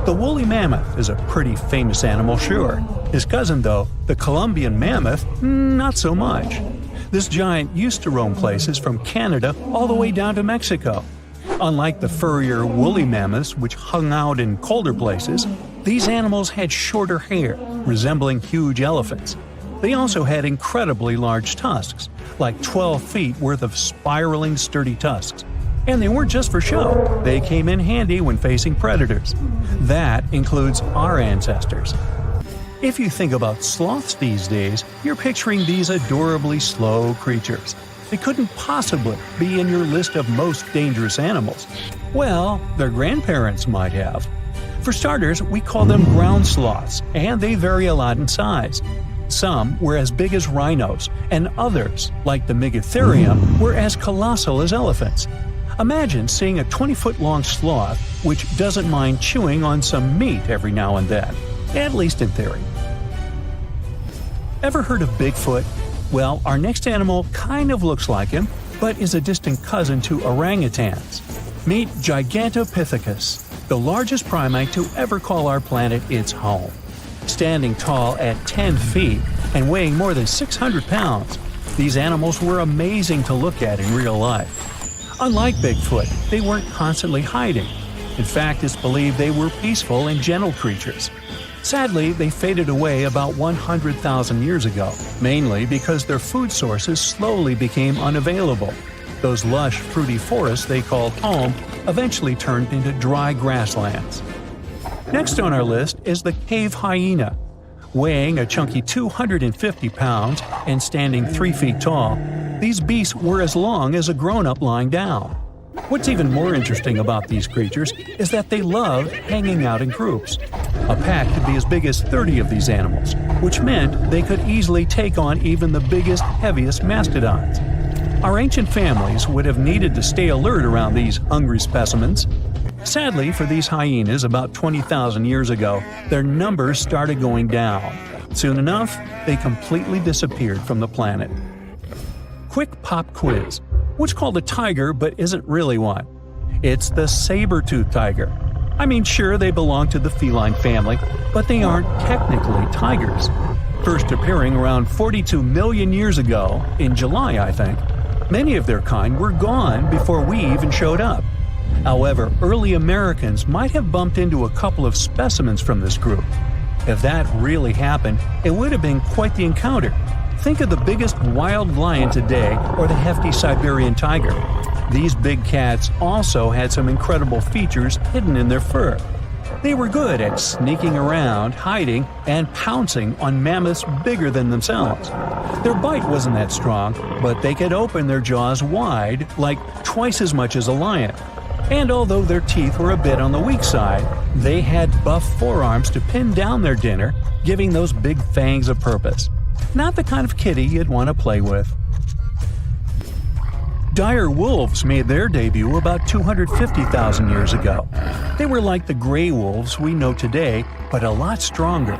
The woolly mammoth is a pretty famous animal, sure. His cousin, though, the Columbian mammoth, not so much. This giant used to roam places from Canada all the way down to Mexico. Unlike the furrier woolly mammoths, which hung out in colder places, these animals had shorter hair, resembling huge elephants. They also had incredibly large tusks, like 12 feet worth of spiraling, sturdy tusks. And they weren't just for show, they came in handy when facing predators. That includes our ancestors. If you think about sloths these days, you're picturing these adorably slow creatures. They couldn't possibly be in your list of most dangerous animals. Well, their grandparents might have. For starters, we call them ground sloths, and they vary a lot in size. Some were as big as rhinos, and others, like the Megatherium, were as colossal as elephants. Imagine seeing a 20-foot-long sloth which doesn't mind chewing on some meat every now and then, at least in theory. Ever heard of Bigfoot? Well, our next animal kind of looks like him, but is a distant cousin to orangutans. Meet Gigantopithecus, the largest primate to ever call our planet its home. Standing tall at 10 feet and weighing more than 600 pounds, these animals were amazing to look at in real life. Unlike Bigfoot, they weren't constantly hiding. In fact, it's believed they were peaceful and gentle creatures. Sadly, they faded away about 100,000 years ago, mainly because their food sources slowly became unavailable. Those lush, fruity forests they called home eventually turned into dry grasslands. Next on our list is the cave hyena. Weighing a chunky 250 pounds and standing 3 feet tall, these beasts were as long as a grown-up lying down. What's even more interesting about these creatures is that they loved hanging out in groups. A pack could be as big as 30 of these animals, which meant they could easily take on even the biggest, heaviest mastodons. Our ancient families would have needed to stay alert around these hungry specimens. Sadly for these hyenas, about 20,000 years ago, their numbers started going down. Soon enough, they completely disappeared from the planet. Quick pop quiz. What's called a tiger but isn't really one? It's the saber-toothed tiger. I mean, sure, they belong to the feline family, but they aren't technically tigers. First appearing around 42 million years ago, in July, I think, many of their kind were gone before we even showed up. However, early Americans might have bumped into a couple of specimens from this group. If that really happened, it would have been quite the encounter. Think of the biggest wild lion today or the hefty Siberian tiger. These big cats also had some incredible features hidden in their fur. They were good at sneaking around, hiding, and pouncing on mammoths bigger than themselves. Their bite wasn't that strong, but they could open their jaws wide, like twice as much as a lion. And although their teeth were a bit on the weak side, they had buff forearms to pin down their dinner, giving those big fangs a purpose. Not the kind of kitty you'd want to play with. Dire wolves made their debut about 250,000 years ago. They were like the gray wolves we know today, but a lot stronger.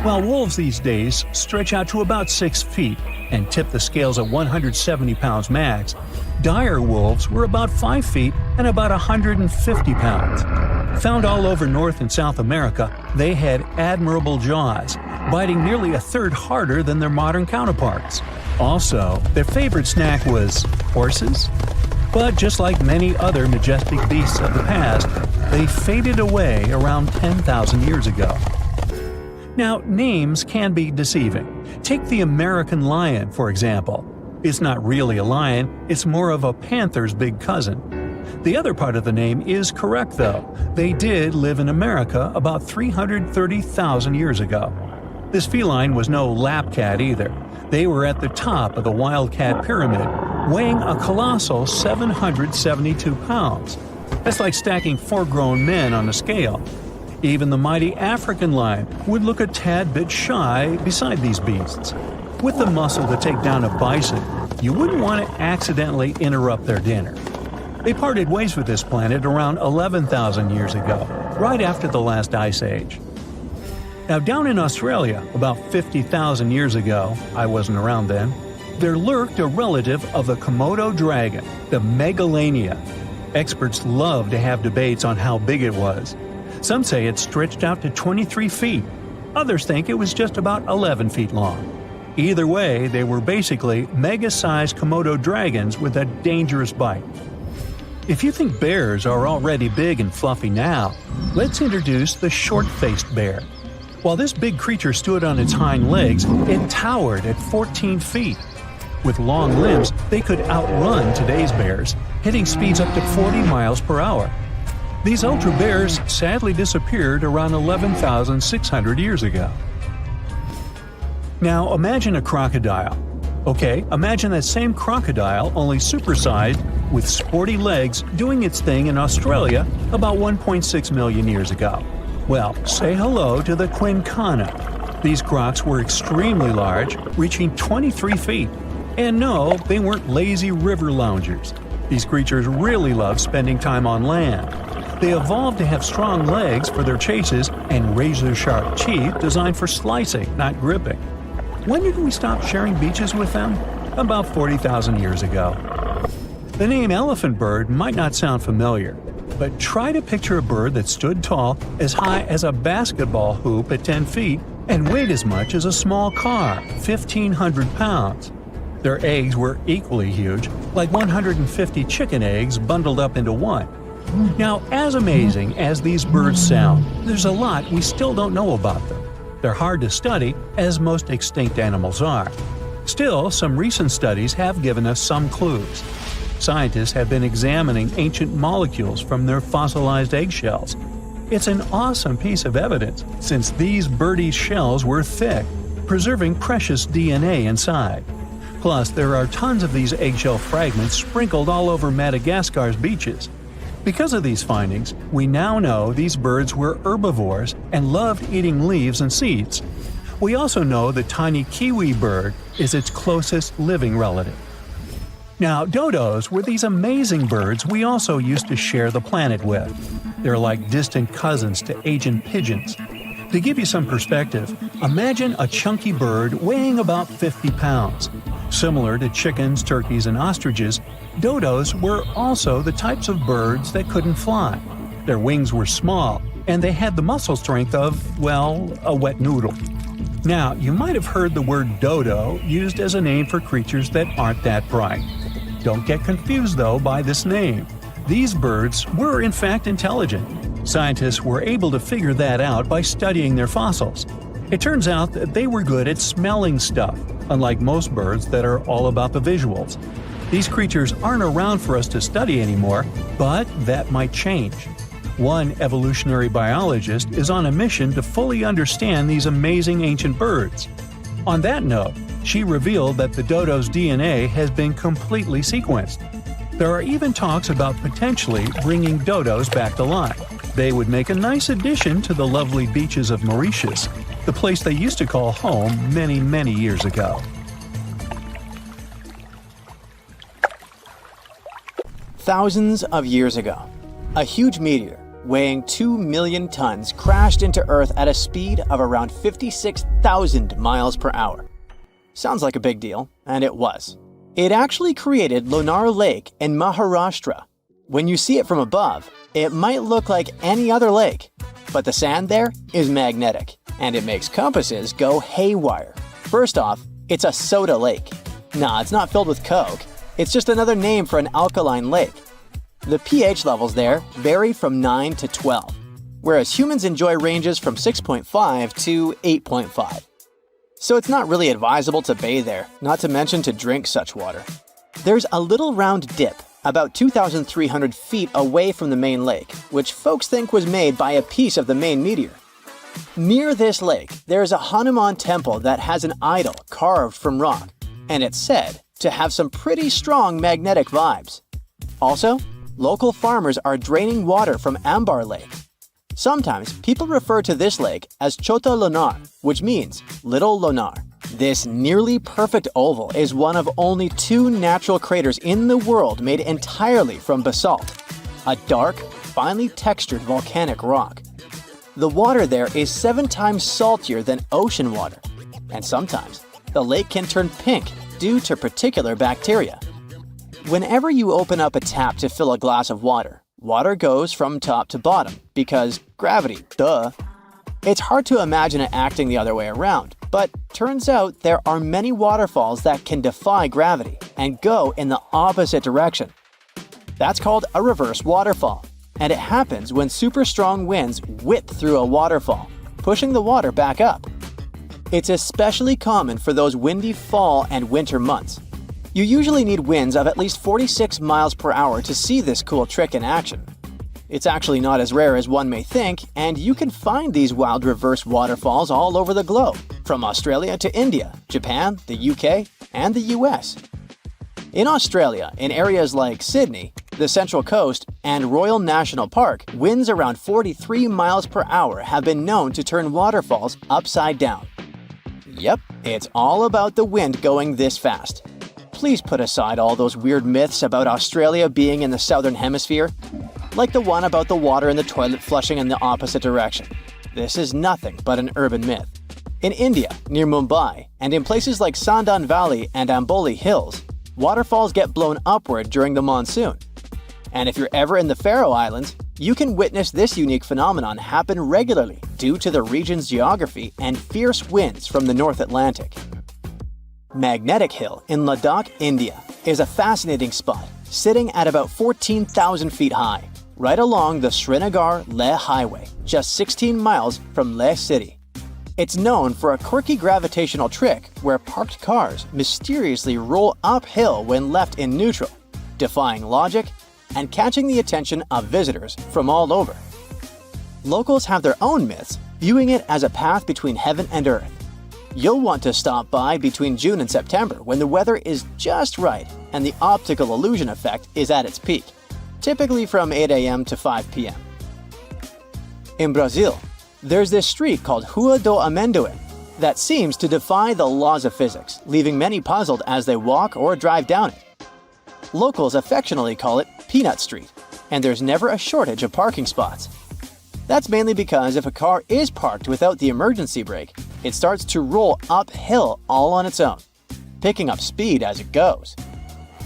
While wolves these days stretch out to about 6 feet and tip the scales at 170 pounds max, dire wolves were about 5 feet and about 150 pounds. Found all over North and South America, they had admirable jaws, biting nearly a third harder than their modern counterparts. Also, their favorite snack was horses. But just like many other majestic beasts of the past, they faded away around 10,000 years ago. Now, names can be deceiving. Take the American lion, for example. It's not really a lion, it's more of a panther's big cousin. The other part of the name is correct, though. They did live in America about 330,000 years ago. This feline was no lap cat either. They were at the top of the wildcat pyramid, weighing a colossal 772 pounds. That's like stacking 4 grown men on a scale. Even the mighty African lion would look a tad bit shy beside these beasts. With the muscle to take down a bison, you wouldn't want to accidentally interrupt their dinner. They parted ways with this planet around 11,000 years ago, right after the last ice age. Now down in Australia, about 50,000 years ago, I wasn't around then, there lurked a relative of the Komodo dragon, the Megalania. Experts love to have debates on how big it was. Some say it stretched out to 23 feet. Others think it was just about 11 feet long. Either way, they were basically mega-sized Komodo dragons with a dangerous bite. If you think bears are already big and fluffy now, let's introduce the short-faced bear. While this big creature stood on its hind legs, it towered at 14 feet. With long limbs, they could outrun today's bears, hitting speeds up to 40 miles per hour. These ultra bears sadly disappeared around 11,600 years ago. Now imagine a crocodile. Okay, imagine that same crocodile, only supersized, with sporty legs, doing its thing in Australia about 1.6 million years ago. Well, say hello to the quincana. These crocs were extremely large, reaching 23 feet. And no, they weren't lazy river loungers. These creatures really love spending time on land. They evolved to have strong legs for their chases and razor-sharp teeth designed for slicing, not gripping. When did we stop sharing beaches with them? About 40,000 years ago. The name elephant bird might not sound familiar, but try to picture a bird that stood tall as high as a basketball hoop at 10 feet and weighed as much as a small car, 1,500 pounds. Their eggs were equally huge, like 150 chicken eggs bundled up into one. Now, as amazing as these birds sound, there's a lot we still don't know about them. They're hard to study, as most extinct animals are. Still, some recent studies have given us some clues. Scientists have been examining ancient molecules from their fossilized eggshells. It's an awesome piece of evidence, since these birdie shells were thick, preserving precious DNA inside. Plus, there are tons of these eggshell fragments sprinkled all over Madagascar's beaches. Because of these findings, we now know these birds were herbivores and loved eating leaves and seeds. We also know the tiny kiwi bird is its closest living relative. Now, dodos were these amazing birds we also used to share the planet with. They're like distant cousins to ancient pigeons. To give you some perspective, imagine a chunky bird weighing about 50 pounds. Similar to chickens, turkeys, and ostriches, dodos were also the types of birds that couldn't fly. Their wings were small, and they had the muscle strength of, well, a wet noodle. Now, you might have heard the word dodo used as a name for creatures that aren't that bright. Don't get confused, though, by this name. These birds were, in fact, intelligent. Scientists were able to figure that out by studying their fossils. It turns out that they were good at smelling stuff, unlike most birds that are all about the visuals. These creatures aren't around for us to study anymore, but that might change. One evolutionary biologist is on a mission to fully understand these amazing ancient birds. On that note, she revealed that the dodo's DNA has been completely sequenced. There are even talks about potentially bringing dodos back to life. They would make a nice addition to the lovely beaches of Mauritius, the place they used to call home many, many years ago. Thousands of years ago, a huge meteor weighing 2 million tons crashed into Earth at a speed of around 56,000 miles per hour. Sounds like a big deal, and it was. It actually created Lonar Lake in Maharashtra. When you see it from above, it might look like any other lake, but the sand there is magnetic, and it makes compasses go haywire. First off, it's a soda lake. Nah, it's not filled with Coke. It's just another name for an alkaline lake. The pH levels there vary from 9 to 12, whereas humans enjoy ranges from 6.5 to 8.5. So it's not really advisable to bathe there, not to mention to drink such water. There's a little round dip about 2,300 feet away from the main lake, which folks think was made by a piece of the main meteor. Near this lake, there's a Hanuman temple that has an idol carved from rock, and it's said to have some pretty strong magnetic vibes. Also, local farmers are draining water from Ambar Lake. Sometimes people refer to this lake as Chota Lonar, which means Little Lonar. This nearly perfect oval is one of only 2 natural craters in the world made entirely from basalt, a dark, finely textured volcanic rock. The water there is 7 times saltier than ocean water, and sometimes the lake can turn pink due to particular bacteria. Whenever you open up a tap to fill a glass of water, water goes from top to bottom because gravity, duh. It's hard to imagine it acting the other way around, but turns out there are many waterfalls that can defy gravity and go in the opposite direction. That's called a reverse waterfall, and it happens when super strong winds whip through a waterfall, pushing the water back up. It's especially common for those windy fall and winter months. You usually need winds of at least 46 miles per hour to see this cool trick in action. It's actually not as rare as one may think, and you can find these wild reverse waterfalls all over the globe, from Australia to India, Japan, the UK, and the US. In Australia, in areas like Sydney, the Central Coast, and Royal National Park, winds around 43 miles per hour have been known to turn waterfalls upside down. Yep, it's all about the wind going this fast. Please put aside all those weird myths about Australia being in the southern hemisphere, like the one about the water in the toilet flushing in the opposite direction. This is nothing but an urban myth. In India, near Mumbai, and in places like Sandan Valley and Amboli Hills, waterfalls get blown upward during the monsoon. And if you're ever in the Faroe Islands, you can witness this unique phenomenon happen regularly due to the region's geography and fierce winds from the North Atlantic. Magnetic Hill in Ladakh, India, is a fascinating spot, sitting at about 14,000 feet high, right along the Srinagar-Leh Highway, just 16 miles from Leh City. It's known for a quirky gravitational trick where parked cars mysteriously roll uphill when left in neutral, defying logic and catching the attention of visitors from all over. Locals have their own myths, viewing it as a path between heaven and earth. You'll want to stop by between June and September when the weather is just right and the optical illusion effect is at its peak, typically from 8 a.m. to 5 p.m. In Brazil, there's this street called Rua do Amendoim that seems to defy the laws of physics, leaving many puzzled as they walk or drive down it. Locals affectionately call it Peanut Street, and there's never a shortage of parking spots. That's mainly because if a car is parked without the emergency brake, it starts to roll uphill all on its own, picking up speed as it goes.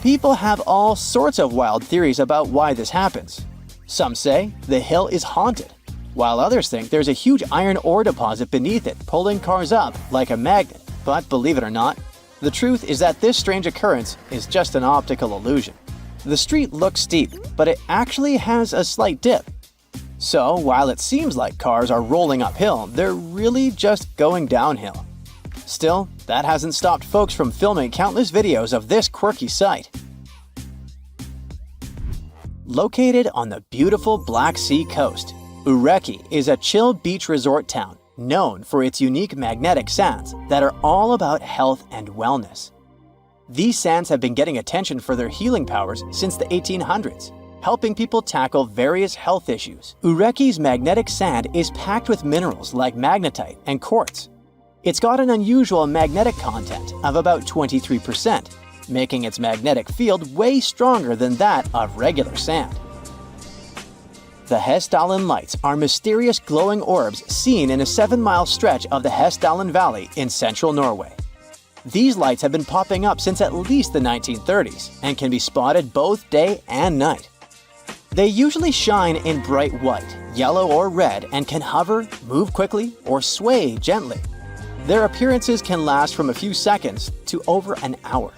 People have all sorts of wild theories about why this happens. Some say the hill is haunted, while others think there's a huge iron ore deposit beneath it pulling cars up like a magnet. But believe it or not, the truth is that this strange occurrence is just an optical illusion. The street looks steep, but it actually has a slight dip. So, while it seems like cars are rolling uphill, they're really just going downhill. Still, that hasn't stopped folks from filming countless videos of this quirky sight. Located on the beautiful Black Sea coast, Ureki is a chill beach resort town known for its unique magnetic sands that are all about health and wellness. These sands have been getting attention for their healing powers since the 1800s. Helping people tackle various health issues. Ureki's magnetic sand is packed with minerals like magnetite and quartz. It's got an unusual magnetic content of about 23%, making its magnetic field way stronger than that of regular sand. The Hessdalen Lights are mysterious glowing orbs seen in a 7-mile stretch of the Hessdalen Valley in central Norway. These lights have been popping up since at least the 1930s and can be spotted both day and night. They usually shine in bright white, yellow, or red and can hover, move quickly, or sway gently. Their appearances can last from a few seconds to over an hour.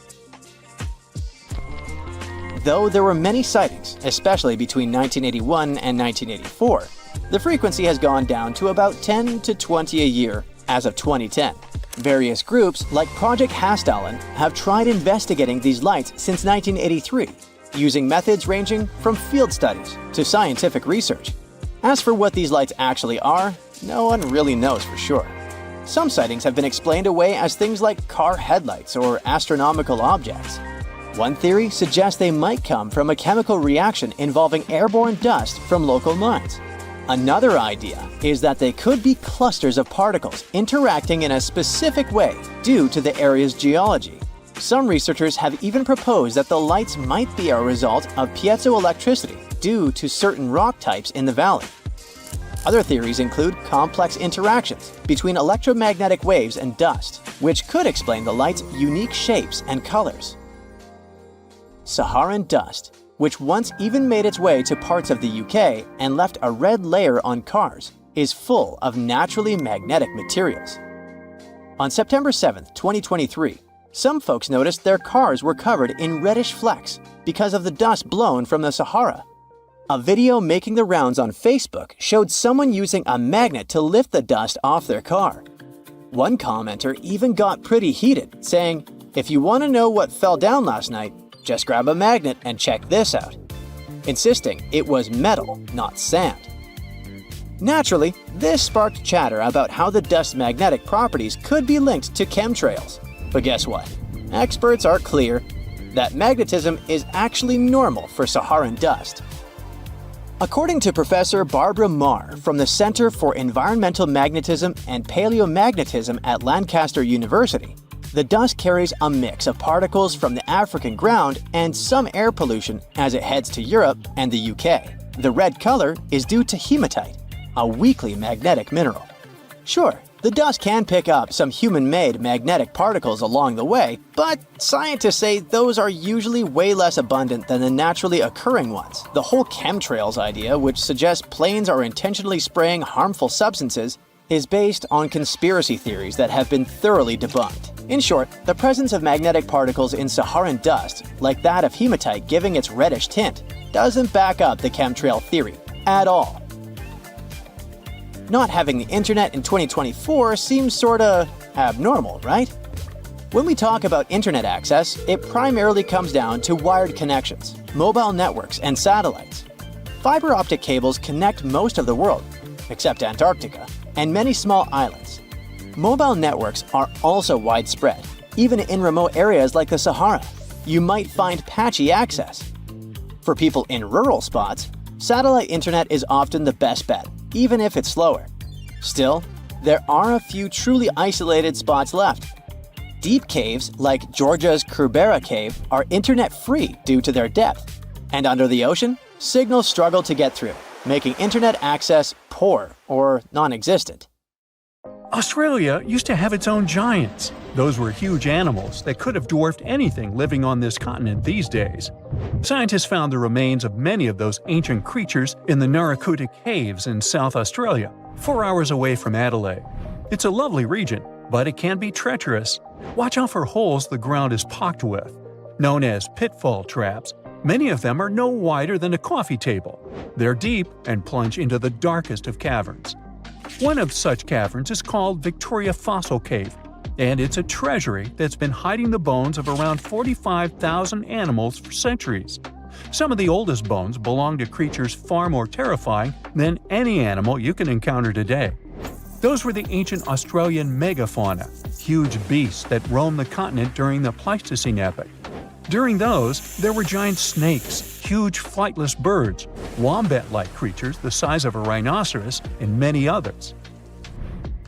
Though there were many sightings, especially between 1981 and 1984, the frequency has gone down to about 10 to 20 a year as of 2010. Various groups, like Project Hessdalen, have tried investigating these lights since 1983, using methods ranging from field studies to scientific research. As for what these lights actually are, no one really knows for sure. Some sightings have been explained away as things like car headlights or astronomical objects. One theory suggests they might come from a chemical reaction involving airborne dust from local mines. Another idea is that they could be clusters of particles interacting in a specific way due to the area's geology. Some researchers have even proposed that the lights might be a result of piezoelectricity due to certain rock types in the valley. Other theories include complex interactions between electromagnetic waves and dust, which could explain the light's unique shapes and colors. Saharan dust, which once even made its way to parts of the UK and left a red layer on cars, is full of naturally magnetic materials. On September 7, 2023, some folks noticed their cars were covered in reddish flecks because of the dust blown from the Sahara. A video making the rounds on Facebook showed someone using a magnet to lift the dust off their car. One commenter even got pretty heated, saying, "If you want to know what fell down last night, just grab a magnet and check this out," insisting it was metal, not sand. Naturally, this sparked chatter about how the dust's magnetic properties could be linked to chemtrails. But guess what? Experts are clear that magnetism is actually normal for Saharan dust. According to Professor Barbara Marr from the Center for Environmental Magnetism and Paleomagnetism at Lancaster University, the dust carries a mix of particles from the African ground and some air pollution as it heads to Europe and the UK. The red color is due to hematite, a weakly magnetic mineral. Sure, the dust can pick up some human-made magnetic particles along the way, but scientists say those are usually way less abundant than the naturally occurring ones. The whole chemtrails idea, which suggests planes are intentionally spraying harmful substances, is based on conspiracy theories that have been thoroughly debunked. In short, the presence of magnetic particles in Saharan dust, like that of hematite giving its reddish tint, doesn't back up the chemtrail theory at all. Not having the internet in 2024 seems sorta abnormal, right? When we talk about internet access, it primarily comes down to wired connections, mobile networks, and satellites. Fiber optic cables connect most of the world, except Antarctica, and many small islands. Mobile networks are also widespread, even in remote areas like the Sahara. You might find patchy access. For people in rural spots, satellite internet is often the best bet, even if it's slower. Still, there are a few truly isolated spots left. Deep caves like Georgia's Kerbera Cave are internet-free due to their depth. And under the ocean, signals struggle to get through, making internet access poor or non-existent. Australia used to have its own giants. Those were huge animals that could have dwarfed anything living on this continent these days. Scientists found the remains of many of those ancient creatures in the Narracuta Caves in South Australia, 4 hours away from Adelaide. It's a lovely region, but it can be treacherous. Watch out for holes the ground is pocked with. Known as pitfall traps, many of them are no wider than a coffee table. They're deep and plunge into the darkest of caverns. One of such caverns is called Victoria Fossil Cave, and it's a treasury that's been hiding the bones of around 45,000 animals for centuries. Some of the oldest bones belong to creatures far more terrifying than any animal you can encounter today. Those were the ancient Australian megafauna, huge beasts that roamed the continent during the Pleistocene epoch. During those, there were giant snakes, huge flightless birds, wombat-like creatures the size of a rhinoceros, and many others.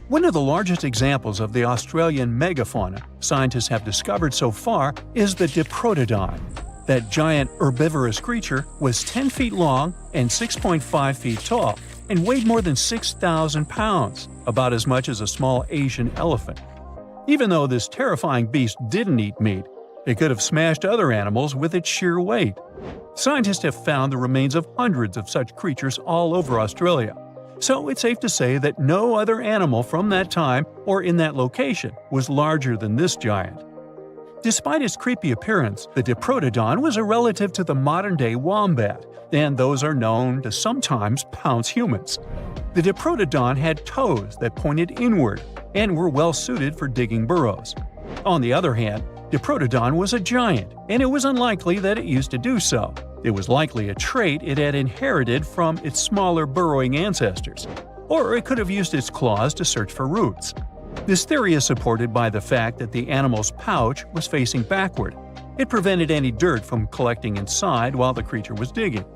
One of the largest examples of the Australian megafauna scientists have discovered so far is the Diprotodon. That giant herbivorous creature was 10 feet long and 6.5 feet tall, and weighed more than 6,000 pounds, about as much as a small Asian elephant. Even though this terrifying beast didn't eat meat, it could have smashed other animals with its sheer weight. Scientists have found the remains of hundreds of such creatures all over Australia, so it's safe to say that no other animal from that time or in that location was larger than this giant. Despite its creepy appearance, the Diprotodon was a relative to the modern-day wombat, and those are known to sometimes pounce humans. The Diprotodon had toes that pointed inward and were well suited for digging burrows. On the other hand, Diprotodon was a giant, and it was unlikely that it used to do so. It was likely a trait it had inherited from its smaller burrowing ancestors, or it could have used its claws to search for roots. This theory is supported by the fact that the animal's pouch was facing backward. It prevented any dirt from collecting inside while the creature was digging.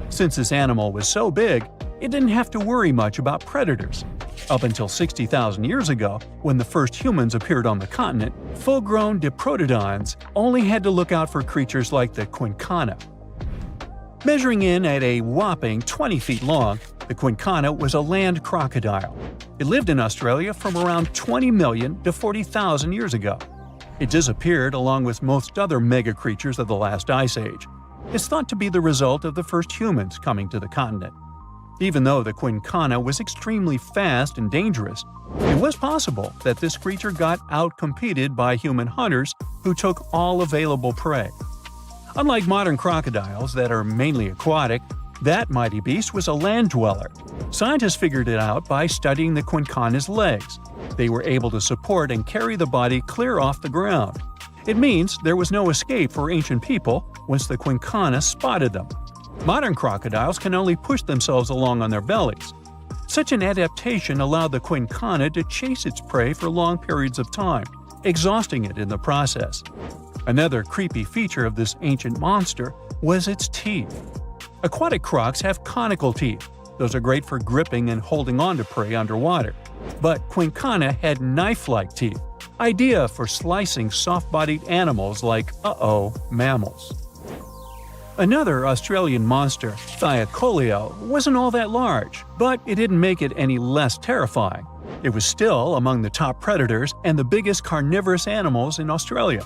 Since this animal was so big, it didn't have to worry much about predators. Up until 60,000 years ago, when the first humans appeared on the continent, full-grown diprotodons only had to look out for creatures like the quincana. Measuring in at a whopping 20 feet long, the quincana was a land crocodile. It lived in Australia from around 20 million to 40,000 years ago. It disappeared along with most other mega creatures of the last ice age. It's thought to be the result of the first humans coming to the continent. Even though the quincana was extremely fast and dangerous, it was possible that this creature got outcompeted by human hunters who took all available prey. Unlike modern crocodiles that are mainly aquatic, that mighty beast was a land dweller. Scientists figured it out by studying the quincana's legs. They were able to support and carry the body clear off the ground. It means there was no escape for ancient people once the quincana spotted them. Modern crocodiles can only push themselves along on their bellies. Such an adaptation allowed the quincana to chase its prey for long periods of time, exhausting it in the process. Another creepy feature of this ancient monster was its teeth. Aquatic crocs have conical teeth. Those are great for gripping and holding on to prey underwater. But quincana had knife-like teeth, ideal for slicing soft-bodied animals like, mammals. Another Australian monster, Thylacoleo, wasn't all that large, but it didn't make it any less terrifying. It was still among the top predators and the biggest carnivorous animals in Australia.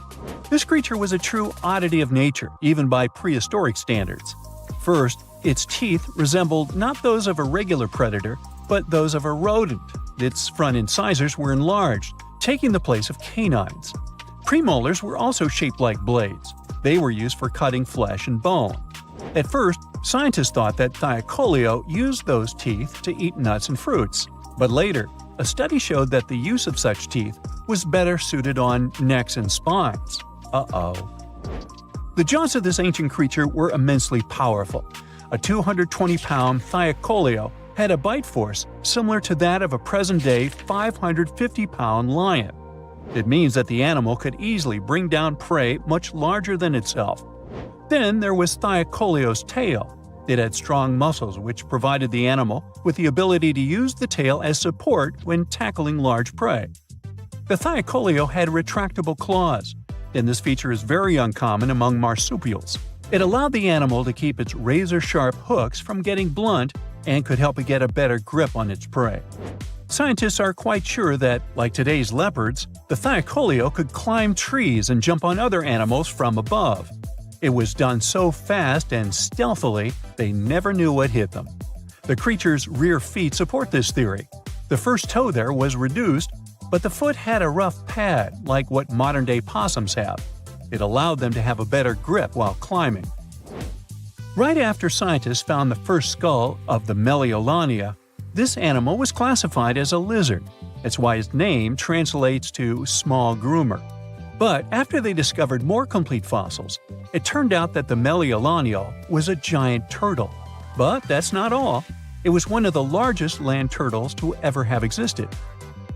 This creature was a true oddity of nature, even by prehistoric standards. First, its teeth resembled not those of a regular predator, but those of a rodent. Its front incisors were enlarged, taking the place of canines. Premolars were also shaped like blades. They were used for cutting flesh and bone. At first, scientists thought that Thylacoleo used those teeth to eat nuts and fruits. But later, a study showed that the use of such teeth was better suited on necks and spines. The jaws of this ancient creature were immensely powerful. A 220-pound Thylacoleo had a bite force similar to that of a present-day 550-pound lion. It means that the animal could easily bring down prey much larger than itself. Then there was Thylacoleo's tail. It had strong muscles which provided the animal with the ability to use the tail as support when tackling large prey. The Thylacoleo had retractable claws, and this feature is very uncommon among marsupials. It allowed the animal to keep its razor-sharp hooks from getting blunt and could help it get a better grip on its prey. Scientists are quite sure that, like today's leopards, the Thylacoleo could climb trees and jump on other animals from above. It was done so fast and stealthily, they never knew what hit them. The creature's rear feet support this theory. The first toe there was reduced, but the foot had a rough pad like what modern-day possums have. It allowed them to have a better grip while climbing. Right after scientists found the first skull of the Meliolania, this animal was classified as a lizard. That's why its name translates to small groomer. But after they discovered more complete fossils, it turned out that the Meliolania was a giant turtle. But that's not all. It was one of the largest land turtles to ever have existed.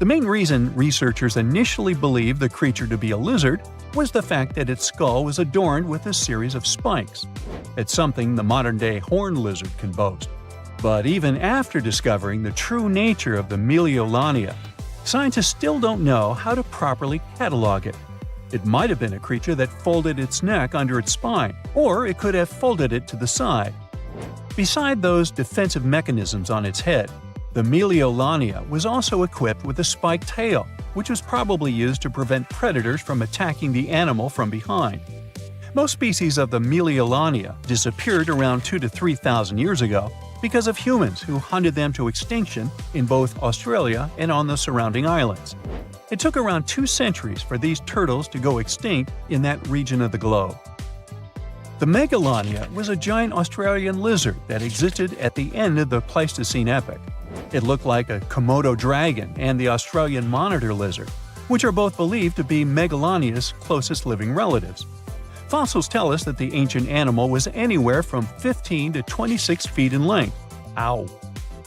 The main reason researchers initially believed the creature to be a lizard was the fact that its skull was adorned with a series of spikes. It's something the modern-day horned lizard can boast. But even after discovering the true nature of the Meliolania, scientists still don't know how to properly catalog it. It might have been a creature that folded its neck under its spine, or it could have folded it to the side. Beside those defensive mechanisms on its head, the Meliolania was also equipped with a spiked tail, which was probably used to prevent predators from attacking the animal from behind. Most species of the Meliolania disappeared around 2,000 to 3,000 years ago because of humans who hunted them to extinction in both Australia and on the surrounding islands. It took around 2 centuries for these turtles to go extinct in that region of the globe. The Megalania was a giant Australian lizard that existed at the end of the Pleistocene epoch. It looked like a Komodo dragon and the Australian monitor lizard, which are both believed to be Megalania's closest living relatives. Fossils tell us that the ancient animal was anywhere from 15 to 26 feet in length. Ow!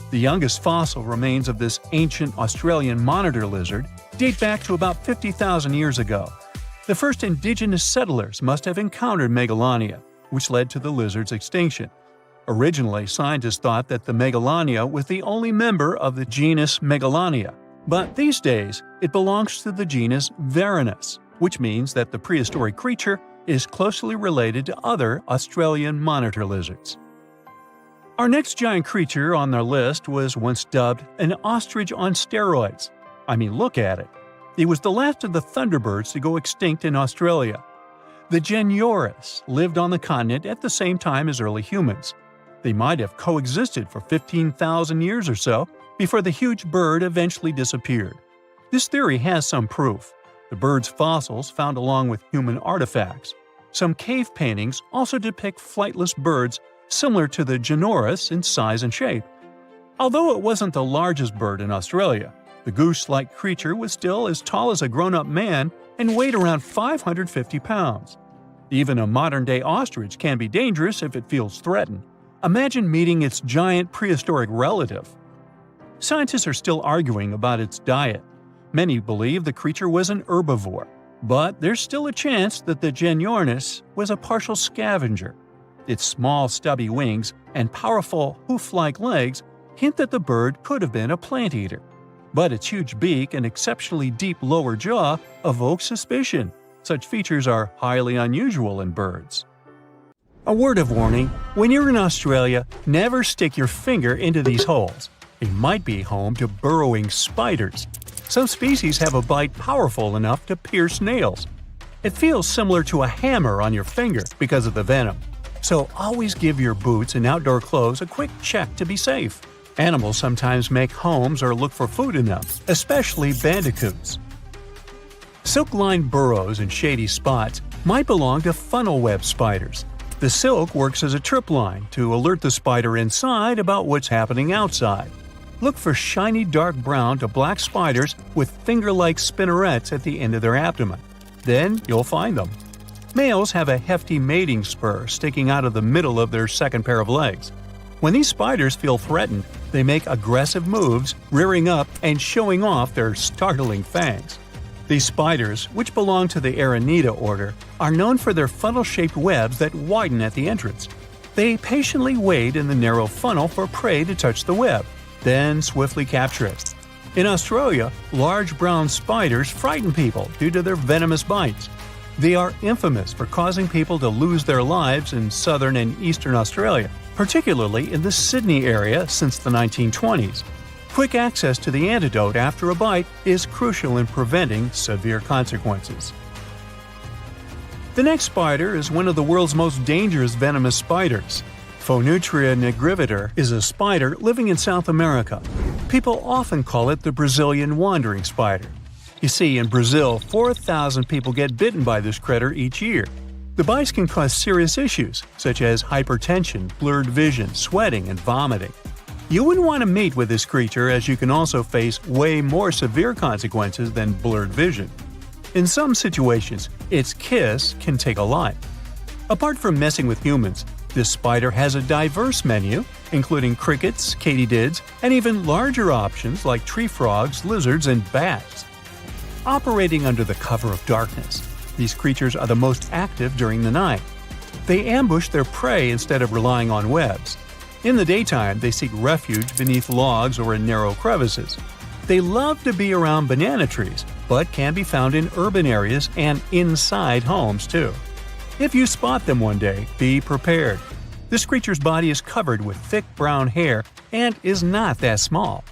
The youngest fossil remains of this ancient Australian monitor lizard date back to about 50,000 years ago. The first indigenous settlers must have encountered Megalania, which led to the lizard's extinction. Originally, scientists thought that the Megalania was the only member of the genus Megalania, but these days it belongs to the genus Venomous, which means that the prehistoric creature is closely related to other Australian monitor lizards. Our next giant creature on their list was once dubbed an ostrich on steroids. I mean, look at it. It was the last of the thunderbirds to go extinct in Australia. The Carnivorous lived on the continent at the same time as early humans. They might have coexisted for 15,000 years or so before the huge bird eventually disappeared. This theory has some proof. The bird's fossils found along with human artifacts. Some cave paintings also depict flightless birds similar to the Carnivorous in size and shape. Although it wasn't the largest bird in Australia, the goose-like creature was still as tall as a grown-up man and weighed around 550 pounds. Even a modern-day ostrich can be dangerous if it feels threatened. Imagine meeting its giant prehistoric relative. Scientists are still arguing about its diet. Many believe the creature was an herbivore, but there's still a chance that the Carnivorous was a partial scavenger. Its small, stubby wings and powerful hoof-like legs hint that the bird could have been a plant eater. But its huge beak and exceptionally deep lower jaw evoke suspicion. Such features are highly unusual in birds. A word of warning: when you're in Australia, never stick your finger into these holes. They might be home to burrowing spiders. Some species have a bite powerful enough to pierce nails. It feels similar to a hammer on your finger because of the venom. So always give your boots and outdoor clothes a quick check to be safe. Animals sometimes make homes or look for food in them, especially bandicoots. Silk-lined burrows in shady spots might belong to funnel web spiders. The silk works as a trip line to alert the spider inside about what's happening outside. Look for shiny dark brown to black spiders with finger-like spinnerets at the end of their abdomen. Then you'll find them. Males have a hefty mating spur sticking out of the middle of their second pair of legs. When these spiders feel threatened, they make aggressive moves, rearing up and showing off their startling fangs. These spiders, which belong to the Aranida order, are known for their funnel-shaped webs that widen at the entrance. They patiently wait in the narrow funnel for prey to touch the web, then swiftly capture it. In Australia, large brown spiders frighten people due to their venomous bites. They are infamous for causing people to lose their lives in southern and eastern Australia, particularly in the Sydney area since the 1920s. Quick access to the antidote after a bite is crucial in preventing severe consequences. The next spider is one of the world's most dangerous venomous spiders. Phonutria nigrivator is a spider living in South America. People often call it the Brazilian wandering spider. You see, in Brazil, 4,000 people get bitten by this critter each year. The bites can cause serious issues, such as hypertension, blurred vision, sweating, and vomiting. You wouldn't want to meet with this creature, as you can also face way more severe consequences than blurred vision. In some situations, its kiss can take a life. Apart from messing with humans, this spider has a diverse menu, including crickets, katydids, and even larger options like tree frogs, lizards, and bats. Operating under the cover of darkness, these creatures are the most active during the night. They ambush their prey instead of relying on webs. In the daytime, they seek refuge beneath logs or in narrow crevices. They love to be around banana trees, but can be found in urban areas and inside homes too. If you spot them one day, be prepared. This creature's body is covered with thick brown hair and is not that small.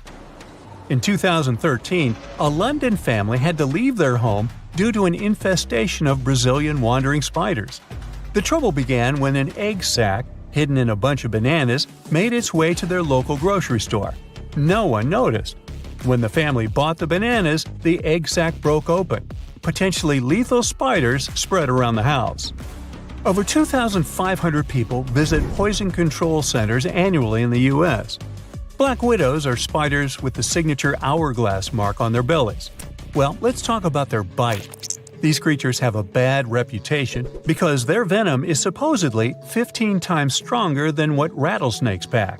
In 2013, a London family had to leave their home due to an infestation of Brazilian wandering spiders. The trouble began when an egg sac, hidden in a bunch of bananas, made its way to their local grocery store. No one noticed. When the family bought the bananas, the egg sac broke open. Potentially lethal spiders spread around the house. Over 2,500 people visit poison control centers annually in the U.S. Black widows are spiders with the signature hourglass mark on their bellies. Well, let's talk about their bite. These creatures have a bad reputation because their venom is supposedly 15 times stronger than what rattlesnakes pack.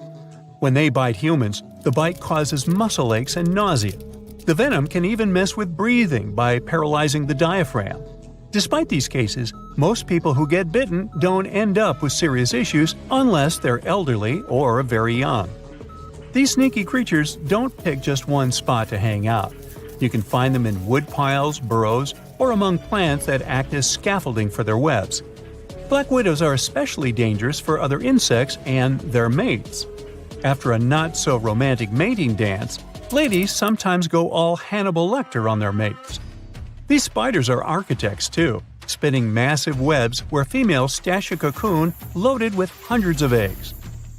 When they bite humans, the bite causes muscle aches and nausea. The venom can even mess with breathing by paralyzing the diaphragm. Despite these cases, most people who get bitten don't end up with serious issues unless they're elderly or very young. These sneaky creatures don't pick just one spot to hang out. You can find them in wood piles, burrows, or among plants that act as scaffolding for their webs. Black widows are especially dangerous for other insects and their mates. After a not-so-romantic mating dance, ladies sometimes go all Hannibal Lecter on their mates. These spiders are architects too, spinning massive webs where females stash a cocoon loaded with hundreds of eggs.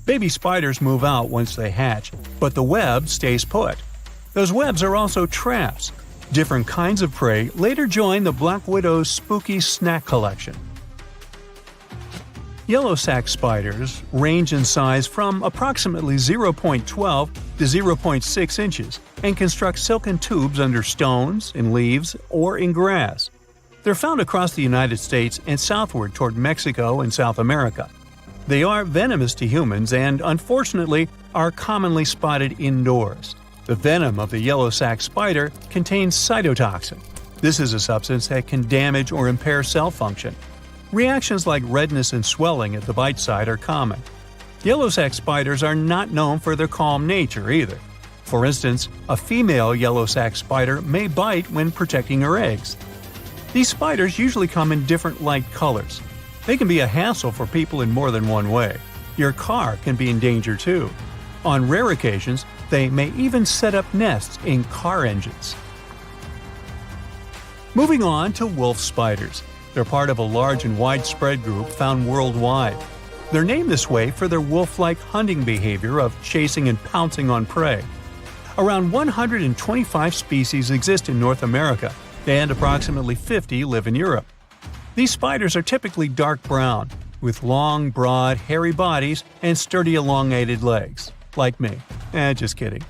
Baby spiders move out once they hatch, but the web stays put. Those webs are also traps. Different kinds of prey later join the black widow's spooky snack collection. Yellow sac spiders range in size from approximately 0.12 to 0.6 inches and construct silken tubes under stones, in leaves, or in grass. They're found across the United States and southward toward Mexico and South America. They are venomous to humans and, unfortunately, are commonly spotted indoors. The venom of the yellow sac spider contains cytotoxin. This is a substance that can damage or impair cell function. Reactions like redness and swelling at the bite site are common. Yellow sac spiders are not known for their calm nature either. For instance, a female yellow sac spider may bite when protecting her eggs. These spiders usually come in different light colors. They can be a hassle for people in more than one way. Your car can be in danger too. On rare occasions, they may even set up nests in car engines. Moving on to wolf spiders. They're part of a large and widespread group found worldwide. They're named this way for their wolf-like hunting behavior of chasing and pouncing on prey. Around 125 species exist in North America, and approximately 50 live in Europe. These spiders are typically dark brown, with long, broad, hairy bodies and sturdy elongated legs. Like me. Just kidding.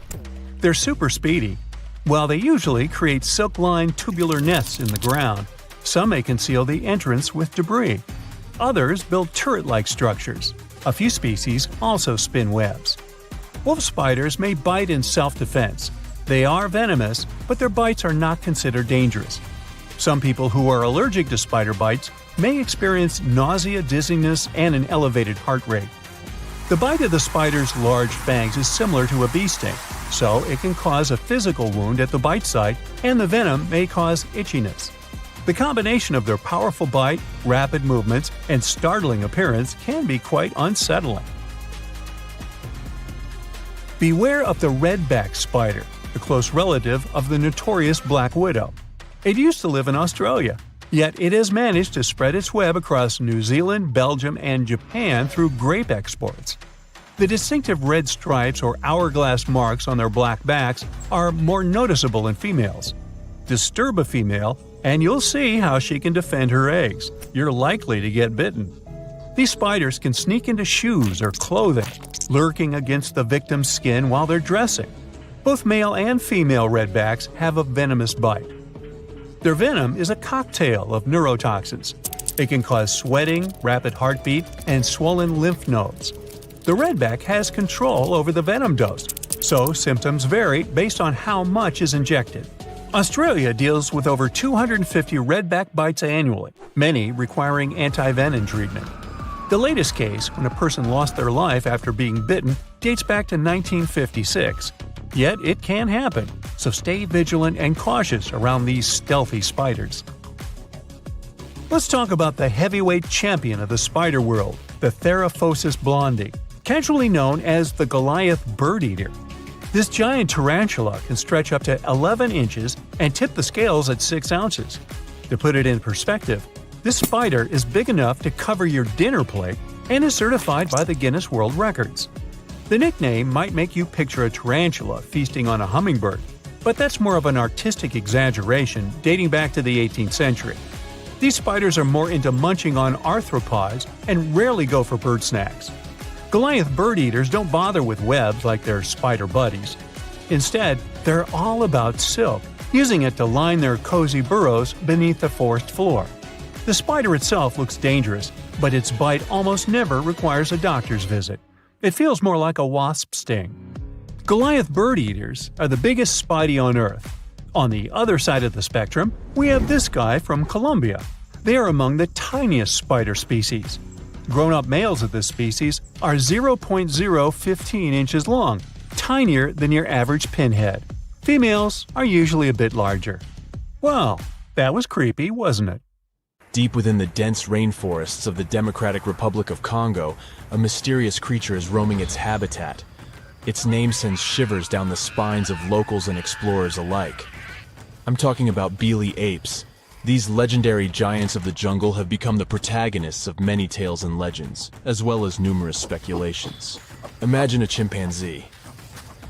They're super speedy. While they usually create silk-lined tubular nests in the ground, some may conceal the entrance with debris. Others build turret-like structures. A few species also spin webs. Wolf spiders may bite in self-defense. They are venomous, but their bites are not considered dangerous. Some people who are allergic to spider bites may experience nausea, dizziness, and an elevated heart rate. The bite of the spider's large fangs is similar to a bee sting, so it can cause a physical wound at the bite site, and the venom may cause itchiness. The combination of their powerful bite, rapid movements, and startling appearance can be quite unsettling. Beware of the redback spider, the close relative of the notorious black widow. It used to live in Australia, yet it has managed to spread its web across New Zealand, Belgium, and Japan through grape exports. The distinctive red stripes or hourglass marks on their black backs are more noticeable in females. Disturb a female, and you'll see how she can defend her eggs. You're likely to get bitten. These spiders can sneak into shoes or clothing, lurking against the victim's skin while they're dressing. Both male and female redbacks have a venomous bite. Their venom is a cocktail of neurotoxins. It can cause sweating, rapid heartbeat, and swollen lymph nodes. The redback has control over the venom dose, so symptoms vary based on how much is injected. Australia deals with over 250 redback bites annually, many requiring anti-venom treatment. The latest case, when a person lost their life after being bitten, dates back to 1956. Yet it can happen, so stay vigilant and cautious around these stealthy spiders. Let's talk about the heavyweight champion of the spider world, the Theraphosis blondie, casually known as the Goliath bird eater. This giant tarantula can stretch up to 11 inches and tip the scales at 6 ounces. To put it in perspective, this spider is big enough to cover your dinner plate and is certified by the Guinness World Records. The nickname might make you picture a tarantula feasting on a hummingbird, but that's more of an artistic exaggeration dating back to the 18th century. These spiders are more into munching on arthropods and rarely go for bird snacks. Goliath bird eaters don't bother with webs like their spider buddies. Instead, they're all about silk, using it to line their cozy burrows beneath the forest floor. The spider itself looks dangerous, but its bite almost never requires a doctor's visit. It feels more like a wasp sting. Goliath bird eaters are the biggest spidey on Earth. On the other side of the spectrum, we have this guy from Colombia. They are among the tiniest spider species. Grown-up males of this species are 0.015 inches long, tinier than your average pinhead. Females are usually a bit larger. Well, that was creepy, wasn't it? Deep within the dense rainforests of the Democratic Republic of Congo, a mysterious creature is roaming its habitat. Its name sends shivers down the spines of locals and explorers alike. I'm talking about beely apes. These legendary giants of the jungle have become the protagonists of many tales and legends, as well as numerous speculations. Imagine a chimpanzee.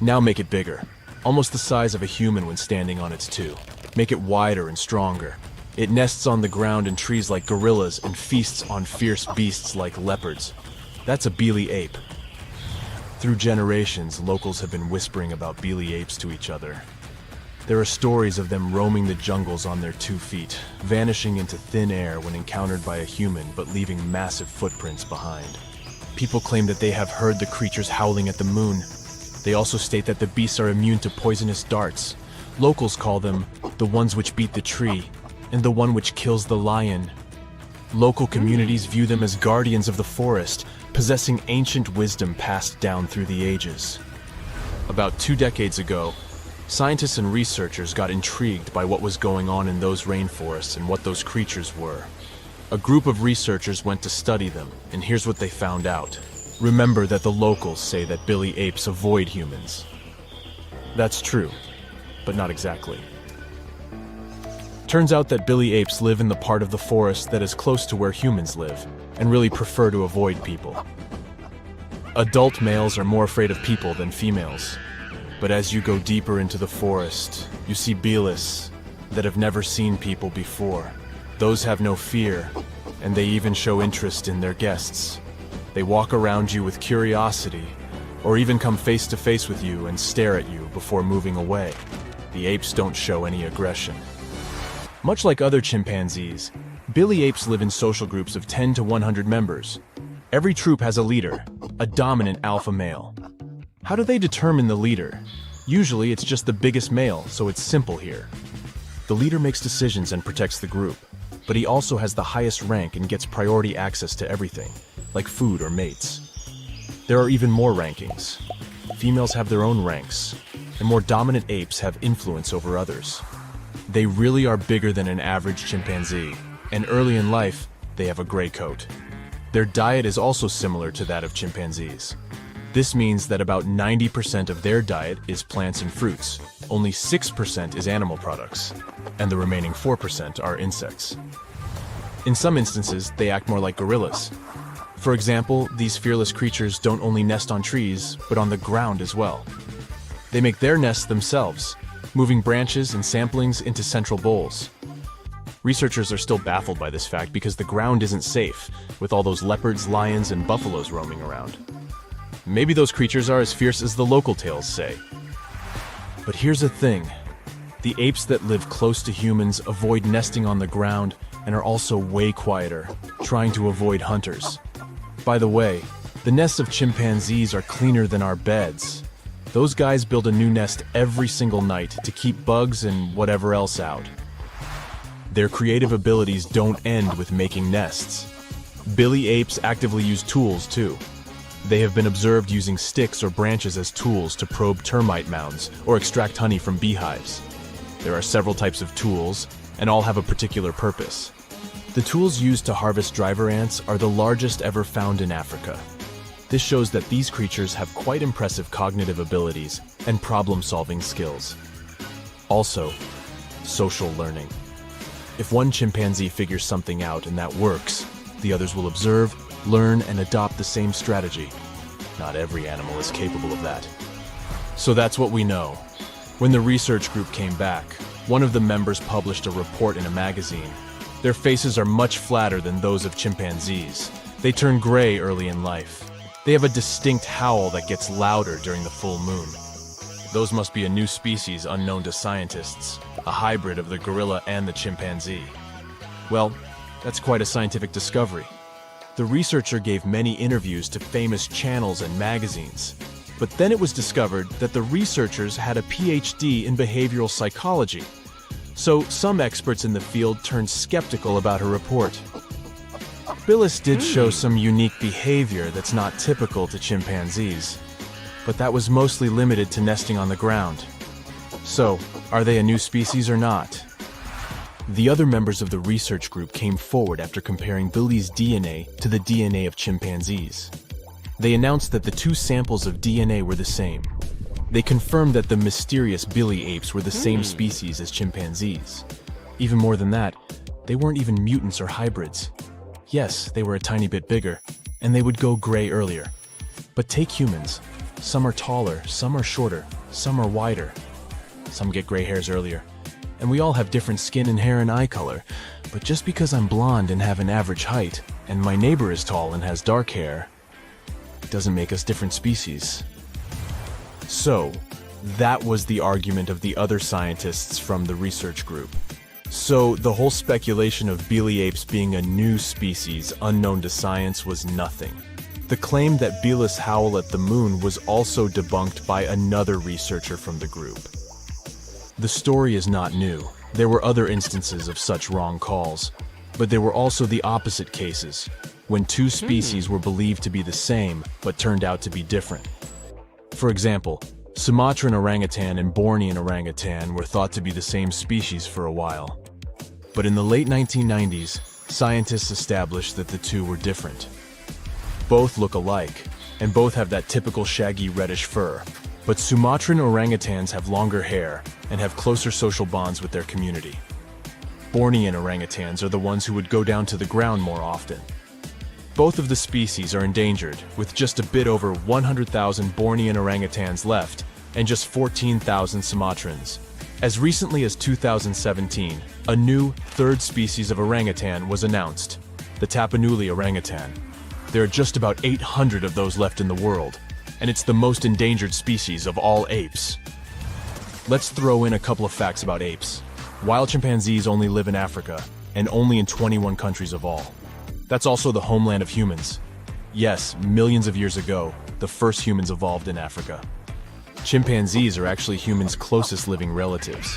Now make it bigger, almost the size of a human when standing on its two. Make it wider and stronger. It nests on the ground in trees like gorillas and feasts on fierce beasts like leopards. That's a beely ape. Through generations, locals have been whispering about beely apes to each other. There are stories of them roaming the jungles on their 2 feet, vanishing into thin air when encountered by a human but leaving massive footprints behind. People claim that they have heard the creatures howling at the moon. They also state that the beasts are immune to poisonous darts. Locals call them the ones which beat the tree, and the one which kills the lion. Local communities view them as guardians of the forest, possessing ancient wisdom passed down through the ages. About 2 decades ago, scientists and researchers got intrigued by what was going on in those rainforests and what those creatures were. A group of researchers went to study them, and here's what they found out. Remember that the locals say that beely apes avoid humans. That's true, but not exactly. Turns out that beely apes live in the part of the forest that is close to where humans live, and really prefer to avoid people. Adult males are more afraid of people than females. But as you go deeper into the forest, you see belis that have never seen people before. Those have no fear, and they even show interest in their guests. They walk around you with curiosity, or even come face to face with you and stare at you before moving away. The apes don't show any aggression. Much like other chimpanzees, beely apes live in social groups of 10 to 100 members. Every troop has a leader, a dominant alpha male. How do they determine the leader? Usually it's just the biggest male, so it's simple here. The leader makes decisions and protects the group, but he also has the highest rank and gets priority access to everything, like food or mates. There are even more rankings. Females have their own ranks, and more dominant apes have influence over others. They really are bigger than an average chimpanzee, and early in life, they have a gray coat. Their diet is also similar to that of chimpanzees. This means that about 90% of their diet is plants and fruits, only 6% is animal products, and the remaining 4% are insects. In some instances, they act more like gorillas. For example, these fearless creatures don't only nest on trees, but on the ground as well. They make their nests themselves, moving branches and samplings into central bowls. Researchers are still baffled by this fact because the ground isn't safe, with all those leopards, lions, and buffaloes roaming around. Maybe those creatures are as fierce as the local tales say. But here's the thing. The apes that live close to humans avoid nesting on the ground and are also way quieter, trying to avoid hunters. By the way, the nests of chimpanzees are cleaner than our beds. Those guys build a new nest every single night to keep bugs and whatever else out. Their creative abilities don't end with making nests. Beely apes actively use tools too. They have been observed using sticks or branches as tools to probe termite mounds or extract honey from beehives. There are several types of tools, and all have a particular purpose. The tools used to harvest driver ants are the largest ever found in Africa. This shows that these creatures have quite impressive cognitive abilities and problem-solving skills. Also, social learning. If one chimpanzee figures something out and that works, the others will observe, learn, and adopt the same strategy. Not every animal is capable of that. So that's what we know. When the research group came back, one of the members published a report in a magazine. Their faces are much flatter than those of chimpanzees. They turn gray early in life. They have a distinct howl that gets louder during the full moon. Those must be a new species unknown to scientists, a hybrid of the gorilla and the chimpanzee. Well, that's quite a scientific discovery. The researcher gave many interviews to famous channels and magazines, but then it was discovered that the researchers had a PhD in behavioral psychology. So some experts in the field turned skeptical about her report. Bilis did show some unique behavior that's not typical to chimpanzees, but that was mostly limited to nesting on the ground. So, are they a new species or not? The other members of the research group came forward after comparing Billy's DNA to the DNA of chimpanzees. They announced that the two samples of DNA were the same. They confirmed that the mysterious Billy apes were the same species as chimpanzees. Even more than that, they weren't even mutants or hybrids. Yes, they were a tiny bit bigger, and they would go gray earlier. But take humans. Some are taller, some are shorter, some are wider. Some get gray hairs earlier. And we all have different skin and hair and eye color. But just because I'm blonde and have an average height, and my neighbor is tall and has dark hair, doesn't make us different species. So, that was the argument of the other scientists from the research group. So, the whole speculation of Billy apes being a new species unknown to science was nothing. The claim that Bilis howl at the moon was also debunked by another researcher from the group. The story is not new. There were other instances of such wrong calls, but there were also the opposite cases, when two species were believed to be the same but turned out to be different. For example, Sumatran orangutan and Bornean orangutan were thought to be the same species for a while. But in the late 1990s, scientists established that the two were different. Both look alike, and both have that typical shaggy reddish fur. But Sumatran orangutans have longer hair and have closer social bonds with their community. Bornean orangutans are the ones who would go down to the ground more often. Both of the species are endangered, with just a bit over 100,000 Bornean orangutans left and just 14,000 Sumatrans. As recently as 2017, a new third species of orangutan was announced, the Tapanuli orangutan. There are just about 800 of those left in the world, and it's the most endangered species of all apes. Let's throw in a couple of facts about apes. Wild chimpanzees only live in Africa, and only in 21 countries of all. That's also the homeland of humans. Yes, millions of years ago, the first humans evolved in Africa. Chimpanzees are actually humans' closest living relatives.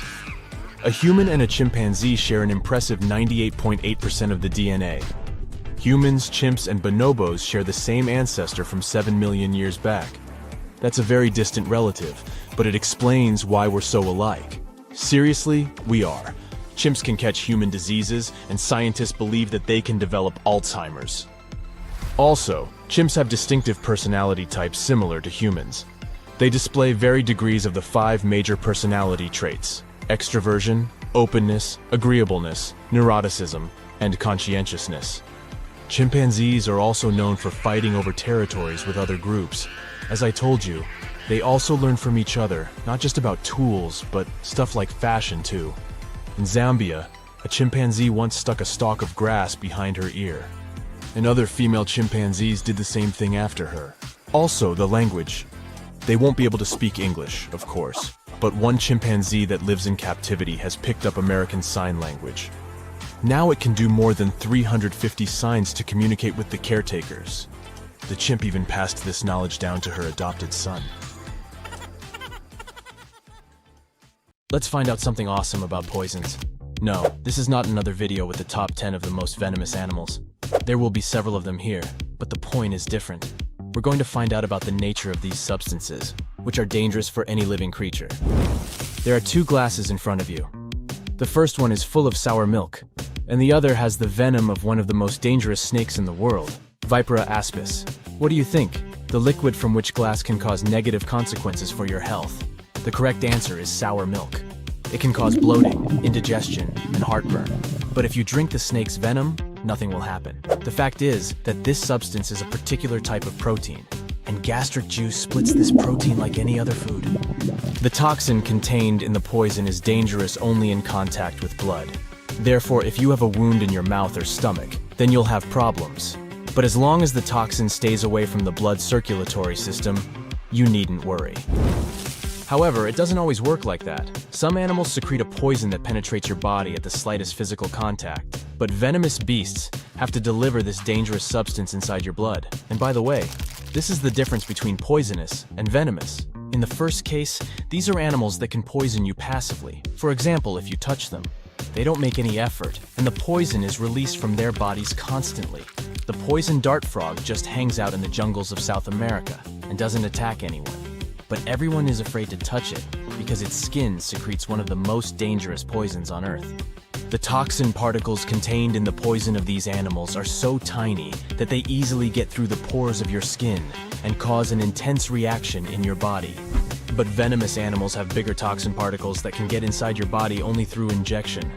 A human and a chimpanzee share an impressive 98.8% of the DNA. Humans, chimps, and bonobos share the same ancestor from 7 million years back. That's a very distant relative, but it explains why we're so alike. Seriously, we are. Chimps can catch human diseases, and scientists believe that they can develop Alzheimer's. Also, chimps have distinctive personality types similar to humans. They display varied degrees of the 5 major personality traits: extroversion, openness, agreeableness, neuroticism, and conscientiousness. Chimpanzees are also known for fighting over territories with other groups. As I told you, they also learn from each other, not just about tools, but stuff like fashion too. In Zambia, a chimpanzee once stuck a stalk of grass behind her ear. And other female chimpanzees did the same thing after her. Also, the language. They won't be able to speak English, of course, but one chimpanzee that lives in captivity has picked up American Sign Language. Now it can do more than 350 signs to communicate with the caretakers. The chimp even passed this knowledge down to her adopted son. Let's find out something awesome about poisons. No, this is not another video with the top 10 of the most venomous animals. There will be several of them here, but the point is different. We're going to find out about the nature of these substances, which are dangerous for any living creature. There are 2 glasses in front of you. The first one is full of sour milk, and the other has the venom of one of the most dangerous snakes in the world, Vipera aspis. What do you think? The liquid from which glass can cause negative consequences for your health. The correct answer is sour milk. It can cause bloating, indigestion, and heartburn. But if you drink the snake's venom, nothing will happen. The fact is that this substance is a particular type of protein, and gastric juice splits this protein like any other food. The toxin contained in the poison is dangerous only in contact with blood. Therefore, if you have a wound in your mouth or stomach, then you'll have problems. But as long as the toxin stays away from the blood circulatory system, you needn't worry. However, it doesn't always work like that. Some animals secrete a poison that penetrates your body at the slightest physical contact. But venomous beasts have to deliver this dangerous substance inside your blood. And by the way, this is the difference between poisonous and venomous. In the first case, these are animals that can poison you passively. For example, if you touch them. They don't make any effort, and the poison is released from their bodies constantly. The poison dart frog just hangs out in the jungles of South America and doesn't attack anyone. But everyone is afraid to touch it because its skin secretes one of the most dangerous poisons on Earth. The toxin particles contained in the poison of these animals are so tiny that they easily get through the pores of your skin and cause an intense reaction in your body. But venomous animals have bigger toxin particles that can get inside your body only through injection.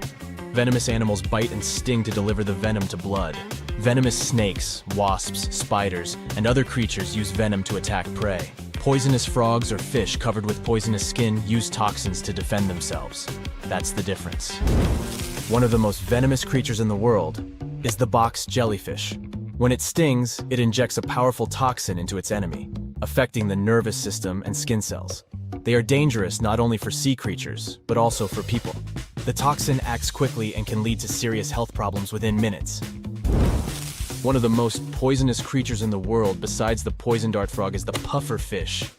Venomous animals bite and sting to deliver the venom to blood. Venomous snakes, wasps, spiders, and other creatures use venom to attack prey. Poisonous frogs or fish covered with poisonous skin use toxins to defend themselves. That's the difference. One of the most venomous creatures in the world is the box jellyfish. When it stings, it injects a powerful toxin into its enemy, affecting the nervous system and skin cells. They are dangerous not only for sea creatures, but also for people. The toxin acts quickly and can lead to serious health problems within minutes. One of the most poisonous creatures in the world besides the poison dart frog is the puffer fish.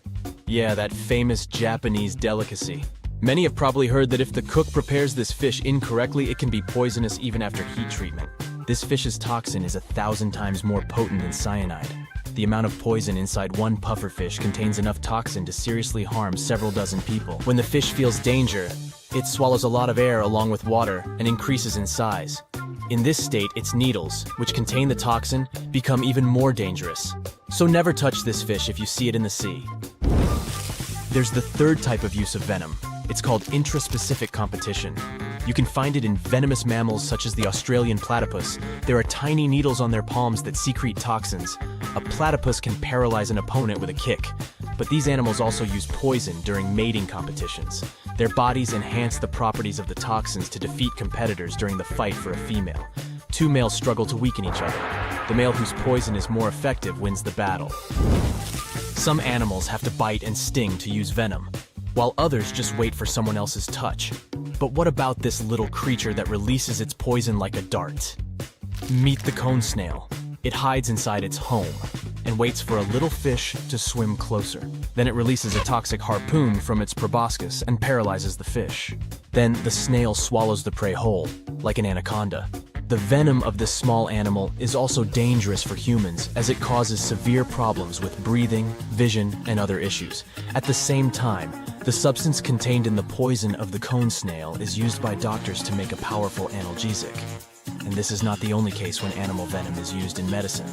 Yeah, that famous Japanese delicacy. Many have probably heard that if the cook prepares this fish incorrectly, it can be poisonous even after heat treatment. This fish's toxin is 1,000 times more potent than cyanide. The amount of poison inside one puffer fish contains enough toxin to seriously harm several dozen people. When the fish feels danger, it swallows a lot of air along with water and increases in size. In this state, its needles, which contain the toxin, become even more dangerous. So never touch this fish if you see it in the sea. There's the third type of use of venom. It's called intraspecific competition. You can find it in venomous mammals such as the Australian platypus. There are tiny needles on their palms that secrete toxins. A platypus can paralyze an opponent with a kick. But these animals also use poison during mating competitions. Their bodies enhance the properties of the toxins to defeat competitors during the fight for a female. Two males struggle to weaken each other. The male whose poison is more effective wins the battle. Some animals have to bite and sting to use venom, while others just wait for someone else's touch. But what about this little creature that releases its poison like a dart? Meet the cone snail. It hides inside its home and waits for a little fish to swim closer. Then it releases a toxic harpoon from its proboscis and paralyzes the fish. Then the snail swallows the prey whole, like an anaconda. The venom of this small animal is also dangerous for humans as it causes severe problems with breathing, vision, and other issues. At the same time, the substance contained in the poison of the cone snail is used by doctors to make a powerful analgesic. And this is not the only case when animal venom is used in medicine.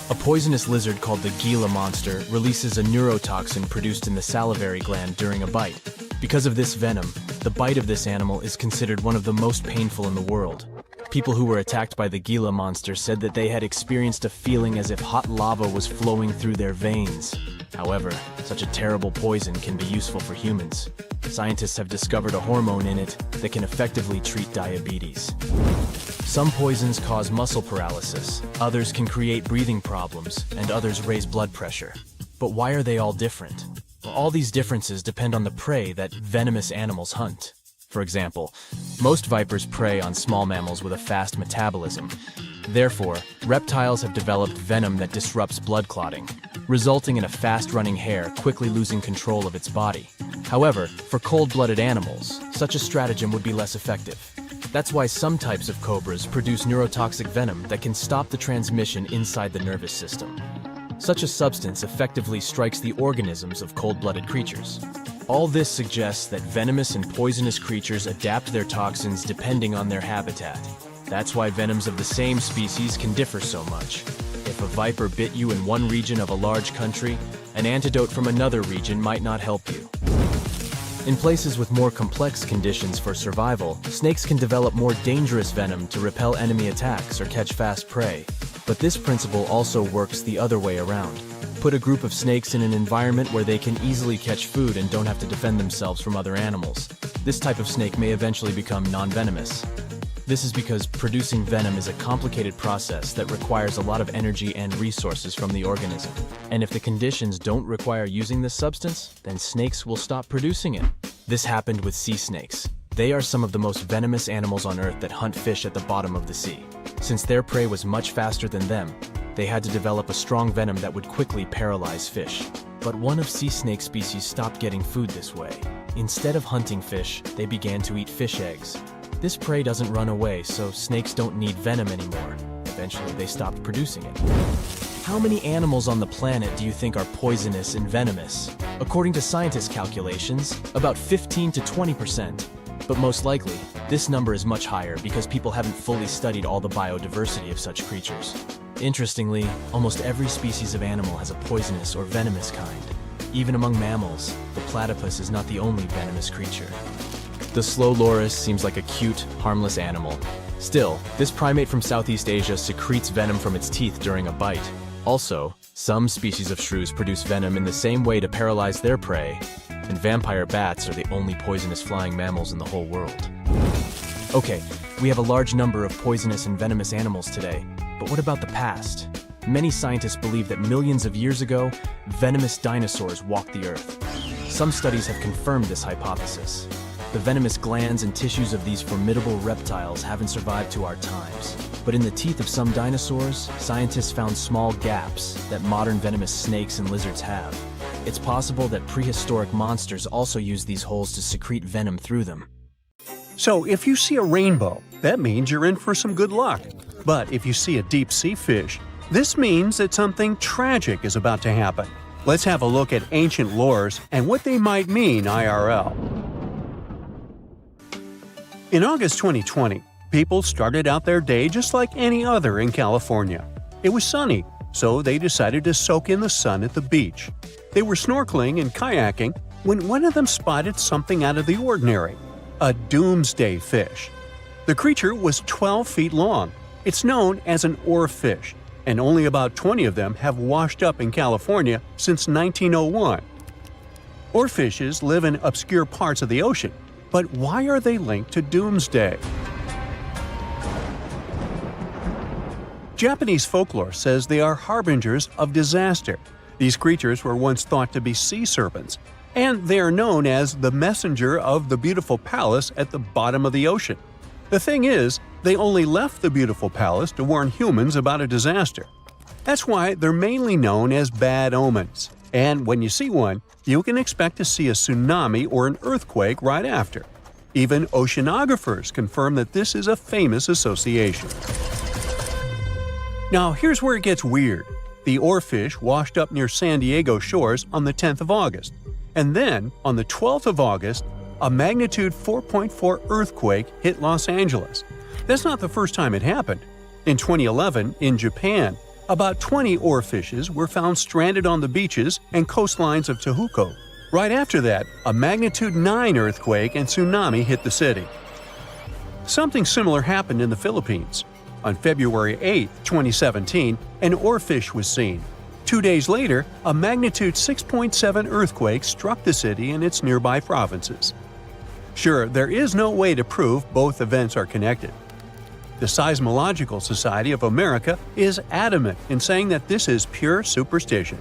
A poisonous lizard called the Gila monster releases a neurotoxin produced in the salivary gland during a bite. Because of this venom, the bite of this animal is considered one of the most painful in the world. People who were attacked by the Gila monster said that they had experienced a feeling as if hot lava was flowing through their veins. However, such a terrible poison can be useful for humans. Scientists have discovered a hormone in it that can effectively treat diabetes. Some poisons cause muscle paralysis, others can create breathing problems, and others raise blood pressure. But why are they all different? Well, all these differences depend on the prey that venomous animals hunt. For example, most vipers prey on small mammals with a fast metabolism. Therefore, reptiles have developed venom that disrupts blood clotting, resulting in a fast-running hare quickly losing control of its body. However, for cold-blooded animals, such a stratagem would be less effective. That's why some types of cobras produce neurotoxic venom that can stop the transmission inside the nervous system. Such a substance effectively strikes the organisms of cold-blooded creatures. All this suggests that venomous and poisonous creatures adapt their toxins depending on their habitat. That's why venoms of the same species can differ so much. If a viper bit you in one region of a large country, an antidote from another region might not help you. In places with more complex conditions for survival, snakes can develop more dangerous venom to repel enemy attacks or catch fast prey. But this principle also works the other way around. Put a group of snakes in an environment where they can easily catch food and don't have to defend themselves from other animals. This type of snake may eventually become non-venomous. This is because producing venom is a complicated process that requires a lot of energy and resources from the organism. And if the conditions don't require using this substance, then snakes will stop producing it. This happened with sea snakes. They are some of the most venomous animals on Earth that hunt fish at the bottom of the sea. Since their prey was much faster than them, they had to develop a strong venom that would quickly paralyze fish. But one of sea snake species stopped getting food this way. Instead of hunting fish, they began to eat fish eggs. This prey doesn't run away, so snakes don't need venom anymore. Eventually, they stopped producing it. How many animals on the planet do you think are poisonous and venomous? According to scientists' calculations, about 15 to 20%. But most likely, this number is much higher because people haven't fully studied all the biodiversity of such creatures. Interestingly, almost every species of animal has a poisonous or venomous kind. Even among mammals, the platypus is not the only venomous creature. The slow loris seems like a cute, harmless animal. Still, this primate from Southeast Asia secretes venom from its teeth during a bite. Also, some species of shrews produce venom in the same way to paralyze their prey, and vampire bats are the only poisonous flying mammals in the whole world. Okay, we have a large number of poisonous and venomous animals today, but what about the past? Many scientists believe that millions of years ago, venomous dinosaurs walked the Earth. Some studies have confirmed this hypothesis. The venomous glands and tissues of these formidable reptiles haven't survived to our times. But in the teeth of some dinosaurs, scientists found small gaps that modern venomous snakes and lizards have. It's possible that prehistoric monsters also used these holes to secrete venom through them. So if you see a rainbow, that means you're in for some good luck. But if you see a deep sea fish, this means that something tragic is about to happen. Let's have a look at ancient lores and what they might mean IRL. In August 2020, people started out their day just like any other in California. It was sunny, so they decided to soak in the sun at the beach. They were snorkeling and kayaking when one of them spotted something out of the ordinary – a doomsday fish. The creature was 12 feet long. It's known as an oarfish, and only about 20 of them have washed up in California since 1901. Oarfishes live in obscure parts of the ocean, but why are they linked to doomsday? Japanese folklore says they are harbingers of disaster. These creatures were once thought to be sea serpents, and they are known as the messenger of the beautiful palace at the bottom of the ocean. The thing is, they only left the beautiful palace to warn humans about a disaster. That's why they're mainly known as bad omens. And when you see one, you can expect to see a tsunami or an earthquake right after. Even oceanographers confirm that this is a famous association. Now here's where it gets weird. The oarfish washed up near San Diego shores on the 10th of August. And then, on the 12th of August, a magnitude 4.4 earthquake hit Los Angeles. That's not the first time it happened. In 2011, in Japan, about 20 oarfishes were found stranded on the beaches and coastlines of Tehuco. Right after that, a magnitude 9 earthquake and tsunami hit the city. Something similar happened in the Philippines. On February 8, 2017, an oarfish was seen. 2 days later, a magnitude 6.7 earthquake struck the city and its nearby provinces. Sure, there is no way to prove both events are connected. The Seismological Society of America is adamant in saying that this is pure superstition.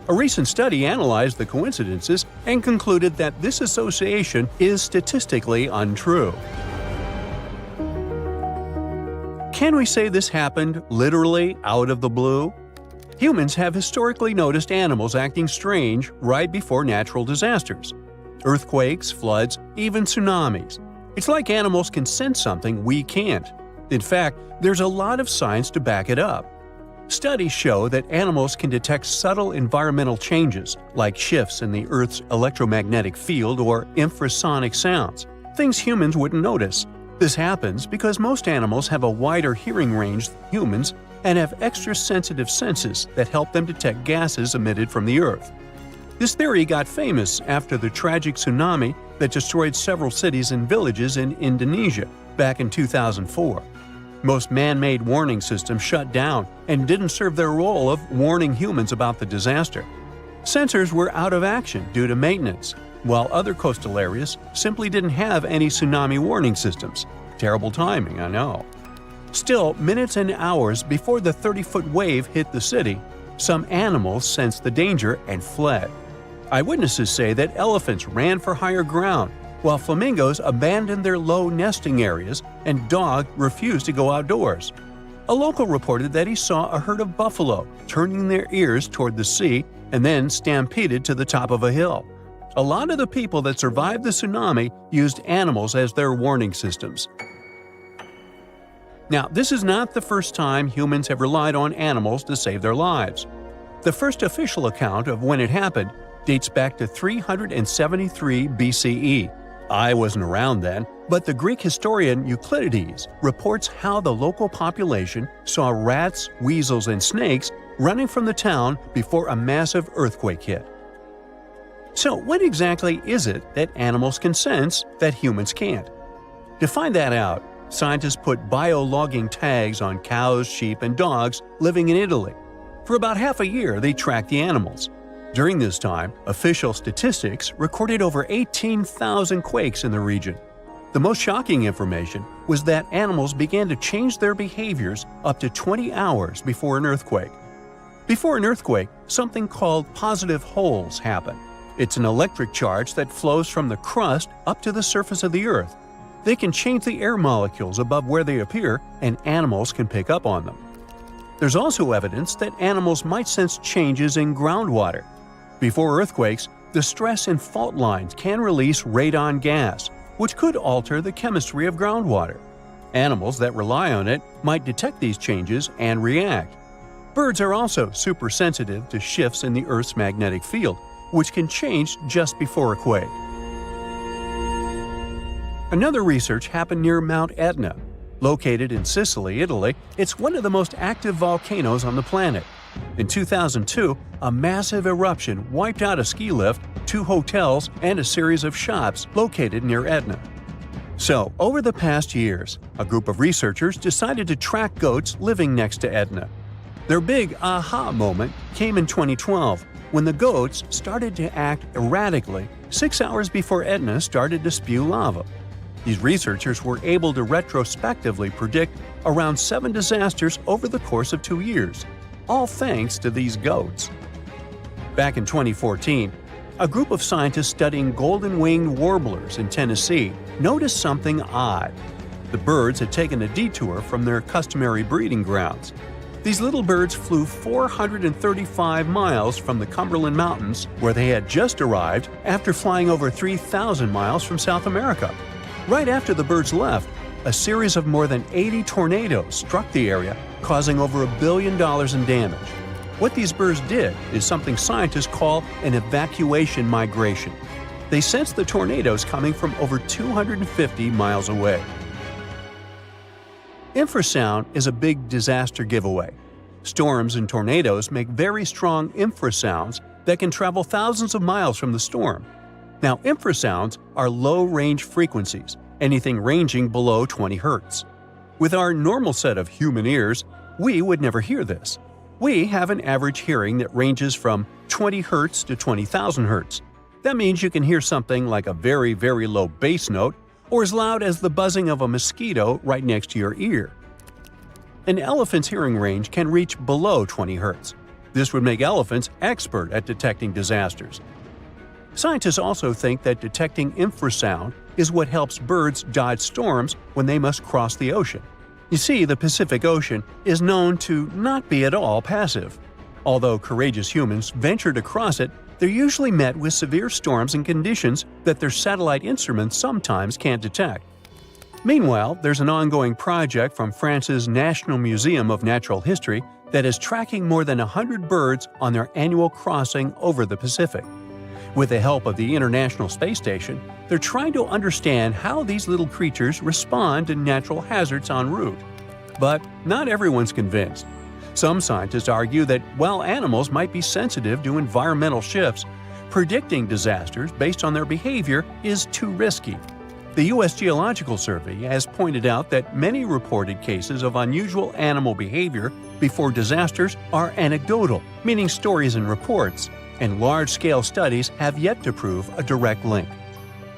A recent study analyzed the coincidences and concluded that this association is statistically untrue. Can we say this happened literally out of the blue? Humans have historically noticed animals acting strange right before natural disasters. Earthquakes, floods, even tsunamis. It's like animals can sense something we can't. In fact, there's a lot of science to back it up. Studies show that animals can detect subtle environmental changes, like shifts in the Earth's electromagnetic field or infrasonic sounds, things humans wouldn't notice. This happens because most animals have a wider hearing range than humans and have extra sensitive senses that help them detect gases emitted from the Earth. This theory got famous after the tragic tsunami that destroyed several cities and villages in Indonesia back in 2004. Most man-made warning systems shut down and didn't serve their role of warning humans about the disaster. Sensors were out of action due to maintenance, while other coastal areas simply didn't have any tsunami warning systems. Terrible timing, I know. Still, minutes and hours before the 30-foot wave hit the city, some animals sensed the danger and fled. Eyewitnesses say that elephants ran for higher ground, while flamingos abandoned their low nesting areas and dogs refused to go outdoors. A local reported that he saw a herd of buffalo turning their ears toward the sea and then stampeded to the top of a hill. A lot of the people that survived the tsunami used animals as their warning systems. Now, this is not the first time humans have relied on animals to save their lives. The first official account of when it happened dates back to 373 BCE. I wasn't around then, but the Greek historian Euclides reports how the local population saw rats, weasels, and snakes running from the town before a massive earthquake hit. So, what exactly is it that animals can sense that humans can't? To find that out, scientists put biologging tags on cows, sheep, and dogs living in Italy. For about half a year, they tracked the animals. During this time, official statistics recorded over 18,000 quakes in the region. The most shocking information was that animals began to change their behaviors up to 20 hours before an earthquake. Before an earthquake, something called positive holes happen. It's an electric charge that flows from the crust up to the surface of the Earth. They can change the air molecules above where they appear, and animals can pick up on them. There's also evidence that animals might sense changes in groundwater. Before earthquakes, the stress in fault lines can release radon gas, which could alter the chemistry of groundwater. Animals that rely on it might detect these changes and react. Birds are also super sensitive to shifts in the Earth's magnetic field, which can change just before a quake. Another research happened near Mount Etna. Located in Sicily, Italy, it's one of the most active volcanoes on the planet. In 2002, a massive eruption wiped out a ski lift, 2 hotels, and a series of shops located near Etna. So, over the past years, a group of researchers decided to track goats living next to Etna. Their big aha moment came in 2012, when the goats started to act erratically 6 hours before Etna started to spew lava. These researchers were able to retrospectively predict around 7 disasters over the course of 2 years, all thanks to these goats. Back in 2014, a group of scientists studying golden-winged warblers in Tennessee noticed something odd. The birds had taken a detour from their customary breeding grounds. These little birds flew 435 miles from the Cumberland Mountains, where they had just arrived after flying over 3,000 miles from South America. Right after the birds left, a series of more than 80 tornadoes struck the area, causing over $1 billion in damage. What these birds did is something scientists call an evacuation migration. They sensed the tornadoes coming from over 250 miles away. Infrasound is a big disaster giveaway. Storms and tornadoes make very strong infrasounds that can travel thousands of miles from the storm. Now, infrasounds are low-range frequencies, anything ranging below 20 Hz. With our normal set of human ears, we would never hear this. We have an average hearing that ranges from 20 Hz to 20,000 Hz. That means you can hear something like a very, very low bass note or as loud as the buzzing of a mosquito right next to your ear. An elephant's hearing range can reach below 20 Hz. This would make elephants expert at detecting disasters. Scientists also think that detecting infrasound is what helps birds dodge storms when they must cross the ocean. You see, the Pacific Ocean is known to not be at all passive. Although courageous humans venture to cross it, they're usually met with severe storms and conditions that their satellite instruments sometimes can't detect. Meanwhile, there's an ongoing project from France's National Museum of Natural History that is tracking more than 100 birds on their annual crossing over the Pacific. With the help of the International Space Station, they're trying to understand how these little creatures respond to natural hazards en route. But not everyone's convinced. Some scientists argue that while animals might be sensitive to environmental shifts, predicting disasters based on their behavior is too risky. The U.S. Geological Survey has pointed out that many reported cases of unusual animal behavior before disasters are anecdotal, meaning stories and reports, and large-scale studies have yet to prove a direct link.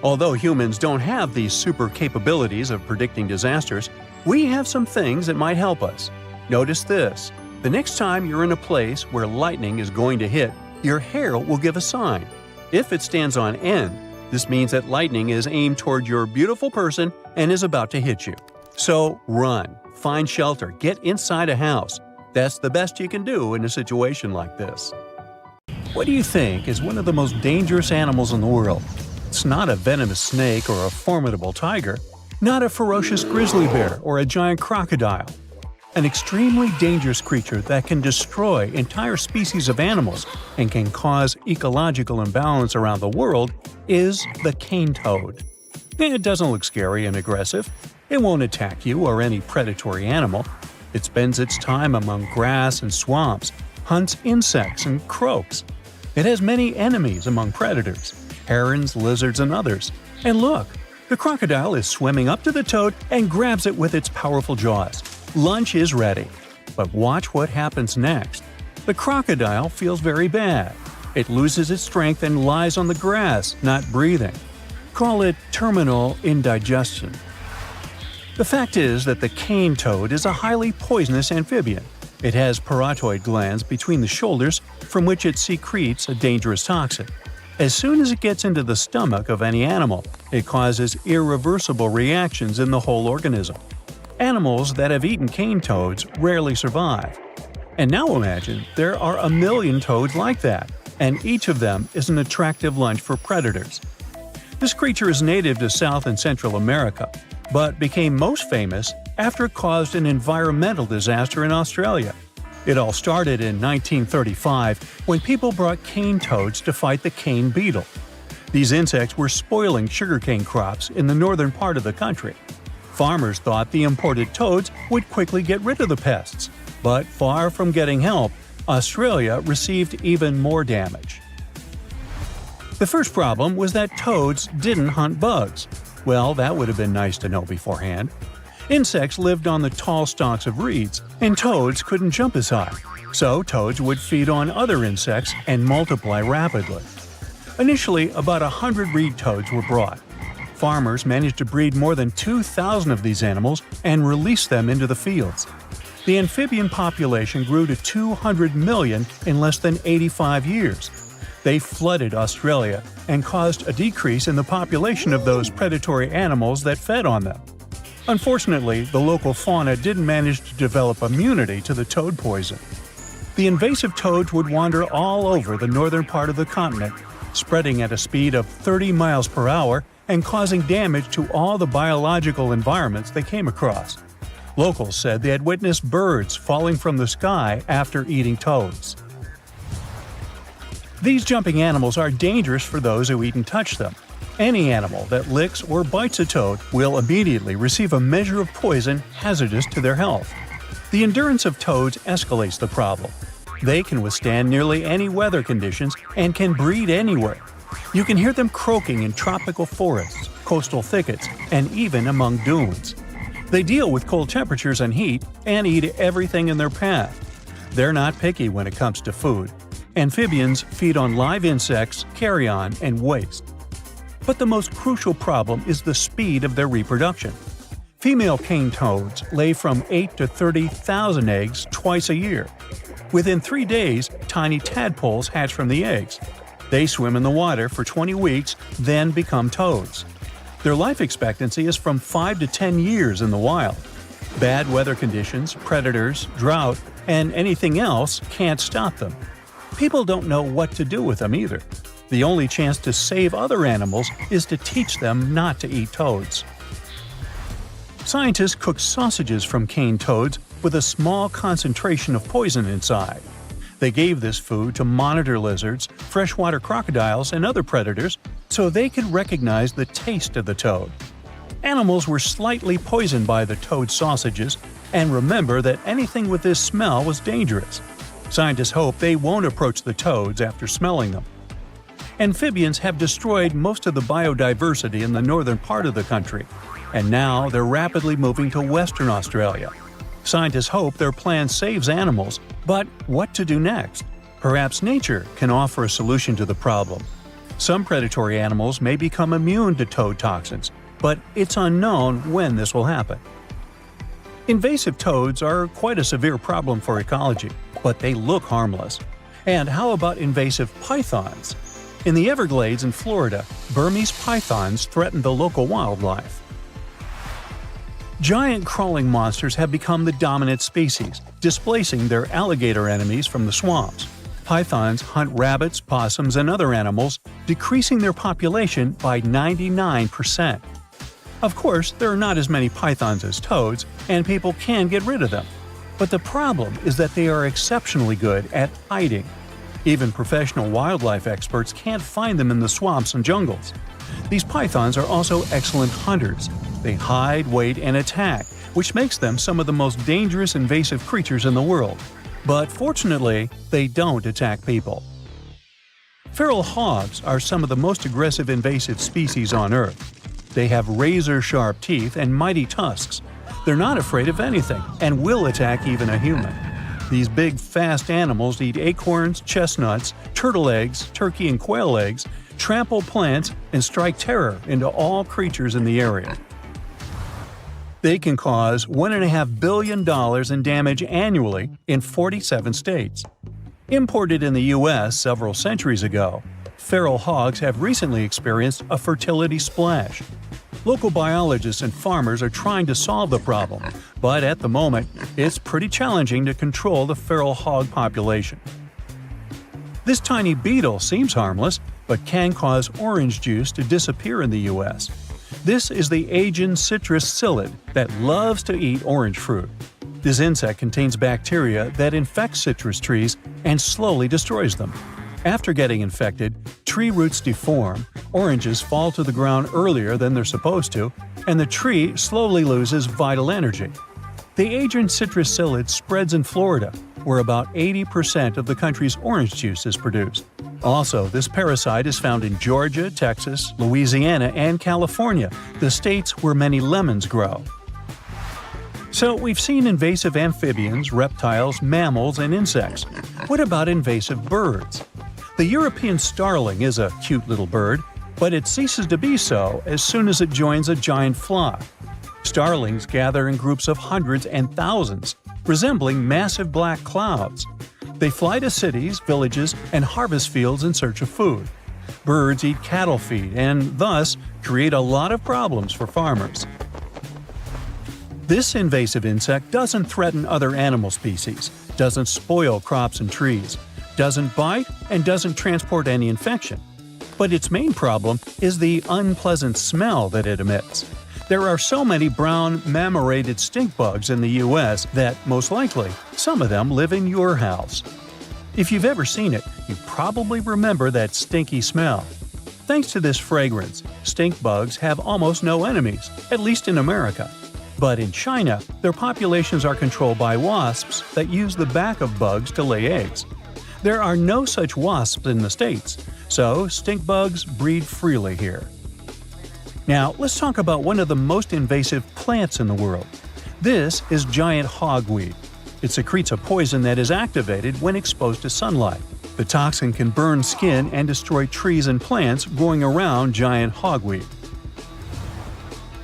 Although humans don't have these super capabilities of predicting disasters, we have some things that might help us. Notice this. The next time you're in a place where lightning is going to hit, your hair will give a sign. If it stands on end, this means that lightning is aimed toward your beautiful person and is about to hit you. So run, find shelter, get inside a house. That's the best you can do in a situation like this. What do you think is one of the most dangerous animals in the world? It's not a venomous snake or a formidable tiger, not a ferocious grizzly bear or a giant crocodile. An extremely dangerous creature that can destroy entire species of animals and can cause ecological imbalance around the world is the cane toad. It doesn't look scary and aggressive. It won't attack you or any predatory animal. It spends its time among grass and swamps, hunts insects and croaks. It has many enemies among predators – herons, lizards, and others. And look, the crocodile is swimming up to the toad and grabs it with its powerful jaws. Lunch is ready. But watch what happens next. The crocodile feels very bad. It loses its strength and lies on the grass, not breathing. Call it terminal indigestion. The fact is that the cane toad is a highly poisonous amphibian. It has parotid glands between the shoulders from which it secretes a dangerous toxin. As soon as it gets into the stomach of any animal, it causes irreversible reactions in the whole organism. Animals that have eaten cane toads rarely survive. And now imagine there are 1 million toads like that, and each of them is an attractive lunch for predators. This creature is native to South and Central America, but became most famous after it caused an environmental disaster in Australia. It all started in 1935 when people brought cane toads to fight the cane beetle. These insects were spoiling sugarcane crops in the northern part of the country. Farmers thought the imported toads would quickly get rid of the pests, but far from getting help, Australia received even more damage. The first problem was that toads didn't hunt bugs. Well, that would have been nice to know beforehand. Insects lived on the tall stalks of reeds, and toads couldn't jump as high, so toads would feed on other insects and multiply rapidly. Initially, about 100 reed toads were brought. Farmers managed to breed more than 2,000 of these animals and release them into the fields. The amphibian population grew to 200 million in less than 85 years. They flooded Australia and caused a decrease in the population of those predatory animals that fed on them. Unfortunately, the local fauna didn't manage to develop immunity to the toad poison. The invasive toads would wander all over the northern part of the continent, spreading at a speed of 30 miles per hour and causing damage to all the biological environments they came across. Locals said they had witnessed birds falling from the sky after eating toads. These jumping animals are dangerous for those who eat and touch them. Any animal that licks or bites a toad will immediately receive a measure of poison hazardous to their health. The endurance of toads escalates the problem. They can withstand nearly any weather conditions and can breed anywhere. You can hear them croaking in tropical forests, coastal thickets, and even among dunes. They deal with cold temperatures and heat and eat everything in their path. They're not picky when it comes to food. Amphibians feed on live insects, carrion, and waste. But the most crucial problem is the speed of their reproduction. Female cane toads lay from 8 to 30,000 eggs twice a year. Within 3 days, tiny tadpoles hatch from the eggs. They swim in the water for 20 weeks, then become toads. Their life expectancy is from 5 to 10 years in the wild. Bad weather conditions, predators, drought, and anything else can't stop them. People don't know what to do with them either. The only chance to save other animals is to teach them not to eat toads. Scientists cook sausages from cane toads with a small concentration of poison inside. They gave this food to monitor lizards, freshwater crocodiles, and other predators so they could recognize the taste of the toad. Animals were slightly poisoned by the toad sausages, and remember that anything with this smell was dangerous. Scientists hope they won't approach the toads after smelling them. Amphibians have destroyed most of the biodiversity in the northern part of the country, and now they're rapidly moving to Western Australia. Scientists hope their plan saves animals, but what to do next? Perhaps nature can offer a solution to the problem. Some predatory animals may become immune to toad toxins, but it's unknown when this will happen. Invasive toads are quite a severe problem for ecology, but they look harmless. And how about invasive pythons? In the Everglades in Florida, Burmese pythons threaten the local wildlife. Giant crawling monsters have become the dominant species, displacing their alligator enemies from the swamps. Pythons hunt rabbits, possums, and other animals, decreasing their population by 99%. Of course, there are not as many pythons as toads, and people can get rid of them. But the problem is that they are exceptionally good at hiding. Even professional wildlife experts can't find them in the swamps and jungles. These pythons are also excellent hunters. They hide, wait, and attack, which makes them some of the most dangerous invasive creatures in the world. But fortunately, they don't attack people. Feral hogs are some of the most aggressive invasive species on Earth. They have razor-sharp teeth and mighty tusks. They're not afraid of anything and will attack even a human. These big, fast animals eat acorns, chestnuts, turtle eggs, turkey and quail eggs, trample plants, and strike terror into all creatures in the area. They can cause $1.5 billion in damage annually in 47 states. Imported in the U.S. several centuries ago, feral hogs have recently experienced a fertility splash. Local biologists and farmers are trying to solve the problem, but at the moment, it's pretty challenging to control the feral hog population. This tiny beetle seems harmless, but can cause orange juice to disappear in the U.S. This is the Asian citrus psyllid that loves to eat orange fruit. This insect contains bacteria that infects citrus trees and slowly destroys them. After getting infected, tree roots deform, oranges fall to the ground earlier than they're supposed to, and the tree slowly loses vital energy. The Asian citrus psyllid spreads in Florida, where about 80% of the country's orange juice is produced. Also, this parasite is found in Georgia, Texas, Louisiana, and California, the states where many lemons grow. So we've seen invasive amphibians, reptiles, mammals, and insects. What about invasive birds? The European starling is a cute little bird, but it ceases to be so as soon as it joins a giant flock. Starlings gather in groups of hundreds and thousands, resembling massive black clouds. They fly to cities, villages, and harvest fields in search of food. Birds eat cattle feed and thus create a lot of problems for farmers. This invasive insect doesn't threaten other animal species, doesn't spoil crops and trees, doesn't bite, and doesn't transport any infection. But its main problem is the unpleasant smell that it emits. There are so many brown marmorated stink bugs in the U.S. that, most likely, some of them live in your house. If you've ever seen it, you probably remember that stinky smell. Thanks to this fragrance, stink bugs have almost no enemies, at least in America. But in China, their populations are controlled by wasps that use the back of bugs to lay eggs. There are no such wasps in the States, so stink bugs breed freely here. Now, let's talk about one of the most invasive plants in the world. This is giant hogweed. It secretes a poison that is activated when exposed to sunlight. The toxin can burn skin and destroy trees and plants growing around giant hogweed.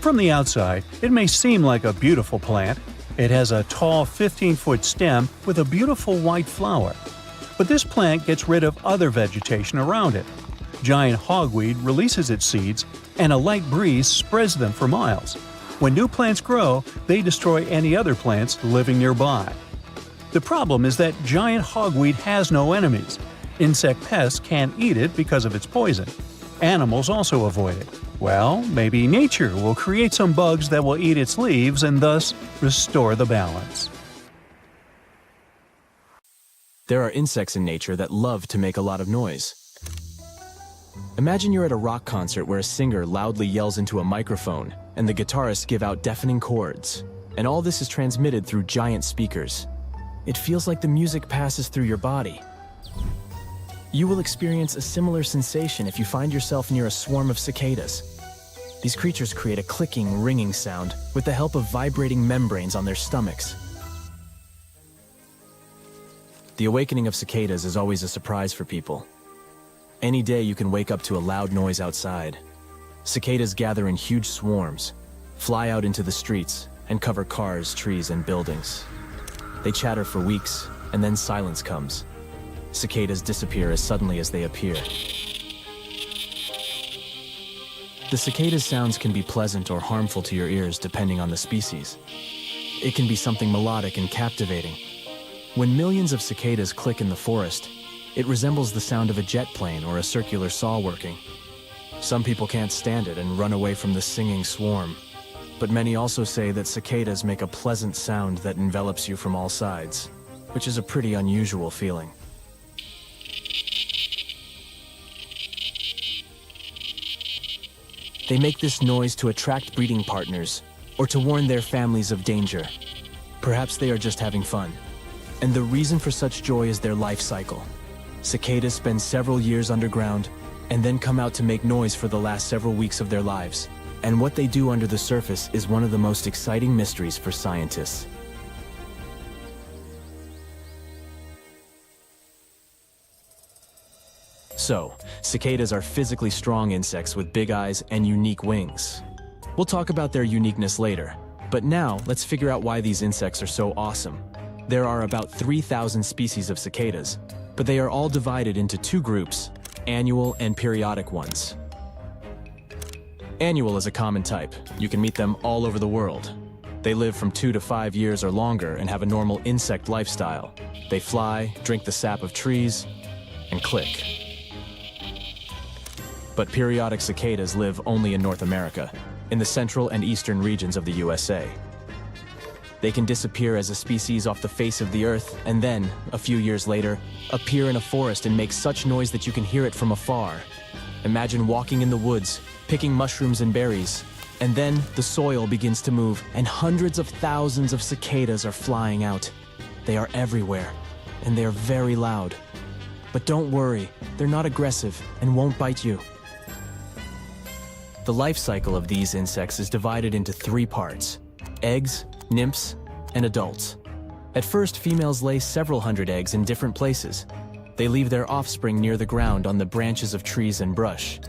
From the outside, it may seem like a beautiful plant. It has a tall 15-foot stem with a beautiful white flower. But this plant gets rid of other vegetation around it. Giant hogweed releases its seeds, and a light breeze spreads them for miles. When new plants grow, they destroy any other plants living nearby. The problem is that giant hogweed has no enemies. Insect pests can't eat it because of its poison. Animals also avoid it. Well, maybe nature will create some bugs that will eat its leaves and thus restore the balance. There are insects in nature that love to make a lot of noise. Imagine you're at a rock concert where a singer loudly yells into a microphone and the guitarists give out deafening chords, and all this is transmitted through giant speakers. It feels like the music passes through your body. You will experience a similar sensation if you find yourself near a swarm of cicadas. These creatures create a clicking, ringing sound with the help of vibrating membranes on their stomachs. The awakening of cicadas is always a surprise for people. Any day you can wake up to a loud noise outside. Cicadas gather in huge swarms, fly out into the streets, and cover cars, trees, and buildings. They chatter for weeks, and then silence comes. Cicadas disappear as suddenly as they appear. The cicada's sounds can be pleasant or harmful to your ears depending on the species. It can be something melodic and captivating. When millions of cicadas click in the forest, It resembles the sound of a jet plane or a circular saw working. Some people can't stand it and run away from the singing swarm. But many also say that cicadas make a pleasant sound that envelops you from all sides, which is a pretty unusual feeling. They make this noise to attract breeding partners or to warn their families of danger. Perhaps they are just having fun. And the reason for such joy is their life cycle. Cicadas spend several years underground and then come out to make noise for the last several weeks of their lives. And what they do under the surface is one of the most exciting mysteries for scientists. So, cicadas are physically strong insects with big eyes and unique wings. We'll talk about their uniqueness later, but now let's figure out why these insects are so awesome. There are about 3,000 species of cicadas, but they are all divided into two groups, annual and periodic ones. Annual is a common type. You can meet them all over the world. They live from 2 to 5 years or longer and have a normal insect lifestyle. They fly, drink the sap of trees, and click. But periodic cicadas live only in North America, in the central and eastern regions of the USA. They can disappear as a species off the face of the earth and then, a few years later, appear in a forest and make such noise that you can hear it from afar. Imagine walking in the woods, picking mushrooms and berries, and then the soil begins to move and hundreds of thousands of cicadas are flying out. They are everywhere, and they are very loud. But don't worry, they're not aggressive and won't bite you. The life cycle of these insects is divided into 3 parts: eggs, nymphs, and adults. At first, females lay several hundred eggs in different places. They leave their offspring near the ground on the branches of trees and brush.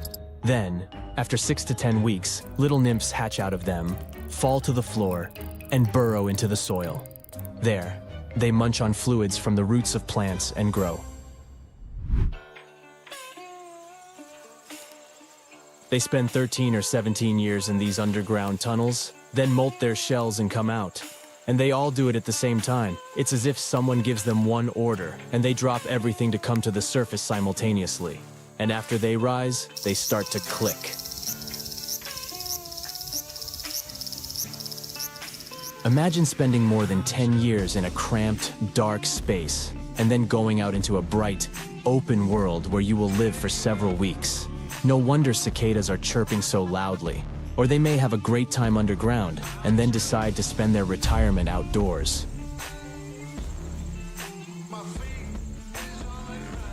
Then, after 6 to 10 weeks, little nymphs hatch out of them, fall to the floor, and burrow into the soil. There, they munch on fluids from the roots of plants and grow. They spend 13 or 17 years in these underground tunnels, then molt their shells and come out. And they all do it at the same time. It's as if someone gives them one order, and they drop everything to come to the surface simultaneously. And after they rise, they start to click. Imagine spending more than 10 years in a cramped, dark space, and then going out into a bright, open world where you will live for several weeks. No wonder cicadas are chirping so loudly. Or they may have a great time underground and then decide to spend their retirement outdoors.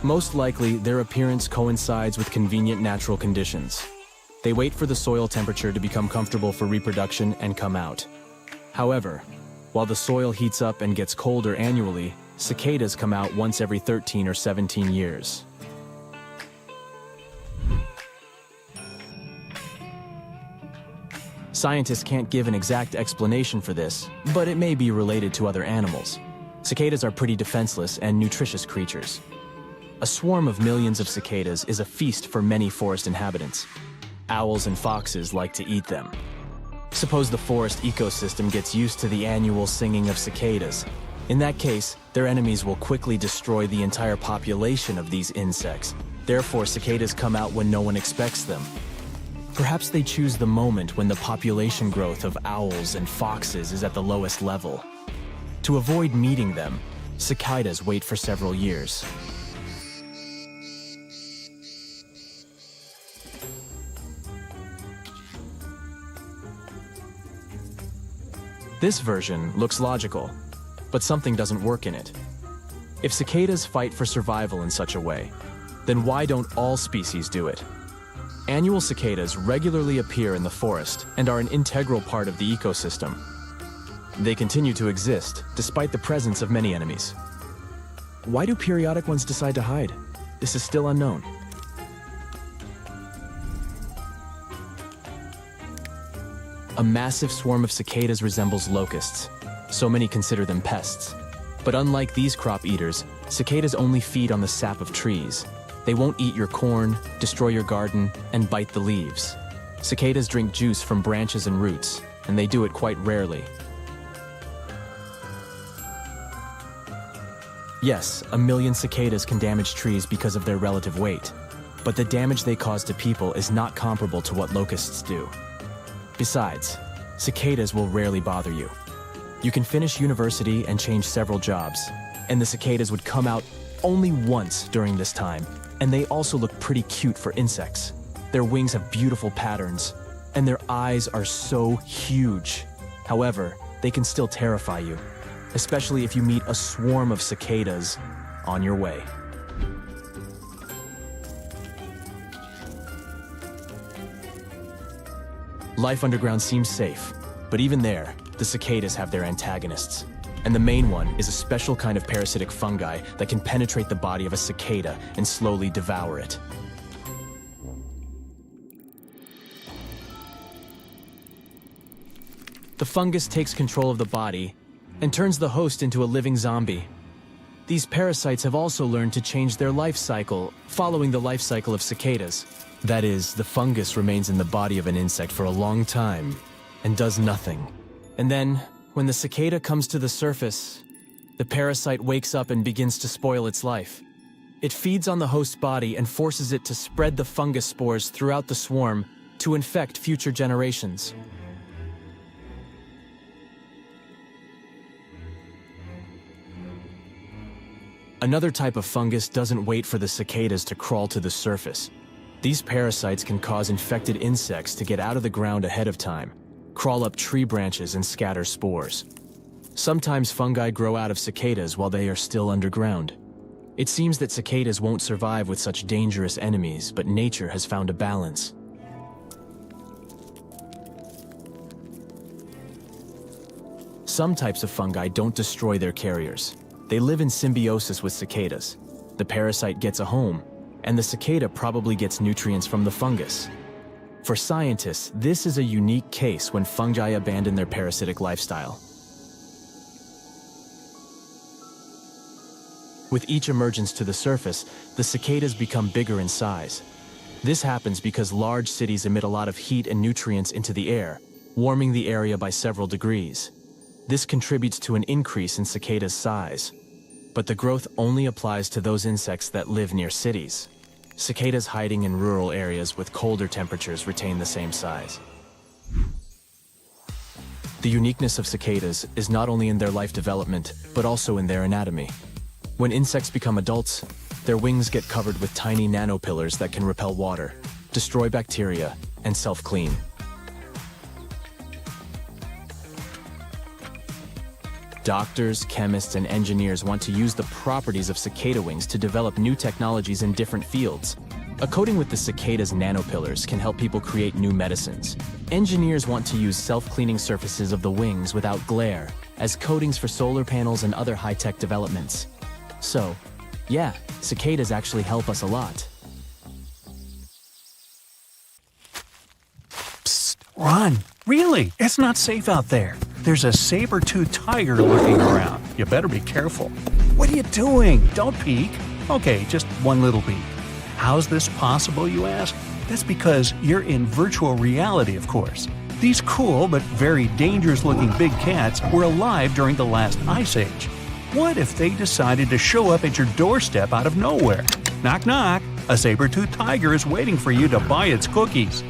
Most likely, their appearance coincides with convenient natural conditions. They wait for the soil temperature to become comfortable for reproduction and come out. However, while the soil heats up and gets colder annually, cicadas come out once every 13 or 17 years. Scientists can't give an exact explanation for this, but it may be related to other animals. Cicadas are pretty defenseless and nutritious creatures. A swarm of millions of cicadas is a feast for many forest inhabitants. Owls and foxes like to eat them. Suppose the forest ecosystem gets used to the annual singing of cicadas. In that case, their enemies will quickly destroy the entire population of these insects. Therefore, cicadas come out when no one expects them. Perhaps they choose the moment when the population growth of owls and foxes is at the lowest level. To avoid meeting them, cicadas wait for several years. This version looks logical, but something doesn't work in it. If cicadas fight for survival in such a way, then why don't all species do it? Annual cicadas regularly appear in the forest and are an integral part of the ecosystem. They continue to exist despite the presence of many enemies. Why do periodic ones decide to hide? This is still unknown. A massive swarm of cicadas resembles locusts. So many consider them pests. But unlike these crop eaters, cicadas only feed on the sap of trees. They won't eat your corn, destroy your garden, and bite the leaves. Cicadas drink juice from branches and roots, and they do it quite rarely. Yes, a million cicadas can damage trees because of their relative weight, but the damage they cause to people is not comparable to what locusts do. Besides, cicadas will rarely bother you. You can finish university and change several jobs, and the cicadas would come out only once during this time, and they also look pretty cute for insects. Their wings have beautiful patterns, and their eyes are so huge. However, they can still terrify you, especially if you meet a swarm of cicadas on your way. Life underground seems safe, but even there, the cicadas have their antagonists. And the main one is a special kind of parasitic fungi that can penetrate the body of a cicada and slowly devour it. The fungus takes control of the body and turns the host into a living zombie. These parasites have also learned to change their life cycle, following the life cycle of cicadas. That is, the fungus remains in the body of an insect for a long time and does nothing. And then, when the cicada comes to the surface, the parasite wakes up and begins to spoil its life. It feeds on the host body and forces it to spread the fungus spores throughout the swarm to infect future generations. Another type of fungus doesn't wait for the cicadas to crawl to the surface. These parasites can cause infected insects to get out of the ground ahead of time, crawl up tree branches and scatter spores. Sometimes fungi grow out of cicadas while they are still underground. It seems that cicadas won't survive with such dangerous enemies, but nature has found a balance. Some types of fungi don't destroy their carriers. They live in symbiosis with cicadas. The parasite gets a home, and the cicada probably gets nutrients from the fungus. For scientists, this is a unique case when fungi abandon their parasitic lifestyle. With each emergence to the surface, the cicadas become bigger in size. This happens because large cities emit a lot of heat and nutrients into the air, warming the area by several degrees. This contributes to an increase in cicadas' size. But the growth only applies to those insects that live near cities. Cicadas hiding in rural areas with colder temperatures retain the same size. The uniqueness of cicadas is not only in their life development, but also in their anatomy. When insects become adults, their wings get covered with tiny nanopillars that can repel water, destroy bacteria, and self-clean. Doctors, chemists, and engineers want to use the properties of cicada wings to develop new technologies in different fields. A coating with the cicada's nanopillars can help people create new medicines. Engineers want to use self-cleaning surfaces of the wings without glare as coatings for solar panels and other high-tech developments. So, yeah, cicadas actually help us a lot. Psst, run! Really, it's not safe out there. There's a saber-toothed tiger lurking around. You better be careful. What are you doing? Don't peek. Okay, just one little peek. How's this possible, you ask? That's because you're in virtual reality, of course. These cool but very dangerous-looking big cats were alive during the last ice age. What if they decided to show up at your doorstep out of nowhere? Knock, knock. A saber-toothed tiger is waiting for you to buy its cookies.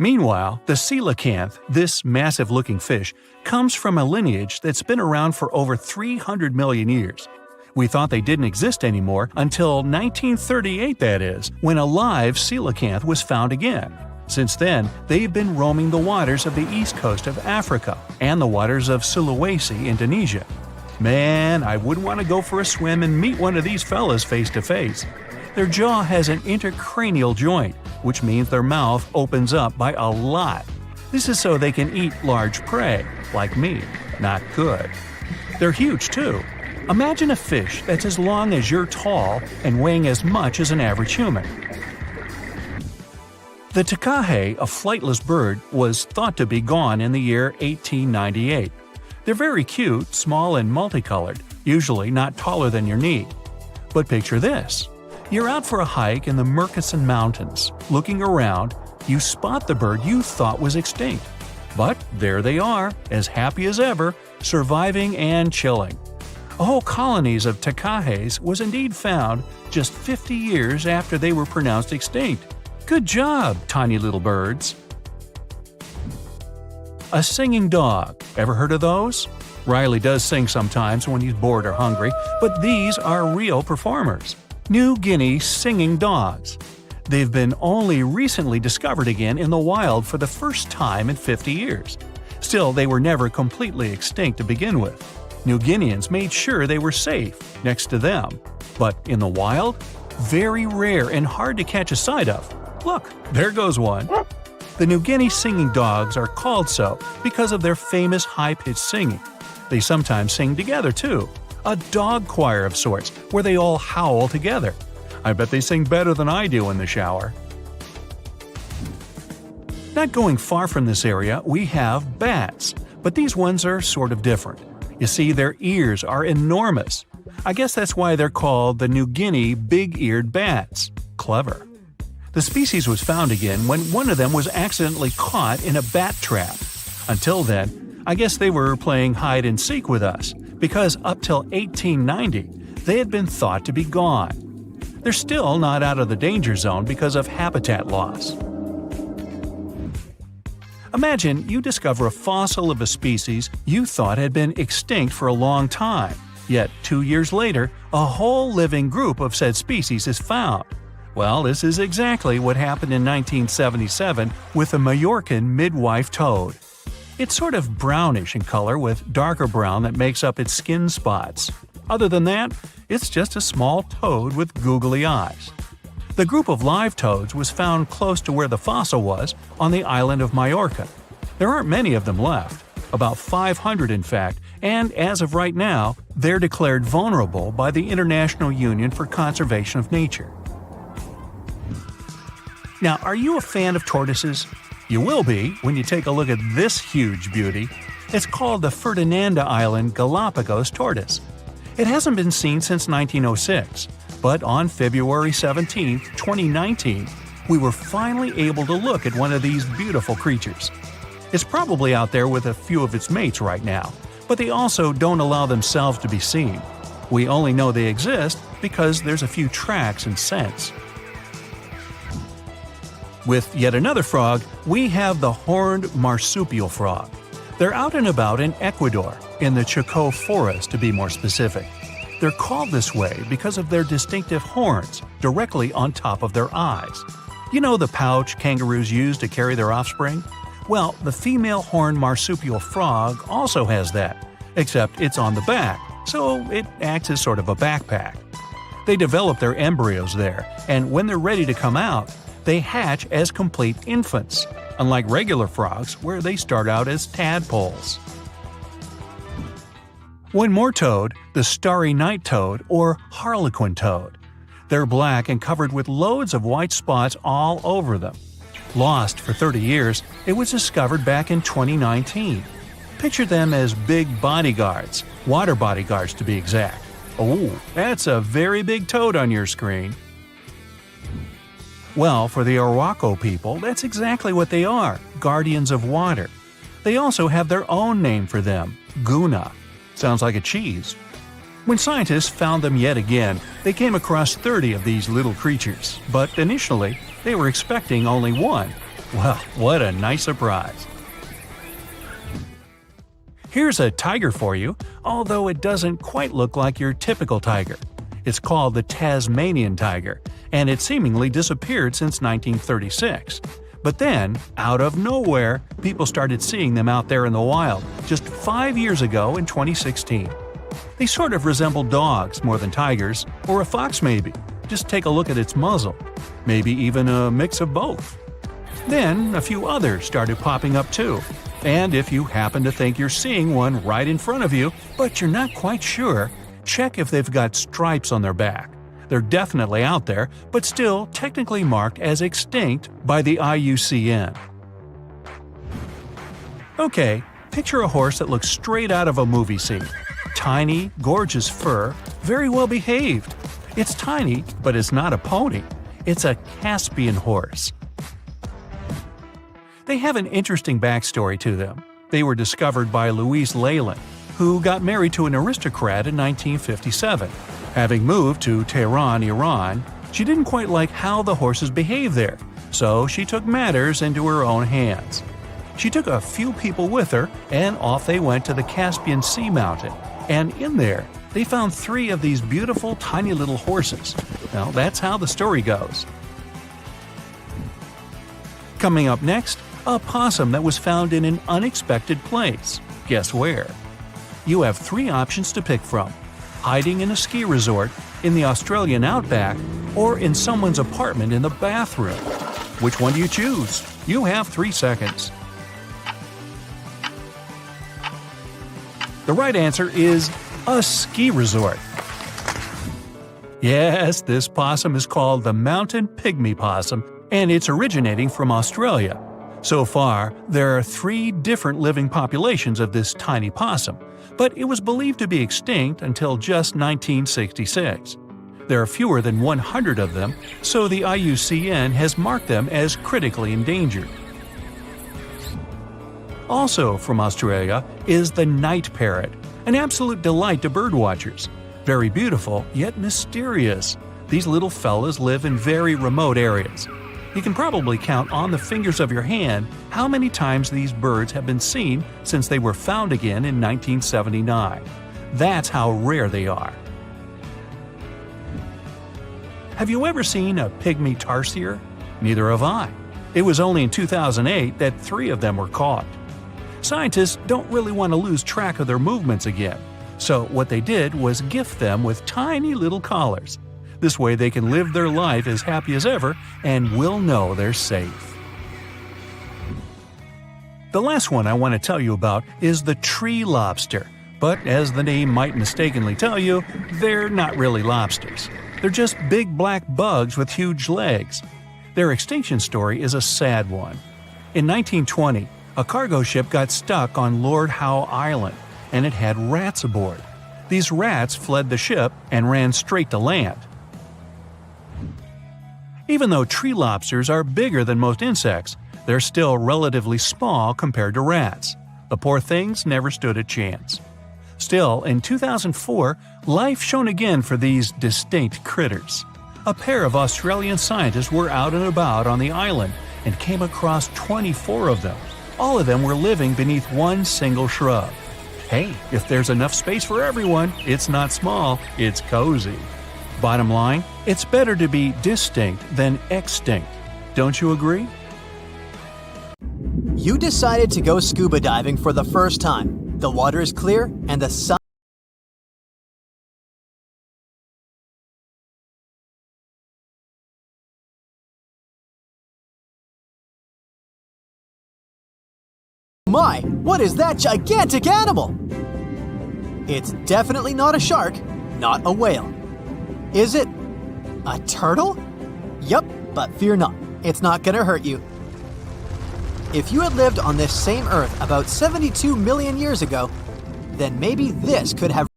Meanwhile, the coelacanth, this massive-looking fish, comes from a lineage that's been around for over 300 million years. We thought they didn't exist anymore until 1938, that is, when a live coelacanth was found again. Since then, they've been roaming the waters of the east coast of Africa and the waters of Sulawesi, Indonesia. Man, I wouldn't want to go for a swim and meet one of these fellas face to face. Their jaw has an intercranial joint, which means their mouth opens up by a lot. This is so they can eat large prey, like me. Not good. They're huge, too. Imagine a fish that's as long as you're tall and weighing as much as an average human. The takahe, a flightless bird, was thought to be gone in the year 1898. They're very cute, small and multicolored, usually not taller than your knee. But picture this. You're out for a hike in the Murchison Mountains. Looking around, you spot the bird you thought was extinct. But there they are, as happy as ever, surviving and chilling. Whole colonies of takahes was indeed found just 50 years after they were pronounced extinct. Good job, tiny little birds. A singing dog. Ever heard of those? Riley does sing sometimes when he's bored or hungry, but these are real performers. New Guinea singing dogs. They've been only recently discovered again in the wild for the first time in 50 years. Still, they were never completely extinct to begin with. New Guineans made sure they were safe next to them. But in the wild? Very rare and hard to catch a sight of. Look, there goes one. The New Guinea singing dogs are called so because of their famous high-pitched singing. They sometimes sing together too. A dog choir of sorts, where they all howl together. I bet they sing better than I do in the shower. Not going far from this area, we have bats, but these ones are sort of different. You see, their ears are enormous. I guess that's why they're called the New Guinea big-eared bats. Clever. The species was found again when one of them was accidentally caught in a bat trap. Until then, I guess they were playing hide-and-seek with us, because up till 1890, they had been thought to be gone. They're still not out of the danger zone because of habitat loss. Imagine you discover a fossil of a species you thought had been extinct for a long time, yet 2 years later, a whole living group of said species is found. Well, this is exactly what happened in 1977 with the Majorcan midwife toad. It's sort of brownish in color with darker brown that makes up its skin spots. Other than that, it's just a small toad with googly eyes. The group of live toads was found close to where the fossil was, on the island of Majorca. There aren't many of them left, about 500 in fact, and as of right now, they're declared vulnerable by the International Union for Conservation of Nature. Now, are you a fan of tortoises? You will be when you take a look at this huge beauty. It's called the Ferdinanda Island Galapagos tortoise. It hasn't been seen since 1906. But on February 17, 2019, we were finally able to look at one of these beautiful creatures. It's probably out there with a few of its mates right now, but they also don't allow themselves to be seen. We only know they exist because there's a few tracks and scents. With yet another frog, we have the horned marsupial frog. They're out and about in Ecuador, in the Chocó Forest to be more specific. They're called this way because of their distinctive horns directly on top of their eyes. You know the pouch kangaroos use to carry their offspring? Well, the female horned marsupial frog also has that, except it's on the back, so it acts as sort of a backpack. They develop their embryos there, and when they're ready to come out, they hatch as complete infants, unlike regular frogs where they start out as tadpoles. One more toad, the starry night toad or harlequin toad. They're black and covered with loads of white spots all over them. Lost for 30 years, it was discovered back in 2019. Picture them as big bodyguards, water bodyguards to be exact. Oh, that's a very big toad on your screen. Well, for the Arhuaco people, that's exactly what they are, guardians of water. They also have their own name for them, Guna. Sounds like a cheese. When scientists found them yet again, they came across 30 of these little creatures, but initially, they were expecting only one. Well, what a nice surprise. Here's a tiger for you, although it doesn't quite look like your typical tiger. It's called the Tasmanian tiger, and it seemingly disappeared since 1936. But then, out of nowhere, people started seeing them out there in the wild just 5 years ago in 2016. They sort of resemble dogs more than tigers, or a fox maybe. Just take a look at its muzzle. Maybe even a mix of both. Then, a few others started popping up too. And if you happen to think you're seeing one right in front of you, but you're not quite sure, check if they've got stripes on their back. They're definitely out there, but still technically marked as extinct by the IUCN. Okay, picture a horse that looks straight out of a movie scene. Tiny, gorgeous fur, very well behaved. It's tiny, but it's not a pony. It's a Caspian horse. They have an interesting backstory to them. They were discovered by Louise Leyland, who got married to an aristocrat in 1957. Having moved to Tehran, Iran, she didn't quite like how the horses behaved there, so she took matters into her own hands. She took a few people with her, and off they went to the Caspian Sea mountain. And in there, they found 3 of these beautiful tiny little horses. Now, that's how the story goes. Coming up next, a possum that was found in an unexpected place. Guess where? You have 3 options to pick from: hiding in a ski resort, in the Australian outback, or in someone's apartment in the bathroom. Which one do you choose? You have 3 seconds. The right answer is a ski resort. Yes, this possum is called the mountain pygmy possum, and it's originating from Australia. So far, there are 3 different living populations of this tiny possum, but it was believed to be extinct until just 1966. There are fewer than 100 of them, so the IUCN has marked them as critically endangered. Also from Australia is the night parrot, an absolute delight to birdwatchers. Very beautiful, yet mysterious. These little fellas live in very remote areas. You can probably count on the fingers of your hand how many times these birds have been seen since they were found again in 1979. That's how rare they are. Have you ever seen a pygmy tarsier? Neither have I. It was only in 2008 that 3 of them were caught. Scientists don't really want to lose track of their movements again, so what they did was gift them with tiny little collars. This way they can live their life as happy as ever and will know they're safe. The last one I want to tell you about is the tree lobster, but as the name might mistakenly tell you, they're not really lobsters. They're just big black bugs with huge legs. Their extinction story is a sad one. In 1920, a cargo ship got stuck on Lord Howe Island, and it had rats aboard. These rats fled the ship and ran straight to land. Even though tree lobsters are bigger than most insects, they're still relatively small compared to rats. The poor things never stood a chance. Still, in 2004, life shone again for these distinct critters. A pair of Australian scientists were out and about on the island and came across 24 of them. All of them were living beneath one single shrub. Hey, if there's enough space for everyone, it's not small, it's cozy. Bottom line, it's better to be distinct than extinct. Don't you agree? You decided to go scuba diving for the first time. The water is clear and the sun. My, what is that gigantic animal? It's definitely not a shark, not a whale. Is it a turtle? Yup, but fear not, it's not gonna hurt you. If you had lived on this same Earth about 72 million years ago, then maybe this could have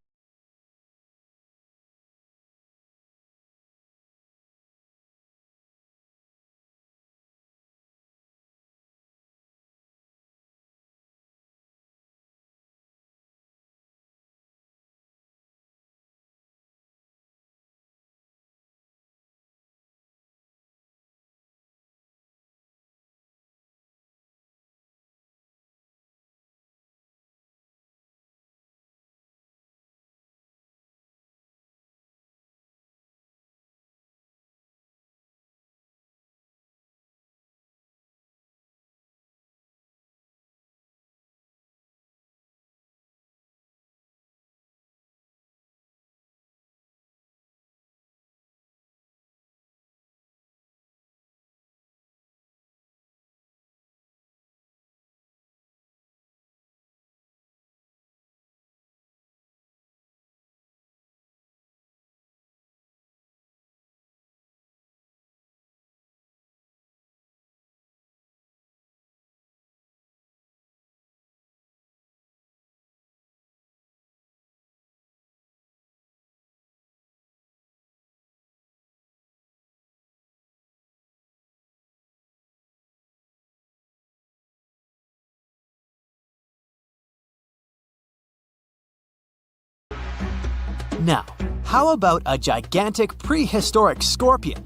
Now, how about a gigantic prehistoric scorpion?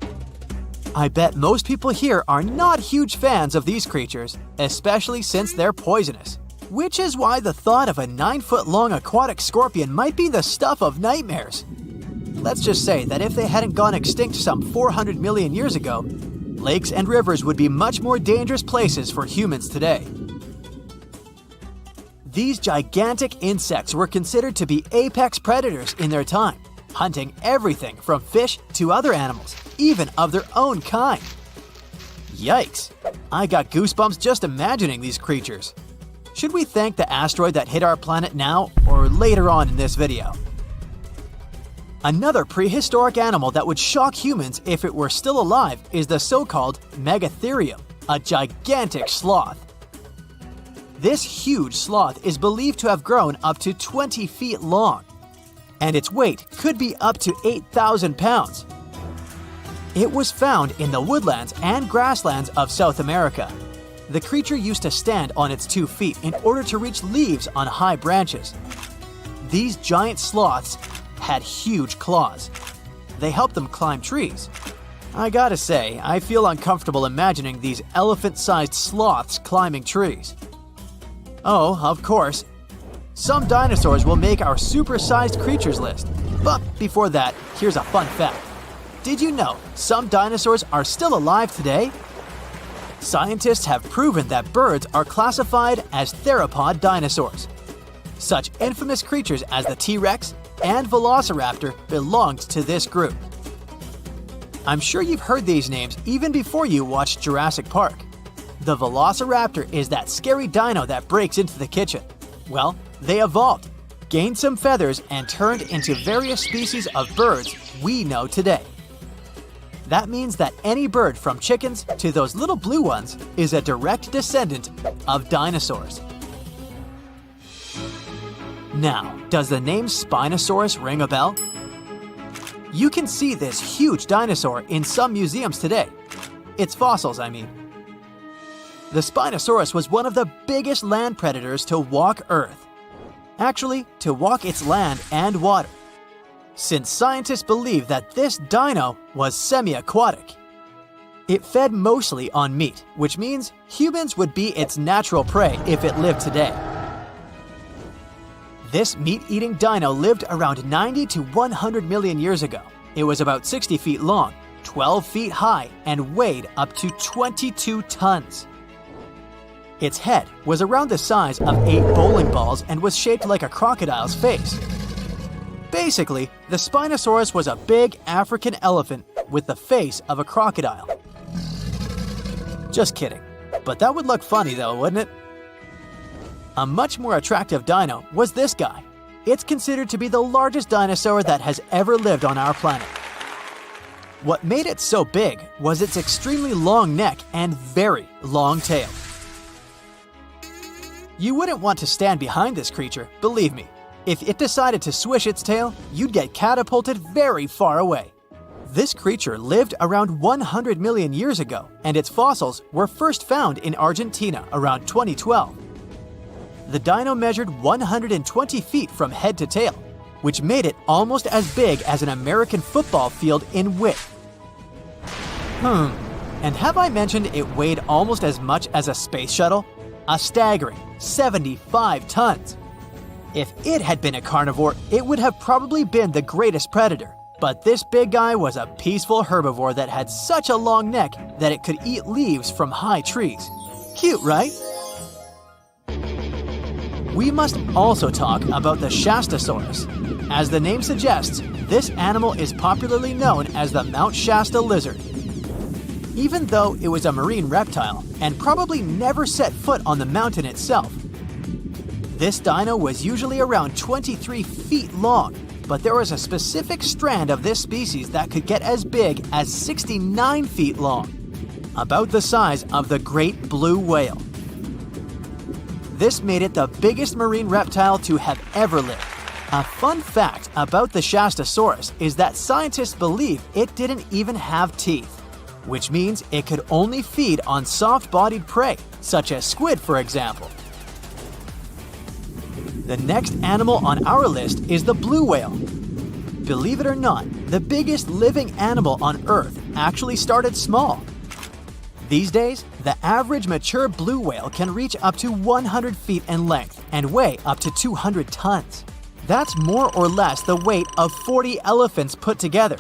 I bet most people here are not huge fans of these creatures, especially since they're poisonous. Which is why the thought of a 9-foot-long aquatic scorpion might be the stuff of nightmares. Let's just say that if they hadn't gone extinct some 400 million years ago, lakes and rivers would be much more dangerous places for humans today. These gigantic insects were considered to be apex predators in their time, hunting everything from fish to other animals, even of their own kind. Yikes! I got goosebumps just imagining these creatures. Should we thank the asteroid that hit our planet now or later on in this video? Another prehistoric animal that would shock humans if it were still alive is the so-called Megatherium, a gigantic sloth. This huge sloth is believed to have grown up to 20 feet long, and its weight could be up to 8,000 pounds. It was found in the woodlands and grasslands of South America. The creature used to stand on its 2 feet in order to reach leaves on high branches. These giant sloths had huge claws. They helped them climb trees. I gotta say, I feel uncomfortable imagining these elephant-sized sloths climbing trees. Oh, of course, some dinosaurs will make our super-sized creatures list. But before that, here's a fun fact. Did you know some dinosaurs are still alive today? Scientists have proven that birds are classified as theropod dinosaurs. Such infamous creatures as the T-Rex and Velociraptor belonged to this group. I'm sure you've heard these names even before you watched Jurassic Park. The Velociraptor is that scary dino that breaks into the kitchen. Well, they evolved, gained some feathers, and turned into various species of birds we know today. That means that any bird from chickens to those little blue ones is a direct descendant of dinosaurs. Now, does the name Spinosaurus ring a bell? You can see this huge dinosaur in some museums today. Its fossils, I mean. The Spinosaurus was one of the biggest land predators to walk Earth. Actually, to walk its land and water, since scientists believe that this dino was semi-aquatic. It fed mostly on meat, which means humans would be its natural prey if it lived today. This meat-eating dino lived around 90 to 100 million years ago. It was about 60 feet long, 12 feet high, and weighed up to 22 tons. Its head was around the size of 8 bowling balls and was shaped like a crocodile's face. Basically, the Spinosaurus was a big African elephant with the face of a crocodile. Just kidding. But that would look funny though, wouldn't it? A much more attractive dino was this guy. It's considered to be the largest dinosaur that has ever lived on our planet. What made it so big was its extremely long neck and very long tail. You wouldn't want to stand behind this creature, believe me. If it decided to swish its tail, you'd get catapulted very far away. This creature lived around 100 million years ago, and its fossils were first found in Argentina around 2012. The dino measured 120 feet from head to tail, which made it almost as big as an American football field in width. And have I mentioned it weighed almost as much as a space shuttle? A staggering 75 tons. If it had been a carnivore, it would have probably been the greatest predator. But this big guy was a peaceful herbivore that had such a long neck that it could eat leaves from high trees. Cute, right? We must also talk about the Shastasaurus. As the name suggests, this animal is popularly known as the Mount Shasta lizard. Even though it was a marine reptile and probably never set foot on the mountain itself, this dino was usually around 23 feet long, but there was a specific strand of this species that could get as big as 69 feet long, about the size of the great blue whale. This made it the biggest marine reptile to have ever lived. A fun fact about the Shastasaurus is that scientists believe it didn't even have teeth, which means it could only feed on soft-bodied prey, such as squid, for example. The next animal on our list is the blue whale. Believe it or not, the biggest living animal on Earth actually started small. These days, the average mature blue whale can reach up to 100 feet in length and weigh up to 200 tons. That's more or less the weight of 40 elephants put together,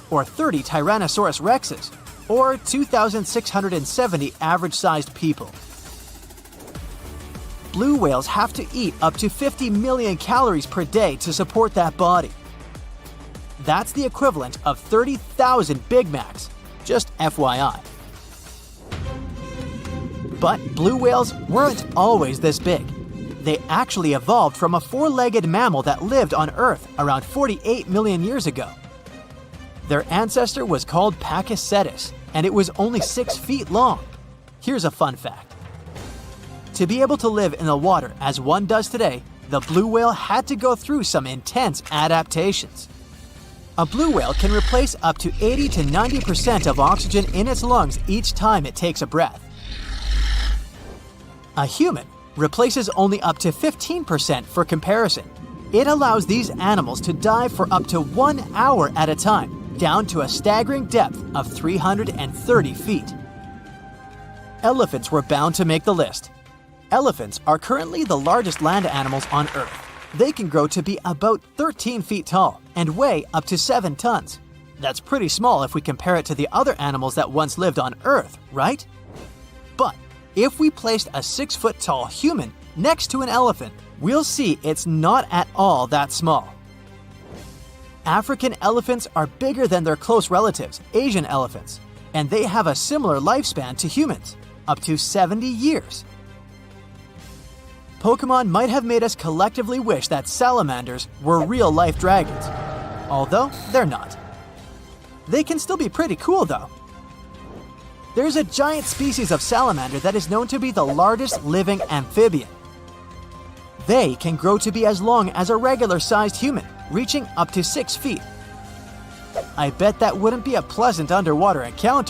or 30 Tyrannosaurus rexes, or 2,670 average-sized people. Blue whales have to eat up to 50 million calories per day to support that body. That's the equivalent of 30,000 Big Macs, just FYI. But blue whales weren't always this big. They actually evolved from a four-legged mammal that lived on Earth around 48 million years ago. Their ancestor was called Pakicetus, and it was only 6 feet long. Here's a fun fact. To be able to live in the water as one does today, the blue whale had to go through some intense adaptations. A blue whale can replace up to 80 to 90% of oxygen in its lungs each time it takes a breath. A human replaces only up to 15% for comparison. It allows these animals to dive for up to 1 hour at a time, down to a staggering depth of 330 feet. Elephants were bound to make the list. Elephants are currently the largest land animals on Earth. They can grow to be about 13 feet tall and weigh up to 7 tons. That's pretty small if we compare it to the other animals that once lived on Earth, right? But if we placed a 6-foot-tall human next to an elephant, we'll see it's not at all that small. African elephants are bigger than their close relatives, Asian elephants, and they have a similar lifespan to humans, up to 70 years. Pokemon might have made us collectively wish that salamanders were real-life dragons, although they're not. They can still be pretty cool, though. There's a giant species of salamander that is known to be the largest living amphibian. They can grow to be as long as a regular-sized human, reaching up to 6 feet. I bet that wouldn't be a pleasant underwater encounter.